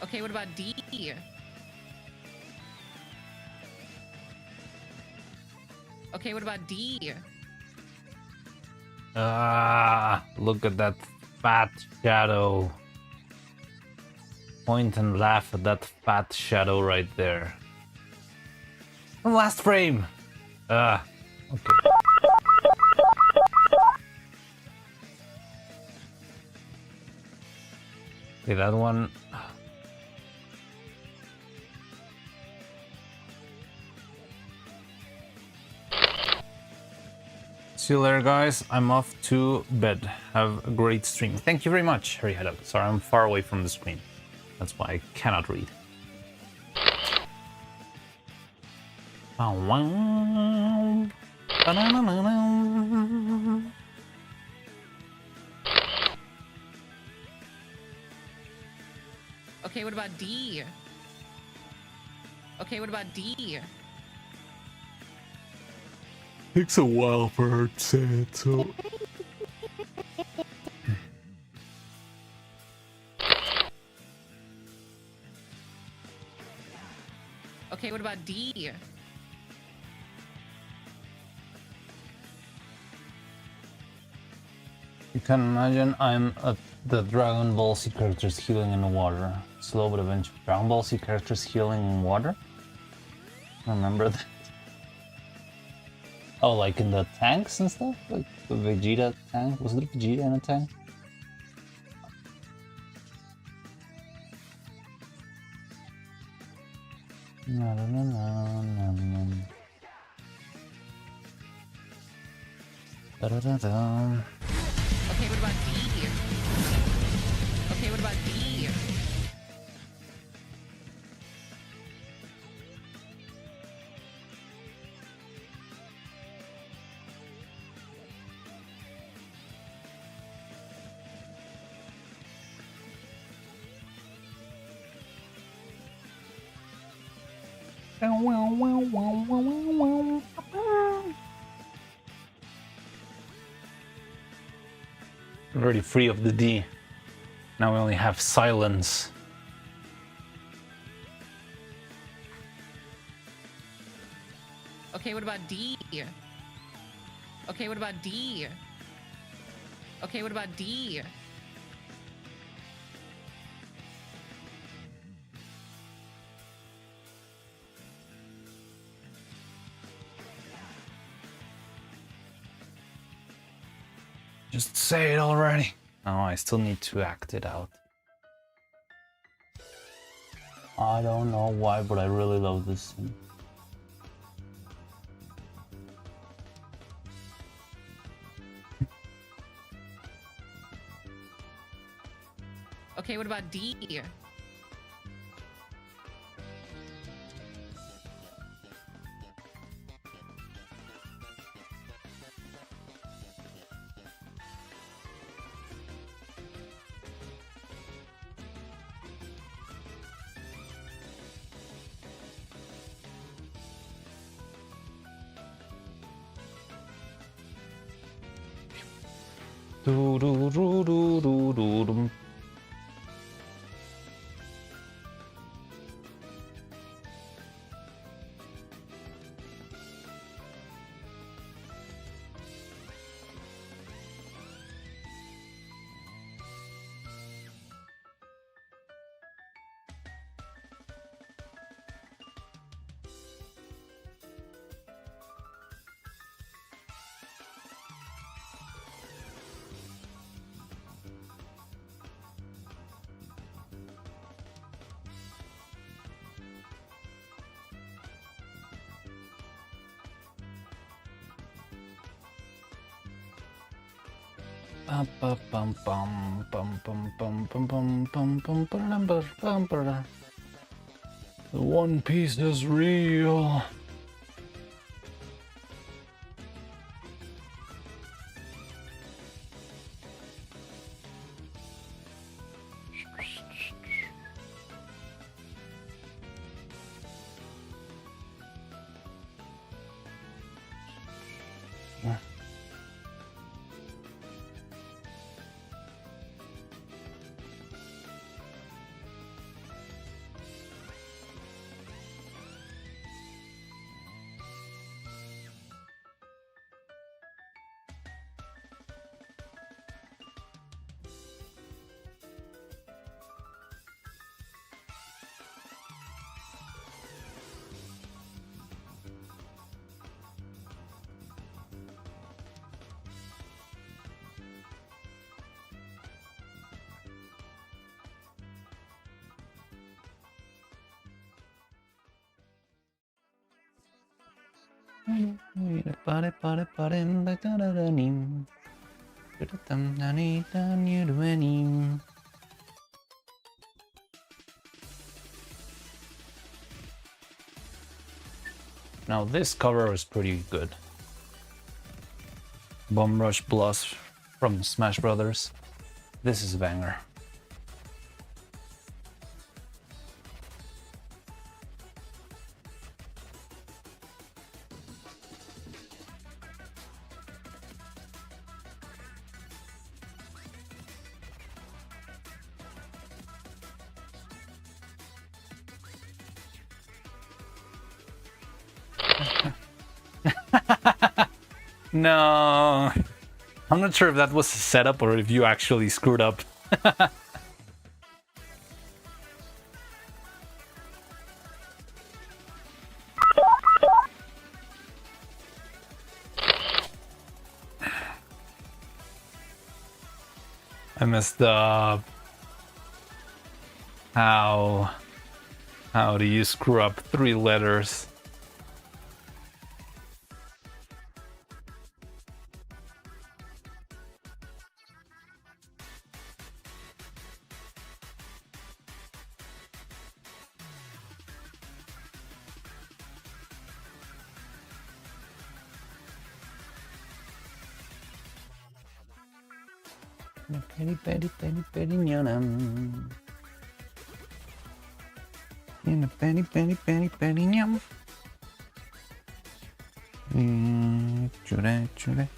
Okay, what about D? Okay, what about D? Ah, look at that fat shadow. Point and laugh at that fat shadow right there. Last frame. Ah, okay. Okay, that one. See you later, guys. I'm off to bed. Have a great stream. Thank you very much, Harry Head Up. Sorry, I'm far away from the screen. That's why I cannot read. Okay, what about D? Okay, what about D? Takes a while for her to say it, so... Okay, what about D? You can imagine I'm at the Dragon Ball Z characters healing in the water. Slow but eventually. Dragon Ball Z characters healing in water? Remember that? Oh, like in the tanks and stuff? Like the Vegeta tank? Was it Vegeta in a tank? No, no, no, no, no, no. Da, da, da, da. Okay, what about D? Okay, what about D? Already free of the D. Now we only have silence. Okay, what about D? Okay, what about D? Okay, what about D? Just say it already. No, I still need to act it out. I don't know why, but I really love this scene. Okay, what about D? Do do do do do do dum. Bum, bum, bum, bum, bum, bum, bum, bum, bum, bum, bum, bum, bum, bum, bum. The One Piece is real. Now this cover is pretty good. Bomb Rush Plus from Smash Brothers. This is a banger. No, I'm not sure if that was a setup or if you actually screwed up. I messed up. How do you screw up 3 letters? Petty nyam. In a petty nyam. Chure.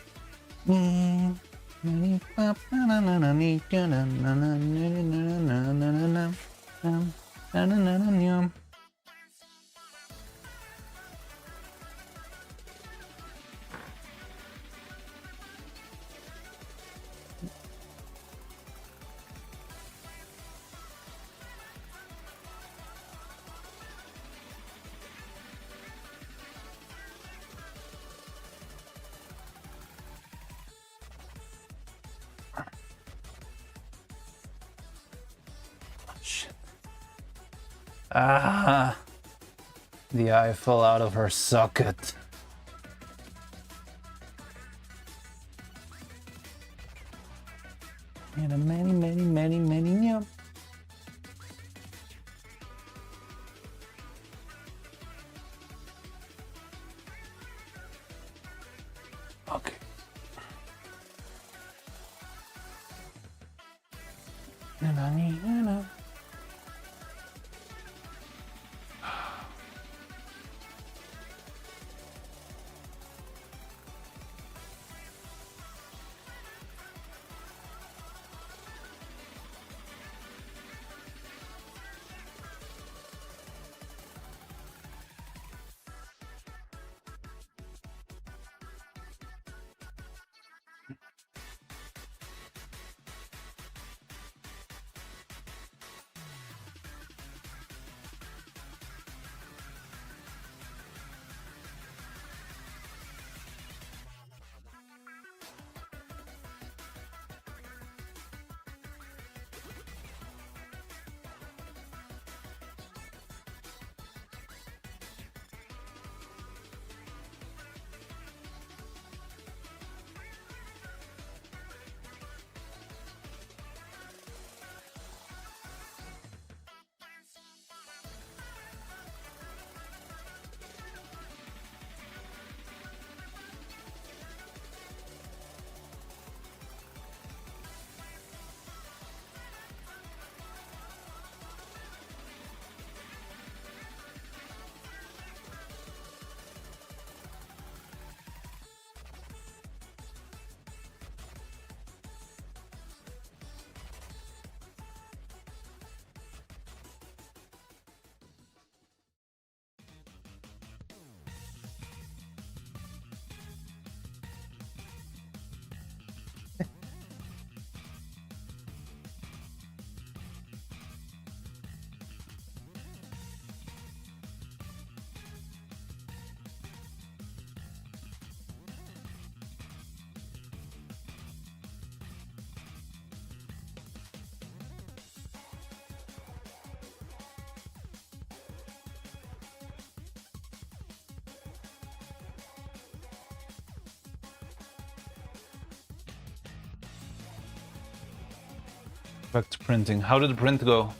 Ah, the eye fell out of her socket. And a many nyam. Okay. Na. Back to printing. How did the print go?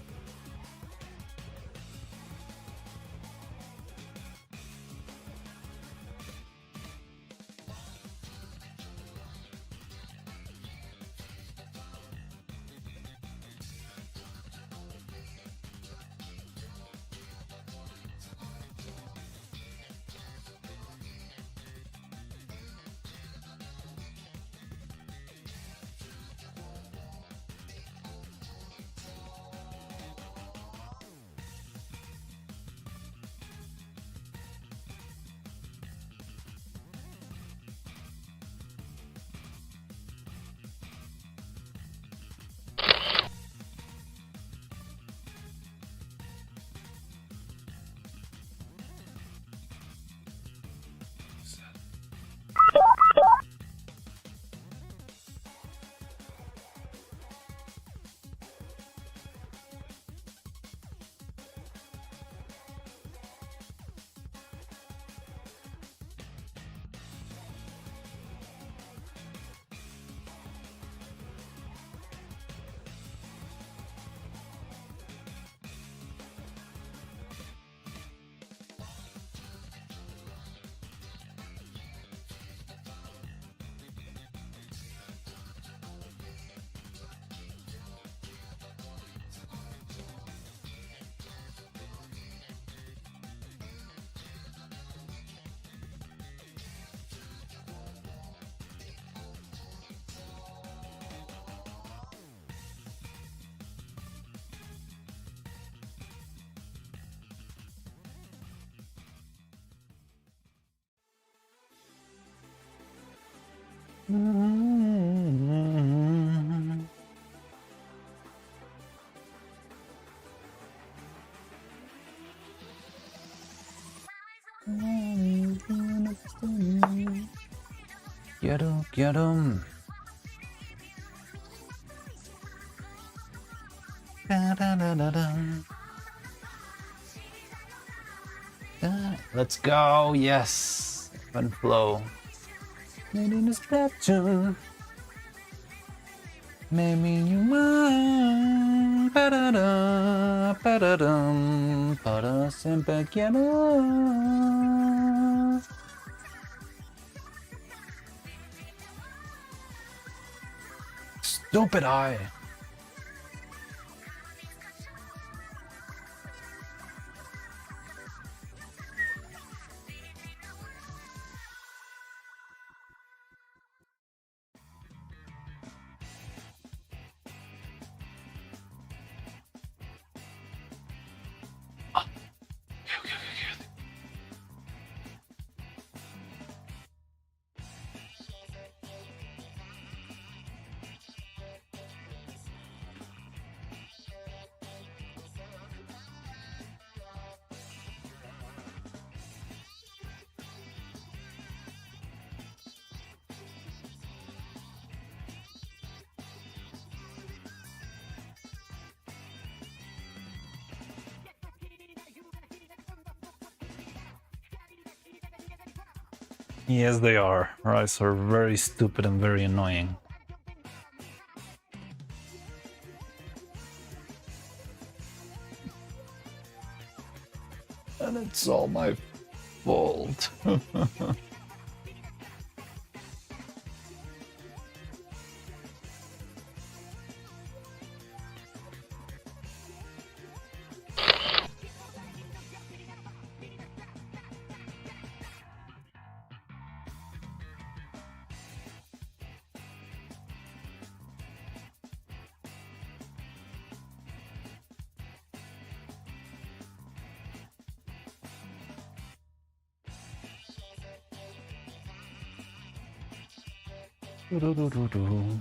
Get 'em. Let's go. Yes. Fun flow. Made in distraction. Maybe you want. Ba-da-da, ba-da-dum, ba-da, sempre quiero. Stupid eye. Yes, they are. Rice are very stupid and very annoying. And it's all my fault. Do-do-do-do-do.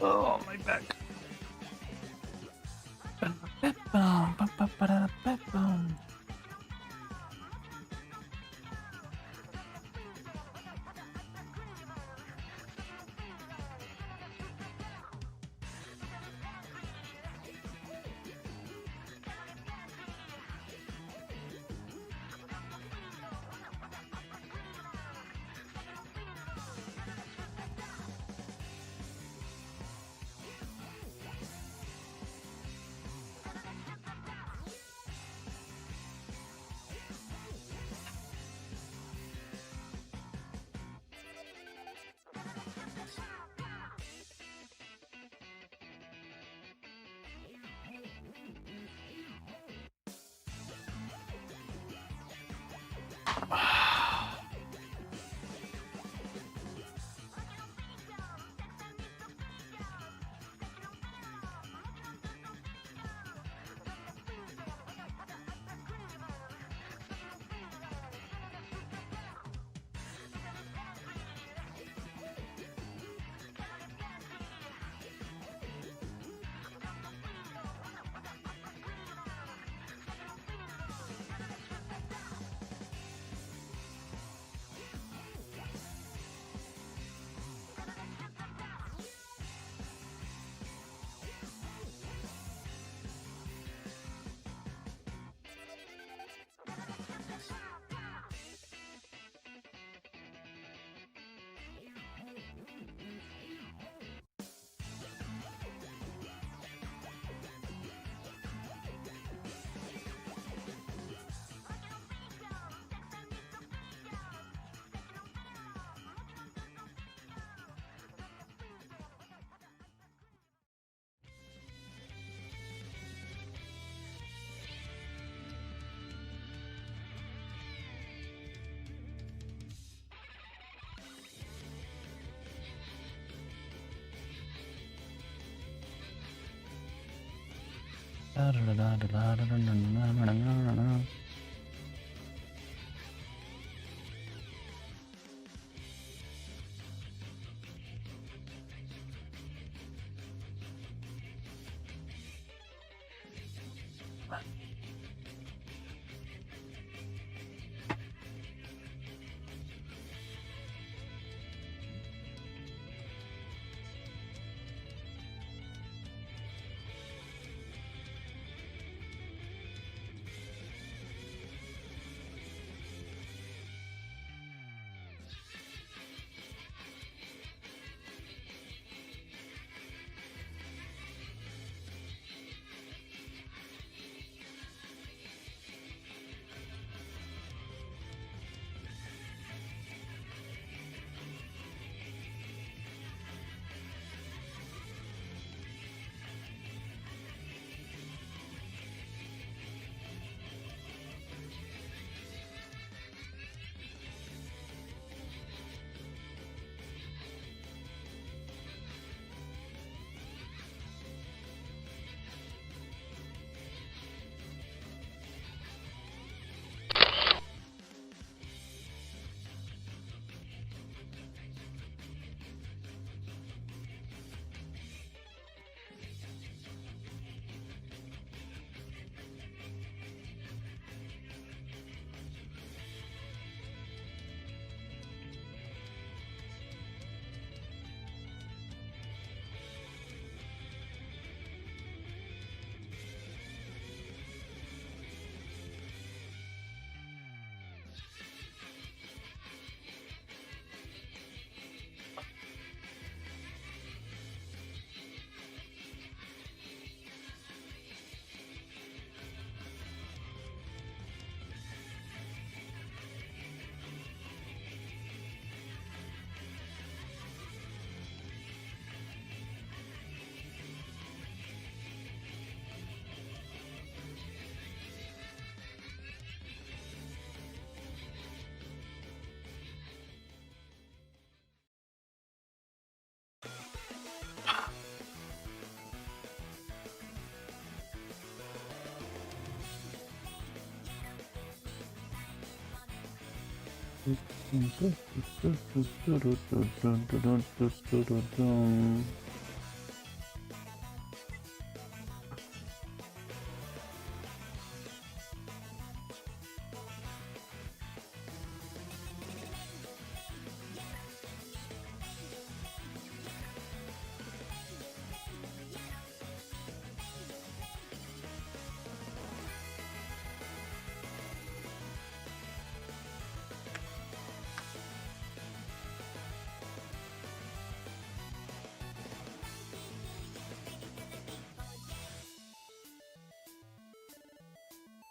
Oh, my back.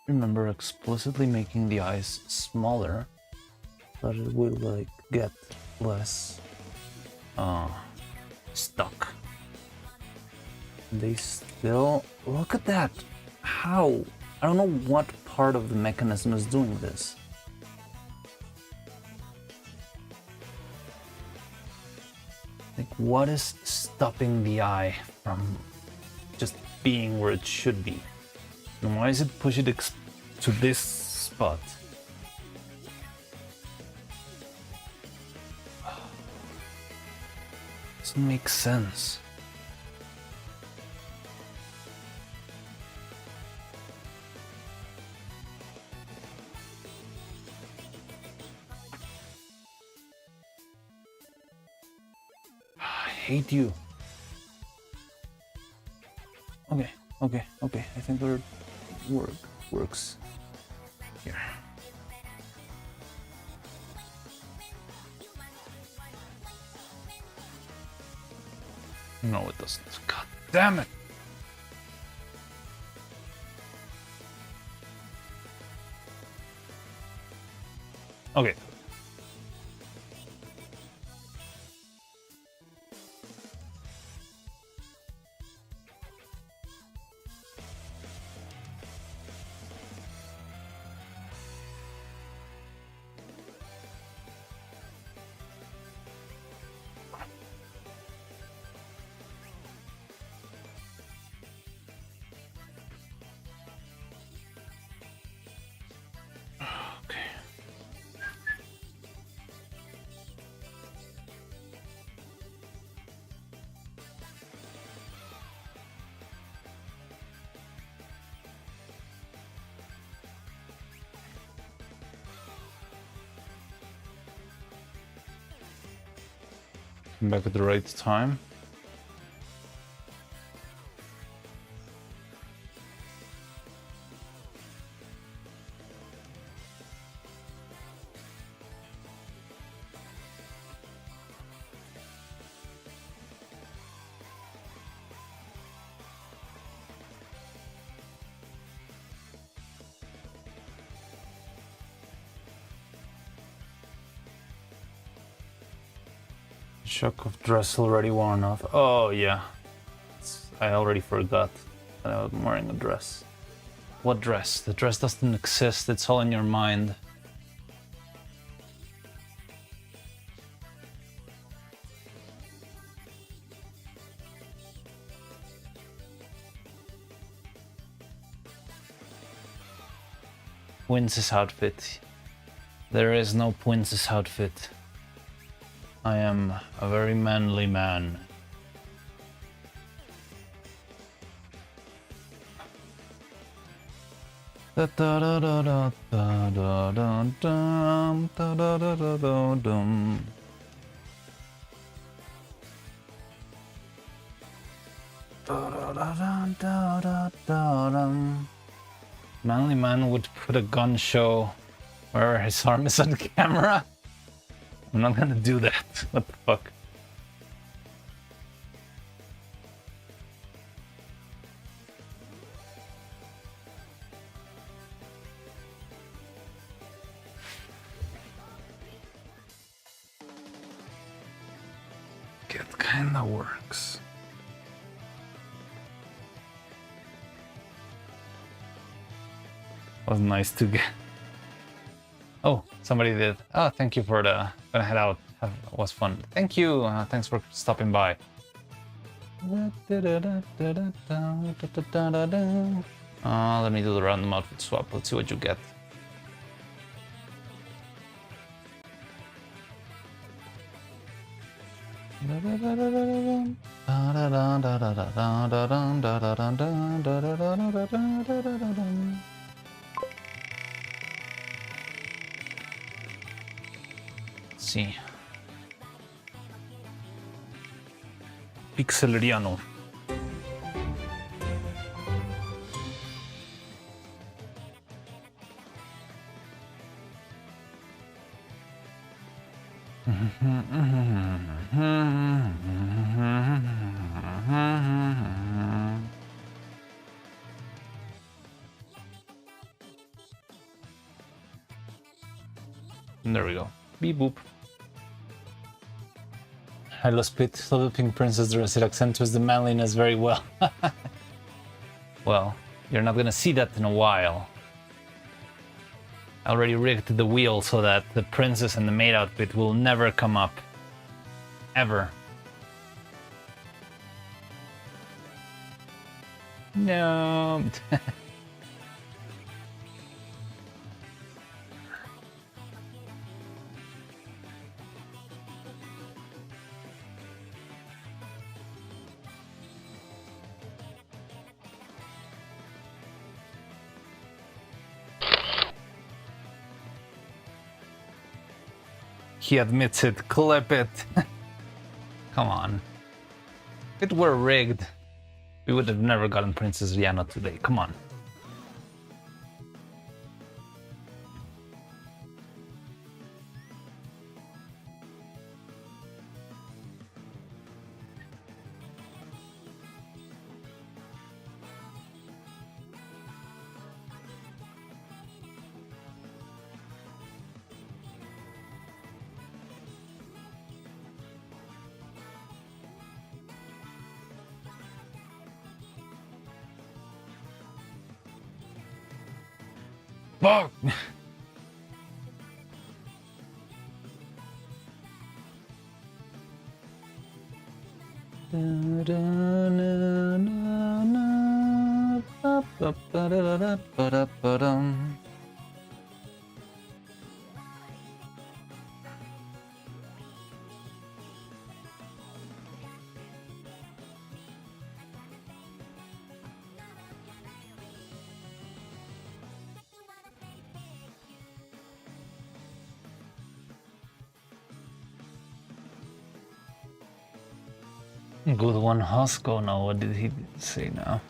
Remember explicitly making the eyes smaller, but it will like get less stuck. They still look at that. How? I don't know what part of the mechanism is doing this. Like, what is stopping the eye from just being where it should be? And why is it push it to this spot? Doesn't make sense. I hate you. Okay. I think our works here. No, it doesn't. God damn it! Okay. Come back at the right time. Shock of dress already worn off. Oh yeah, I already forgot that I'm wearing a dress. What dress? The dress doesn't exist, it's all in your mind. Princess outfit. There is no princess outfit. I am a very manly man. Da da da da da da da da dum, da da da da da dum. Da da da da da da dum. Manly man would put a gun show where his arm is on camera. I'm not gonna do that. What the fuck? It kinda works. Was nice to get. Oh, somebody did. Oh, thank you for the. Gonna head out. Was fun. Thank you. Thanks for stopping by. Let me do the random outfit swap. Let's see what you get. See. Pixeleriano. There we go. Beep boop. Hello Split, Little Pink Princess dress, it accentuates the manliness very well. Well, you're not gonna see that in a while. I already rigged the wheel so that the princess and the maid outfit will never come up. Ever. No. He admits it. Clip it. Come on. If it were rigged, we would have never gotten Princess Rihanna today. Come on. Fuck! Good one, Hosko. Now, what did he say now?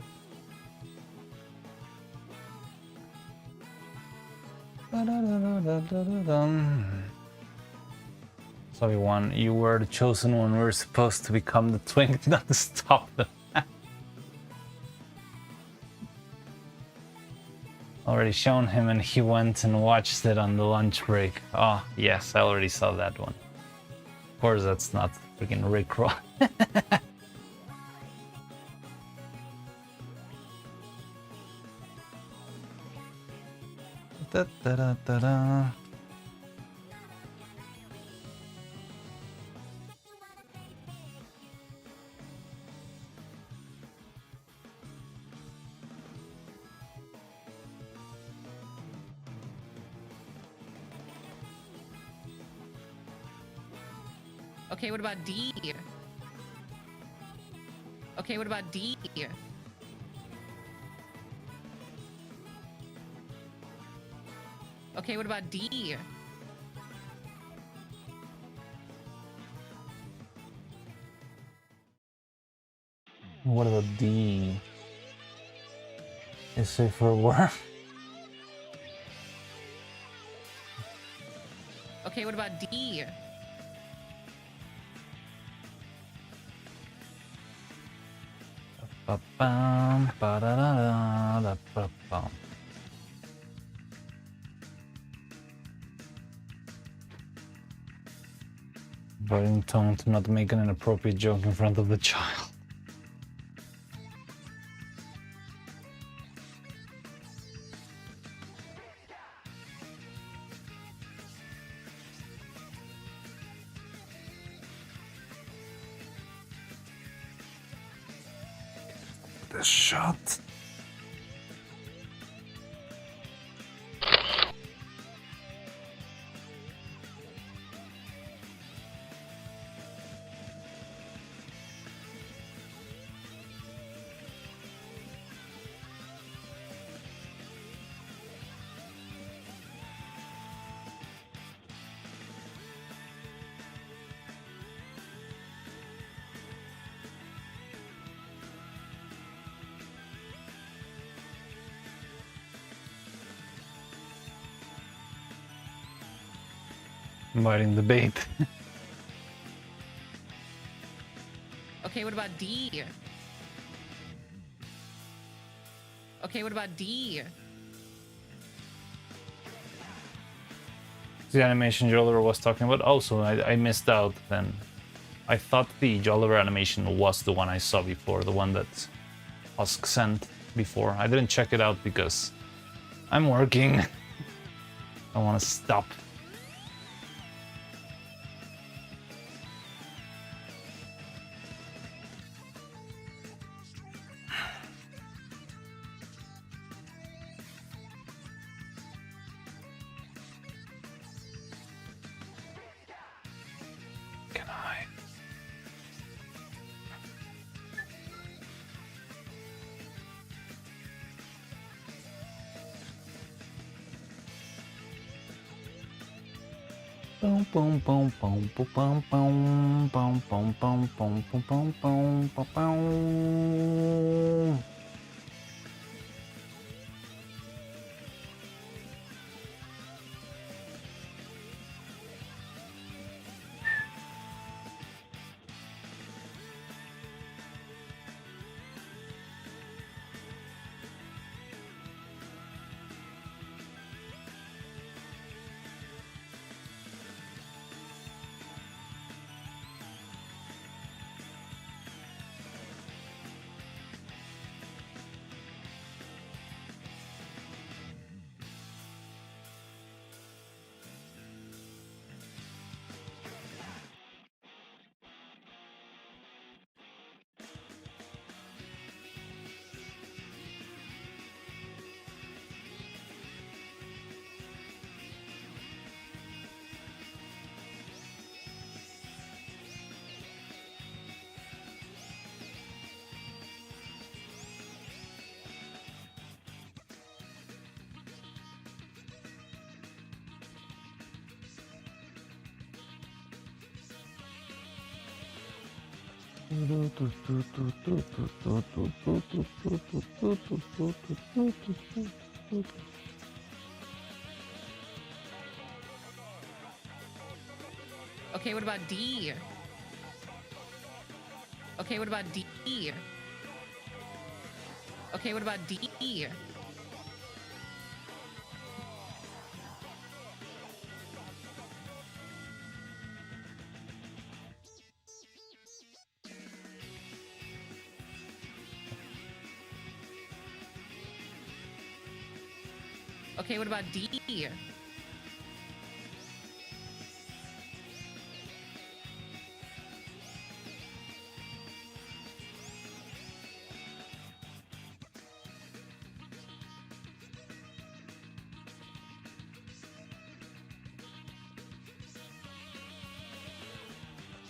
Sorry, one. You were the chosen one. We were supposed to become the twink, not to stop them. Already shown him, and he went and watched it on the lunch break. Oh, yes, I already saw that one. Of course, that's not freaking Rickroll. Da, da, da, da, da. Okay, what about D? Okay, what about D? Okay, what about D? What about D? Is it for worm? Okay, what about D? Ba-bam, ba-da-da-da, da-ba-bam. Avoiding tone to not make an inappropriate joke in front of the child. The shot. Biting the bait. Okay, what about D? Okay, what about D? The animation Jolliver was talking about. Also, I missed out then. I thought the Jolliver animation was the one I saw before, the one that Husk sent before. I didn't check it out because I'm working. I want to stop. Can I? Boom boom boom boom boom boom boom boom boom boom boom boom boom boom boom boom. Okay, what about D? Okay, what about D? Okay, what about D? Okay, what about D? Okay, what about D?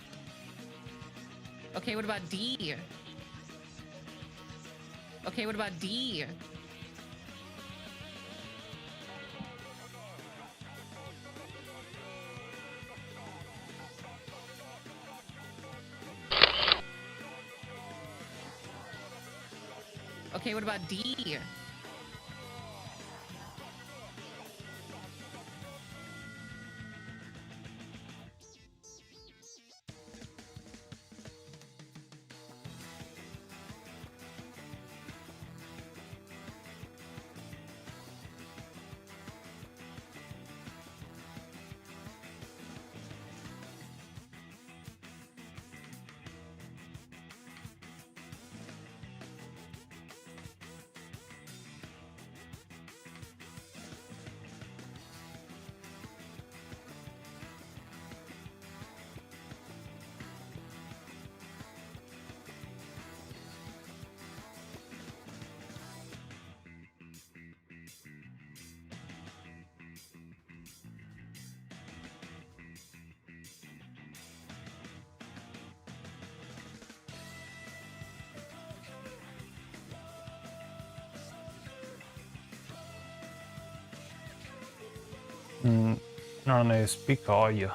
Okay, what about D? Okay, what about D? Non ne spicoio.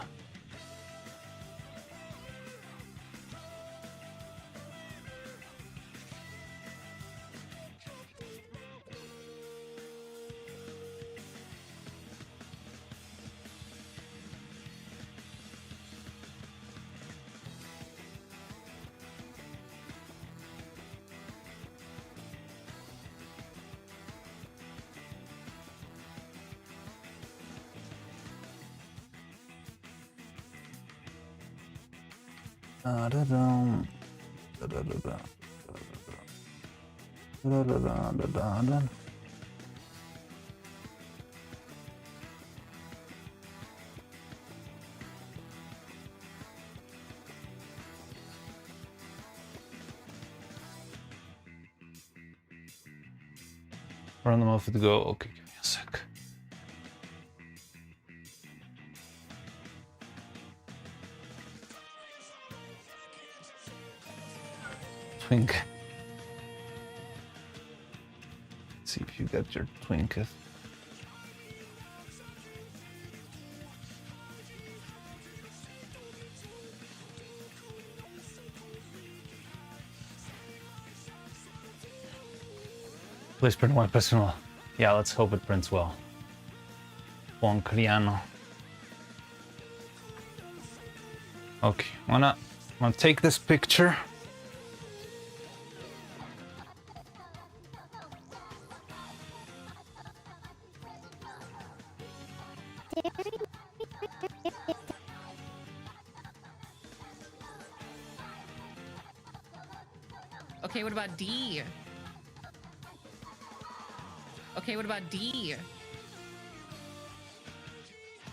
Da-da-dum. Da-da-da-da. Da-da-da-da-da-da. Random outfit go. Okay, give me a sec. Twink. See if you got your twinket. Please print one personal. Yeah, let's hope it prints well. Buon Criano. Okay, I'm gonna take this picture. Okay, what about D? Okay, what about D?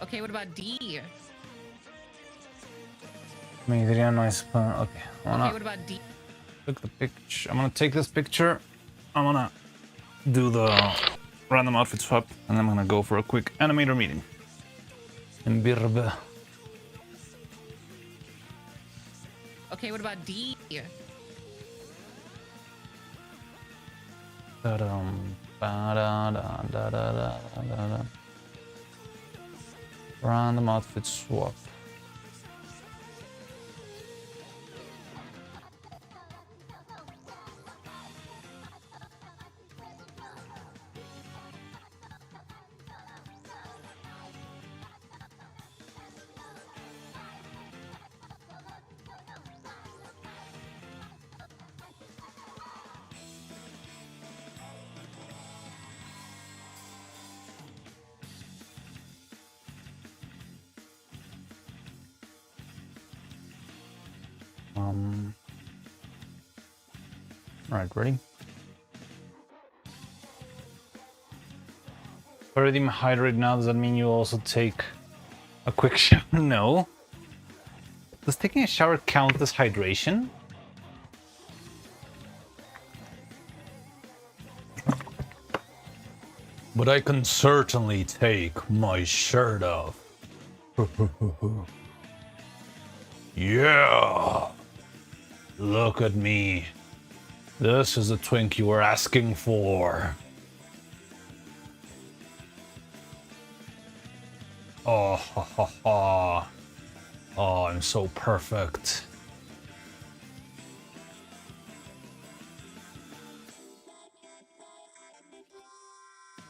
Okay, what about D? Adriano is okay. I'm Okay, gonna what about D? take the picture. I'm gonna take this picture. I'm gonna do the random outfit swap, and I'm gonna go for a quick animator meeting in Birbe. Okay, what about D? Da-dum, ba-da-da-da-da-da-da-da. Random outfit swap. All right, ready? Already hydrated now. Does that mean you also take a quick shower? No. Does taking a shower count as hydration? But I can certainly take my shirt off. Yeah! Look at me. This is the twink you were asking for. Oh, ha ha ha. Oh, I'm so perfect.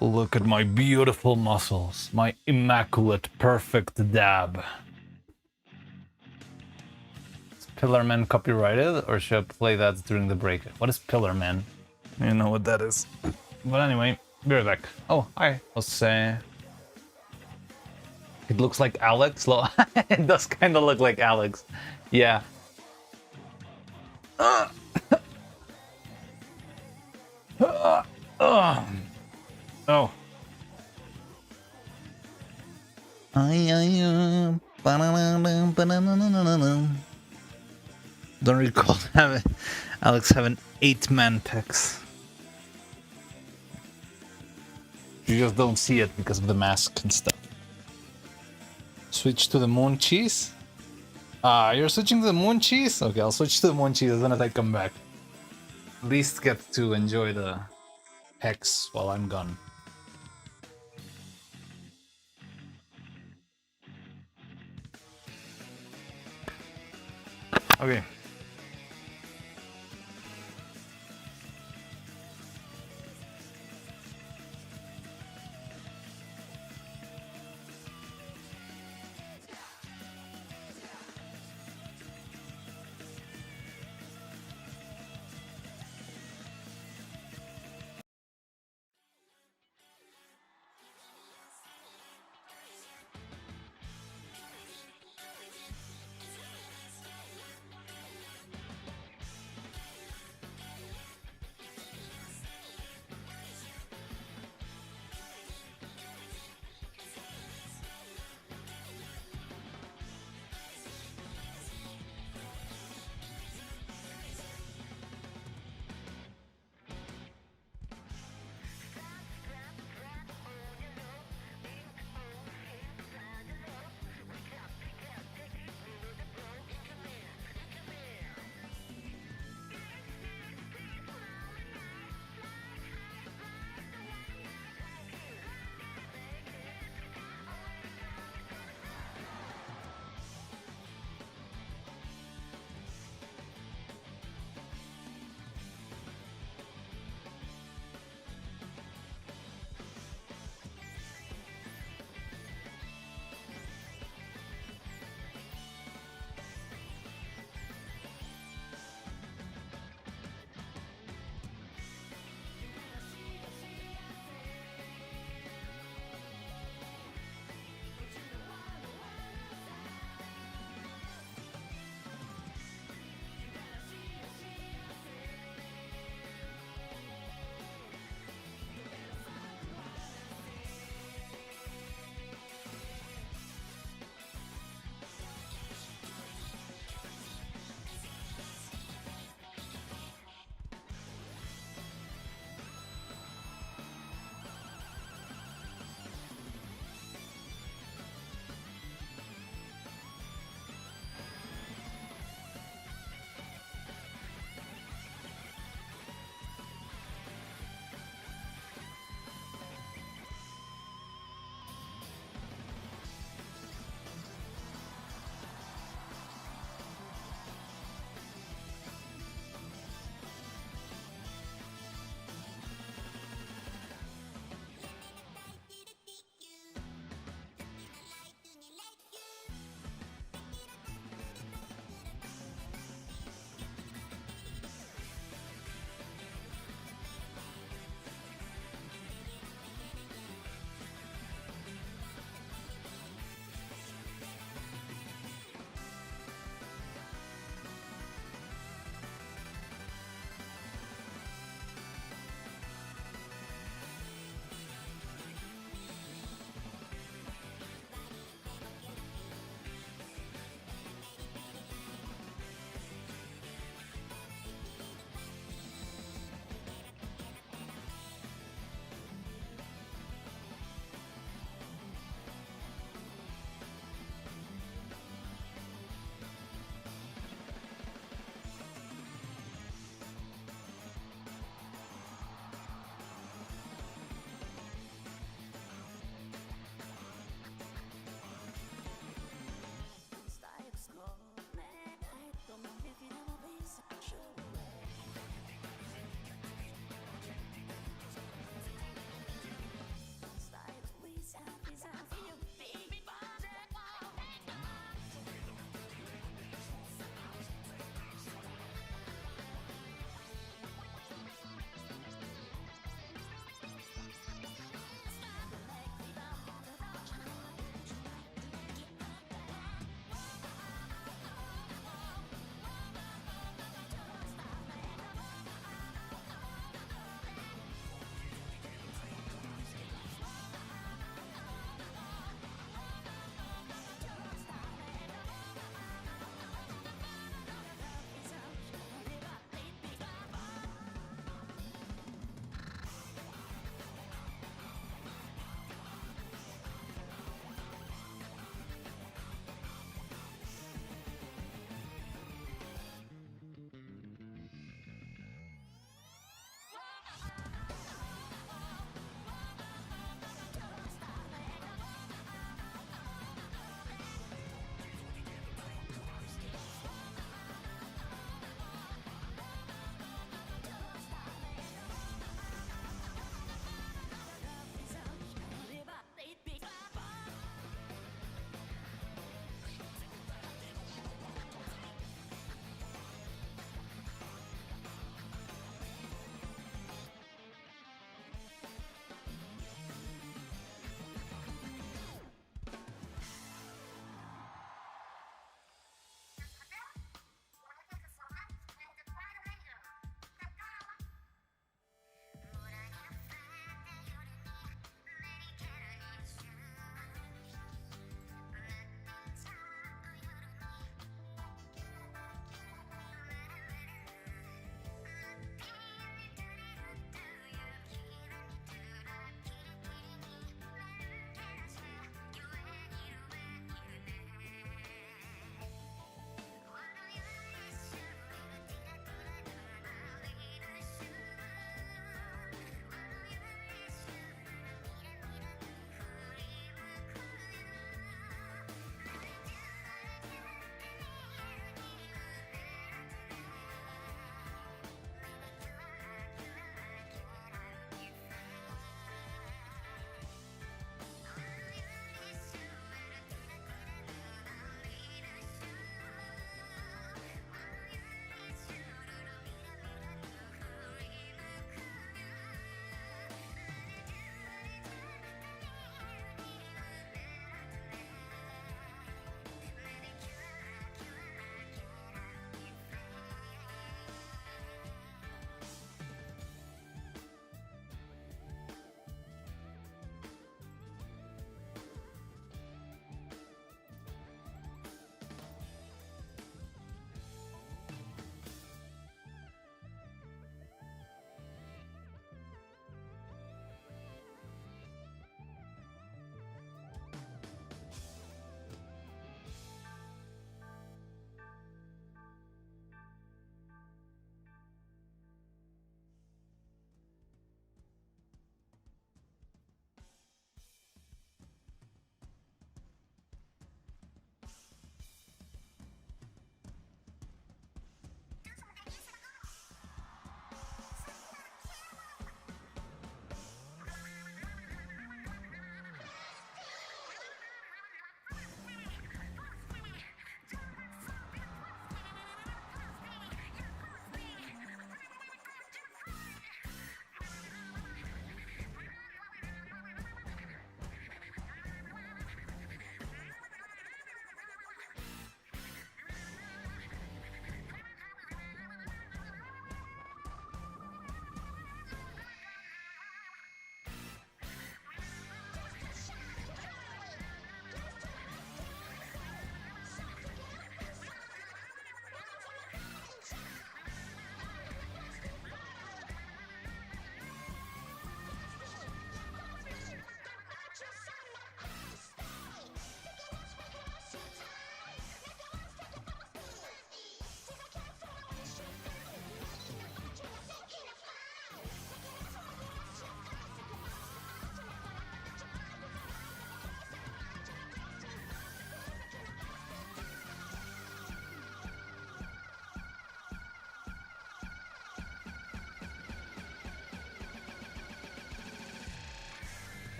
Look at my beautiful muscles, my immaculate, perfect dab. Is Pillarman copyrighted, or should I play that during the break? What is Pillarman? You know what that is. But anyway, be right back. Oh, hi. Let's say. It looks like Alex. It does kind of look like Alex. Yeah. Oh. Don't recall having Alex have an 8-man pecs. You just don't see it because of the mask and stuff. Switch to the moon cheese? You're switching to the moon cheese? Okay, I'll switch to the moon cheese as soon as I come back. At least get to enjoy the pecs while I'm gone. Okay.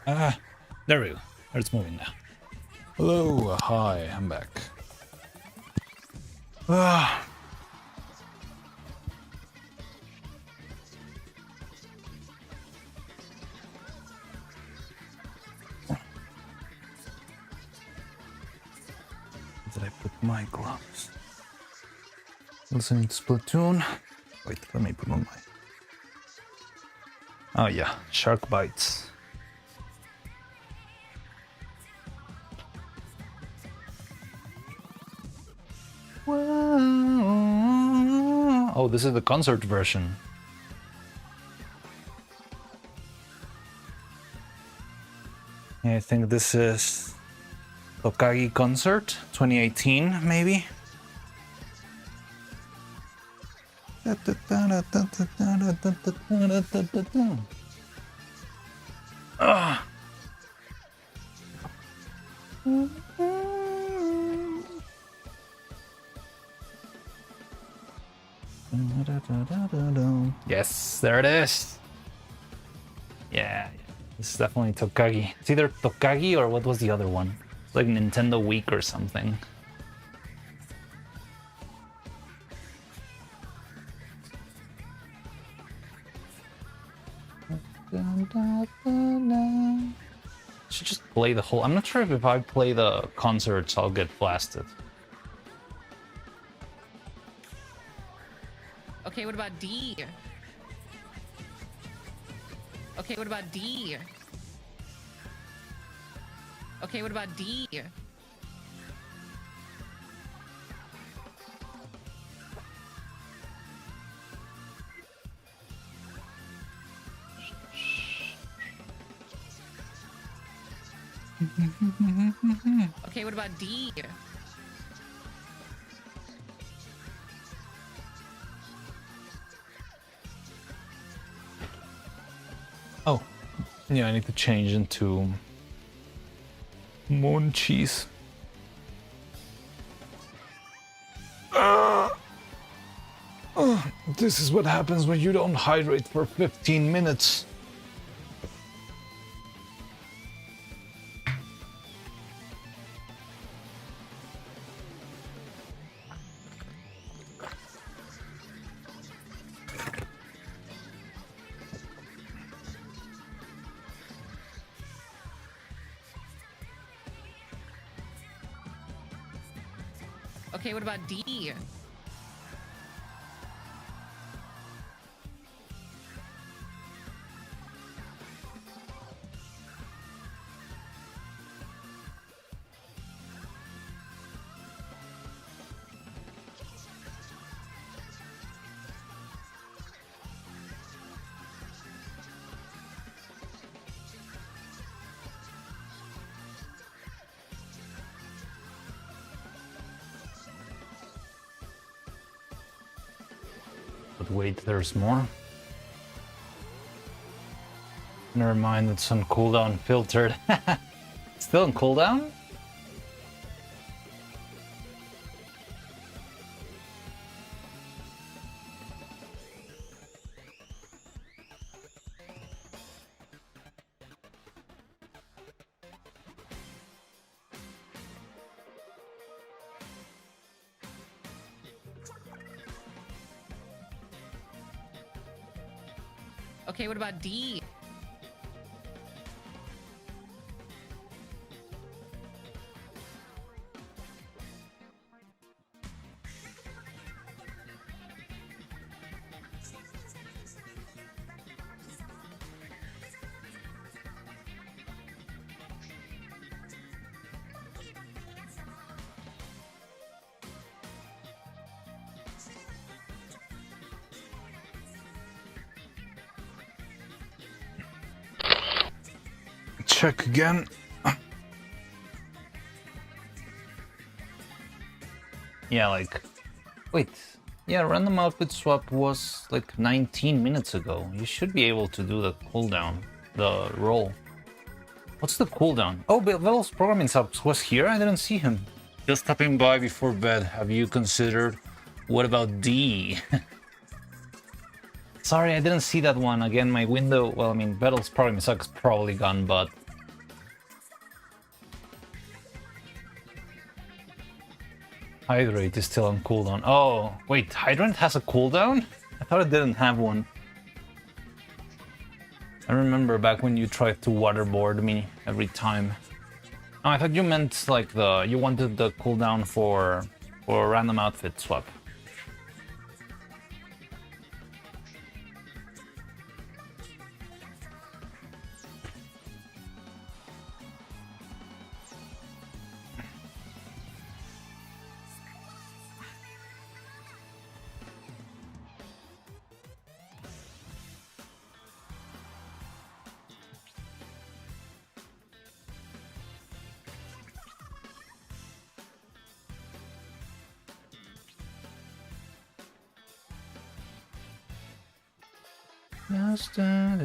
Ah, there we go. It's moving now. Hello, hi, I'm back. Ah. Did I put my gloves? Listening to Splatoon. Wait, let me put on my... Oh yeah, shark bites. Oh, this is the concert version. I think this is Tokagi Concert 2018, maybe. Ah. Yes, there it is. Yeah, this is definitely Tokagi. It's either Tokagi or what was the other one? It's like Nintendo Week or something. Should just play the whole... I'm not sure if I play the concerts I'll get blasted. Okay, what about D? Okay, what about D? Okay, what about D? Okay, what about D? Oh, yeah, I need to change into moon cheese. This is what happens when you don't hydrate for 15 minutes. Okay, what about D? But wait, there's more. Never mind, it's on cooldown filtered. Still on cooldown? Okay, what about D? Check again. Yeah, like... Wait. Yeah, random outfit swap was like 19 minutes ago. You should be able to do the cooldown, the roll. What's the cooldown? Oh, Vel's programming subs was here? I didn't see him. Just stopping by before bed. Have you considered... What about D? Sorry, I didn't see that one. Again, my window... Well, I mean, Battle's programming sucks probably gone, but Hydrate is still on cooldown. Oh, wait, Hydrant has a cooldown? I thought it didn't have one. I remember back when you tried to waterboard me every time. Oh, I thought you meant like you wanted the cooldown for a random outfit swap. Just oh,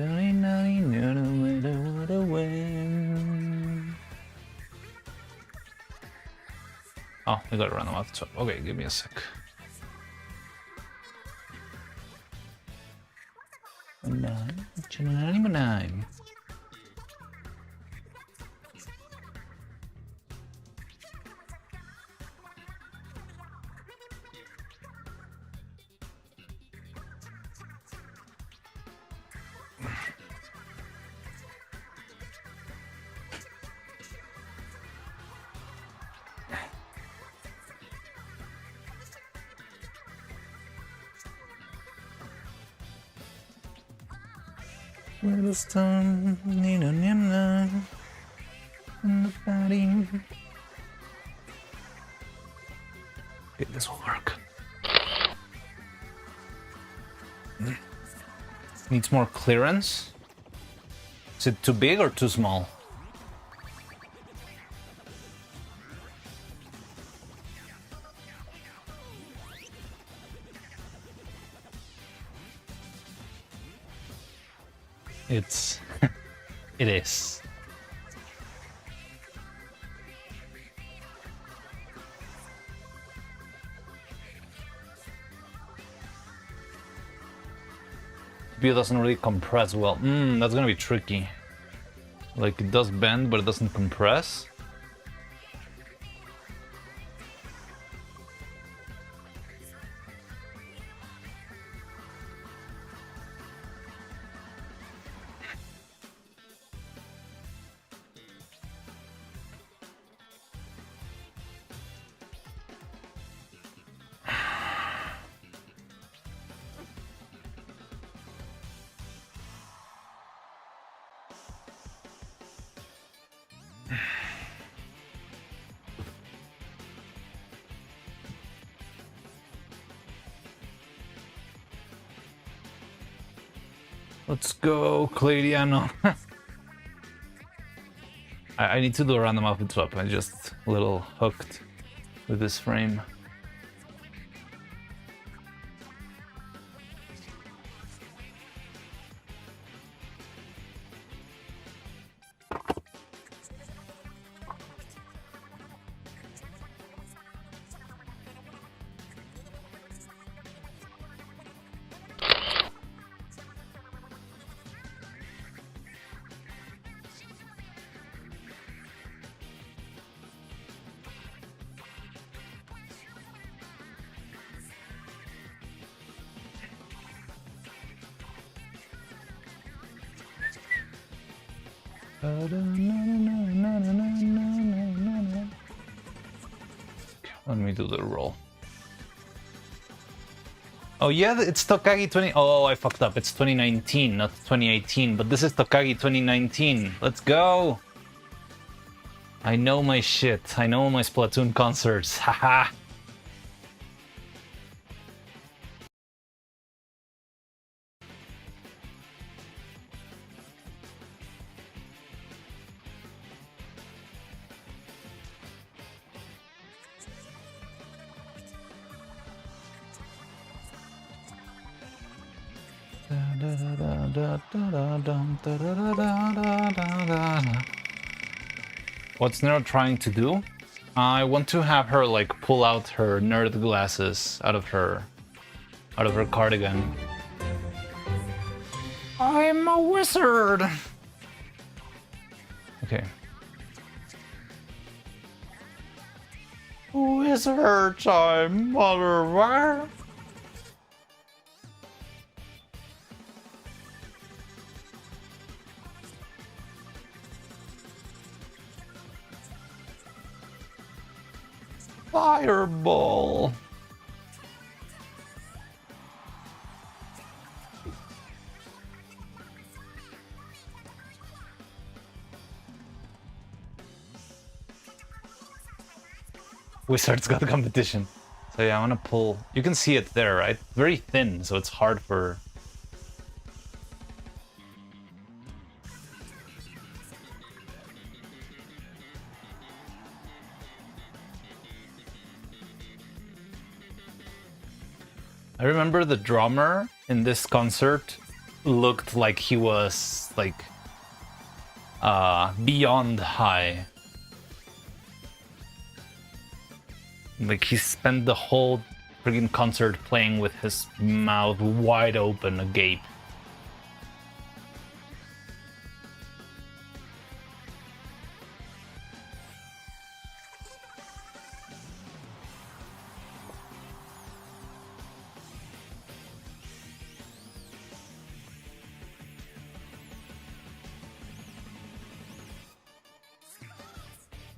we gotta run them out. So, okay, give me a sec. Nine. Stone, in the body. Okay, this will work. Needs more clearance. Is it too big or too small? It is. CPU doesn't really compress well. That's gonna be tricky. Like it does bend, but it doesn't compress. Let's go, Cladiano. I need to do a random outfit swap. I'm just a little hooked with this frame. Let me do the roll. Oh yeah, it's Tokagi 20... Oh, I fucked up. It's 2019, not 2018. But this is Tokagi 2019. Let's go! I know my shit. I know my Splatoon concerts. Haha! What's Neuro trying to do? I want to have her like pull out her nerd glasses out of her cardigan. I'm a wizard. Okay. Who is her time, mother? Fireball. Wizards got the competition. So yeah, I want to pull. You can see it there, right? Very thin, so it's hard for. I remember the drummer in this concert looked like he was like beyond high. Like he spent the whole freaking concert playing with his mouth wide open, agape.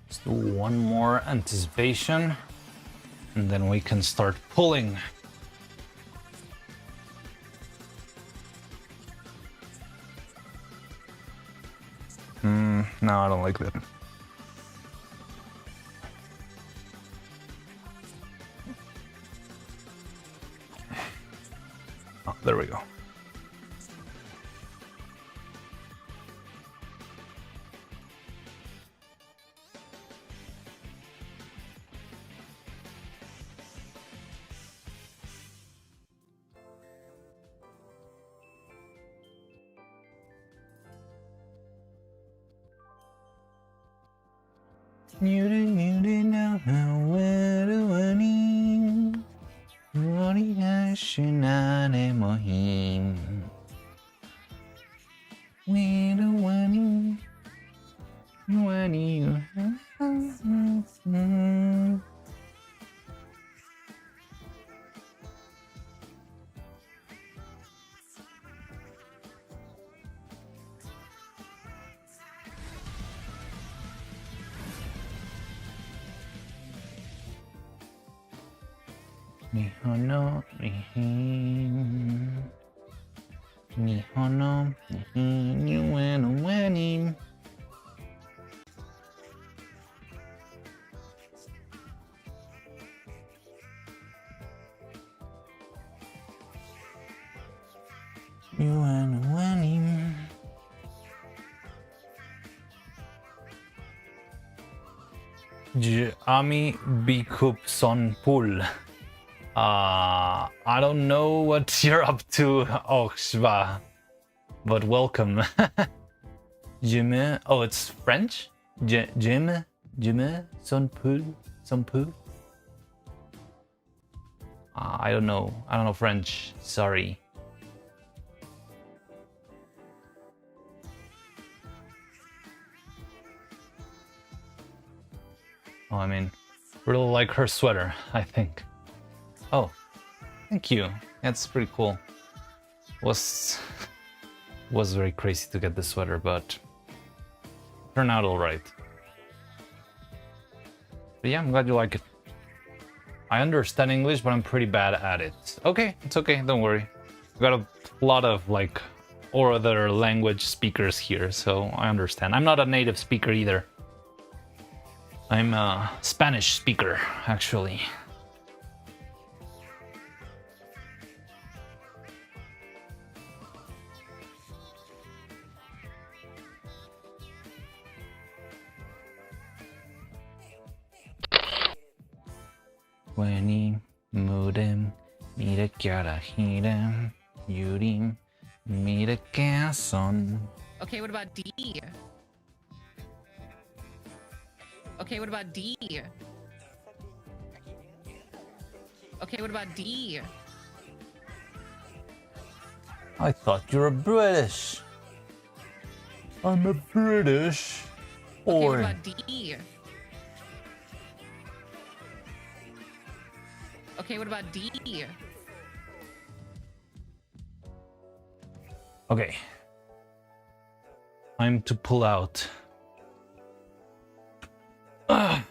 Let's do one more anticipation. And then we can start pulling. No, I don't like that. Oh, there we go. Nihono, Nihono, Nihono, Ami Bikup Son Pul. I don't know what you're up to, Oxba, but welcome. Jim, oh, it's French? Jim, Son Pul. I don't know French, sorry. Oh, I mean, really like her sweater, I think. Oh, thank you. That's pretty cool. Was very crazy to get this sweater, but turned out all right. But yeah, I'm glad you like it. I understand English, but I'm pretty bad at it. Okay, it's okay, don't worry. We've got a lot of like other language speakers here, so I understand. I'm not a native speaker either. I'm a Spanish speaker, actually. Weni, Mudem, Mira Kyara Hidem, Yurim, Mira Kason. Okay, what about D? Okay, what about D? Okay, what about D? I thought you were British. I'm a British Okay, what boy. about D? Okay, what about D? Okay. Time to pull out. Ah.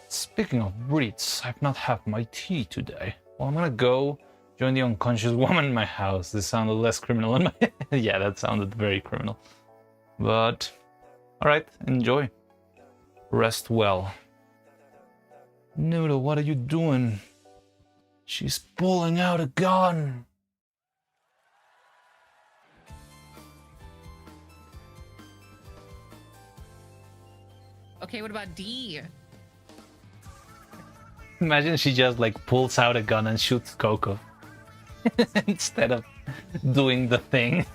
Speaking of Brits, I've not had my tea today. Well, I'm gonna go join the unconscious woman in my house. This sounded less criminal in my head. Yeah, that sounded very criminal. But, alright, enjoy. Rest well. Neuro, what are you doing? She's pulling out a gun. Okay, what about D? Imagine she just like pulls out a gun and shoots Coco instead of doing the thing.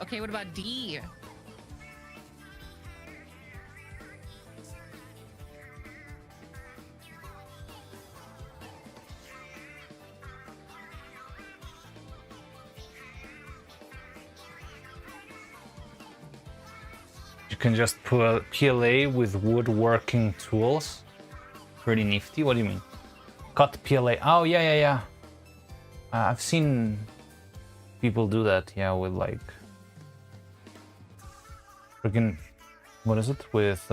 Okay, what about D? You can just put a PLA with woodworking tools. Pretty nifty. What do you mean? Cut PLA. Oh, yeah. I've seen people do that, yeah, with like freaking, what is it? With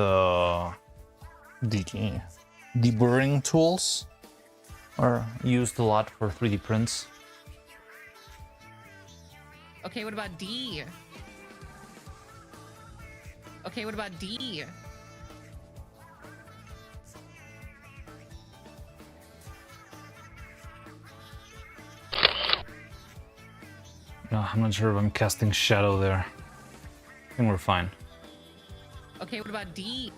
deburring tools are used a lot for 3D prints. Okay, what about D? Okay, what about D? No, I'm not sure if I'm casting shadow there. I think we're fine. Okay, what about D?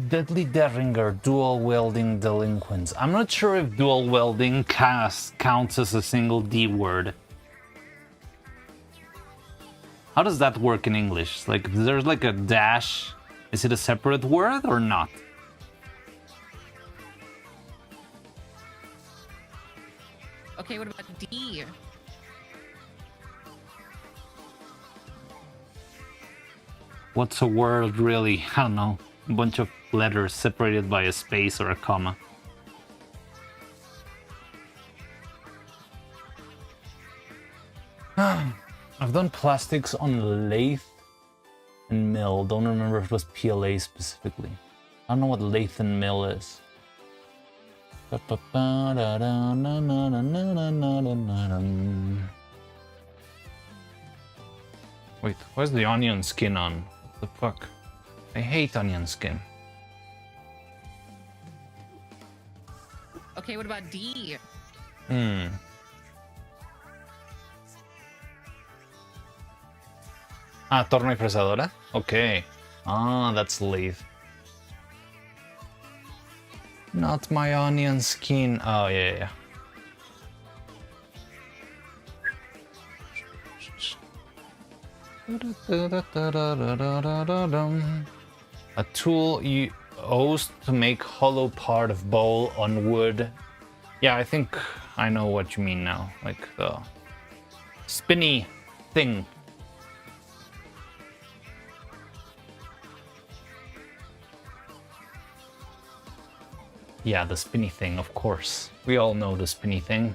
Deadly Derringer, dual wielding delinquents. I'm not sure if dual wielding counts as a single D word. How does that work in English? Like, there's like a dash. Is it a separate word or not? Okay, what about D? What's a word really? I don't know. A bunch of letters separated by a space or a comma. I've done plastics on lathe and mill. Don't remember if it was PLA specifically. I don't know what lathe and mill is. Wait, where's the onion skin on? What the fuck? I hate onion skin. Okay, what about D? Ah, torno y fresadora? Okay. Ah, that's lathe. Not my onion skin. Oh, yeah. A tool you used to make hollow part of bowl on wood. Yeah, I think I know what you mean now. Like the spinny thing. Yeah, the spinny thing, of course. We all know the spinny thing.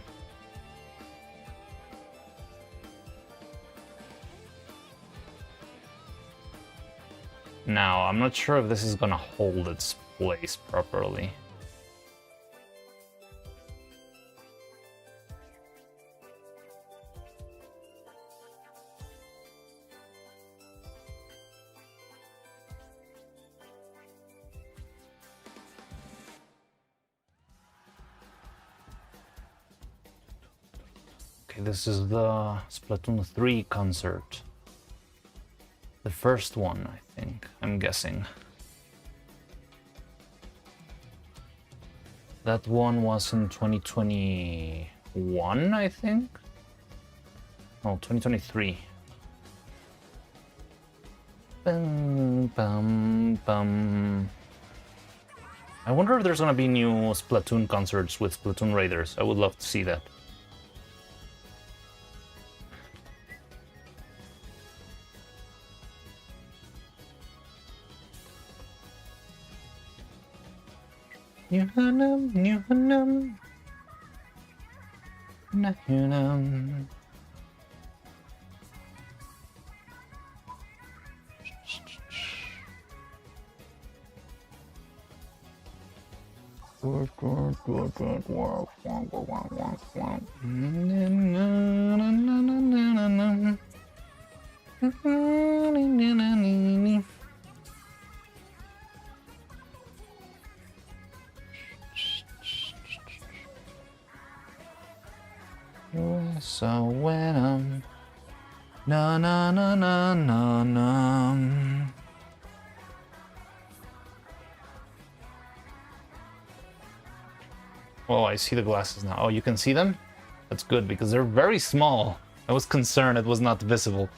Now, I'm not sure if this is gonna hold its place properly. Okay, this is the Splatoon 3 concert. The first one, I think, I'm guessing. That one was in 2021, I think? No, 2023. Bum, bum, bum. I wonder if there's gonna be new Splatoon concerts with Splatoon Raiders. I would love to see that. Nuhanam. Nahanam. So when na na na na na na. Oh, I see the glasses now. Oh, you can see them? That's good because they're very small. I was concerned it was not visible.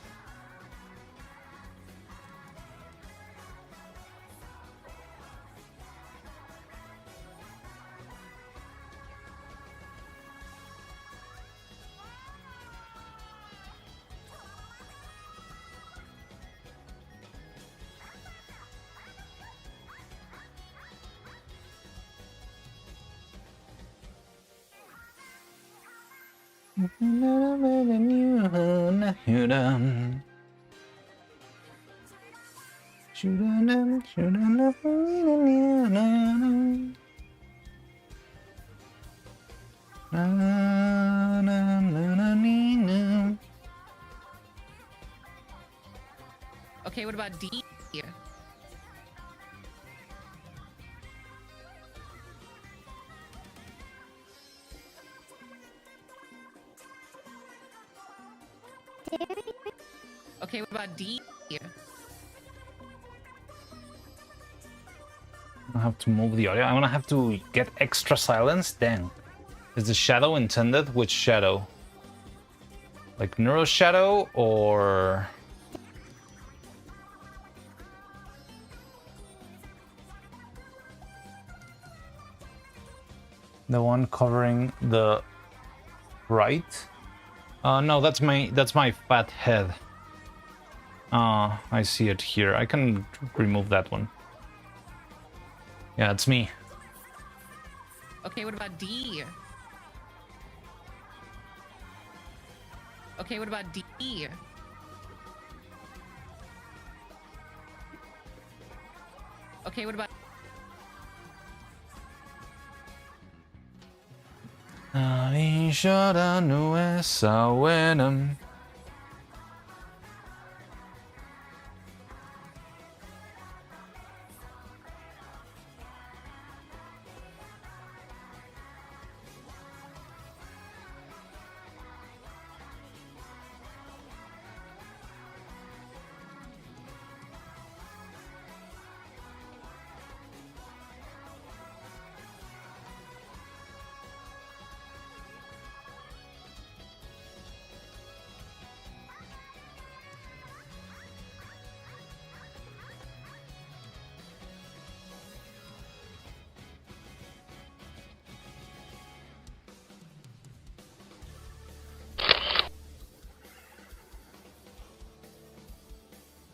Okay, what about D? Okay, what about D? I have to move the audio. I'm gonna have to get extra silence. Dang. Is the shadow intended? Which shadow? Like Neuro shadow or... the one covering the right? No, that's my fat head. I see it here. I can remove that one. Yeah, it's me. Okay, what about D? Okay, what about D? Okay, what about...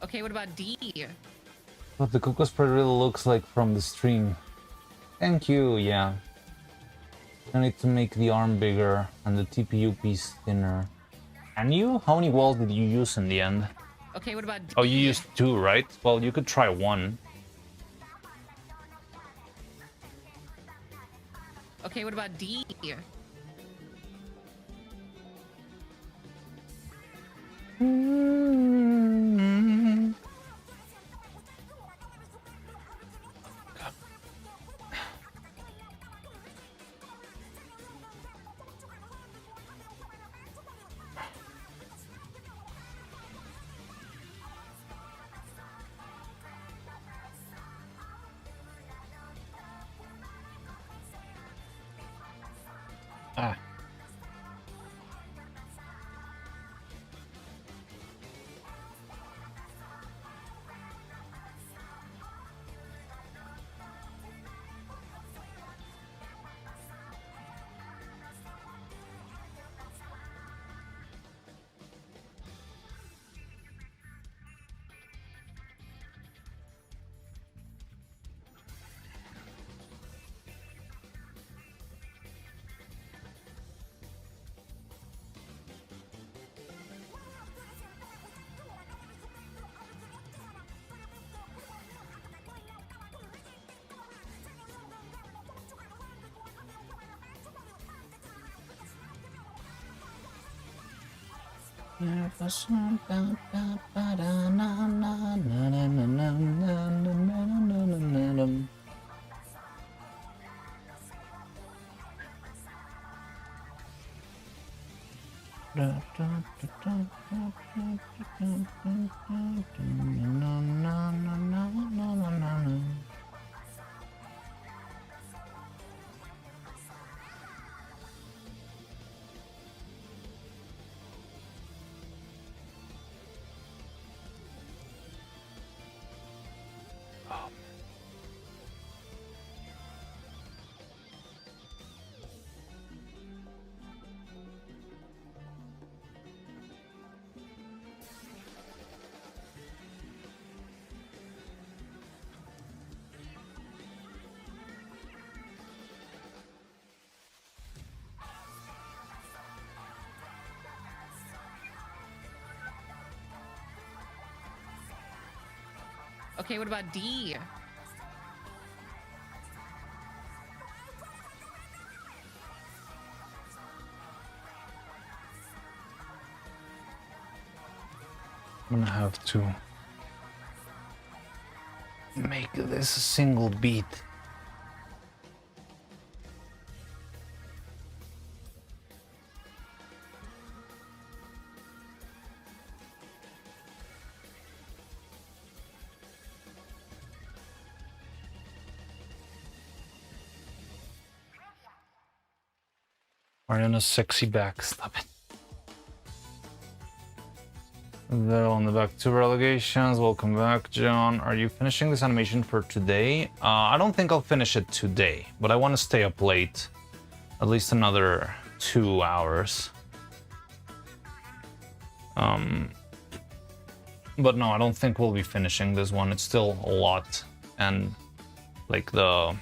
Okay, what about D? What the cocoa spread really looks like from the stream. Thank you, yeah. I need to make the arm bigger and the TPU piece thinner. And you? How many walls did you use in the end? Okay, what about D? Oh, you used 2, right? Well, you could try 1. Okay, what about D? Okay, what about D? I'm gonna have to make this a single beat. Ariana's sexy back, stop it. They're on the back to relegations. Welcome back, John. Are you finishing this animation for today? I don't think I'll finish it today, but I want to stay up late. At least another 2 hours. But no, I don't think we'll be finishing this one. It's still a lot. And like the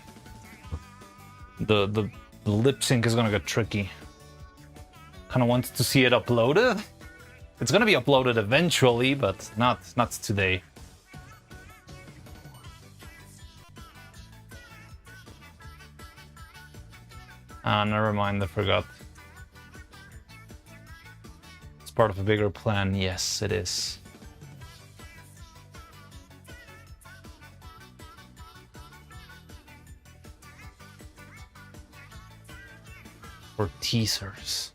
lip sync is gonna get tricky. Kind of wanted to see it uploaded. It's gonna be uploaded eventually, but not today. Ah, never mind, I forgot. It's part of a bigger plan. Yes, it is. For teasers.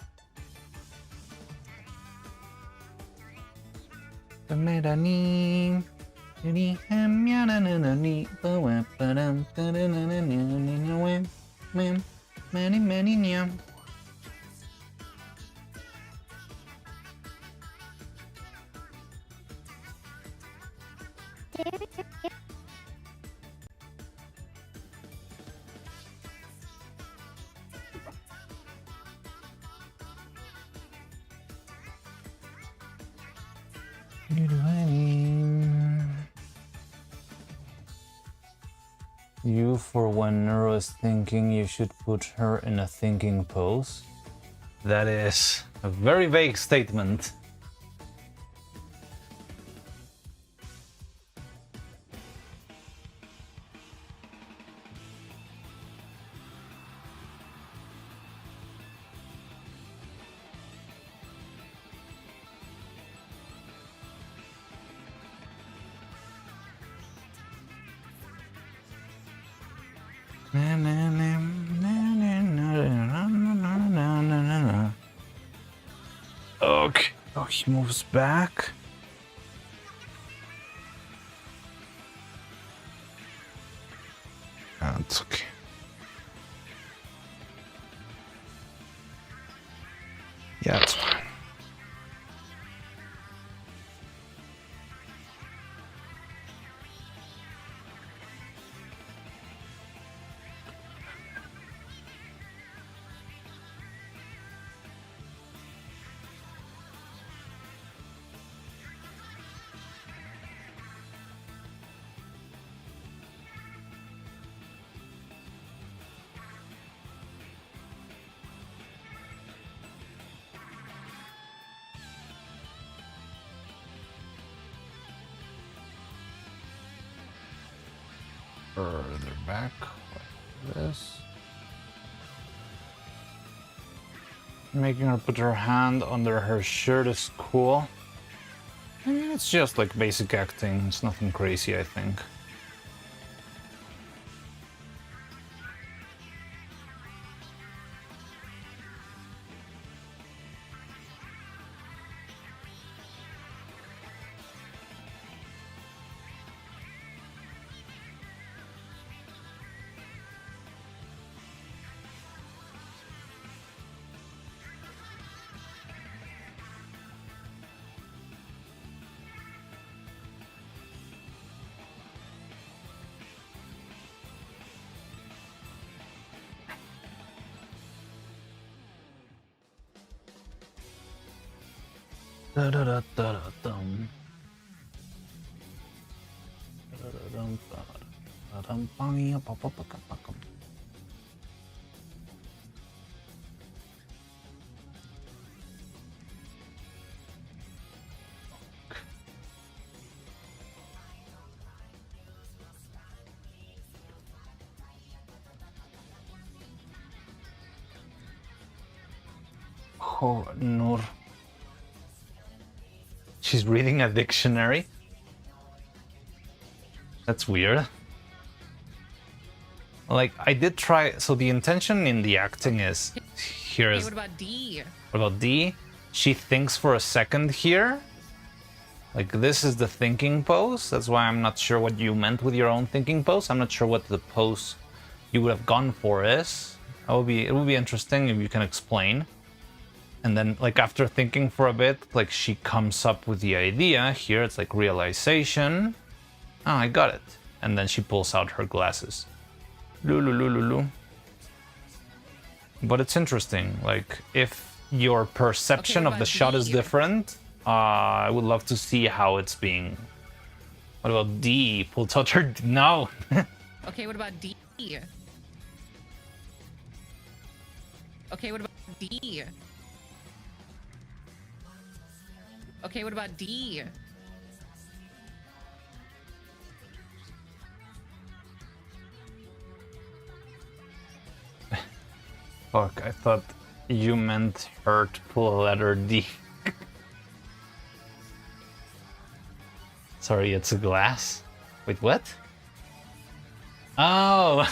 You, for when Neuro is thinking, you should put her in a thinking pose. That is a very vague statement. Okay. Oh, he moves back. That's okay. Yeah, it's fine. Further back like this. Making her put her hand under her shirt is cool. I mean, it's just like basic acting. It's nothing crazy, I think. Da-da-da-da-da-dum. Da-da-da-dum, da-da-dum, ba-ba-ba-ba-ba-ba-ba. Oh, Nur. She's reading a dictionary? That's weird. Like, I did try... So the intention in the acting is... Here is... Hey, what about D? What about D? She thinks for a second here. Like, this is the thinking pose. That's why I'm not sure what you meant with your own thinking pose. I'm not sure what the pose you would have gone for is. It would be interesting if you can explain. And then, like, after thinking for a bit, like, she comes up with the idea. Here, it's like realization. Oh, I got it. And then she pulls out her glasses. Lulu. But it's interesting. Like, if your perception of the shot is different, I would love to see how it's being... What about D? Pulls out her... No! Okay, what about D? Okay, what about D? Okay, what about D? Fuck, I thought you meant her to pull a letter D. Sorry, it's a glass? Wait, what? Oh!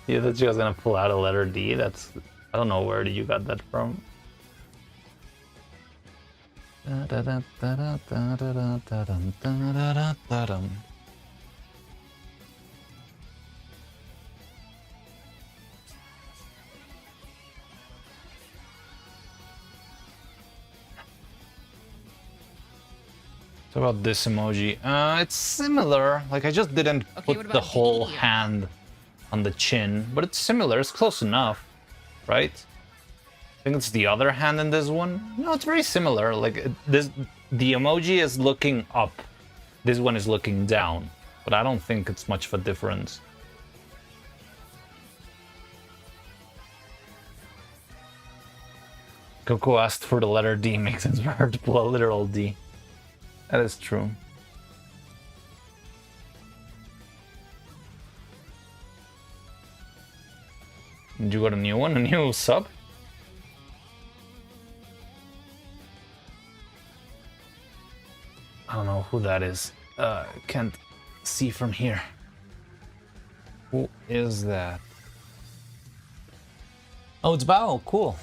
You thought she was gonna pull out a letter D? That's... I don't know where you got that from. So about this emoji, it's similar. Like, I just didn't put the whole hand on the chin, but it's similar. It's close enough, right? I think it's the other hand in this one. No, it's very similar. Like, the emoji is looking up. This one is looking down, but I don't think it's much of a difference. Coco asked for the letter D. Makes sense for her to pull a literal D. That is true. Did you got a new one? A new sub? I don't know who that is. Can't see from here. Who is that? Oh, it's Bao. Cool.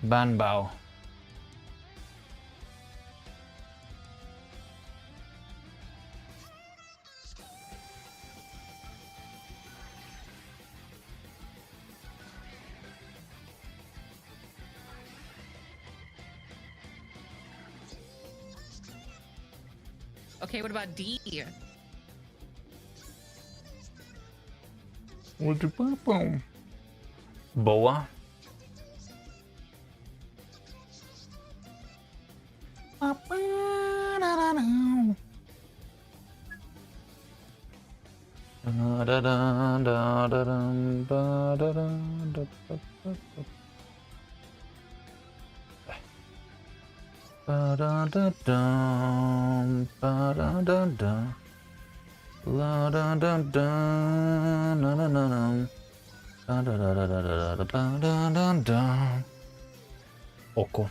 Ban Bao. Okay, what about D? Boa. Ba-da-da-dum, ba-da-da-dum, la-da-da-dum, na-na-na-dum, ba-da-da-da-da-da-da-da-da-dum. Oko.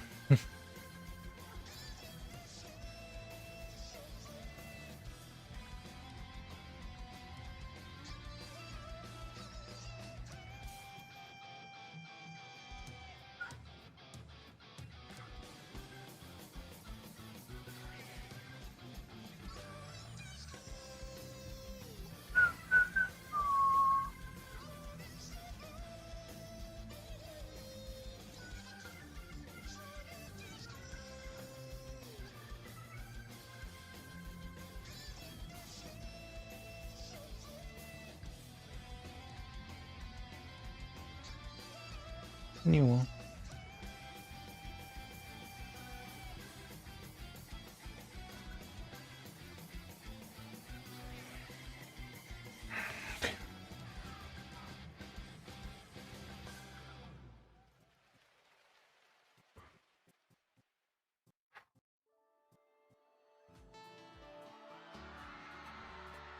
New.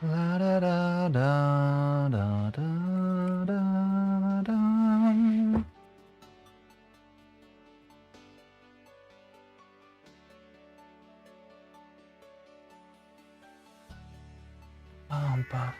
La da da da da da da da. Bum.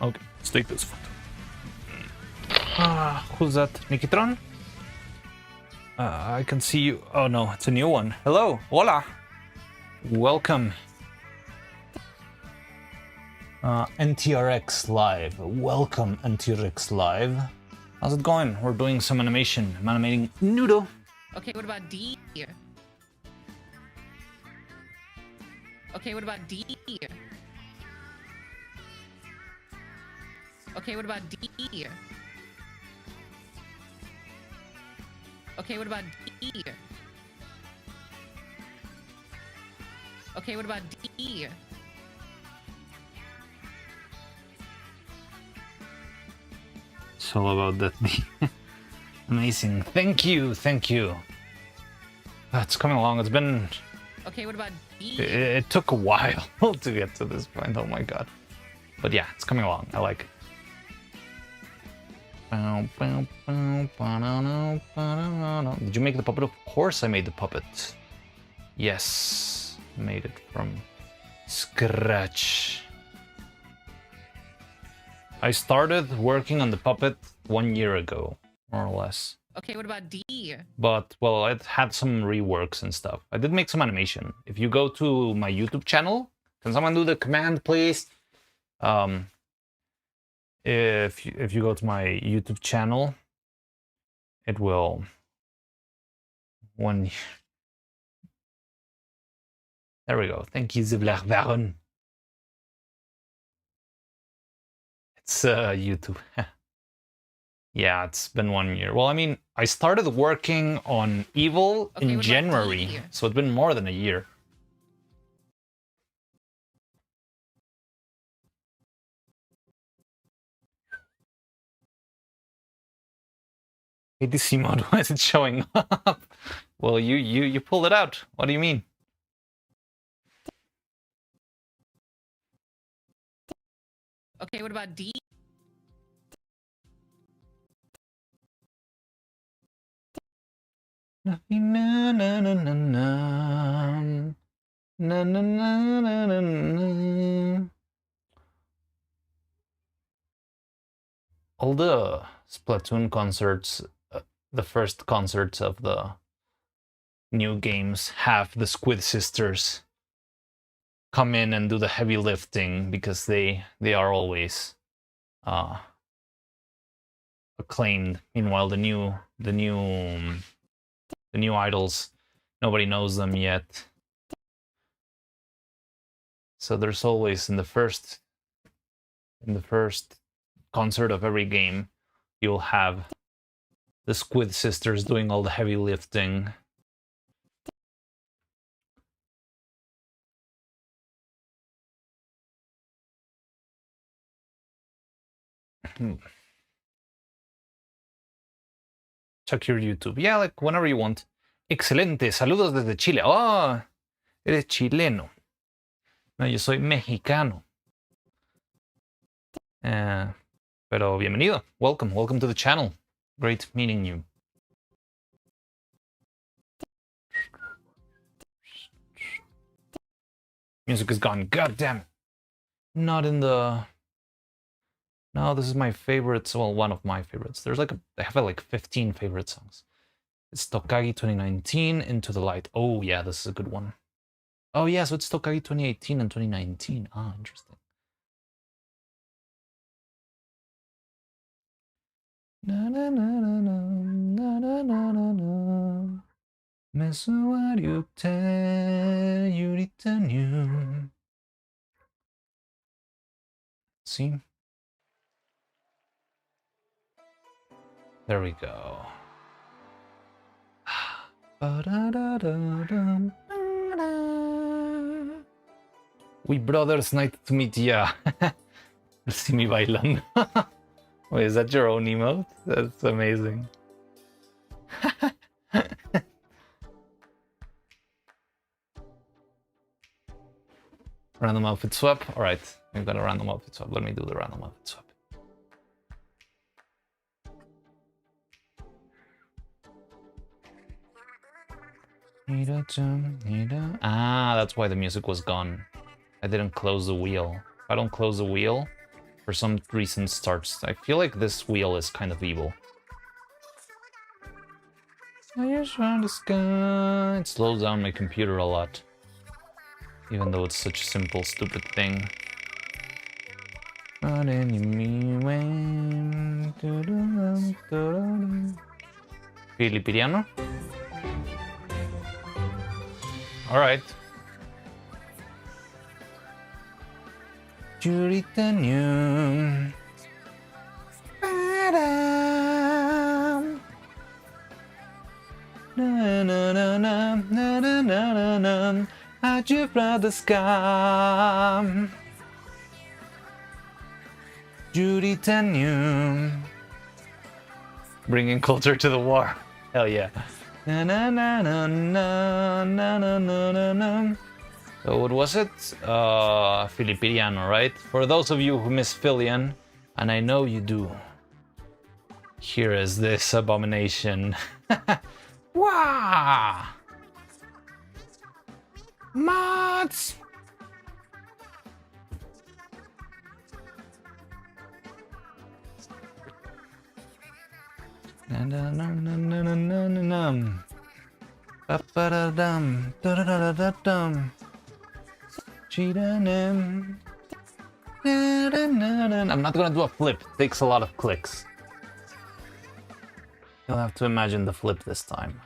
Okay, let's take this photo. Who's that? Nikitron? I can see you. Oh no, it's a new one. Hello, hola. Welcome. NTRX Live. Welcome, NTRX Live. How's it going? We're doing some animation. I'm animating Neuro. Okay, what about D? Okay, what about D? Okay, what about D? Okay, what about D? Okay, what about D? It's all about that D. Amazing. Thank you. Thank you. It's coming along. It's been... Okay, what about D? It took a while to get to this point. Oh my god. But yeah, it's coming along. I like it. Did you make the puppet? Of course I made the puppet. Yes. Made it from scratch. I started working on the puppet 1 year ago, more or less. Okay, what about D? But, well, it had some reworks and stuff. I did make some animation. If you go to my YouTube channel, can someone do the command, please? If you go to my YouTube channel, it will... There we go. Thank you, Zibler Baron. It's YouTube. Yeah, it's been 1 year. Well, I mean, I started working on Evil in January, so it's been more than a year. ADC mode, why is it showing up? Well, you pulled it out. What do you mean? Okay, what about D? Na na na na na na na na na na. All the Splatoon concerts, the first concerts of the new games, have the Squid Sisters come in and do the heavy lifting because they are always acclaimed. Meanwhile, the new idols, nobody knows them yet. So there's always in the first concert of every game, you'll have the Squid Sisters doing all the heavy lifting. Check your YouTube. Yeah, like whenever you want. Excelente. Saludos desde Chile. Oh, eres chileno. No, yo soy mexicano. Pero bienvenido. Welcome. Welcome to the channel. Great meeting you. Music is gone. God damn. Not in the... No, this is my favorite. Well, one of my favorites. There's like I have like 15 favorite songs. It's Tokagi 2019, Into the Light. Oh yeah, this is a good one. Oh yeah, so it's Tokagi 2018 and 2019. Ah, interesting. Na na na na na na na na na. Mesuariute yuritanyu. See? There we go. We brothers, nice to meet ya. See me bailando. Wait, is that your own emote? That's amazing. Random outfit swap. All right, we've got a random outfit swap. Let me do the random outfit swap. Ah, that's why the music was gone. I didn't close the wheel. If I don't close the wheel, for some reason starts. I feel like this wheel is kind of evil. It slows down my computer a lot. Even though it's such a simple, stupid thing. Filipiniano? Alright. Juritanium. Na na na na na na na na. How'd you fly the sky? Juritanium. Bringing culture to the war. Hell yeah. Na na na na na na na na na. So what was it? Filipiniano, right? For those of you who miss Filian, and I know you do, here is this abomination. Wow! Mods! Na na na na na na na na. Ba-ba-da-dum, da-da-da-da-dum. Cheetah-nim. I'm not gonna do a flip. It takes a lot of clicks. You'll have to imagine the flip this time.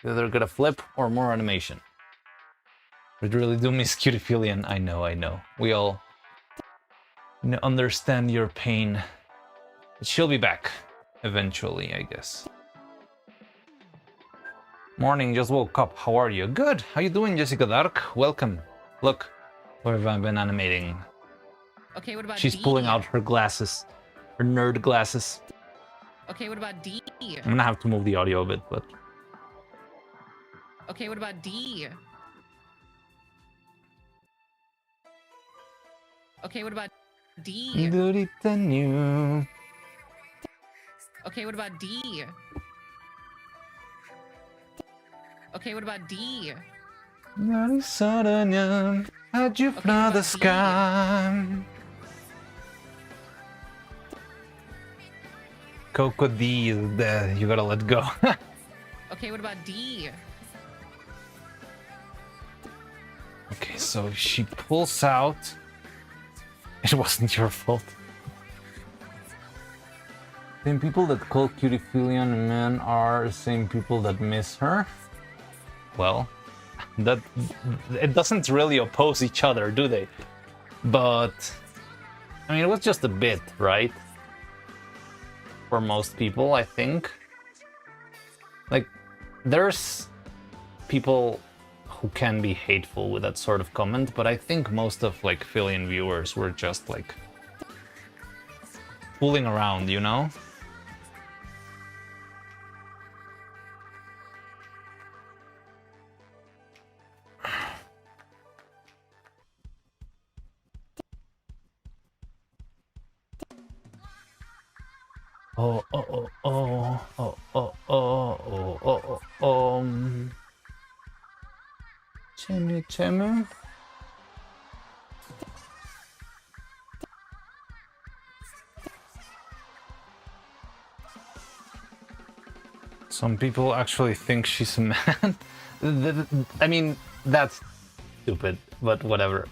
Either get a flip or more animation. It really do miss Cutiphilian. I know, I know. We all understand your pain. But she'll be back. Eventually, I guess. Morning, just woke up. How are you? Good. How you doing, Jessica Dark? Welcome. Look, where have I been animating? Okay, what about She's D? pulling out her glasses. Her nerd glasses. Okay, what about D? I'm gonna have to move the audio a bit, but... Okay, what about D? Okay, what about D? Duritanu. Okay, what about D? Okay, what about D? How'd you fly the sky? Coco D is there. You gotta let go. Okay, what about D? Okay, so she pulls out. It wasn't your fault. Same people that call Cutiphilian a man are the same people that miss her. Well, that it doesn't really oppose each other, do they? But I mean, it was just a bit, right? For most people, I think. Like, there's people who can be hateful with that sort of comment, but I think most of like Filian viewers were just like fooling around, you know? Oh, oh, oh, oh, oh, oh, oh, oh, oh, oh, Chemu. Some people actually think she's a man. I mean, that's stupid, but whatever.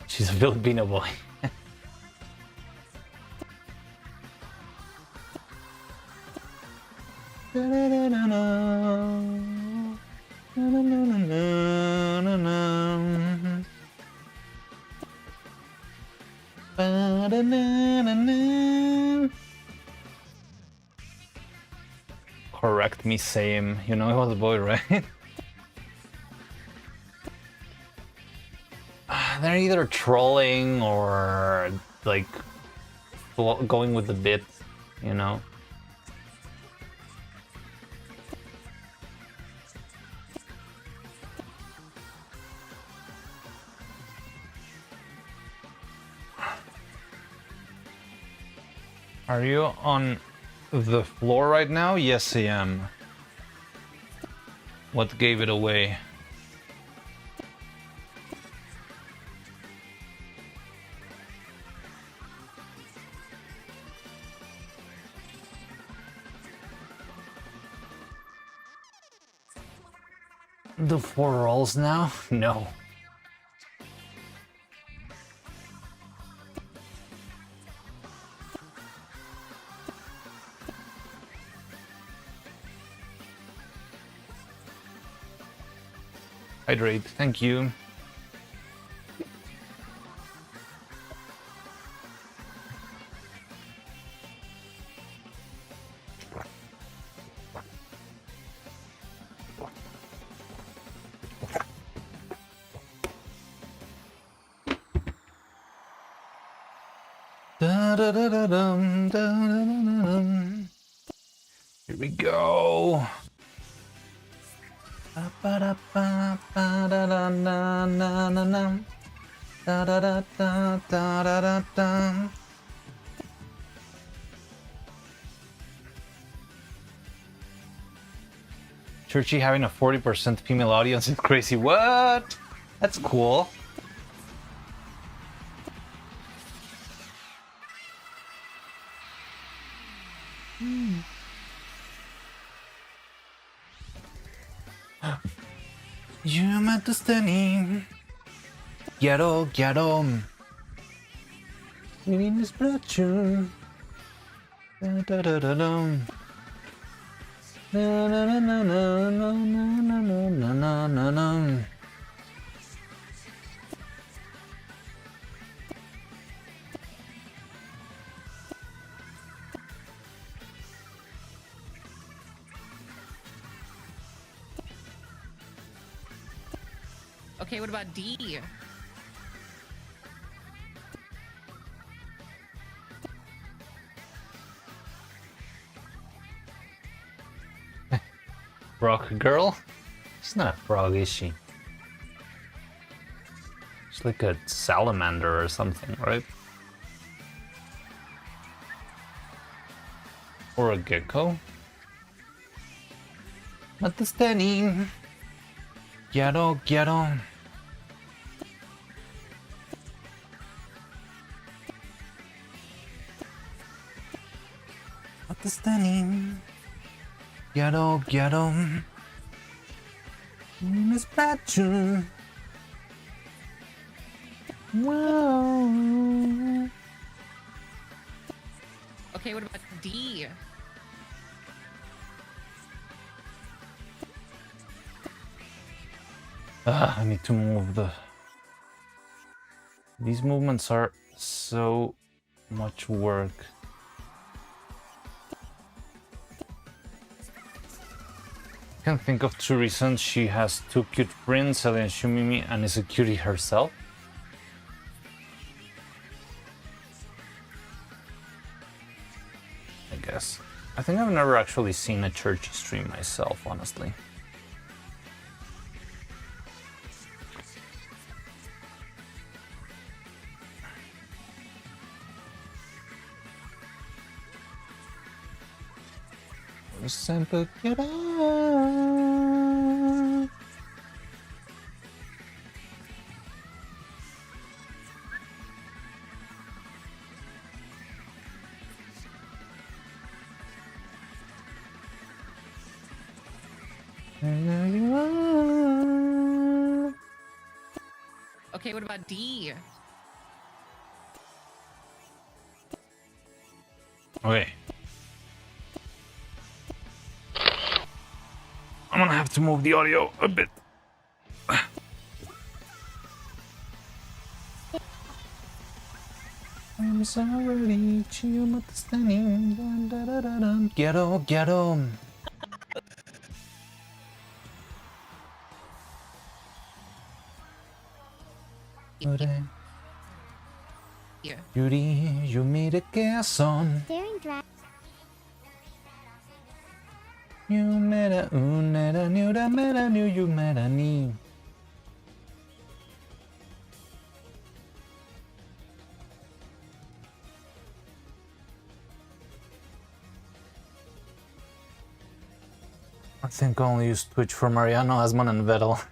She's a Filipino boy. Correct me, same. You know he was a boy, right? They're either trolling or like going with the bit, you know. Are you on the floor right now? Yes, I am. What gave it away? The 4 rolls now? No. Hydrate, thank you. Here we go. Churchy having a 40% female audience is crazy. What? That's cool. You met the stunning. Quiero. We need this brochure. Da da da da dum. Na na na na na na na na na na na. Okay, what about D? Frog girl? She's not a frog, is she? She's like a salamander or something, right? Or a gecko? Not the standing. Quiero. Not the standing. Quiero. Miss Patchu. Whoa. Okay, what about D? I need to move the... These movements are so much work. I can think of 2 reasons. She has 2 cute prints, Ellie and Shumimi, and is a cutie herself. I guess. I think I've never actually seen a churchy stream myself, honestly. Simple get up. Okay, what about D? Okay. I'm gonna have to move the audio a bit. I'm sorry, ghetto, ghetto. Here. Yuri, you made a guess on. Daring drag. You made a new da meta new you made a knee. I think I only use Twitch for Mariano, Asmon, and Vettel.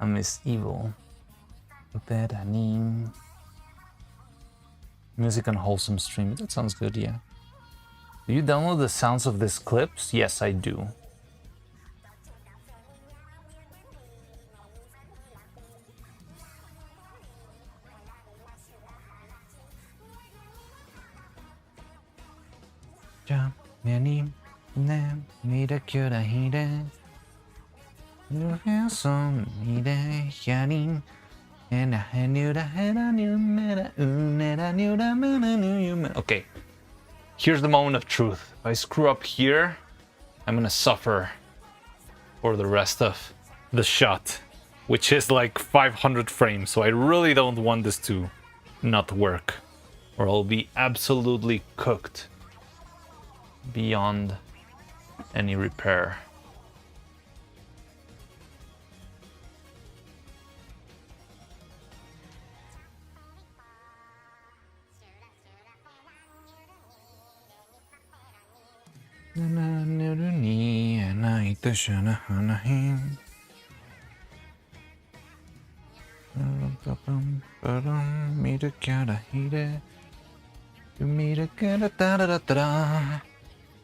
I miss Evil. Vetani. Music and wholesome stream. That sounds good, yeah. Do you download the sounds of these clips? Yes, I do. Okay, here's the moment of truth. If I screw up here, I'm gonna suffer for the rest of the shot, which is like 500 frames, so I really don't want this to not work, or I'll be absolutely cooked beyond any repair.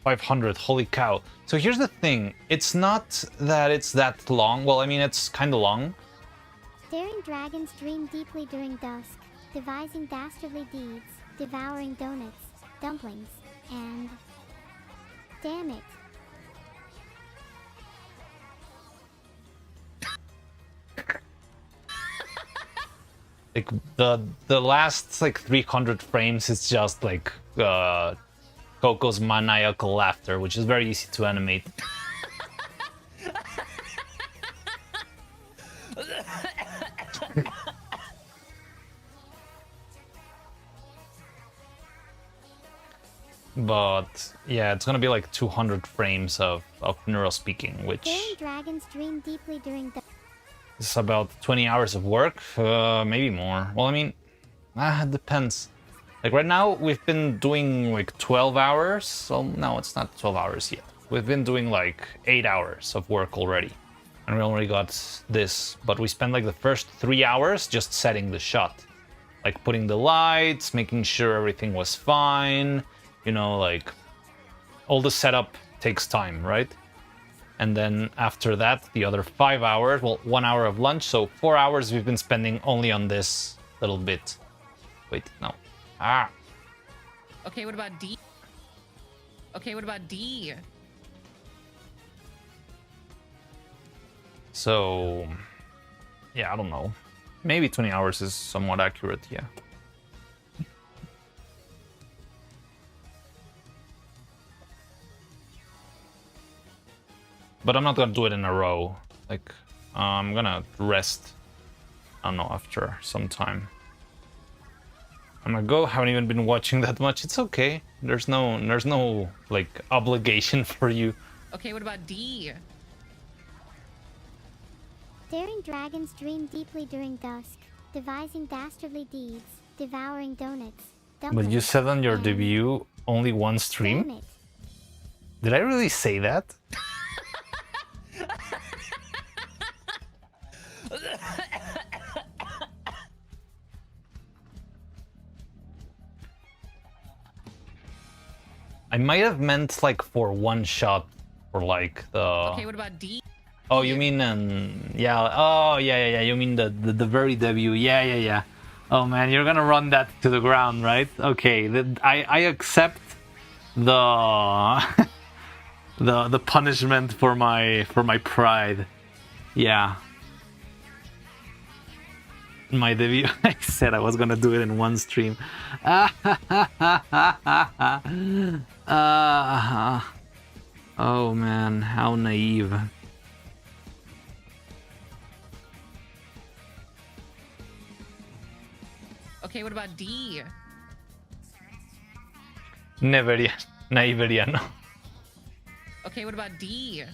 $500, holy cow. So here's the thing, it's not that it's that long, well I mean it's kinda long. Daring dragons dream deeply during dusk, devising dastardly deeds, devouring donuts, dumplings, and... Damn it. Like the last like 300 frames is just like Coco's maniacal laughter, which is very easy to animate. But yeah, it's gonna be like 200 frames of Neuro speaking, which Daring dragons dream deeply during dusk. is about 20 hours of work, maybe more. Well, I mean, it depends. Like right now, we've been doing like 12 hours. Well, no, it's not 12 hours yet. We've been doing like 8 hours of work already. And we already got this, but we spent like the first 3 hours just setting the shot. Like putting the lights, making sure everything was fine. You know, like all the setup takes time, right? And then after that, the other 5 hours, well, 1 hour of lunch, so 4 hours we've been spending only on this little bit. Wait, no. Ah. Okay, what about D? Okay, what about D? So, yeah, I don't know. Maybe 20 hours is somewhat accurate, yeah. But I'm not gonna do it in a row. Like, I'm gonna rest, I don't know, after some time. I'm gonna go, haven't even been watching that much. It's okay. There's no like obligation for you. Okay, what about D? Daring dragons dream deeply during dusk, devising dastardly deeds, devouring donuts. But you said on your and- debut only one Damn stream? it. Did I really say that? I might have meant like for one shot or like the... Okay, what about D? Oh, you mean yeah. Oh, yeah. You mean the very debut. Yeah. Oh man, you're gonna run that to the ground, right? Okay, I accept the the punishment for my pride. Yeah. My debut. I said I was gonna do it in one stream. Oh man, how naive. Okay, what about D? Naiveriano. Okay, what about D?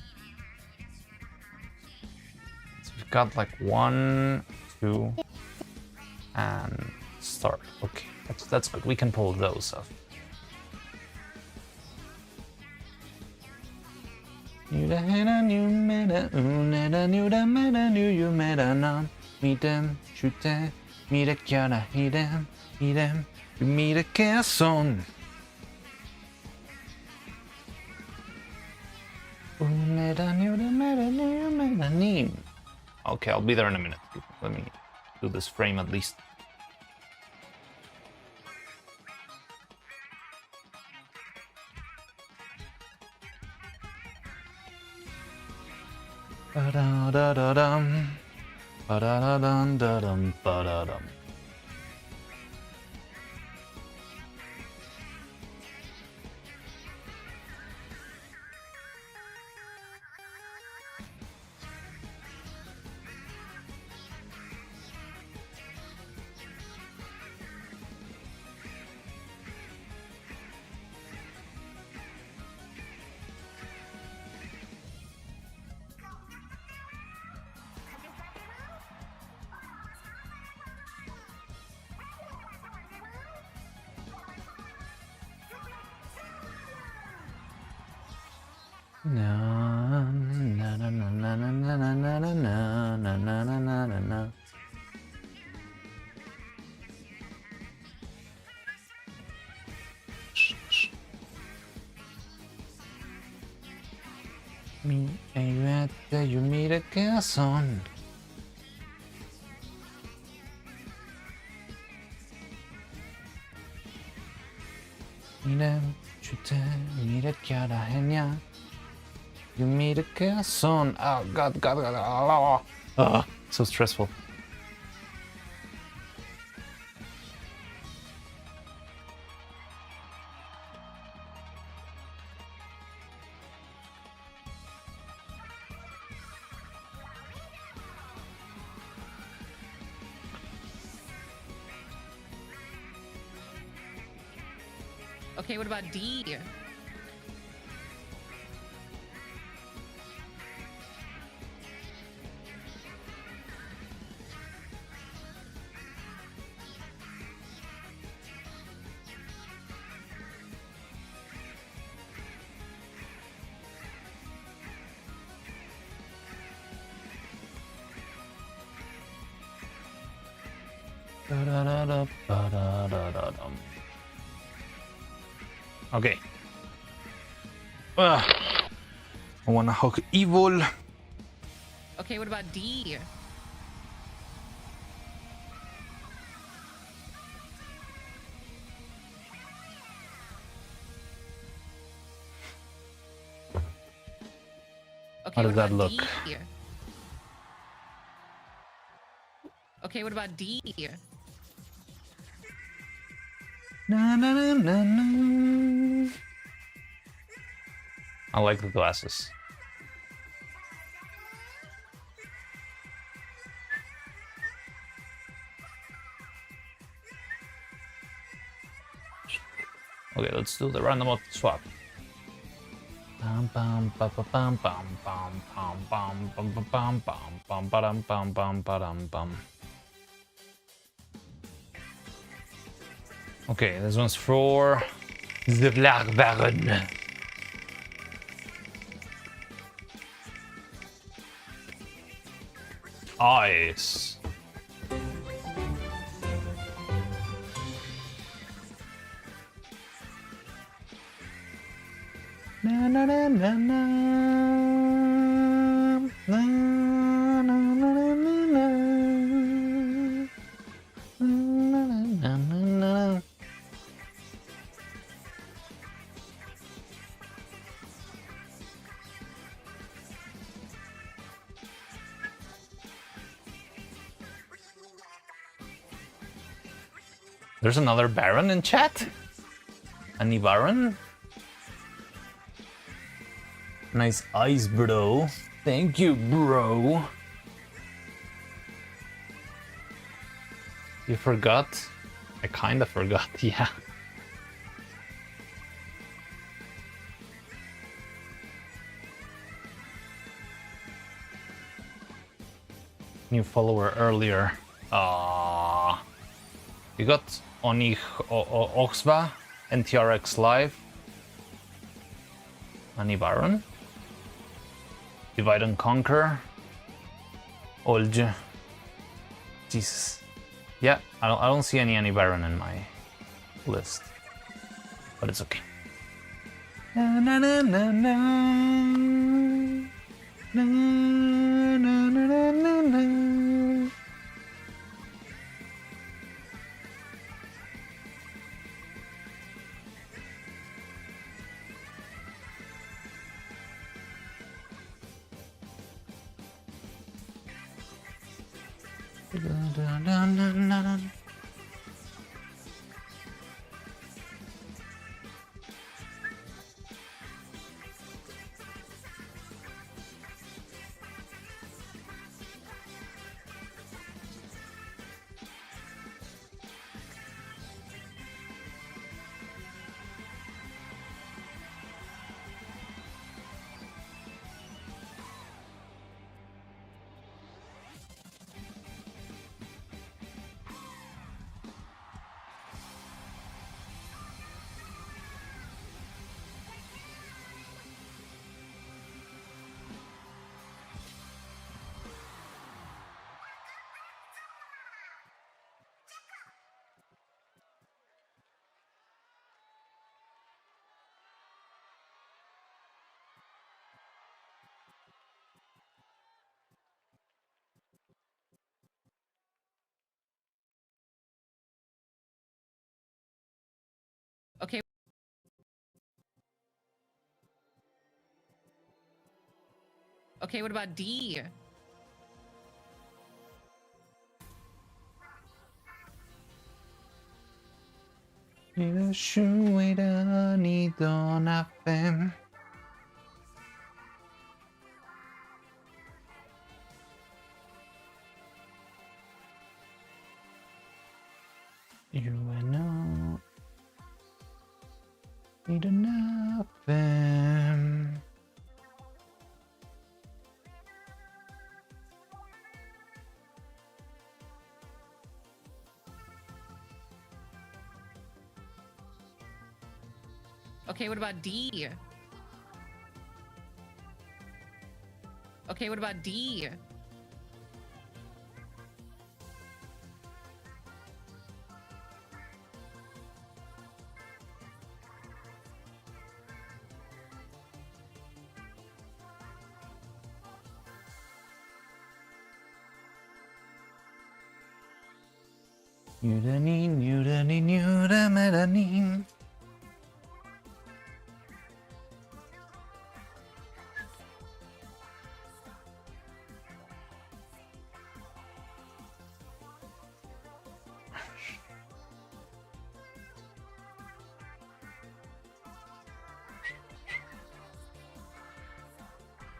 So we've got like 1, 2, and start. Okay, that's good. We can pull those off. Mira que ahora irem, mira que son. Okay, I'll be there in a minute. Let me do this frame at least. Ba-da-da-da-dum. Ba-da-da-dum, ba-da-dum. Na na na na na na na na na na na na na na na. Mi ayúdate, yo mira qué son. Mira, chute, mira que ahora genial. You made a casson. Oh god. Oh, so stressful. Okay, what about D? Okay. I wanna hug evil. Okay, what about D? Okay, How does what that about look? D? Okay, what about D? Na, na, na, na, na. I like the glasses. Okay, let's do the random swap. Bam bam ba ba bam bam bam bam bam bam bam bam bam bam bam bam bam bam. Okay, this one's for the Vlagvaren. Eyes. Na na na na na. Na na na na na. Na na na na. There's another Baron in chat? Any Baron? Nice eyes, bro. Thank you, bro. You forgot? I kinda forgot, yeah. New follower earlier. You got Oni Oxba, NTRX Live. Any Baron? Divide and Conquer. Olj. Jesus. Yeah, I don't see any Baron in my list. But it's okay. Na na na na na. Na na na na na na. Okay. Okay, what about D? You know, need nothing. Okay, what about D? Okay, what about D? Melanin.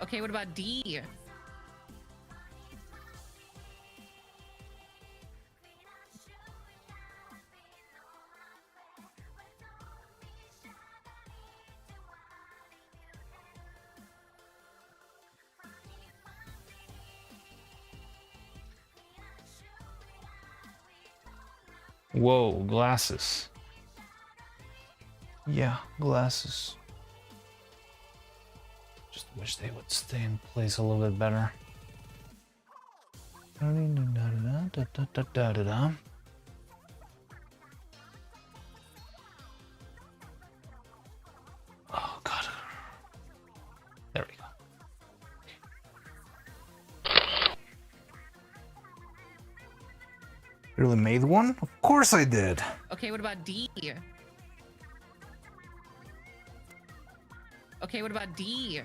Okay, what about D? Whoa, glasses. Yeah, glasses. Just wish they would stay in place a little bit better. Oh god. There we go. You really made one? Of course I did. Okay, what about D? Okay, what about D?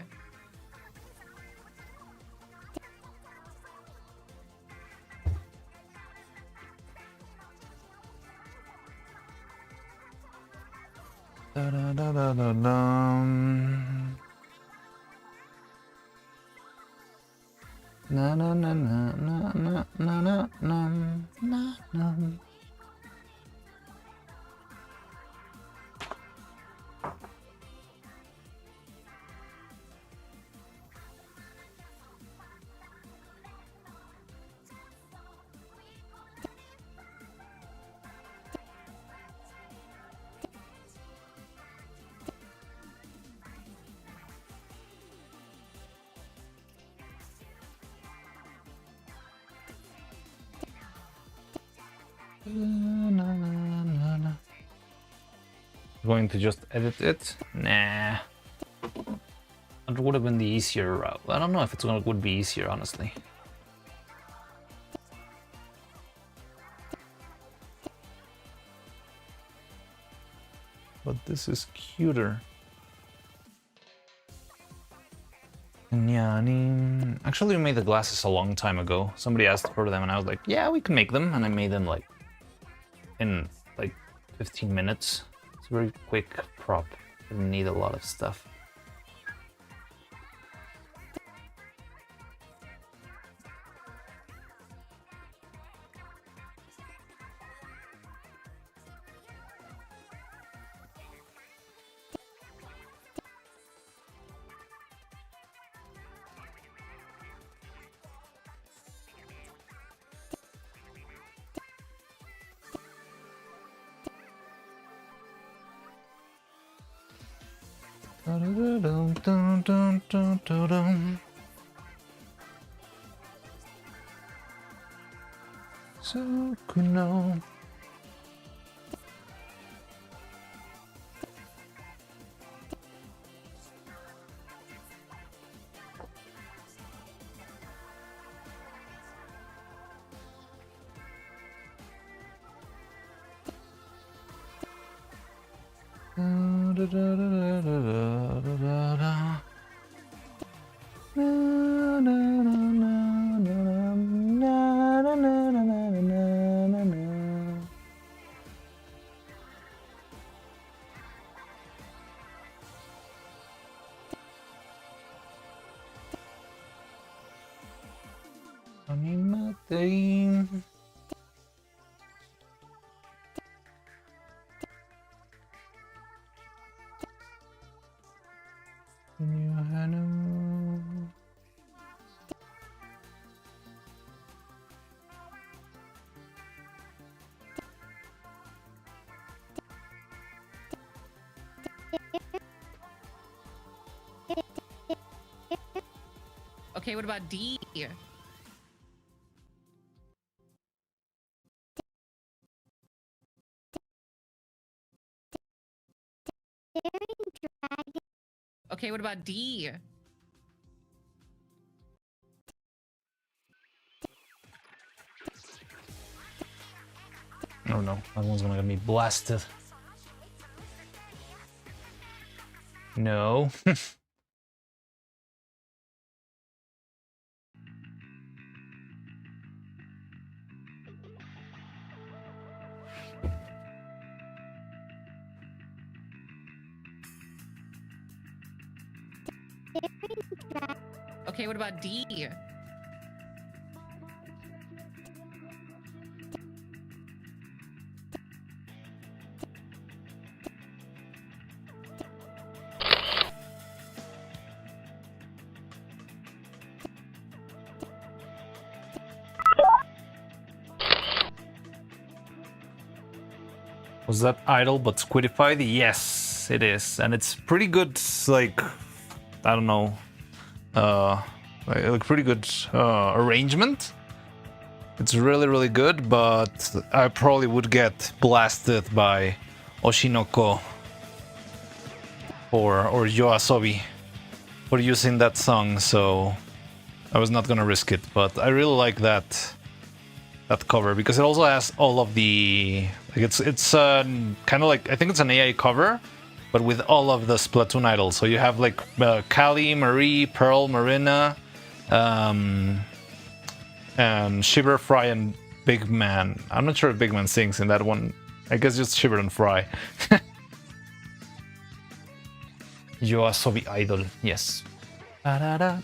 Da da da da da dum. Na na na na na na na na na na. Going to just edit it? Nah. That would have been the easier route. I don't know if would be easier, honestly. But this is cuter. And yeah, I mean, actually we made the glasses a long time ago. Somebody asked for them and I was like, yeah, we can make them. And I made them like in like 15 minutes. It's a very quick prop. Didn't need a lot of stuff. So could know. Okay, what about D? Okay, what about D? Oh no, that one's gonna get me blasted. No. Okay, what about D? Was that idle but squidified? Yes, it is, and it's pretty good. Like, I don't know, like pretty good arrangement. It's really, really good, but I probably would get blasted by Oshinoko or Yoasobi for using that song, so I was not gonna risk it. But I really like that cover because it also has all of the it's kind of like, I think it's an AI cover, but with all of the Splatoon idols. So you have like Kali, Marie, Pearl, Marina, and Shiver, Fry, and Big Man. I'm not sure if Big Man sings in that one. I guess just Shiver and Fry. Yoasobi idol, yes. That's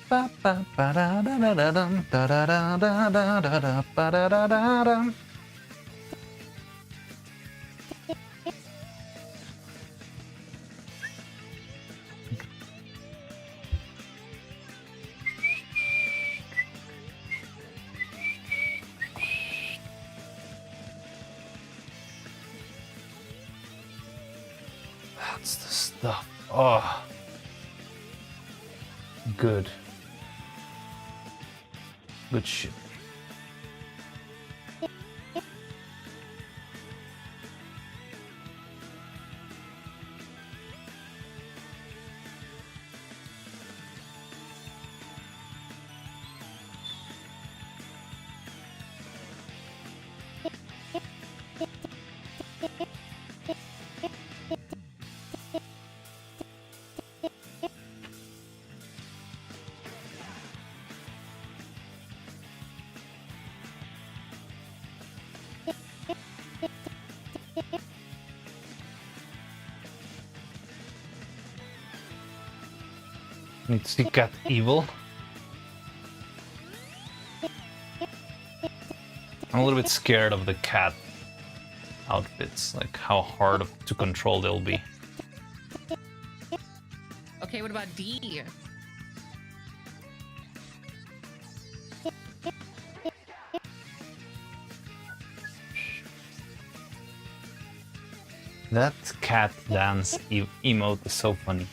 the stuff. Oh. Good. Good shit. Need to see Cat Evil. I'm a little bit scared of the cat outfits, like how hard to control they'll be. Okay, what about D? That cat dance emote is so funny.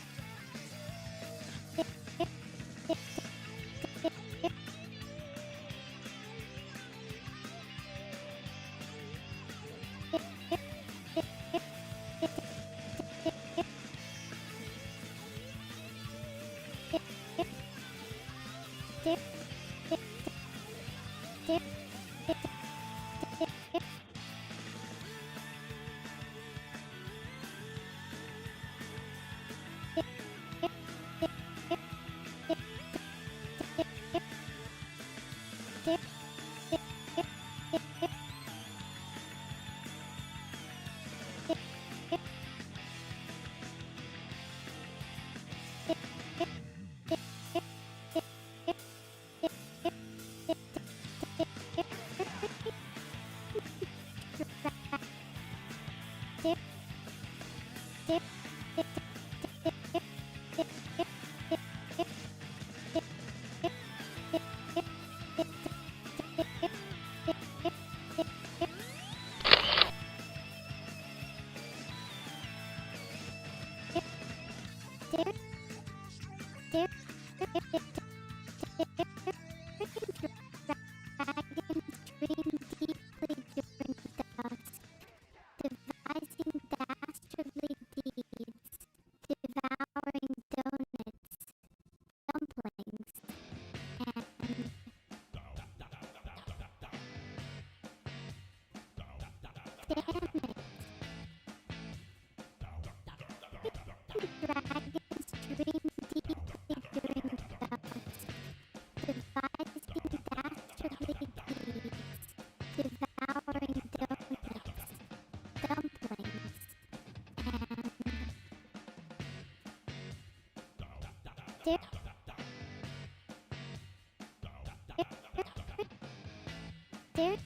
There.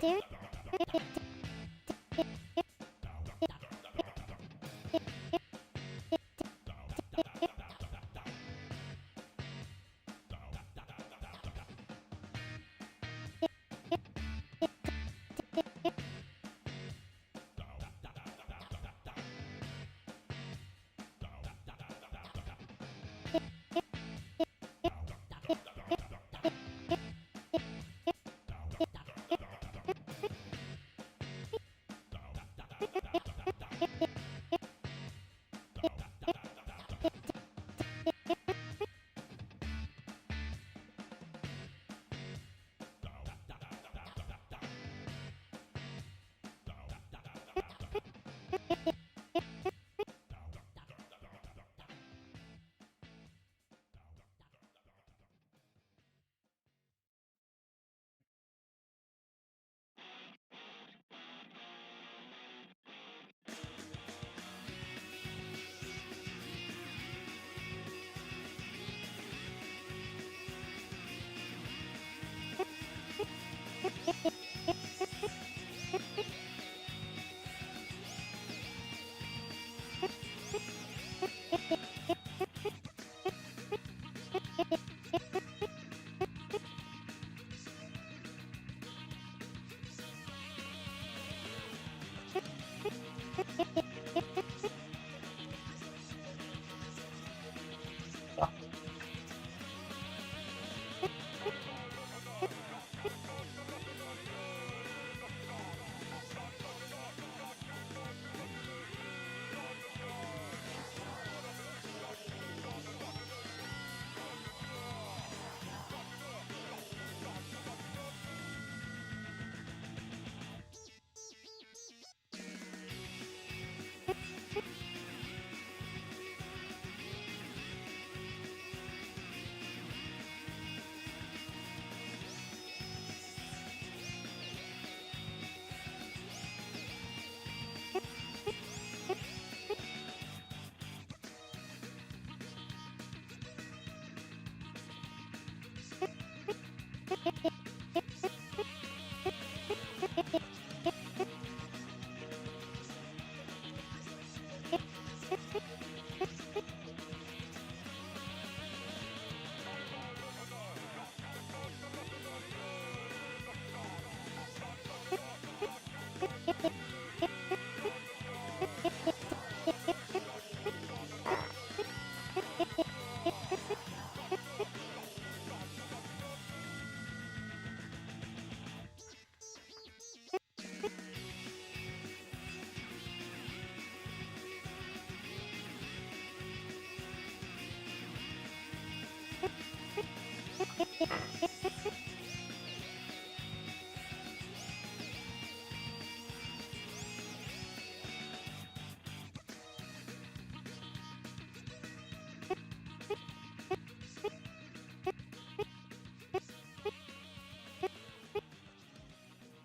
There.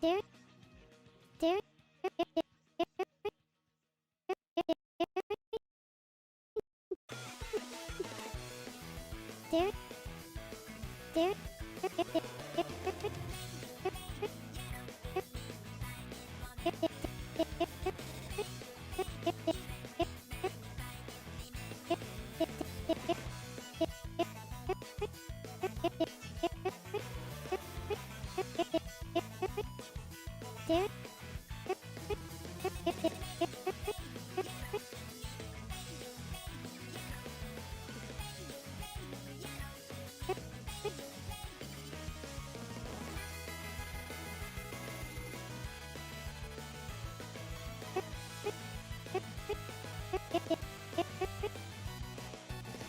There. There. There. There. There. There.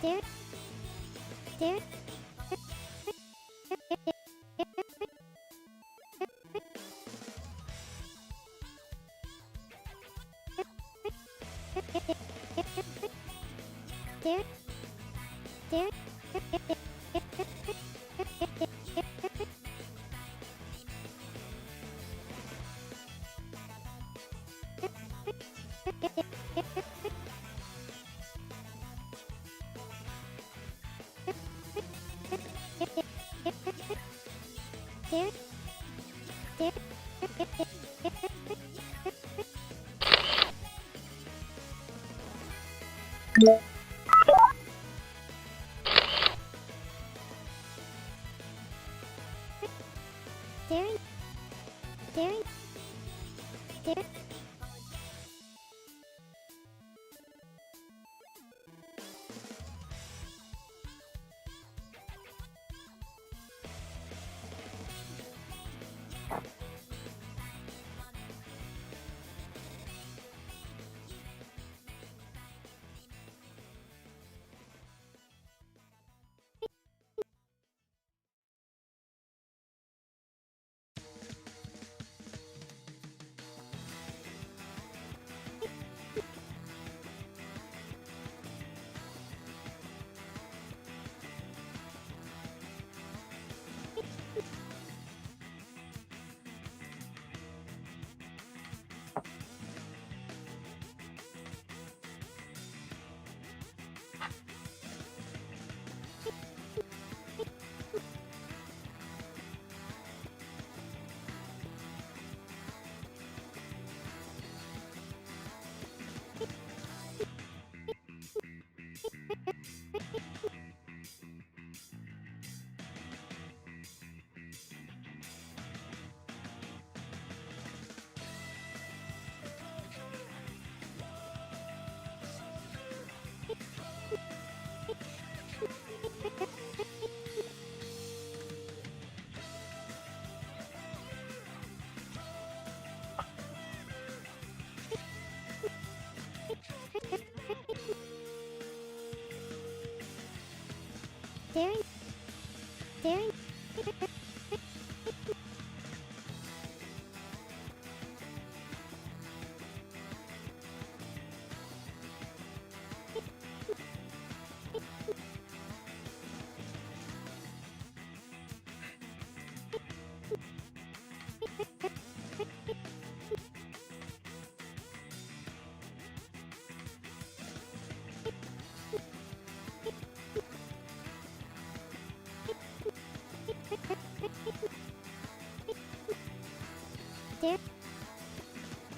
There. There. There. There. Daring. Daring. Daring. Daring. Daring. Daring.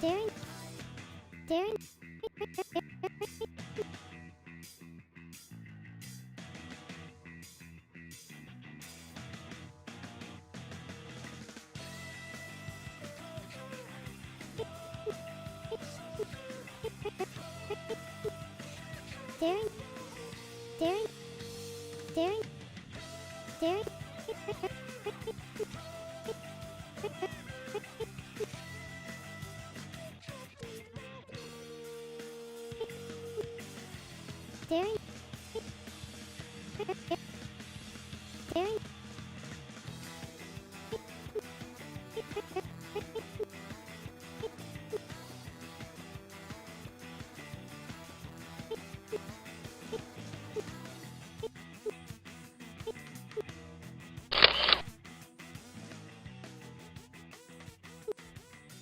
Daring. Daring. Daring. Daring. Daring. Daring. Daring.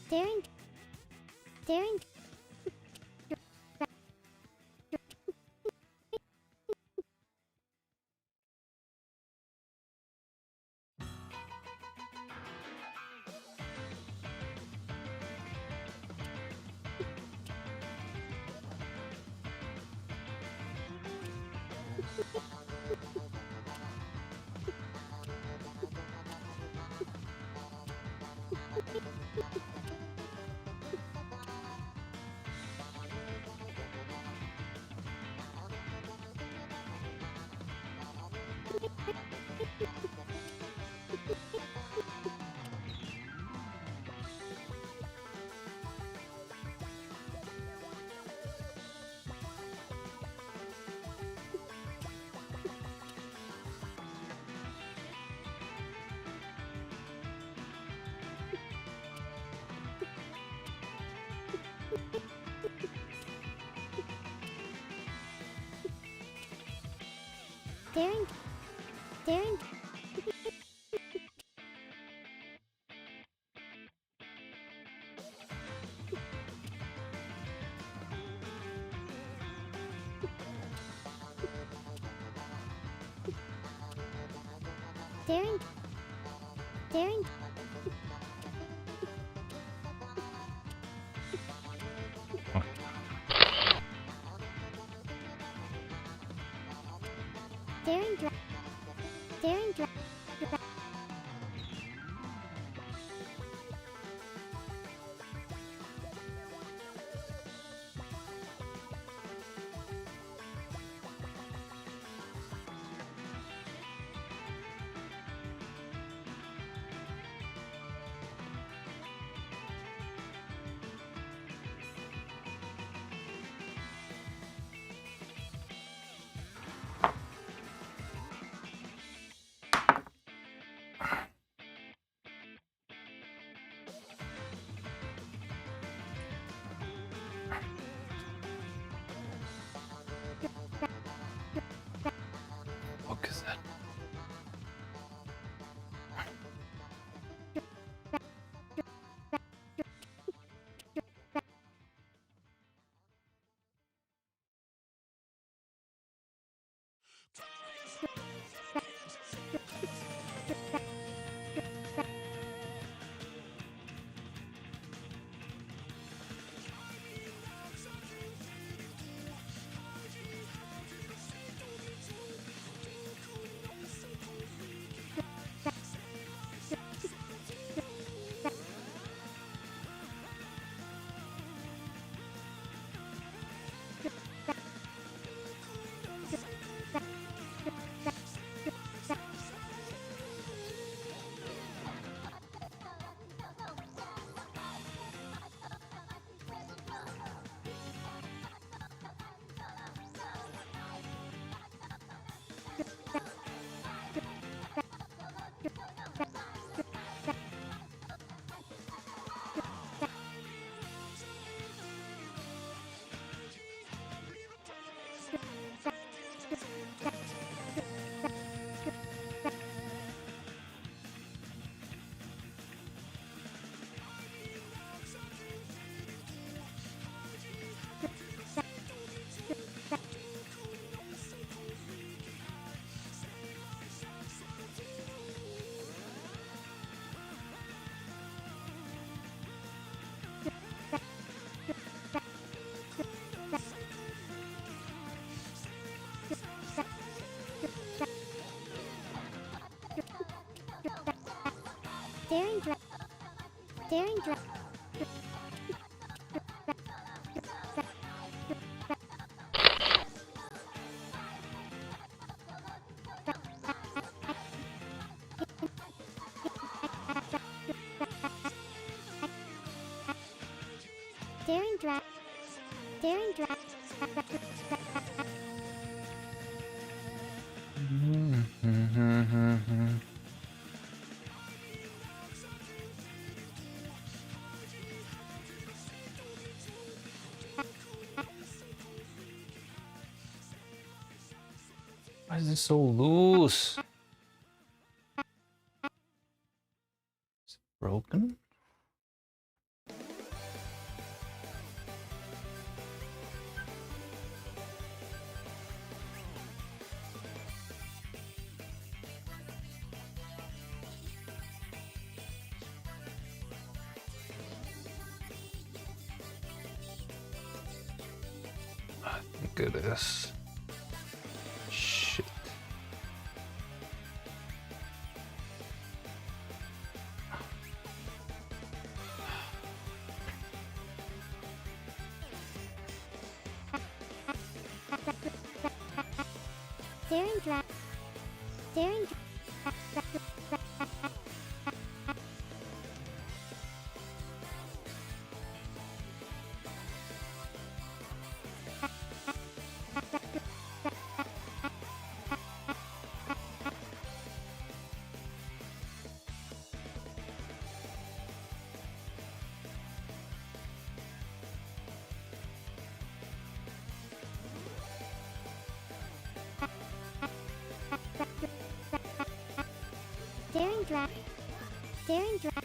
Daring. Daring. Daring. Daring. Daring. Daring. drag. What is that? Daring drag. Daring drag. Daring drag. Daring drag. Why is this so loose? Is it broken? I think it is. Shit. Daring drag. Daring drag. Daring drag. Daring drag.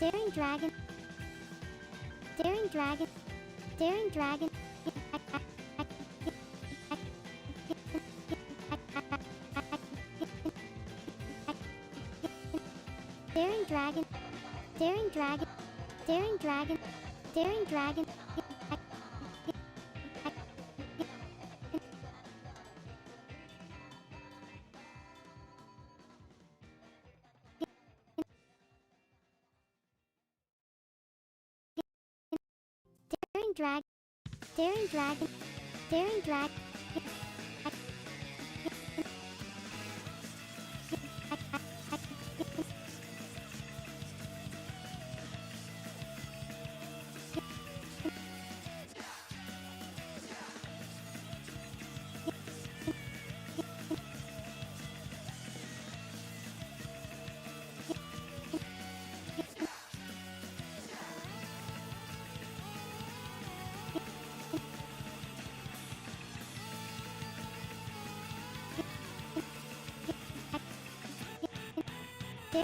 Daring dragon. Daring dragon. Daring dragon. Daring dragon. Daring dragon. Daring dragon. Daring dragon. Daring drag. Daring dragon. Daring drag.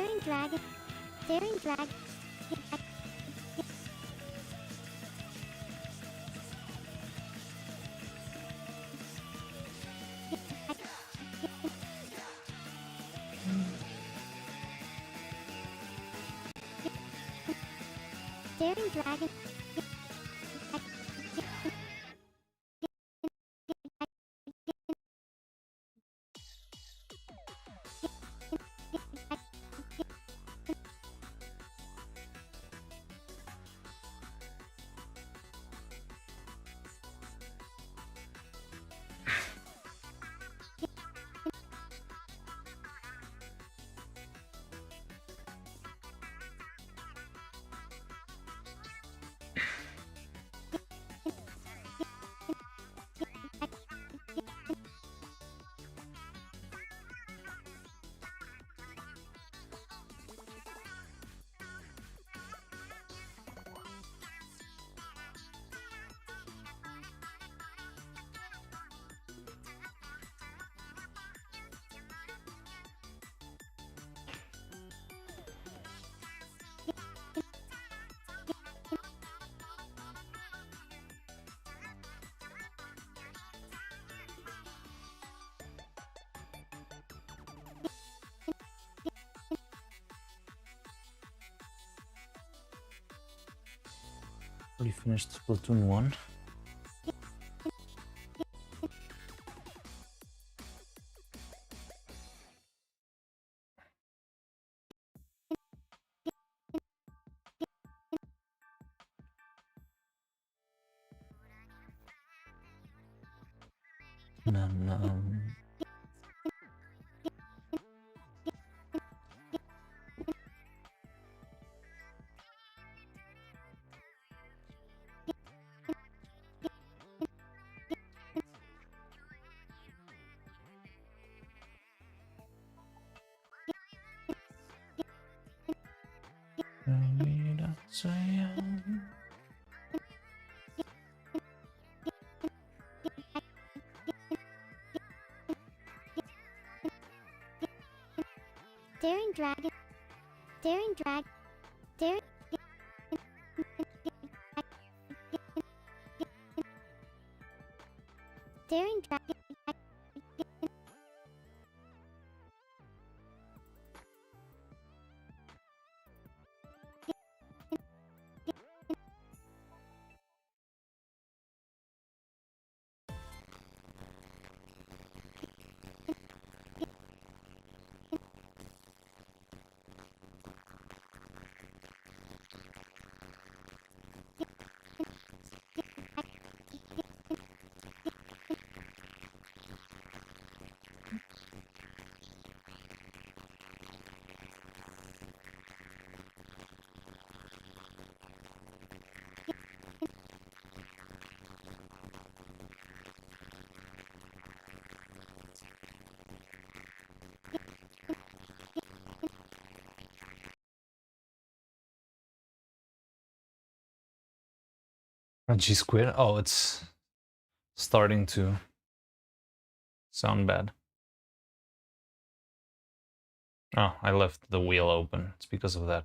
Daring dragon. Daring drag. Daring dragon. Already finished Splatoon 1. Daring dragon. Daring drag. Daring. Daring dragon. G squared. Oh, it's starting to sound bad. Oh, I left the wheel open. It's because of that.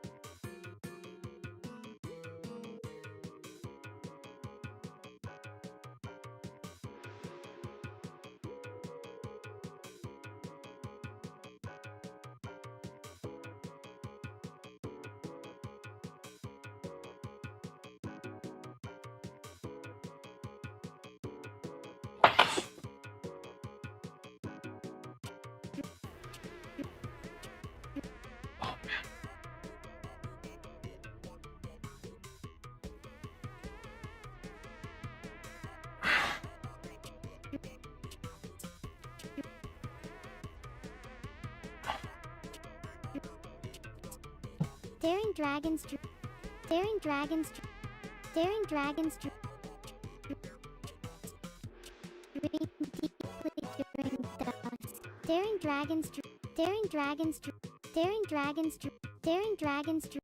Daring Dragons Dream. Daring Dragons Dream. Daring Dragons Dream. Daring Dragons Dream. Daring Dragons Dream. Daring Dragons Dream.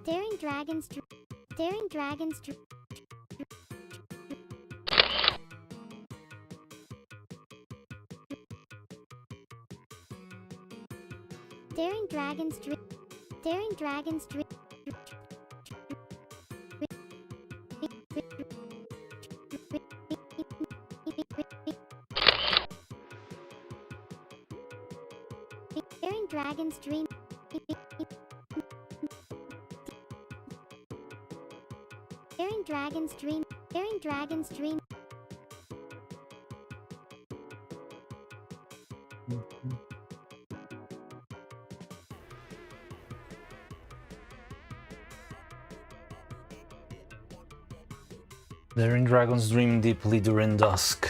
Daring Dragons Dream. Daring Dragons Dream. Daring Dragons Dream. Daring Dragons Dream. Daring Dragons Dream. Daring Dragons Dream. Daring Dragons Dream. Daring Dragons Dream. Daring dragons dream deeply during dusk.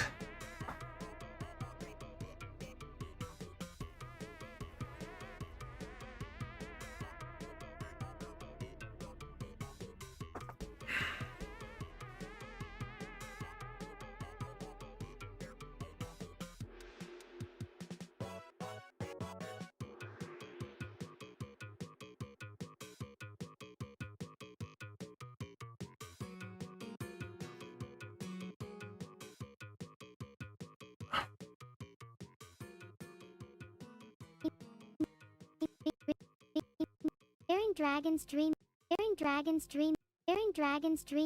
Daring Dragons Dream. Daring Dragons Dream. Daring Dragons Dream.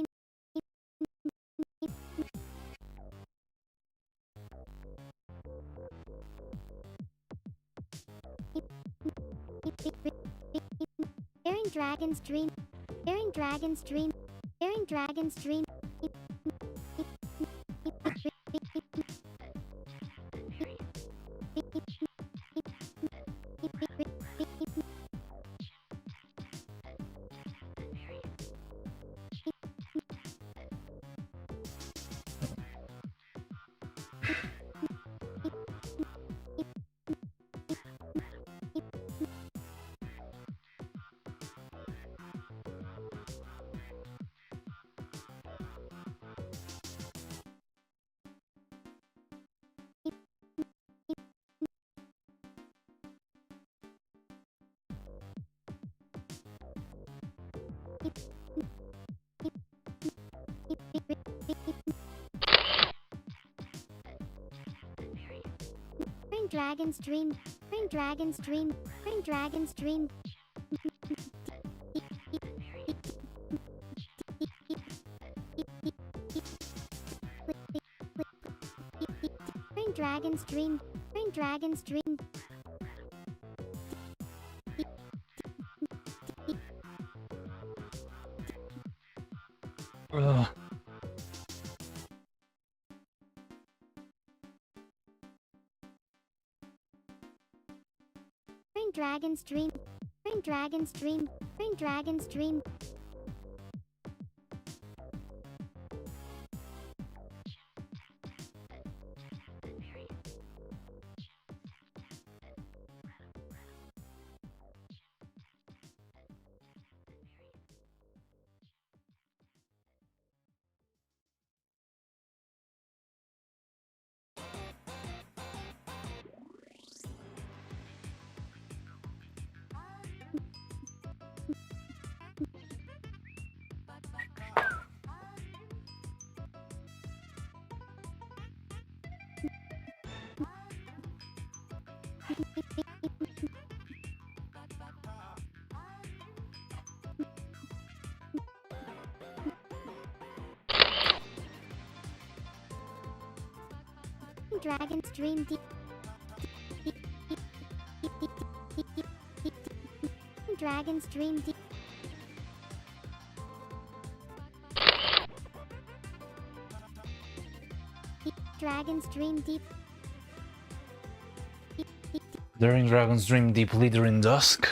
Daring Dragons Dream. Daring Dragons Dream. Daring Dragons Dream. Daring Dragons Dream. Daring Dragons Dream. Daring Dragons Dream. Daring Dragons Dream. Daring Dragons Dream. Ugh. Daring Dragons Dream. Daring Dragons Dream. Daring Dragons Dream. Dragons Dream Deep. Dragons Dream Deep. Dragons Dream Deep. Daring dragons dream deeply during dusk.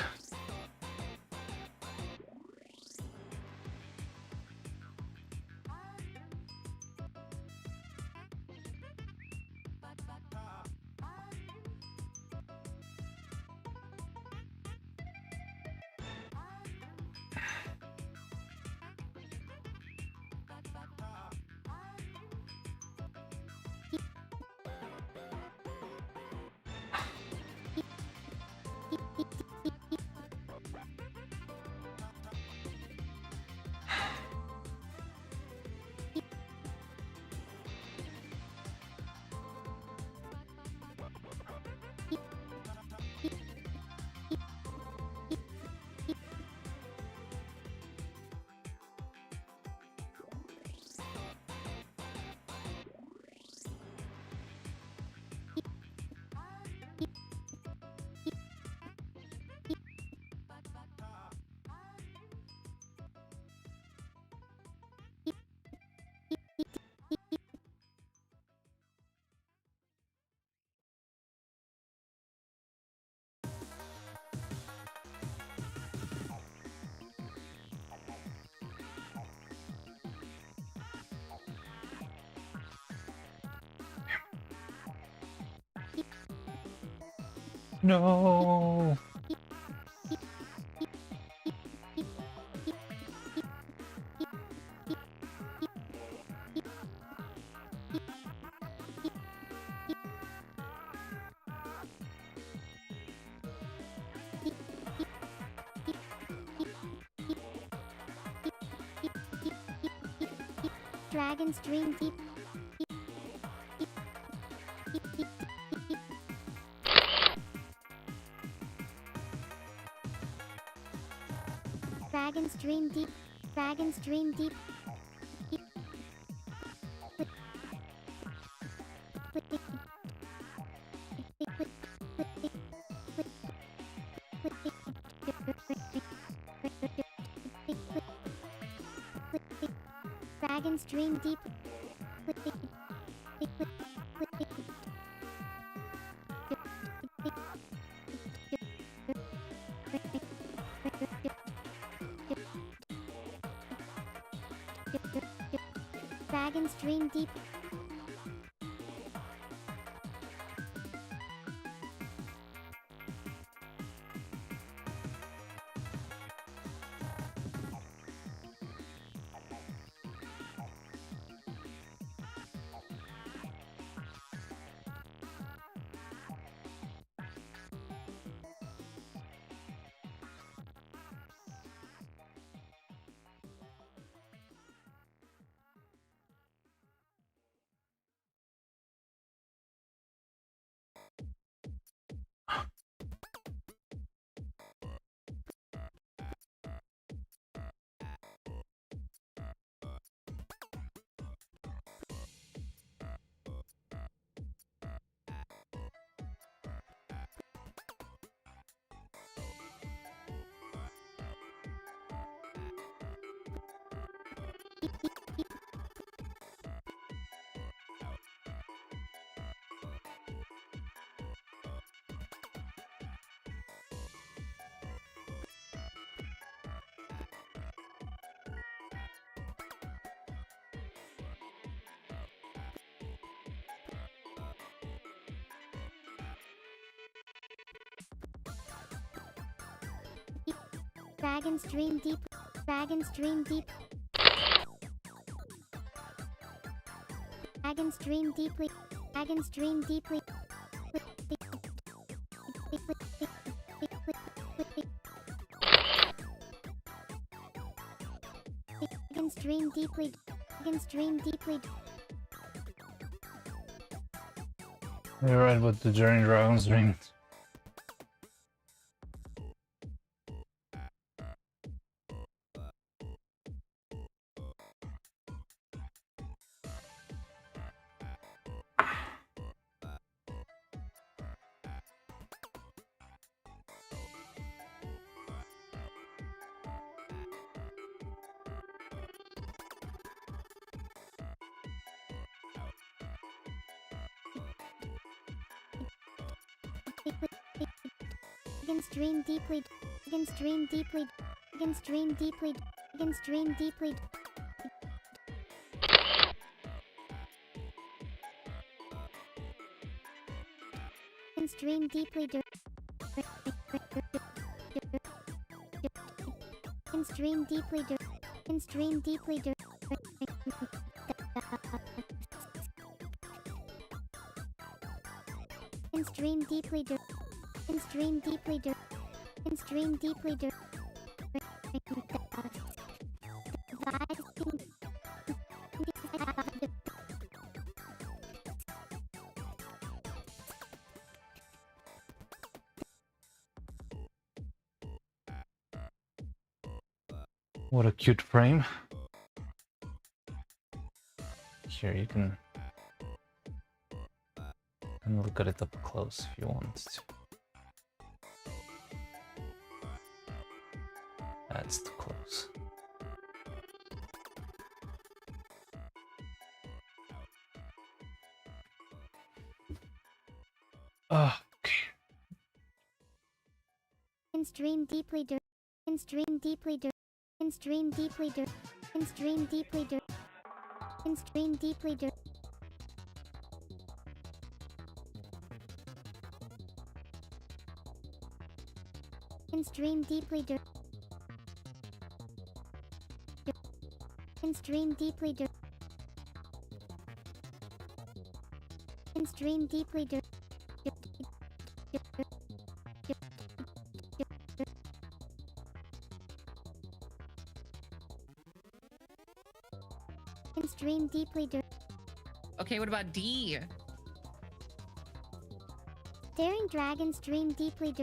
No. Dragons dream deep. Dragons dream deep. Dragons dream deep. Dragons dream deep. Dragons dream deep. Dragons dream deep. Dragons dream deep. Dragons dream deeply. Dragons dream deeply. Dragons dream deeply. Dragons dream deeply. You're right about the journey dragons dream. Dragons dream deeply. Dragons dream deeply. Dragons dream deeply. Dragons dream deeply. Dragons dream deeply. Dragons dream deeply. Dragons dream deeply. Dragons dream deeply. Dragons dream deeply. Dragons dream deeply. What a cute frame. Here you can look at it up close if you want to. That's too close. Okay. Dragons dream deeply. Dragons dream deeply. Dragons dream deeply. Dragons dream deeply. Dragons dream deeply. Dream deeply dream deeply dream deeply dream deeply Okay, what about D? Daring dragons dream deeply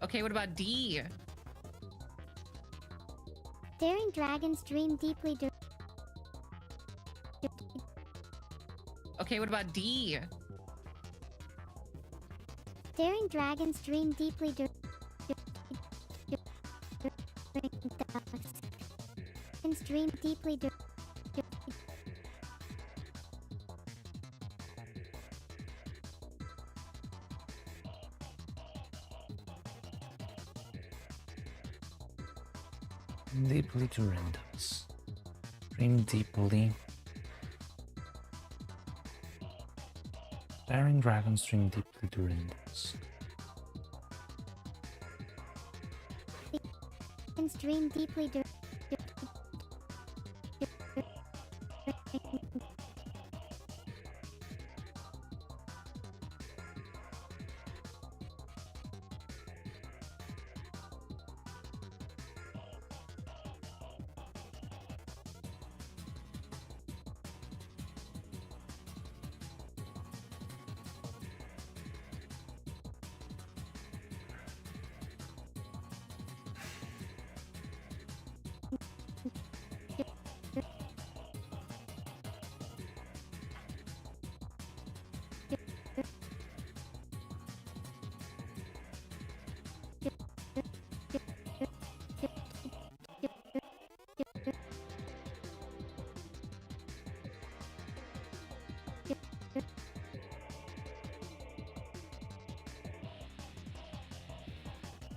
Okay, what about D? Daring dragons dream deeply Okay, what about D? Daring dragons dream deeply dream deeply Deeply to randoms. Dream deeply. Daring dragons dream deeply to randoms. dream deeply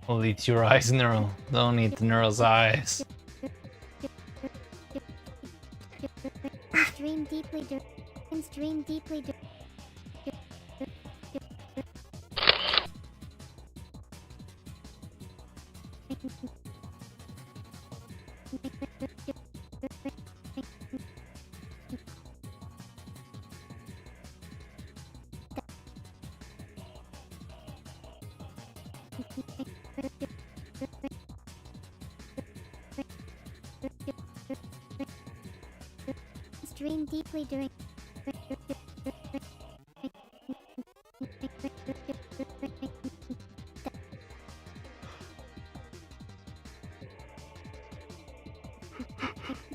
Only to your eyes, Neuro. Don't eat the Neuro's eyes. dream deeply dream deeply dream deeply during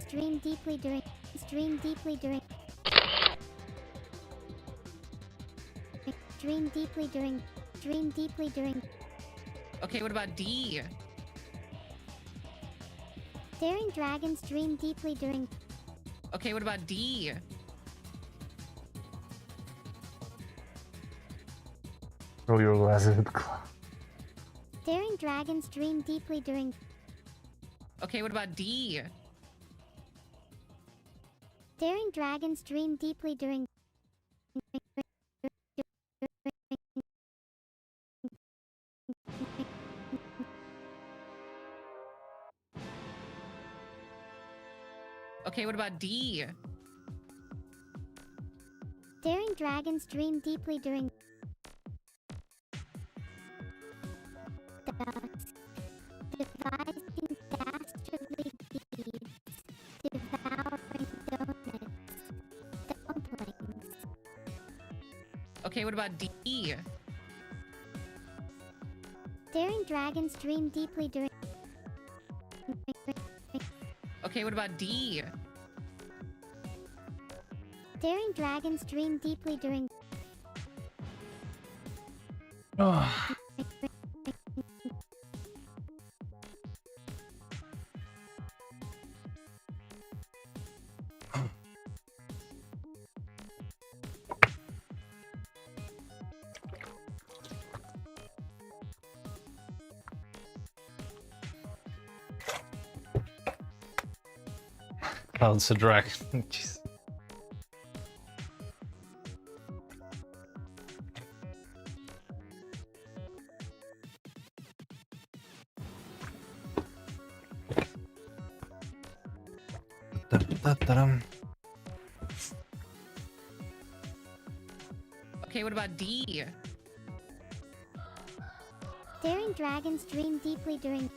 dream deeply during dream deeply during dream deeply during dream deeply during Okay, what about D? daring dragons dream deeply during Okay, what about D? Throw your glasses at the cloud. daring dragons dream deeply during Okay, what about D? daring dragons dream deeply during Okay, what about D? daring dragons dream deeply during dusk, devising dastardly deeds, devouring donuts, dumplings, Okay, what about D? daring dragons dream deeply during Okay, what about D? daring dragons dream deeply during Oh. Cloud's a dragon. Jeez. Da-da-da-dum. Okay, what about D? Daring dragons dream deeply during.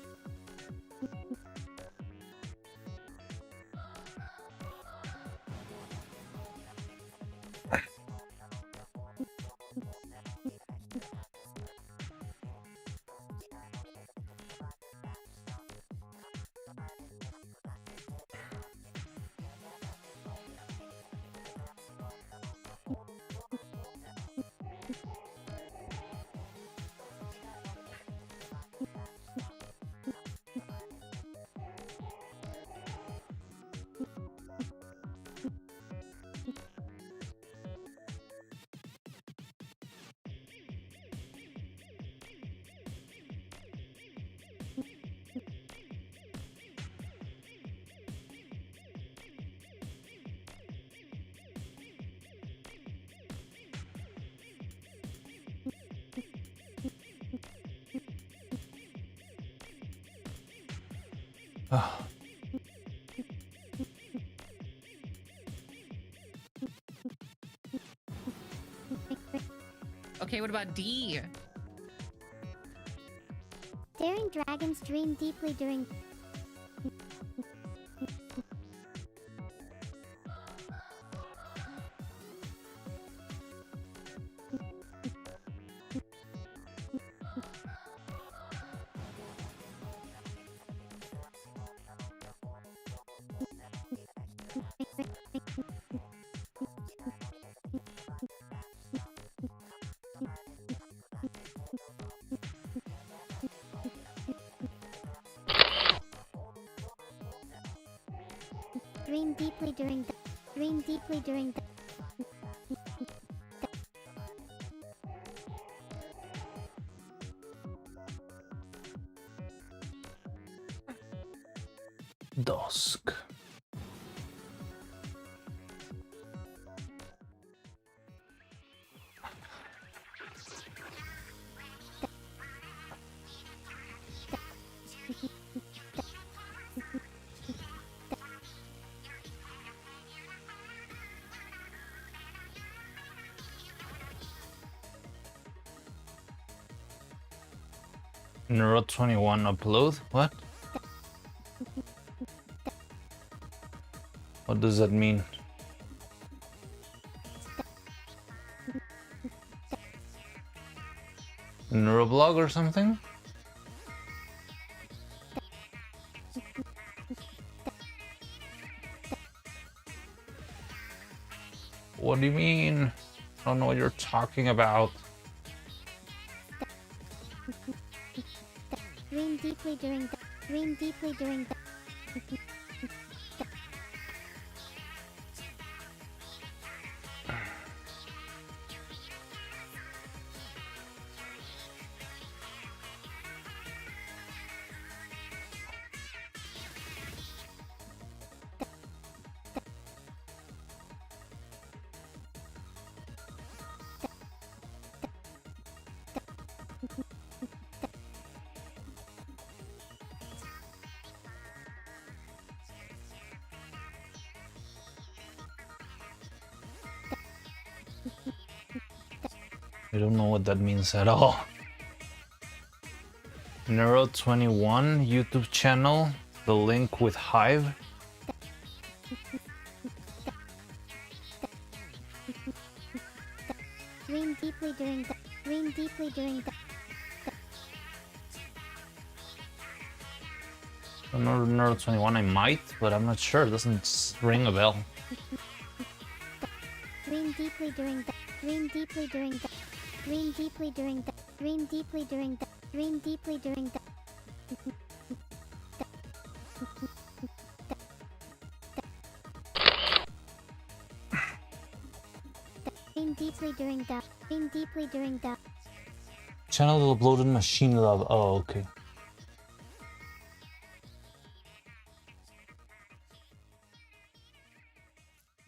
Ah. Okay, what about D? Daring dragons dream deeply during. Dream deeply during the. Dream deeply during the. Dusk. Neuro 21 upload? What? What does that mean? Neuroblog or something? What do you mean? I don't know what you're talking about. Dream deeply during the. Dream deeply during the. I don't know what that means at all. Neuro 21 YouTube channel, the link with Hive. Dream deeply during the. Dream deeply during the. Neuro 21 I might, but I'm not sure. It doesn't ring a bell. Dream deeply during the. Dream deeply during the. Dream deeply during the. Dream deeply during the. Dream deeply during the. Dream deeply during the. Dream deeply during the. Channel uploaded Machine Love. Oh, okay.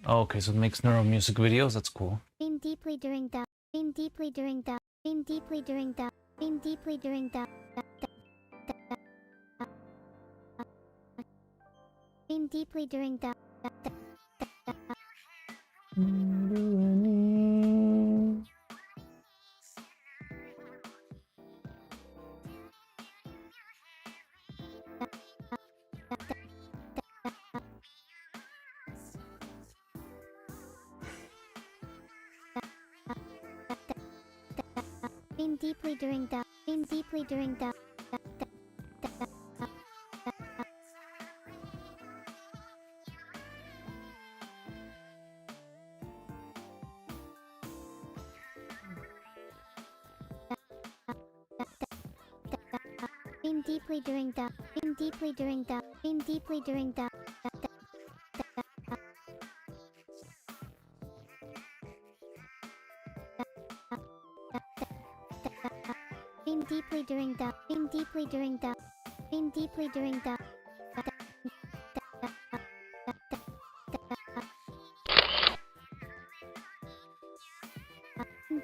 Oh, okay, so it makes Neuro music videos. That's cool. Dream deeply during the. Dream deeply during the. Dream deeply during the. Dream deeply during the. Dream deeply during the. Dream deeply during the. Dream deeply during the. Dream deeply during the. Dream deeply during the. Dream deeply during the. Dream deeply during the. Dream deeply during the. Dream deeply during the.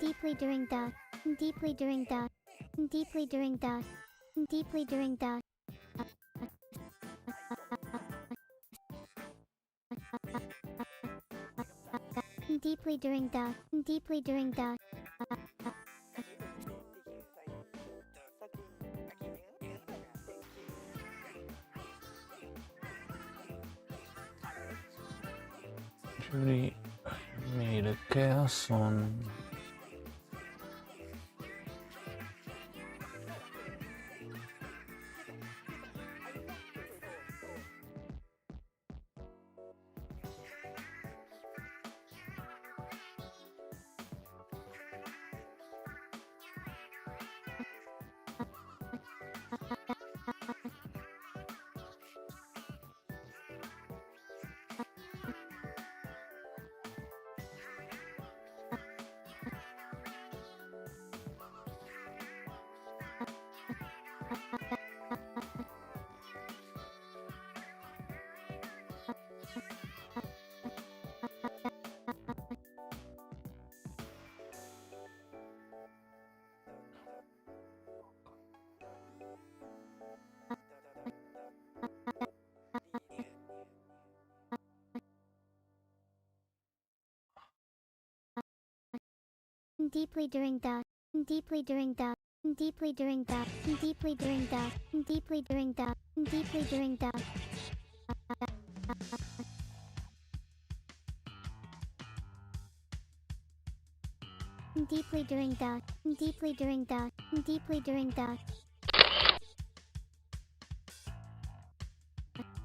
Deeply during the. Deeply during the. Deeply during the. Deeply during the. Deeply during the. Deeply during the. Really made a chaos on. Deeply during the. Deeply during the. Deeply during the. Deeply during the. Deeply during the. Deeply during the. Deeply during the. Deeply during the. Deeply during the.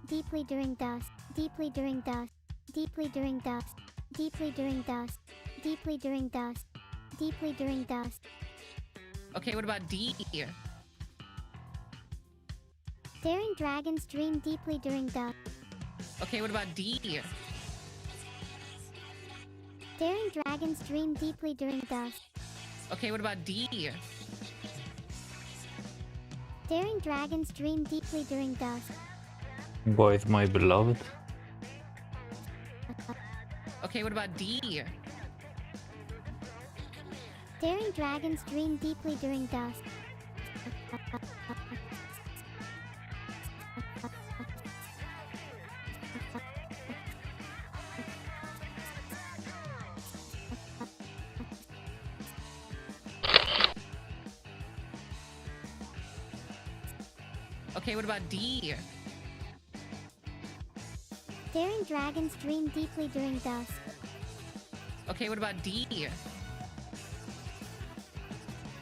Deeply during the. Deeply during the. Deeply during the. Deeply during the. Deeply during the. Deeply during the. Okay, what about D? Daring dragons dream deeply during the. Okay, what about D? Daring dragons dream deeply during the. Okay, what about D? Daring dragons dream deeply during the. Boy, my beloved. Okay, what about D? Daring dragons dream deeply during the. Okay, what about D? Daring dragons dream deeply during dusk. Okay, what about D?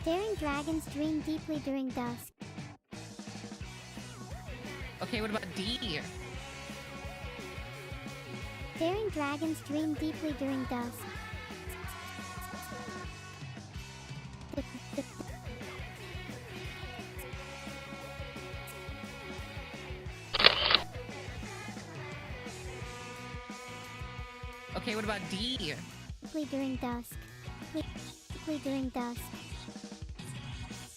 Daring dragons dream deeply during dusk. Okay, what about D? Daring dragons dream deeply during dusk. Okay, what about D? Deeply during dusk. Deeply during dusk.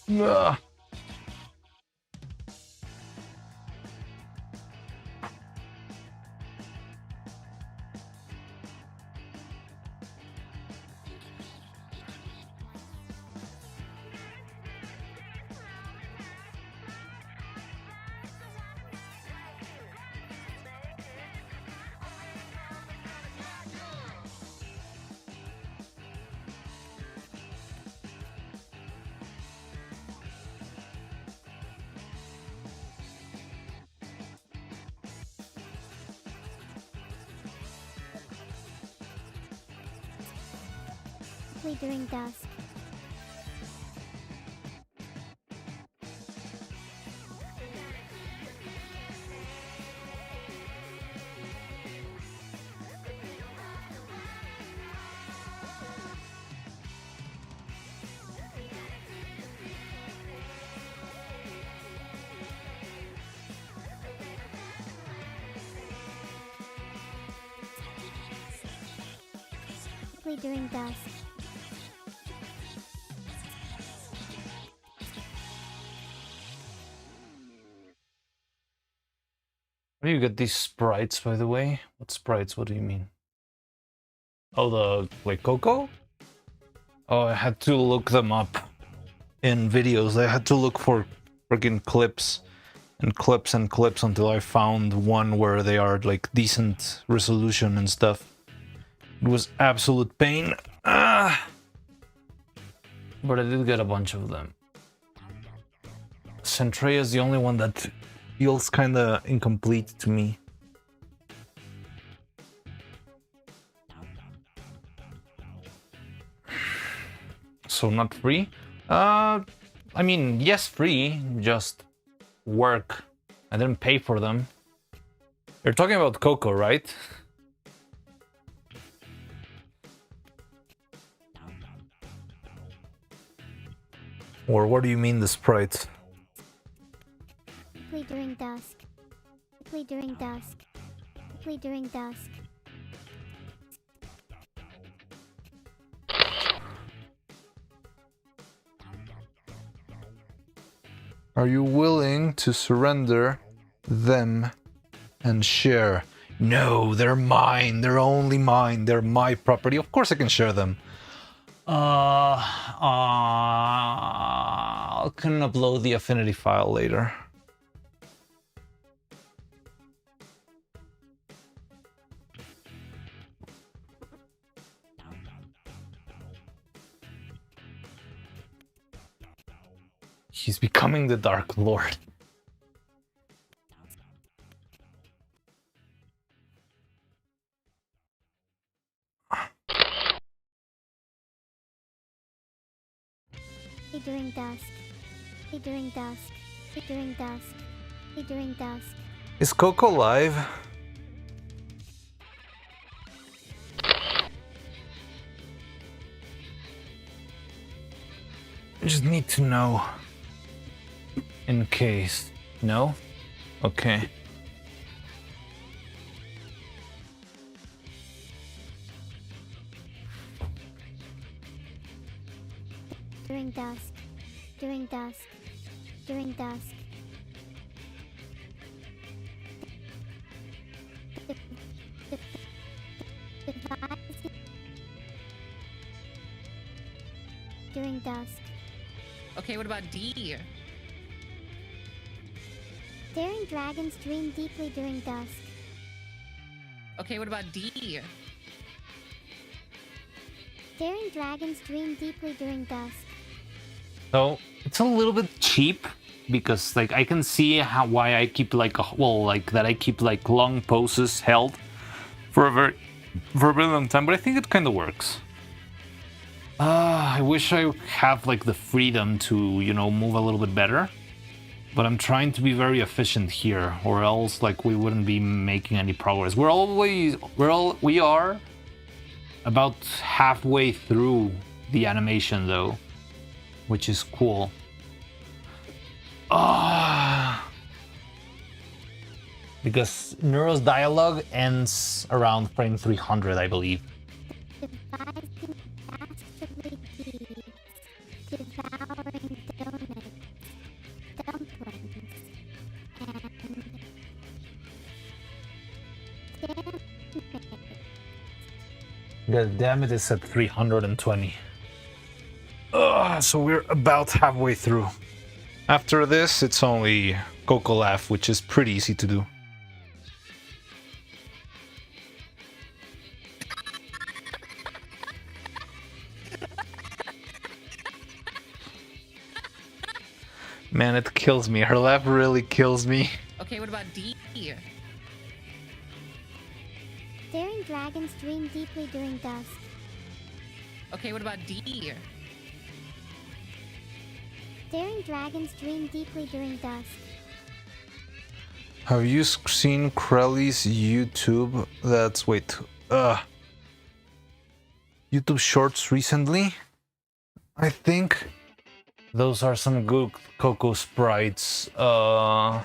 Yeah. deeply during dusk. Deeply during dusk. Where do you get these sprites, by the way? What sprites? What do you mean? Oh, the like Coco? Oh, I had to look them up in videos. I had to look for freaking clips and clips and clips until I found one where they are like decent resolution and stuff. It was absolute pain. Ah! But I did get a bunch of them. Centrea is the only one that feels kinda incomplete to me. So not free? I mean, yes, free, just work. I didn't pay for them. You're talking about Coco, right? Or what do you mean the sprites? Deeply during dusk. Deeply during dusk. Deeply during dusk. Are you willing to surrender them and share? No, they're mine. They're only mine. They're my property. Of course I can share them. I can upload the affinity file later. He's becoming the Dark Lord. During dusk. During dusk. During dusk. During dusk. Is Coco live? I just need to know. In case. No? Okay. During dusk. During dusk. During dusk. During dusk. Okay, what about D? Daring dragons dream deeply during dusk. Okay, what about D? Daring dragons dream deeply during dusk. So it's a little bit cheap because like I can see why I keep like that I keep like long poses held for a very long time, but I think it kind of works. I wish I have like the freedom to move a little bit better, but I'm trying to be very efficient here, or else like we wouldn't be making any progress. We are about halfway through the animation though, which is cool. Because Neuro's dialogue ends around frame 300, I believe. Devising dastardly deeds, devouring donuts, dumplings, and God damn it, it's at 320. So we're about halfway through. After this, it's only Coco Laugh, which is pretty easy to do. Man, it kills me. Her laugh really kills me. Okay, what about D? daring dragons dream deeply during dusk. Okay, what about D? Daring dragons dream deeply during dusk. Have you seen Krelly's YouTube? YouTube shorts recently? I think those are some good Coco sprites. Like,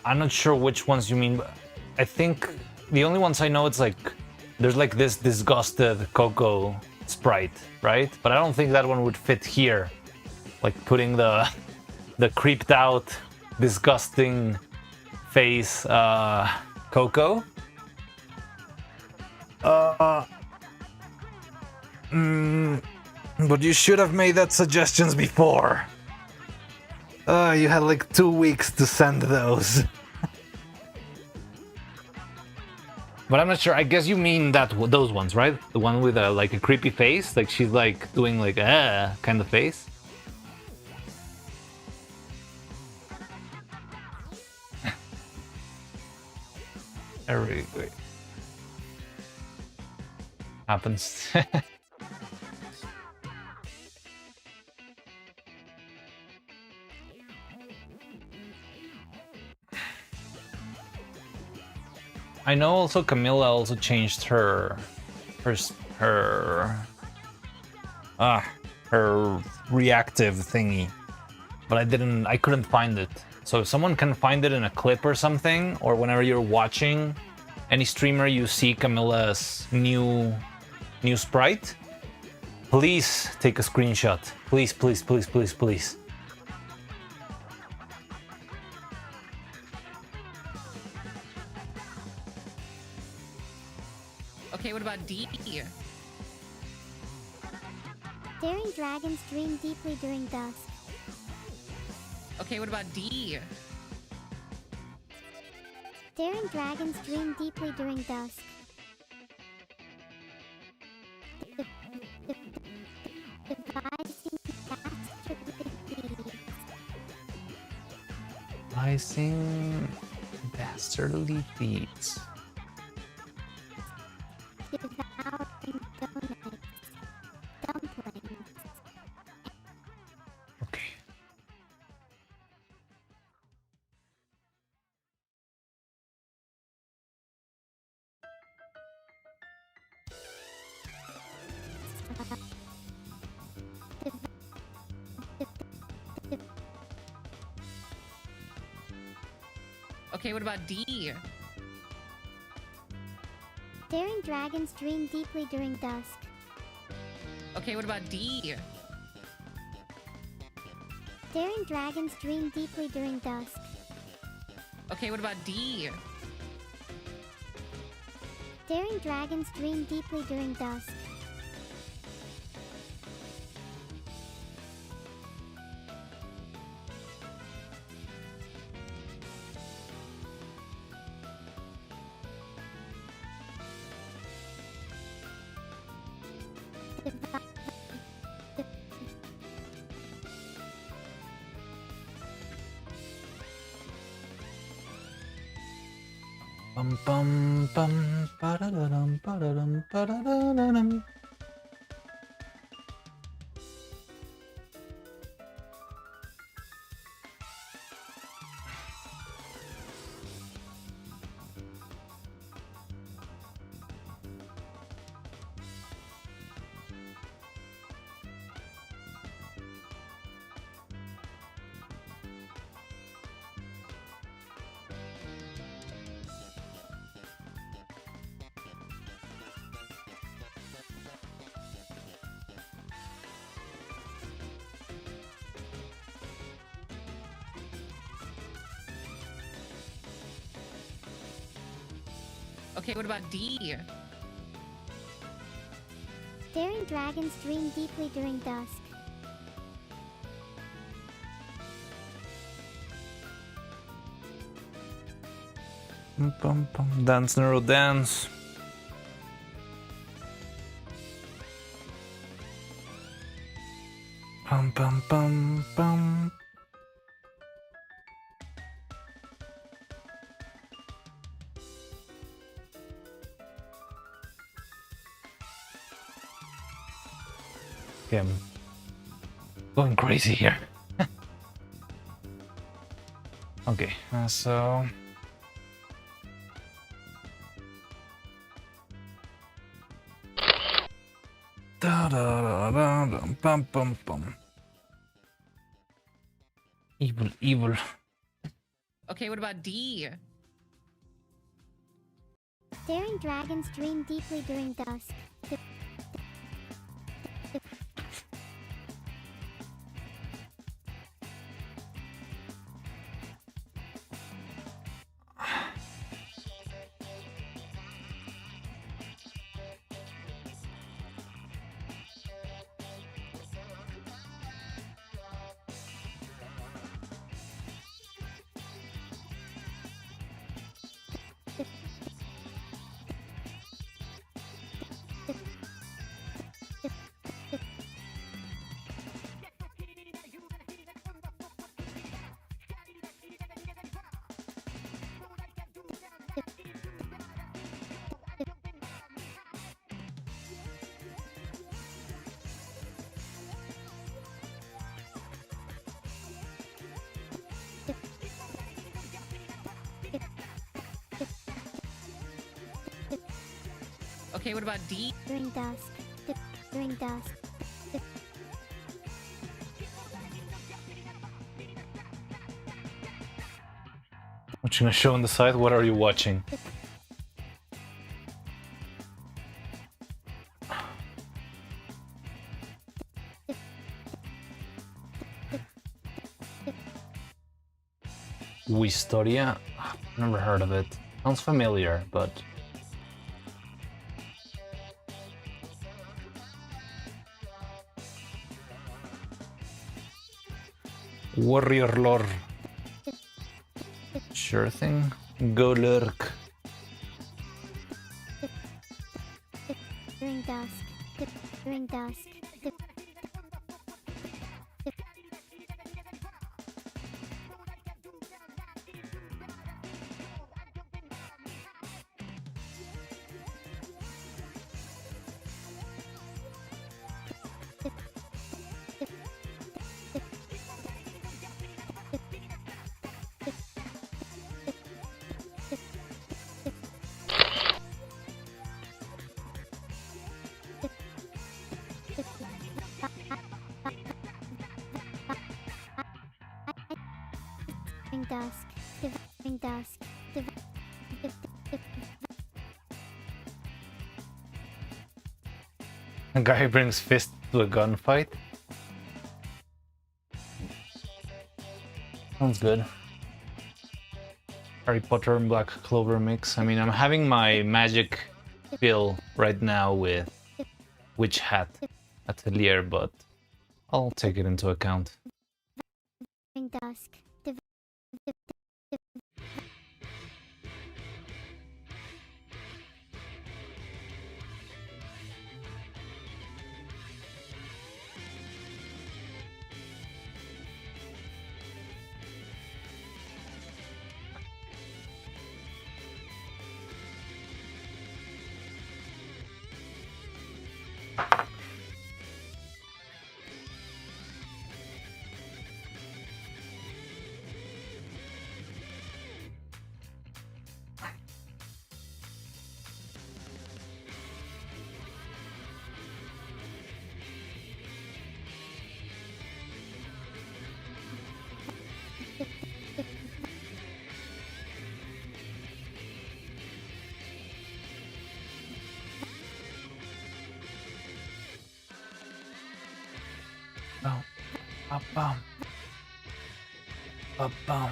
I'm not sure which ones you mean, but I think the only ones I know, it's like there's like this disgusted Coco sprite, right? But I don't think that one would fit here. Like putting the creeped out, disgusting face Coco. But you should have made that suggestions before. You had like 2 weeks to send those. But I'm not sure. I guess you mean those ones, right? The one with like a creepy face, like she's like doing like kind of face. Very good. Happens. I know also Camilla also changed her reactive thingy, but I couldn't find it. So if someone can find it in a clip or something, or whenever you're watching any streamer you see Camilla's new sprite, please take a screenshot. Please, please, please, please, please. Okay, what about D? Daring dragons dream deeply during dusk. Okay, what about D? Daring dragons dream deeply during dusk. Devising dastardly feats. Devouring donuts. Dumplings. Okay. Okay, what about D? Daring dragons dream deeply during dusk. Okay, what about D? Daring dragons dream deeply during dusk. Okay, what about D? Daring dragons dream deeply during dusk. Bum bum bum ba-da-da-dum ba-da-dum ba-da-da-da-dum. Okay, what about D? Daring dragons dream deeply during dusk. Bum, bum, bum. Dance, Neuro, dance. Bum, bum, bum, bum. Okay, I'm going crazy here. Okay, so da da da da dum, bum bum bum. Evil, evil. Okay, what about D? Daring dragons dream deeply during dusk. Okay, what about D? During dusk. During dusk. Watching a show on the side. What are you watching? Wistoria? Never heard of it. Sounds familiar, but Warrior lore. Sure thing. Go lurk. During dusk. During dusk. During dusk. During dusk. A guy who brings fist to a gunfight. Sounds good. Harry Potter and Black Clover mix. I mean, I'm having my magic fill right now with Witch Hat Atelier, but I'll take it into account. During dusk. Bum, bum, bum, bum, bum.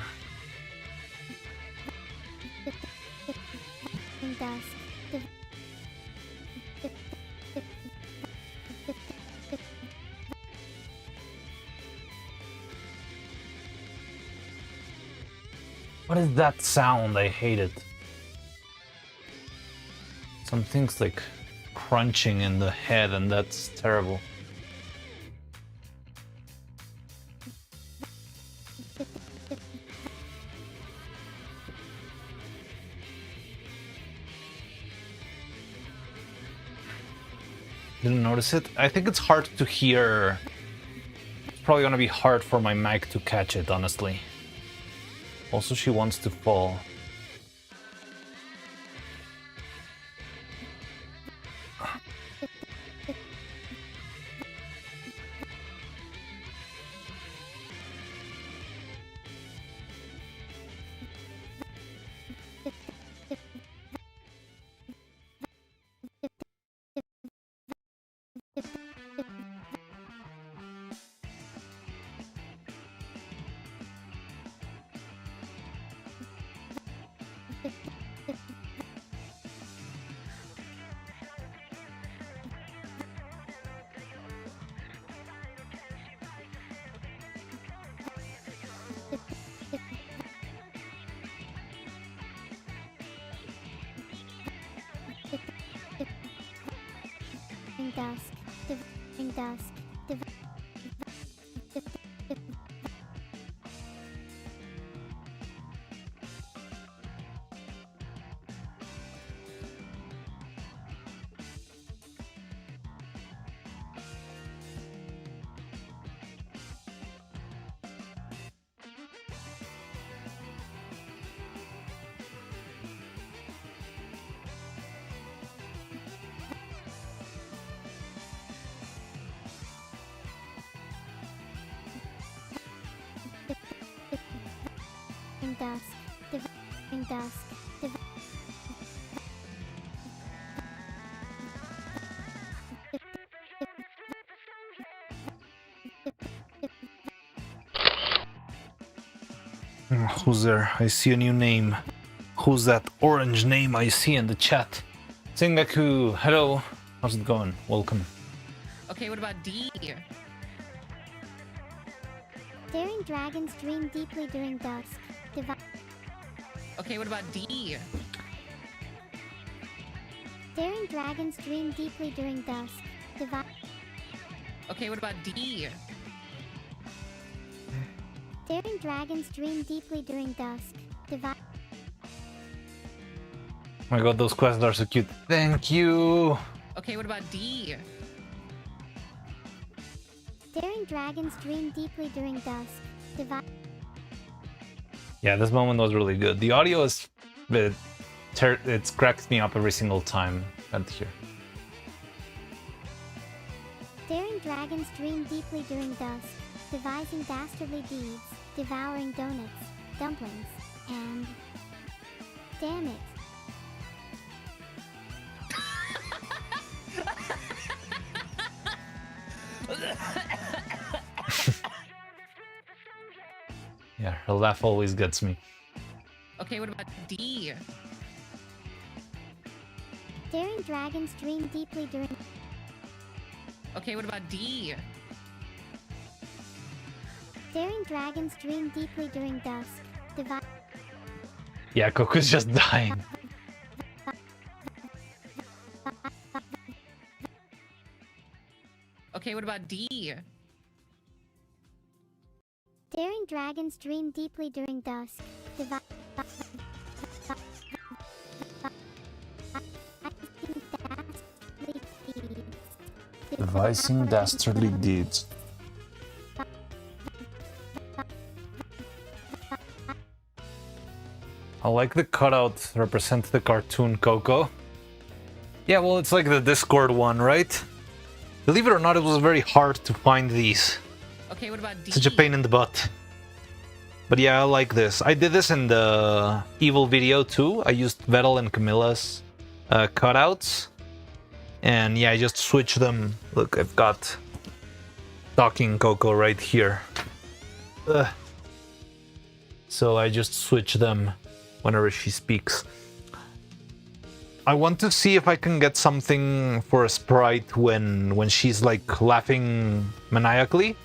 During dusk. What is that sound? I hate it. Something's like crunching in the head, and that's terrible. Didn't notice it. I think it's hard to hear. It's probably gonna be hard for my mic to catch it, honestly. Also, she wants to fall. Who's there? I see a new name. Who's that orange name I see in the chat? Sengaku, hello. How's it going? Welcome. Okay, what about D? Daring dragons dream deeply during dusk. Okay, what about D? Daring dragons dream deeply during dusk. Okay, what about D? Daring dragons dream deeply during dusk. Oh my god, those quests are so cute. Thank you. Okay, what about D? Daring dragons dream deeply during dusk. Yeah, this moment was really good. The audio is... It cracks me up every single time at here. Daring dragons dream deeply during dusk, devising dastardly deeds, devouring donuts, dumplings, and... Damn it. Yeah, her laugh always gets me. Okay, what about D? Daring dragons dream deeply during... Okay, what about D? Daring dragons dream deeply during dusk, Yeah, Coco's just dying. Okay, what about D? Daring dragons dream deeply during dusk, Devising dastardly deeds. I like the cutout represents the cartoon Coco. Yeah, well, it's like the Discord one, right? Believe it or not, it was very hard to find these. Okay, what about D? Such a pain in the butt. But yeah, I like this. I did this in the Evil video too. I used Vettel and Camilla's cutouts. And yeah, I just switched them. Look, I've got Talking Coco right here. So I just switch them whenever she speaks. I want to see if I can get something for a sprite when she's like laughing maniacally.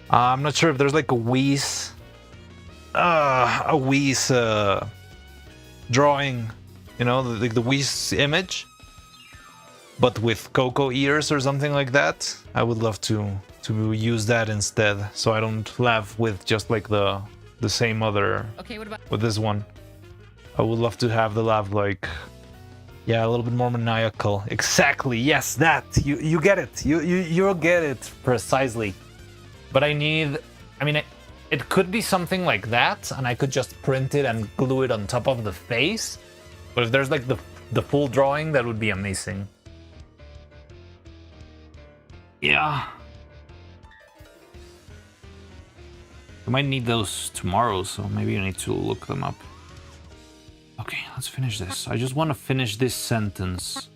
I'm not sure if there's like a Wheeze drawing, you know, like the Wheeze image, but with Coco ears or something like that. I would love to use that instead, so I don't laugh with just like the same other. Okay, what about with this one? I would love to have the laugh like Yeah, a little bit more maniacal. Exactly. Yes, that. You get it. You'll get it precisely. But I mean, it could be something like that, and I could just print it and glue it on top of the face. But if there's like the full drawing, that would be amazing. Yeah. We might need those tomorrow, so maybe I need to look them up. Okay, let's finish this. I just want to finish this sentence.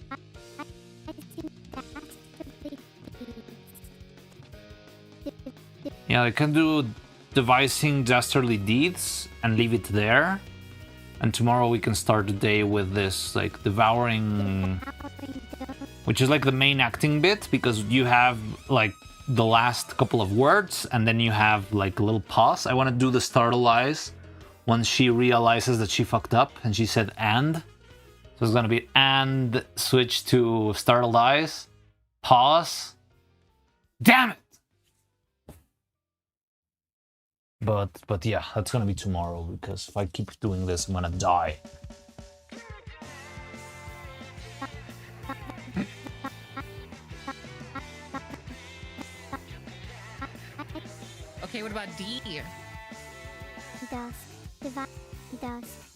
Yeah, I can do devising dastardly deeds and leave it there. And tomorrow we can start the day with this, like, devouring... Which is like the main acting bit, because you have, like, the last couple of words, and then you have, like, a little pause. I want to do the startle eyes once she realizes that she fucked up, and she said and. So it's gonna be and, switch to startled eyes, pause. Damn it! But yeah, that's gonna be tomorrow, because if I keep doing this, I'm gonna die. Okay, what about D? Dusk, dusk, dusk,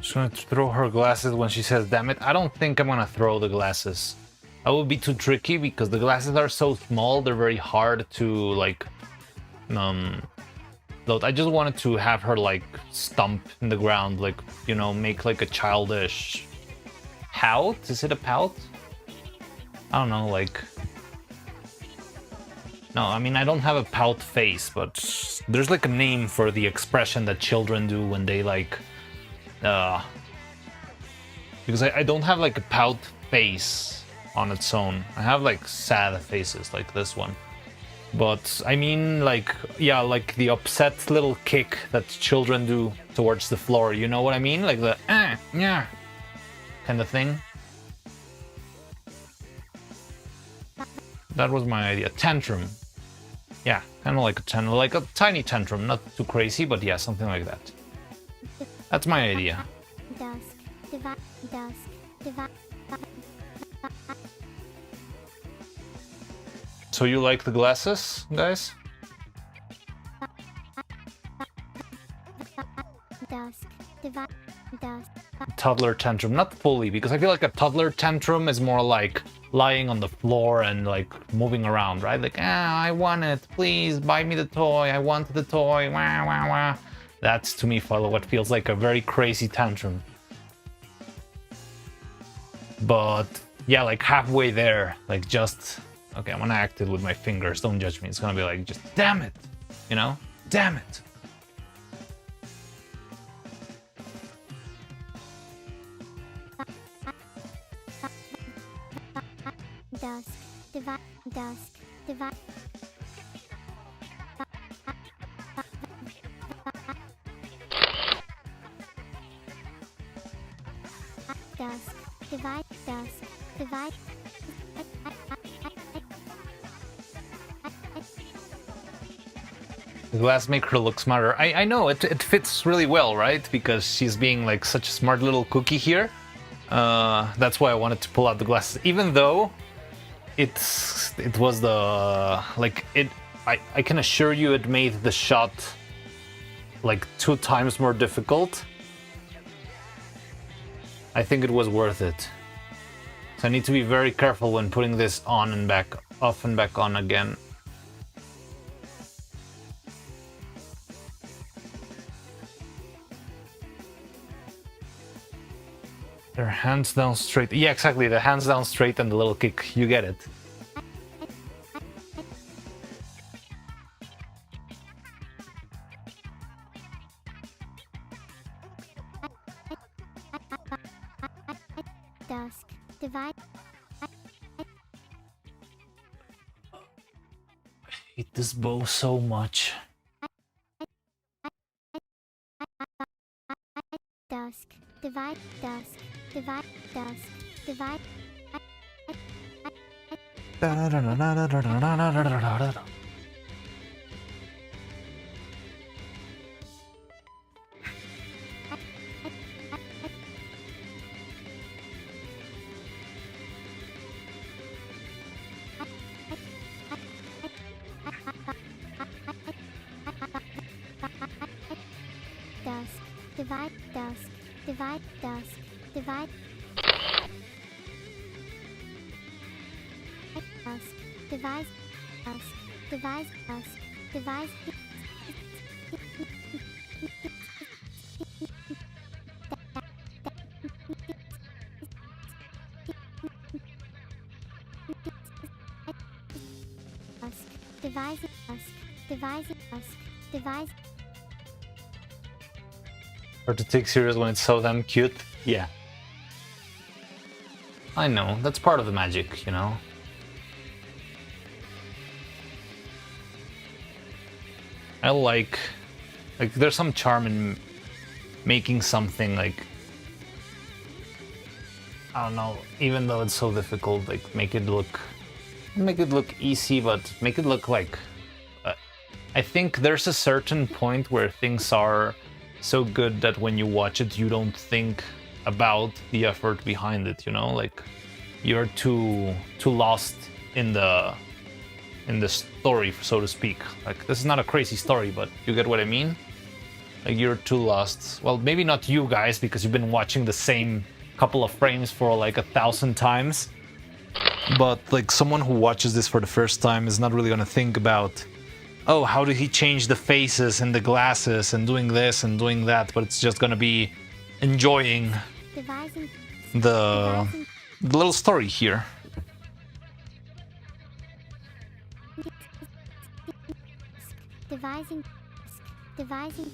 She's gonna throw her glasses when she says damn it. I don't think I'm gonna throw the glasses. That would be too tricky because the glasses are so small, they're very hard to like load. I just wanted to have her like stomp in the ground, like, you know, make like a childish pout. Is it a pout? I don't know, like, no, I mean, I don't have a pout face, but there's like a name for the expression that children do when they like because I don't have like a pout face on its own. I have like sad faces like this one. But I mean, like, yeah, like the upset little kick that children do towards the floor. You know what I mean? Like the yeah kind of thing. That was my idea. Tantrum. Yeah, kind of like a tiny tantrum, not too crazy, but yeah, something like that. That's my idea. So you like the glasses, guys? Toddler tantrum, not fully, because I feel like a toddler tantrum is more like lying on the floor and like moving around, right? Like, I want it, please buy me the toy, I want the toy, wah, wah, wah. That's to me what feels like a very crazy tantrum. But yeah, like halfway there, like just, okay, I'm gonna act it with my fingers, don't judge me. It's gonna be like, just damn it, you know? Damn it. The glass make her look smarter. I know, it fits really well, right? Because she's being like such a smart little cookie here. That's why I wanted to pull out the glasses, even though it was the like it. I can assure you, it made the shot like 2 times more difficult. I think it was worth it. So I need to be very careful when putting this on and back, off and back on again. Their hands down straight. Yeah, exactly. The hands down straight and the little kick. You get it. Dusk. Divide. I hate this bow so much. Dusk. Divide. Dusk. Divide. Dusk. Divide. Dusk. Divide. Dusk. Divide. Dusk. Divide. Dusk. Devise. Dusk. Devise. Dusk. Devise. Dusk. Devise. Dusk. Devise. Dusk. Devise. Hard to take serious when it's so damn cute. Yeah. I know, that's part of the magic, you know? I like there's some charm in making something like, I don't know, even though it's so difficult, like make it look easy, but make it look like, I think there's a certain point where things are so good that when you watch it, you don't think about the effort behind it, you know? Like, you're too lost in the story, so to speak. Like, this is not a crazy story, but you get what I mean? Like, you're too lost. Well, maybe not you guys, because you've been watching the same couple of frames for like 1,000 times. But like someone who watches this for the first time is not really gonna think about, oh, how did he change the faces and the glasses and doing this and doing that, but it's just gonna be enjoying the little story here. Devising. Devising.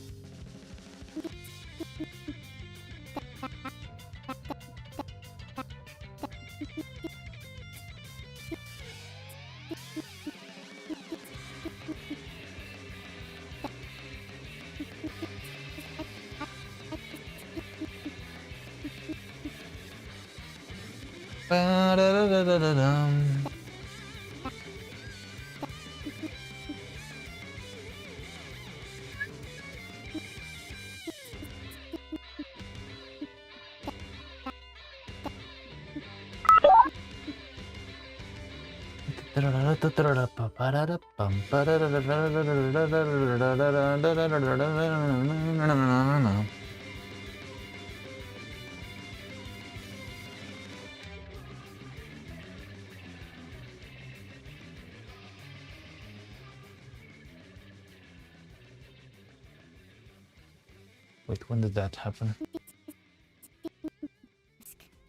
Wait, when did that happen?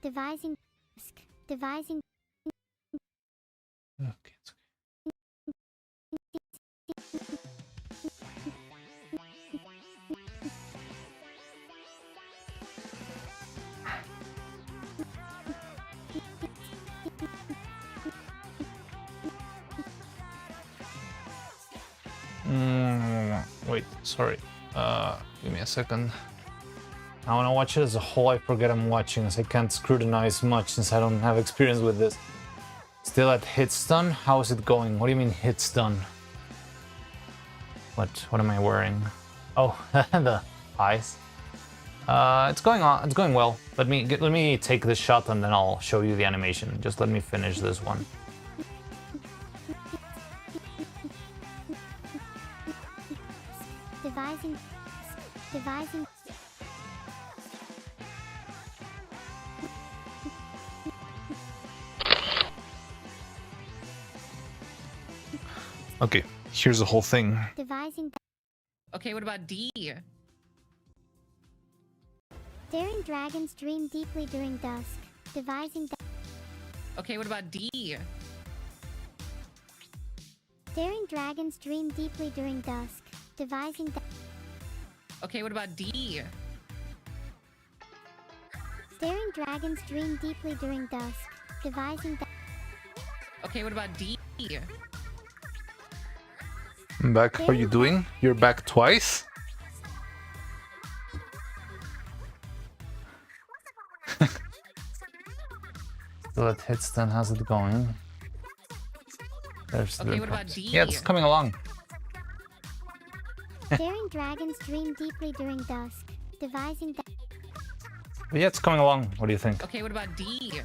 Devising. Devising. Okay, it's okay. Wait, sorry. Give me a second. I want to watch it as a whole. I forget I'm watching, as I can't scrutinize much since I don't have experience with this. Still at hit stun? How is it going? What do you mean hit stun? What am I wearing? Oh, the eyes. It's going on. It's going well. Let me take this shot and then I'll show you the animation. Just let me finish this one. Devising. Devising. Okay, here's the whole thing. Devising. Okay, what about D? Daring dragons dream deeply during dusk. Devising. Okay, what about D? Daring dragons dream deeply during dusk. Devising. Okay, what about D? Daring dragons dream deeply during dusk. Devising. Okay, what about D? I'm back. How are you doing? You're back twice? Still at Hitstone, how's it going? There's Okay, what about D? Yeah, it's coming along. Daring dragons dream deeply during dusk. Devising. Yeah, it's coming along. What do you think? Okay, what about D?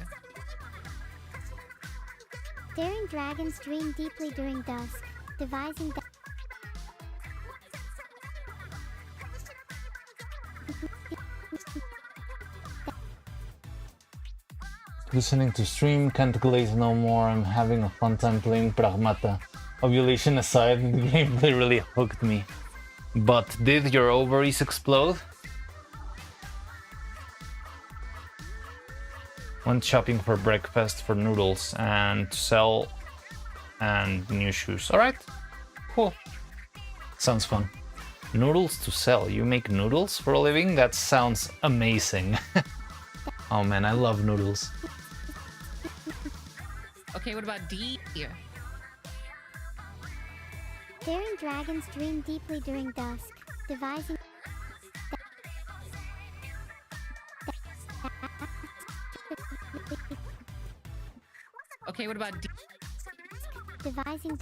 Daring dragons dream deeply during dusk. Devising. Listening to stream, can't glaze no more. I'm having a fun time playing Pragmata. Ovulation aside, the gameplay really hooked me. But did your ovaries explode? Went shopping for breakfast for noodles and to sell and new shoes. Alright, cool. Sounds fun. Noodles to sell. You make noodles for a living? That sounds amazing. Oh man, I love noodles. Okay, what about D? Daring dragons dream deeply during dusk. Devising. Okay, what about D? Devising.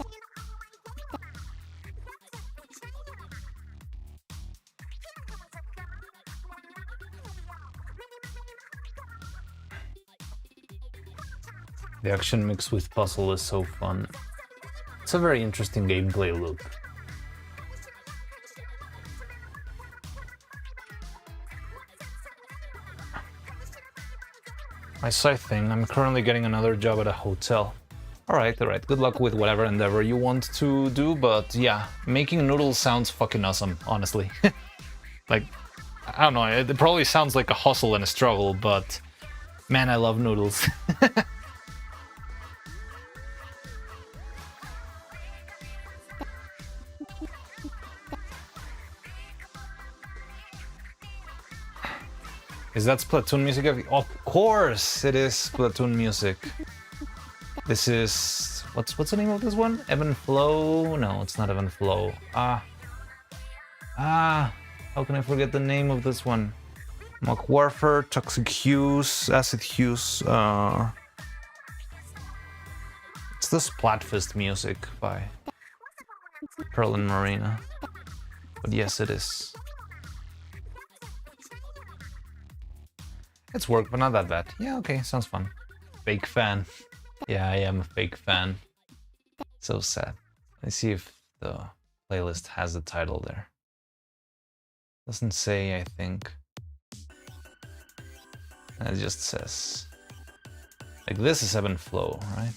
The action mixed with puzzle is so fun. It's a very interesting gameplay loop. My side thing, I'm currently getting another job at a hotel. Alright, good luck with whatever endeavor you want to do, but yeah, making noodles sounds fucking awesome, honestly. Like, I don't know, it probably sounds like a hustle and a struggle, but man, I love noodles. Is that Splatoon music? Of course it is Splatoon music. This is... What's the name of this one? Ebb and Flow? No, it's not Ebb and Flow. How can I forget the name of this one? Mock Warfare, Toxic Hues, Acid Hues. It's the Splatfest music by Pearl and Marina. But yes, it is. It's work, but not that bad. Yeah, okay, sounds fun. Fake fan. Yeah, I am a fake fan. So sad. Let's see if the playlist has the title there. Doesn't say, I think. It just says... Like, this is Ebb and Flow, right?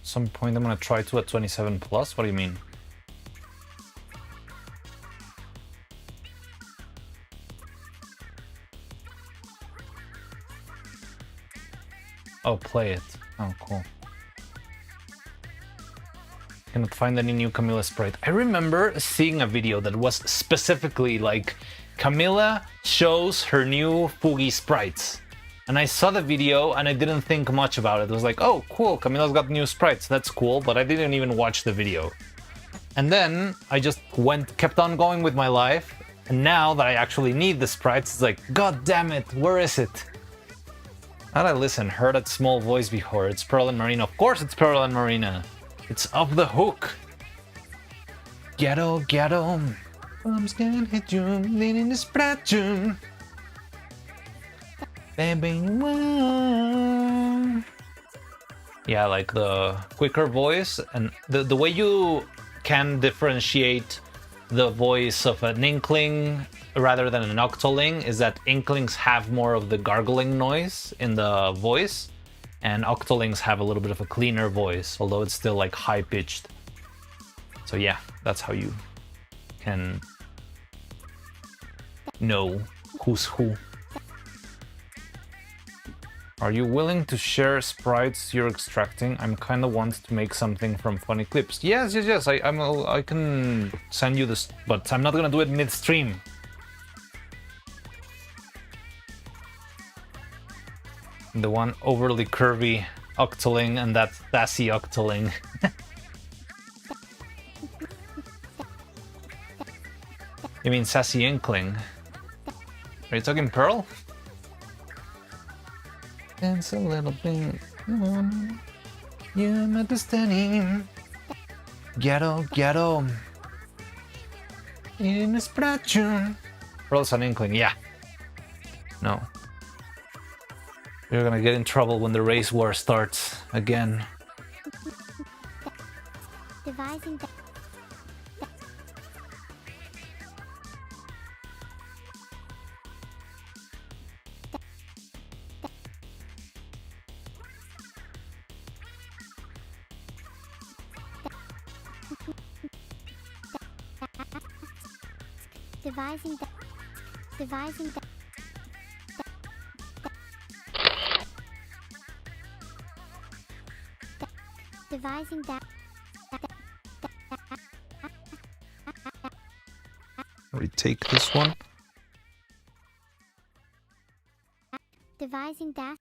Some point I'm gonna try to at 27 plus? What do you mean? Oh, play it. Oh, cool. Cannot find any new Camilla sprite. I remember seeing a video that was specifically like Camilla shows her new Fugi sprites. And I saw the video and I didn't think much about it. It was like, oh, cool, Camilla's got new sprites. That's cool, but I didn't even watch the video. And then I just kept on going with my life. And now that I actually need the sprites, it's like, God damn it, where is it? How'd I listen? Heard that small voice before. It's Pearl and Marina. Of course it's Pearl and Marina. It's off the hook. Ghetto. Bombs can hit you, leaning the spratchum. Yeah, like the quicker voice and the way you can differentiate the voice of an Inkling rather than an Octoling is that Inklings have more of the gargling noise in the voice, And octolings have a little bit of a cleaner voice, although it's still like high pitched. So yeah, that's how you can know who's who. Are you willing to share sprites you're extracting? I'm kind of want to make something from funny clips. Yes. I can send you this, but I'm not gonna do it midstream. The one overly curvy octoling and that sassy octoling. You mean sassy inkling? Are you talking Pearl? Dance a little bit. You understanding. Ghetto. In a spratchun. Pearl's an inkling, yeah. No. You're gonna get in trouble when the race war starts again. Devising that. Retake this one. Devising that.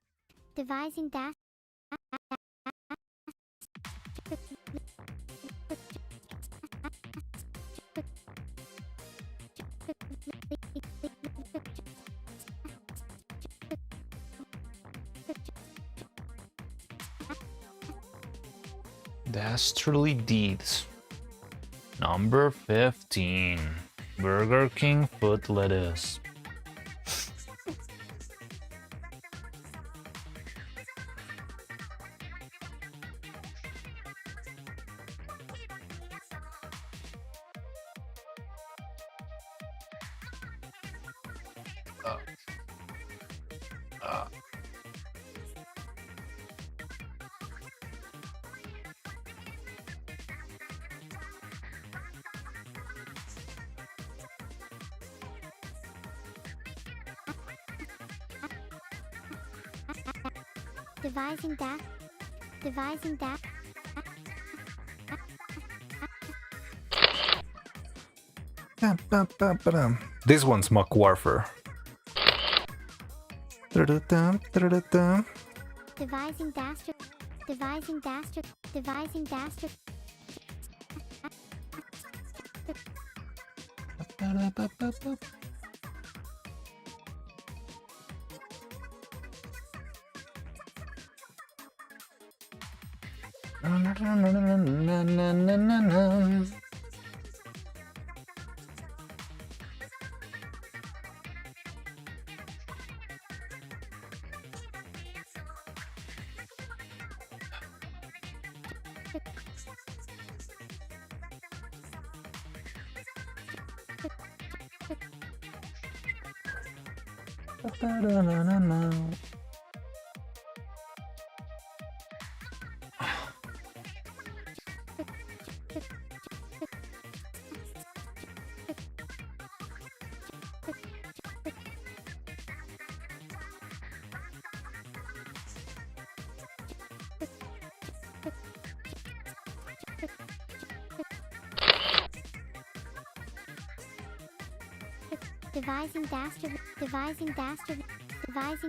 Dastardly Deeds. Number 15. Burger King foot lettuce. Devising that. This one's Muck Warfare. Devising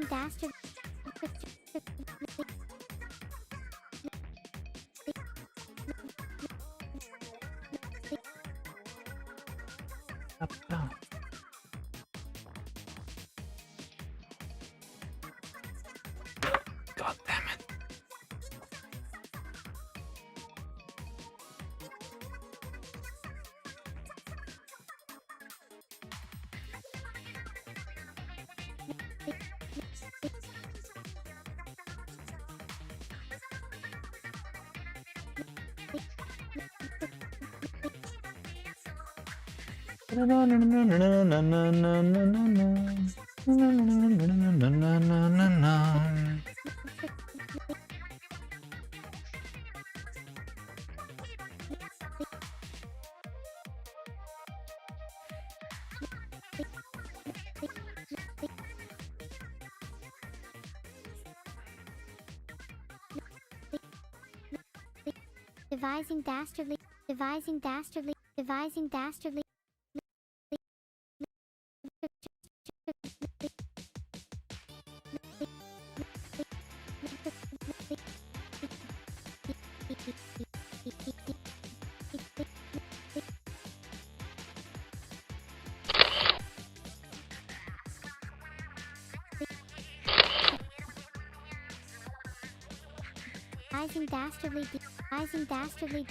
dastard. God damn it. devising dastardly, devising dastardly, devising dastardly. Devising dastardly, devising dastardly.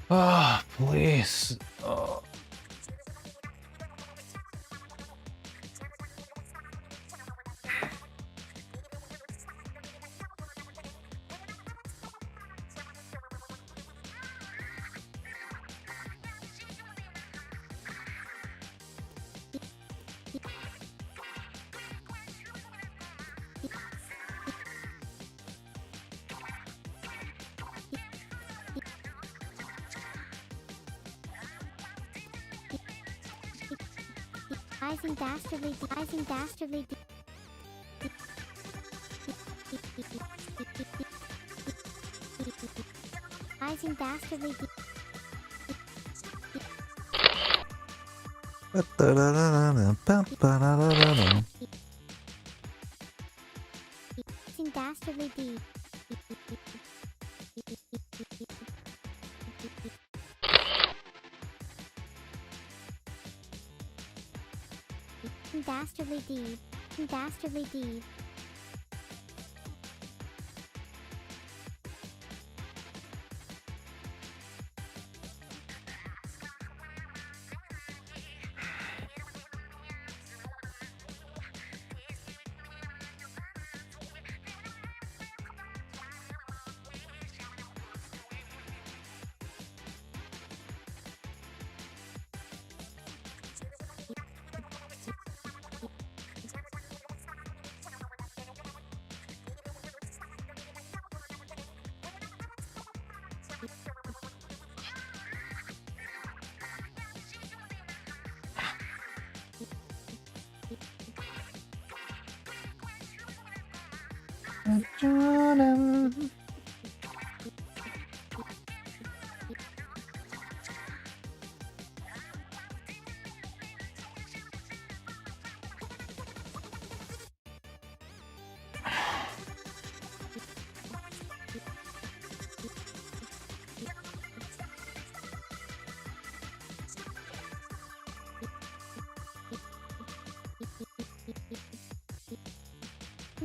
Ah, please. Oh. Devising dastardly, devising dastardly. Devising dastardly. Devising dastardly deed. Dastardly deed. Dastardly deed.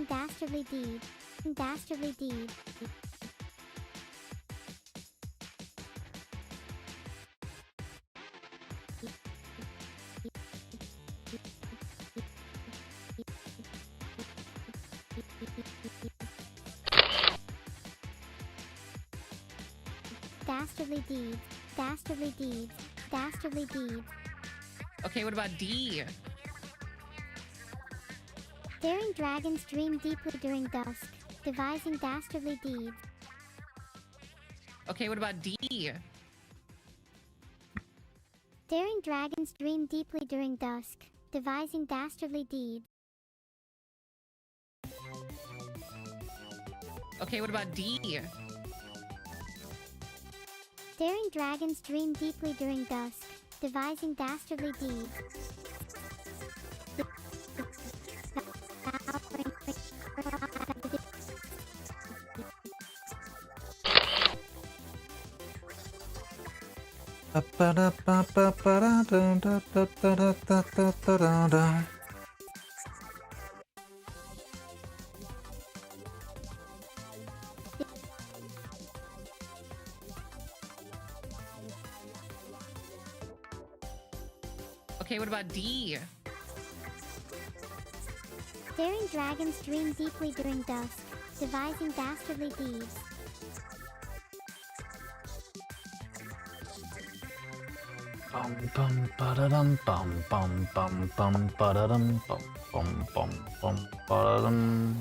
Dastardly deed. Dastardly deed. Dastardly deed. Dastardly deed. Dastardly deed. Okay, what about D? Daring dragons dream deeply during dusk, devising dastardly deeds. Okay, what about D? Daring dragons dream deeply during dusk, devising dastardly deeds. Okay, what about D? Daring dragons dream deeply during dusk, devising dastardly deeds. Okay, what about D? Daring dragons dream deeply during dusk, devising dastardly deeds. Bum bum ba-da-dum bum bum bum bum ba-da-dum bum bum bum bum ba-da-dum.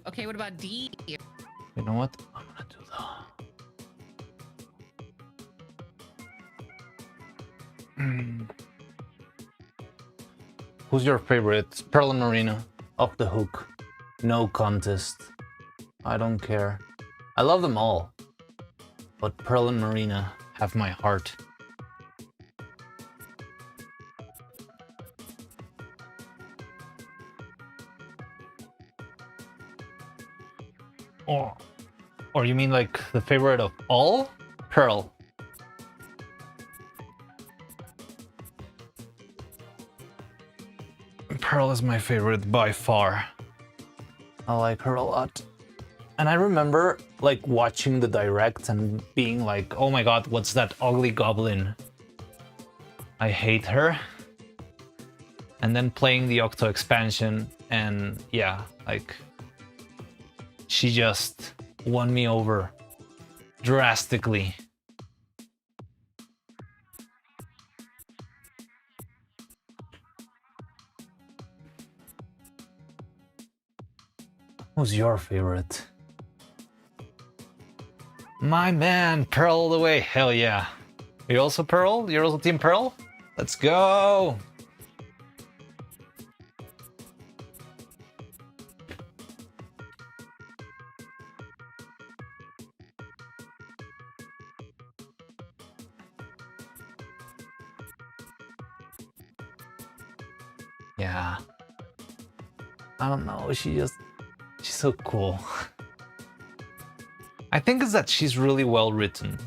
Okay, what about D? You know what? I'm gonna do Who's your favorite? Pearl and Marina. Off the hook. No contest. I don't care. I love them all. But Pearl and Marina have my heart. Or you mean like the favorite of all? Pearl. Pearl is my favorite by far. I like her a lot. And I remember like watching the direct and being like, oh my god, what's that ugly goblin? I hate her. And then playing the Octo expansion and yeah, like she just won me over drastically. Who's your favorite? My man, Pearl all the way. Hell yeah. Are you also Pearl? You're also Team Pearl? Let's go. Yeah. I don't know, she's so cool. I think it's that she's really well written.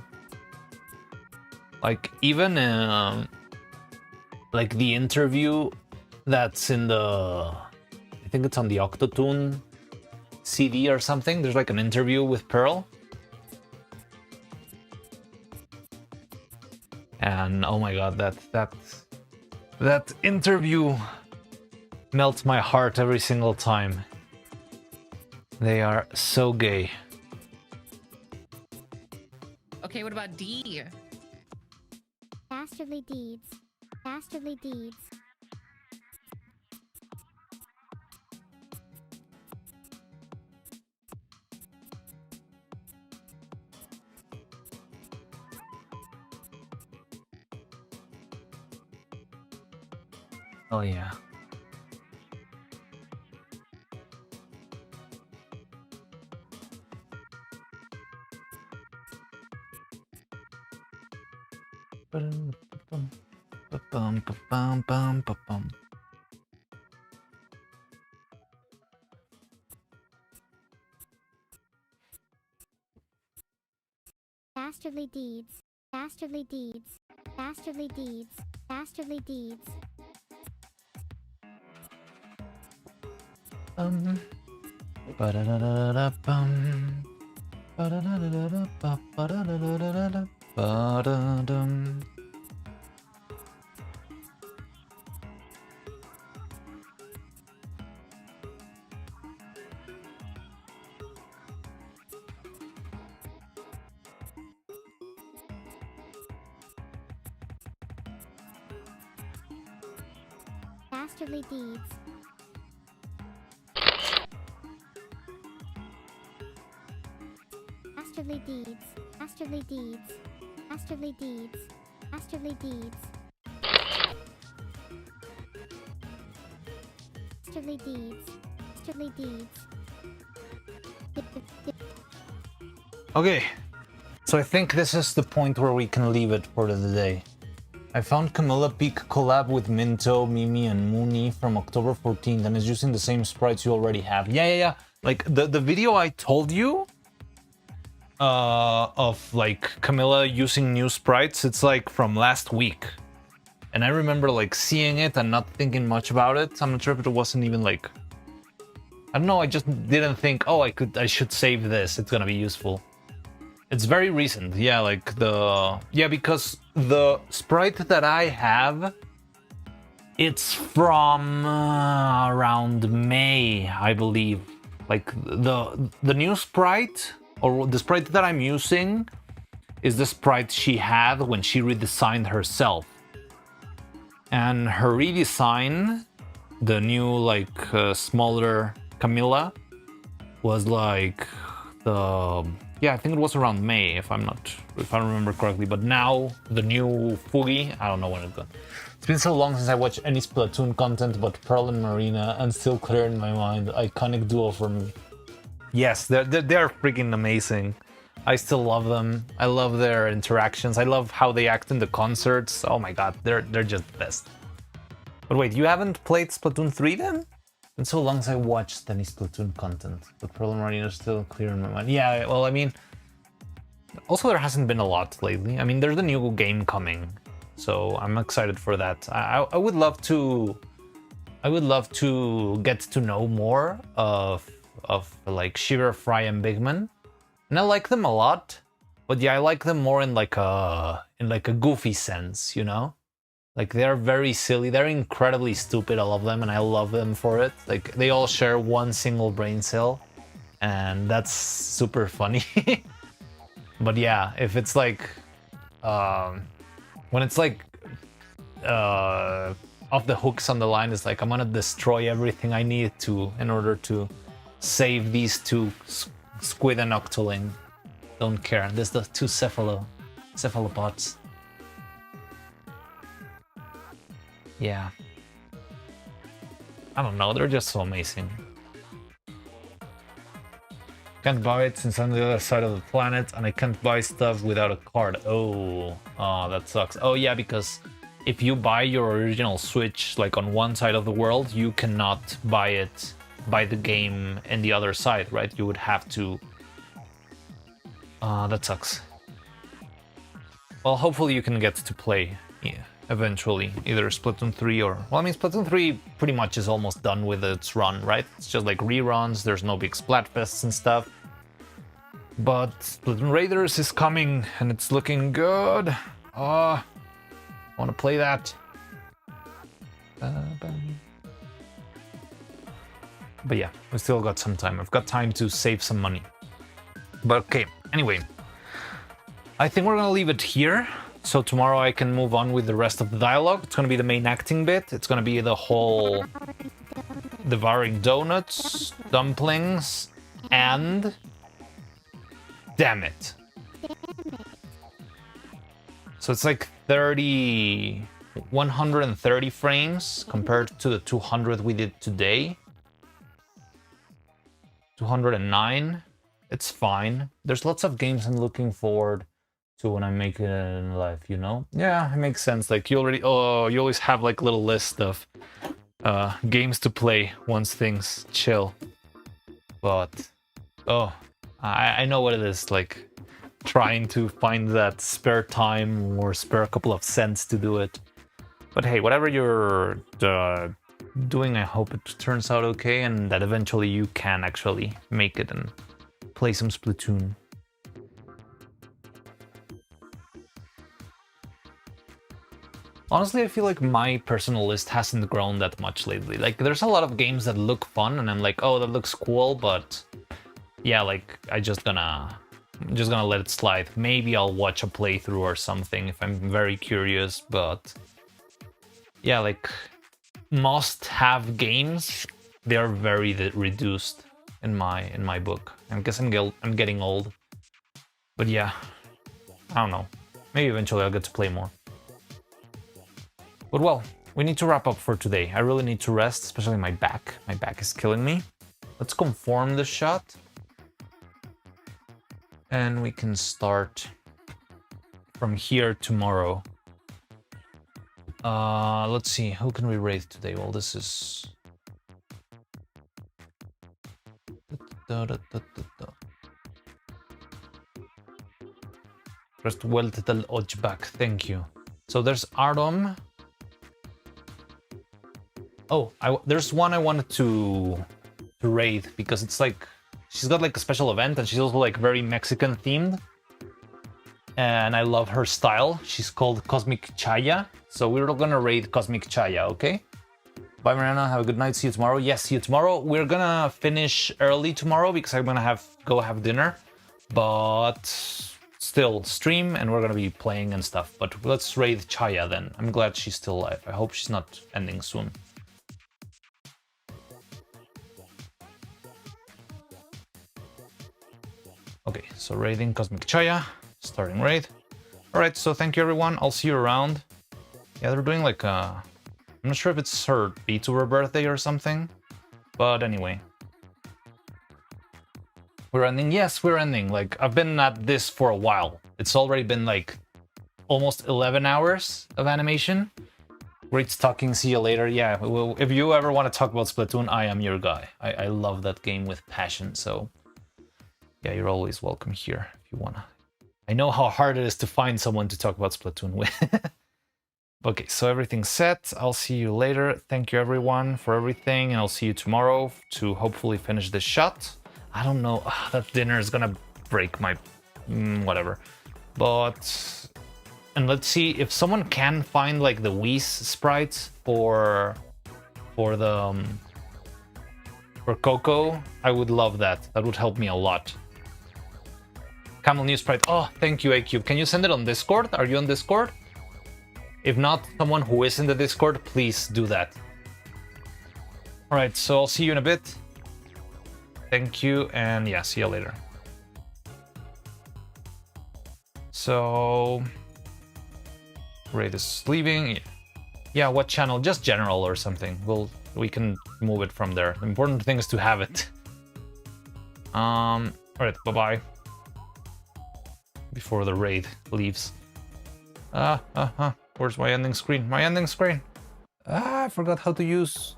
Like even like the interview that's in the, I think it's on the Octotune CD or something. There's like an interview with Pearl. And oh my god, that interview melts my heart every single time. They are so gay. Okay, what about D? Dastardly deeds. Dastardly deeds. Oh yeah. Dastardly deeds. Dastardly deeds. Dastardly deeds. Dastardly deeds. Ba-da-da-da-da-bum. Ba-da-da-da-da-da-ba-da-da-da-da-da. Ba-da-dum. Dastardly deeds. Dastardly deeds. Dastardly deeds. Dastardly deeds. Dastardly deeds. Dastardly deeds. Dastardly deeds. Okay, so I think this is the point where we can leave it for the day. I found Camilla Peak collab with Minto, Mimi, and Mooney from October 14th and is using the same sprites you already have. Yeah. Like the video I told you of like Camilla using new sprites, it's like from last week. And I remember like seeing it and not thinking much about it. I'm not sure if it wasn't even like, I don't know, I just didn't think, oh, I should save this, it's gonna be useful. It's very recent, yeah, like because the sprite that I have, it's from around May, I believe. Like the new sprite, or the sprite that I'm using, is the sprite she had when she redesigned herself. And her redesign, the new like smaller Camilla, was like the Yeah, I think it was around May, if I remember correctly. But now the new Fugi, I don't know when it got. It's been so long since I watched any Splatoon content, but Pearl and Marina, and still clear in my mind. Iconic duo for me. Yes, they're freaking amazing. I still love them. I love their interactions. I love how they act in the concerts. Oh my god, they're just the best. But wait, you haven't played Splatoon 3 then? It's been so long since I watched any Splatoon content. But Pearl and Marina are still clear in my mind. Yeah, well, I mean, also there hasn't been a lot lately. I mean, there's the new game coming, so I'm excited for that. I would love to get to know more of like Shiver, Fry, and Bigman. And I like them a lot, but yeah, I like them more in like a goofy sense, you know? Like they're very silly, they're incredibly stupid, I love them, and I love them for it. Like they all share one single brain cell, and that's super funny. But yeah, if it's like when it's like off the hooks on the line, it's like I'm gonna destroy everything I need to in order to save these two squid and octoling. Don't care. There's the two cephalopods. Yeah. I don't know, they're just so amazing. Can't buy it since I'm on the other side of the planet and I can't buy stuff without a card. Oh, that sucks. Oh yeah, because if you buy your original Switch like on one side of the world, you cannot buy the game in the other side, right? You would have to... that sucks. Well, hopefully you can get to play eventually, either Splatoon 3 or... Well, I mean, Splatoon 3 pretty much is almost done with its run, right? It's just like reruns, there's no big Splatfests and stuff. But Splatoon Raiders is coming, and it's looking good. I want to play that. But yeah, we still got some time. I've got time to save some money. But okay, anyway. I think we're gonna leave it here. So tomorrow I can move on with the rest of the dialogue. It's gonna be the main acting bit. It's gonna be the whole devouring donuts, dumplings, and... Damn it. So it's like 130 frames compared to the 200 we did today. 209. It's fine. There's lots of games I'm looking forward to when I make it in life, you know? Yeah, it makes sense. Like you always have like a little list of games to play once things chill. But I know what it is, like trying to find that spare time or spare a couple of cents to do it. But hey, whatever you're doing, I hope it turns out okay and that eventually you can actually make it and play some Splatoon. Honestly, I feel like my personal list hasn't grown that much lately. Like, there's a lot of games that look fun, and I'm like, oh, that looks cool, but yeah, like, I'm just gonna let it slide. Maybe I'll watch a playthrough or something if I'm very curious, but yeah, like, must-have games, they're very reduced in my book. I guess I'm getting old, but yeah, I don't know. Maybe eventually I'll get to play more. But well, we need to wrap up for today. I really need to rest, especially my back. My back is killing me. Let's conform the shot. And we can start from here tomorrow. Let's see, who can we raid today? Well, this is... Pressed welted back, thank you. So there's Arom. Oh, there's one I wanted to raid because it's like she's got like a special event and she's also like very Mexican themed. And I love her style. She's called Cosmic Chaya. So we're gonna raid Cosmic Chaya, okay? Bye, Mariana. Have a good night. See you tomorrow. Yes, see you tomorrow. We're gonna finish early tomorrow because I'm gonna go have dinner. But still stream and we're gonna be playing and stuff. But let's raid Chaya then. I'm glad she's still alive. I hope she's not ending soon. Okay, so raiding Cosmic Chaya, starting raid. All right, so thank you everyone. I'll see you around. Yeah, they're doing like I'm not sure if it's her VTuber birthday or something, but anyway. We're ending? Yes, we're ending. Like, I've been at this for a while. It's already been like almost 11 hours of animation. Great talking, see you later. Yeah, if you ever want to talk about Splatoon, I am your guy. I love that game with passion, so yeah, you're always welcome here if you wanna. I know how hard it is to find someone to talk about Splatoon with. Okay, so everything's set. I'll see you later. Thank you everyone for everything, and I'll see you tomorrow to hopefully finish this shot. I don't know, that dinner is gonna break my whatever. But, and let's see if someone can find like the Whis sprites for the for Coco. I would love that. That would help me a lot. Camel News Sprite. Oh, thank you, ACube. Can you send it on Discord? Are you on Discord? If not, someone who is in the Discord, please do that. All right, so I'll see you in a bit. Thank you, and yeah, see you later. So, Raid is leaving. Yeah, what channel? Just general or something. We can move it from there. The important thing is to have it. All right, bye-bye. Before the raid leaves. Where's my ending screen? My ending screen. I forgot how to use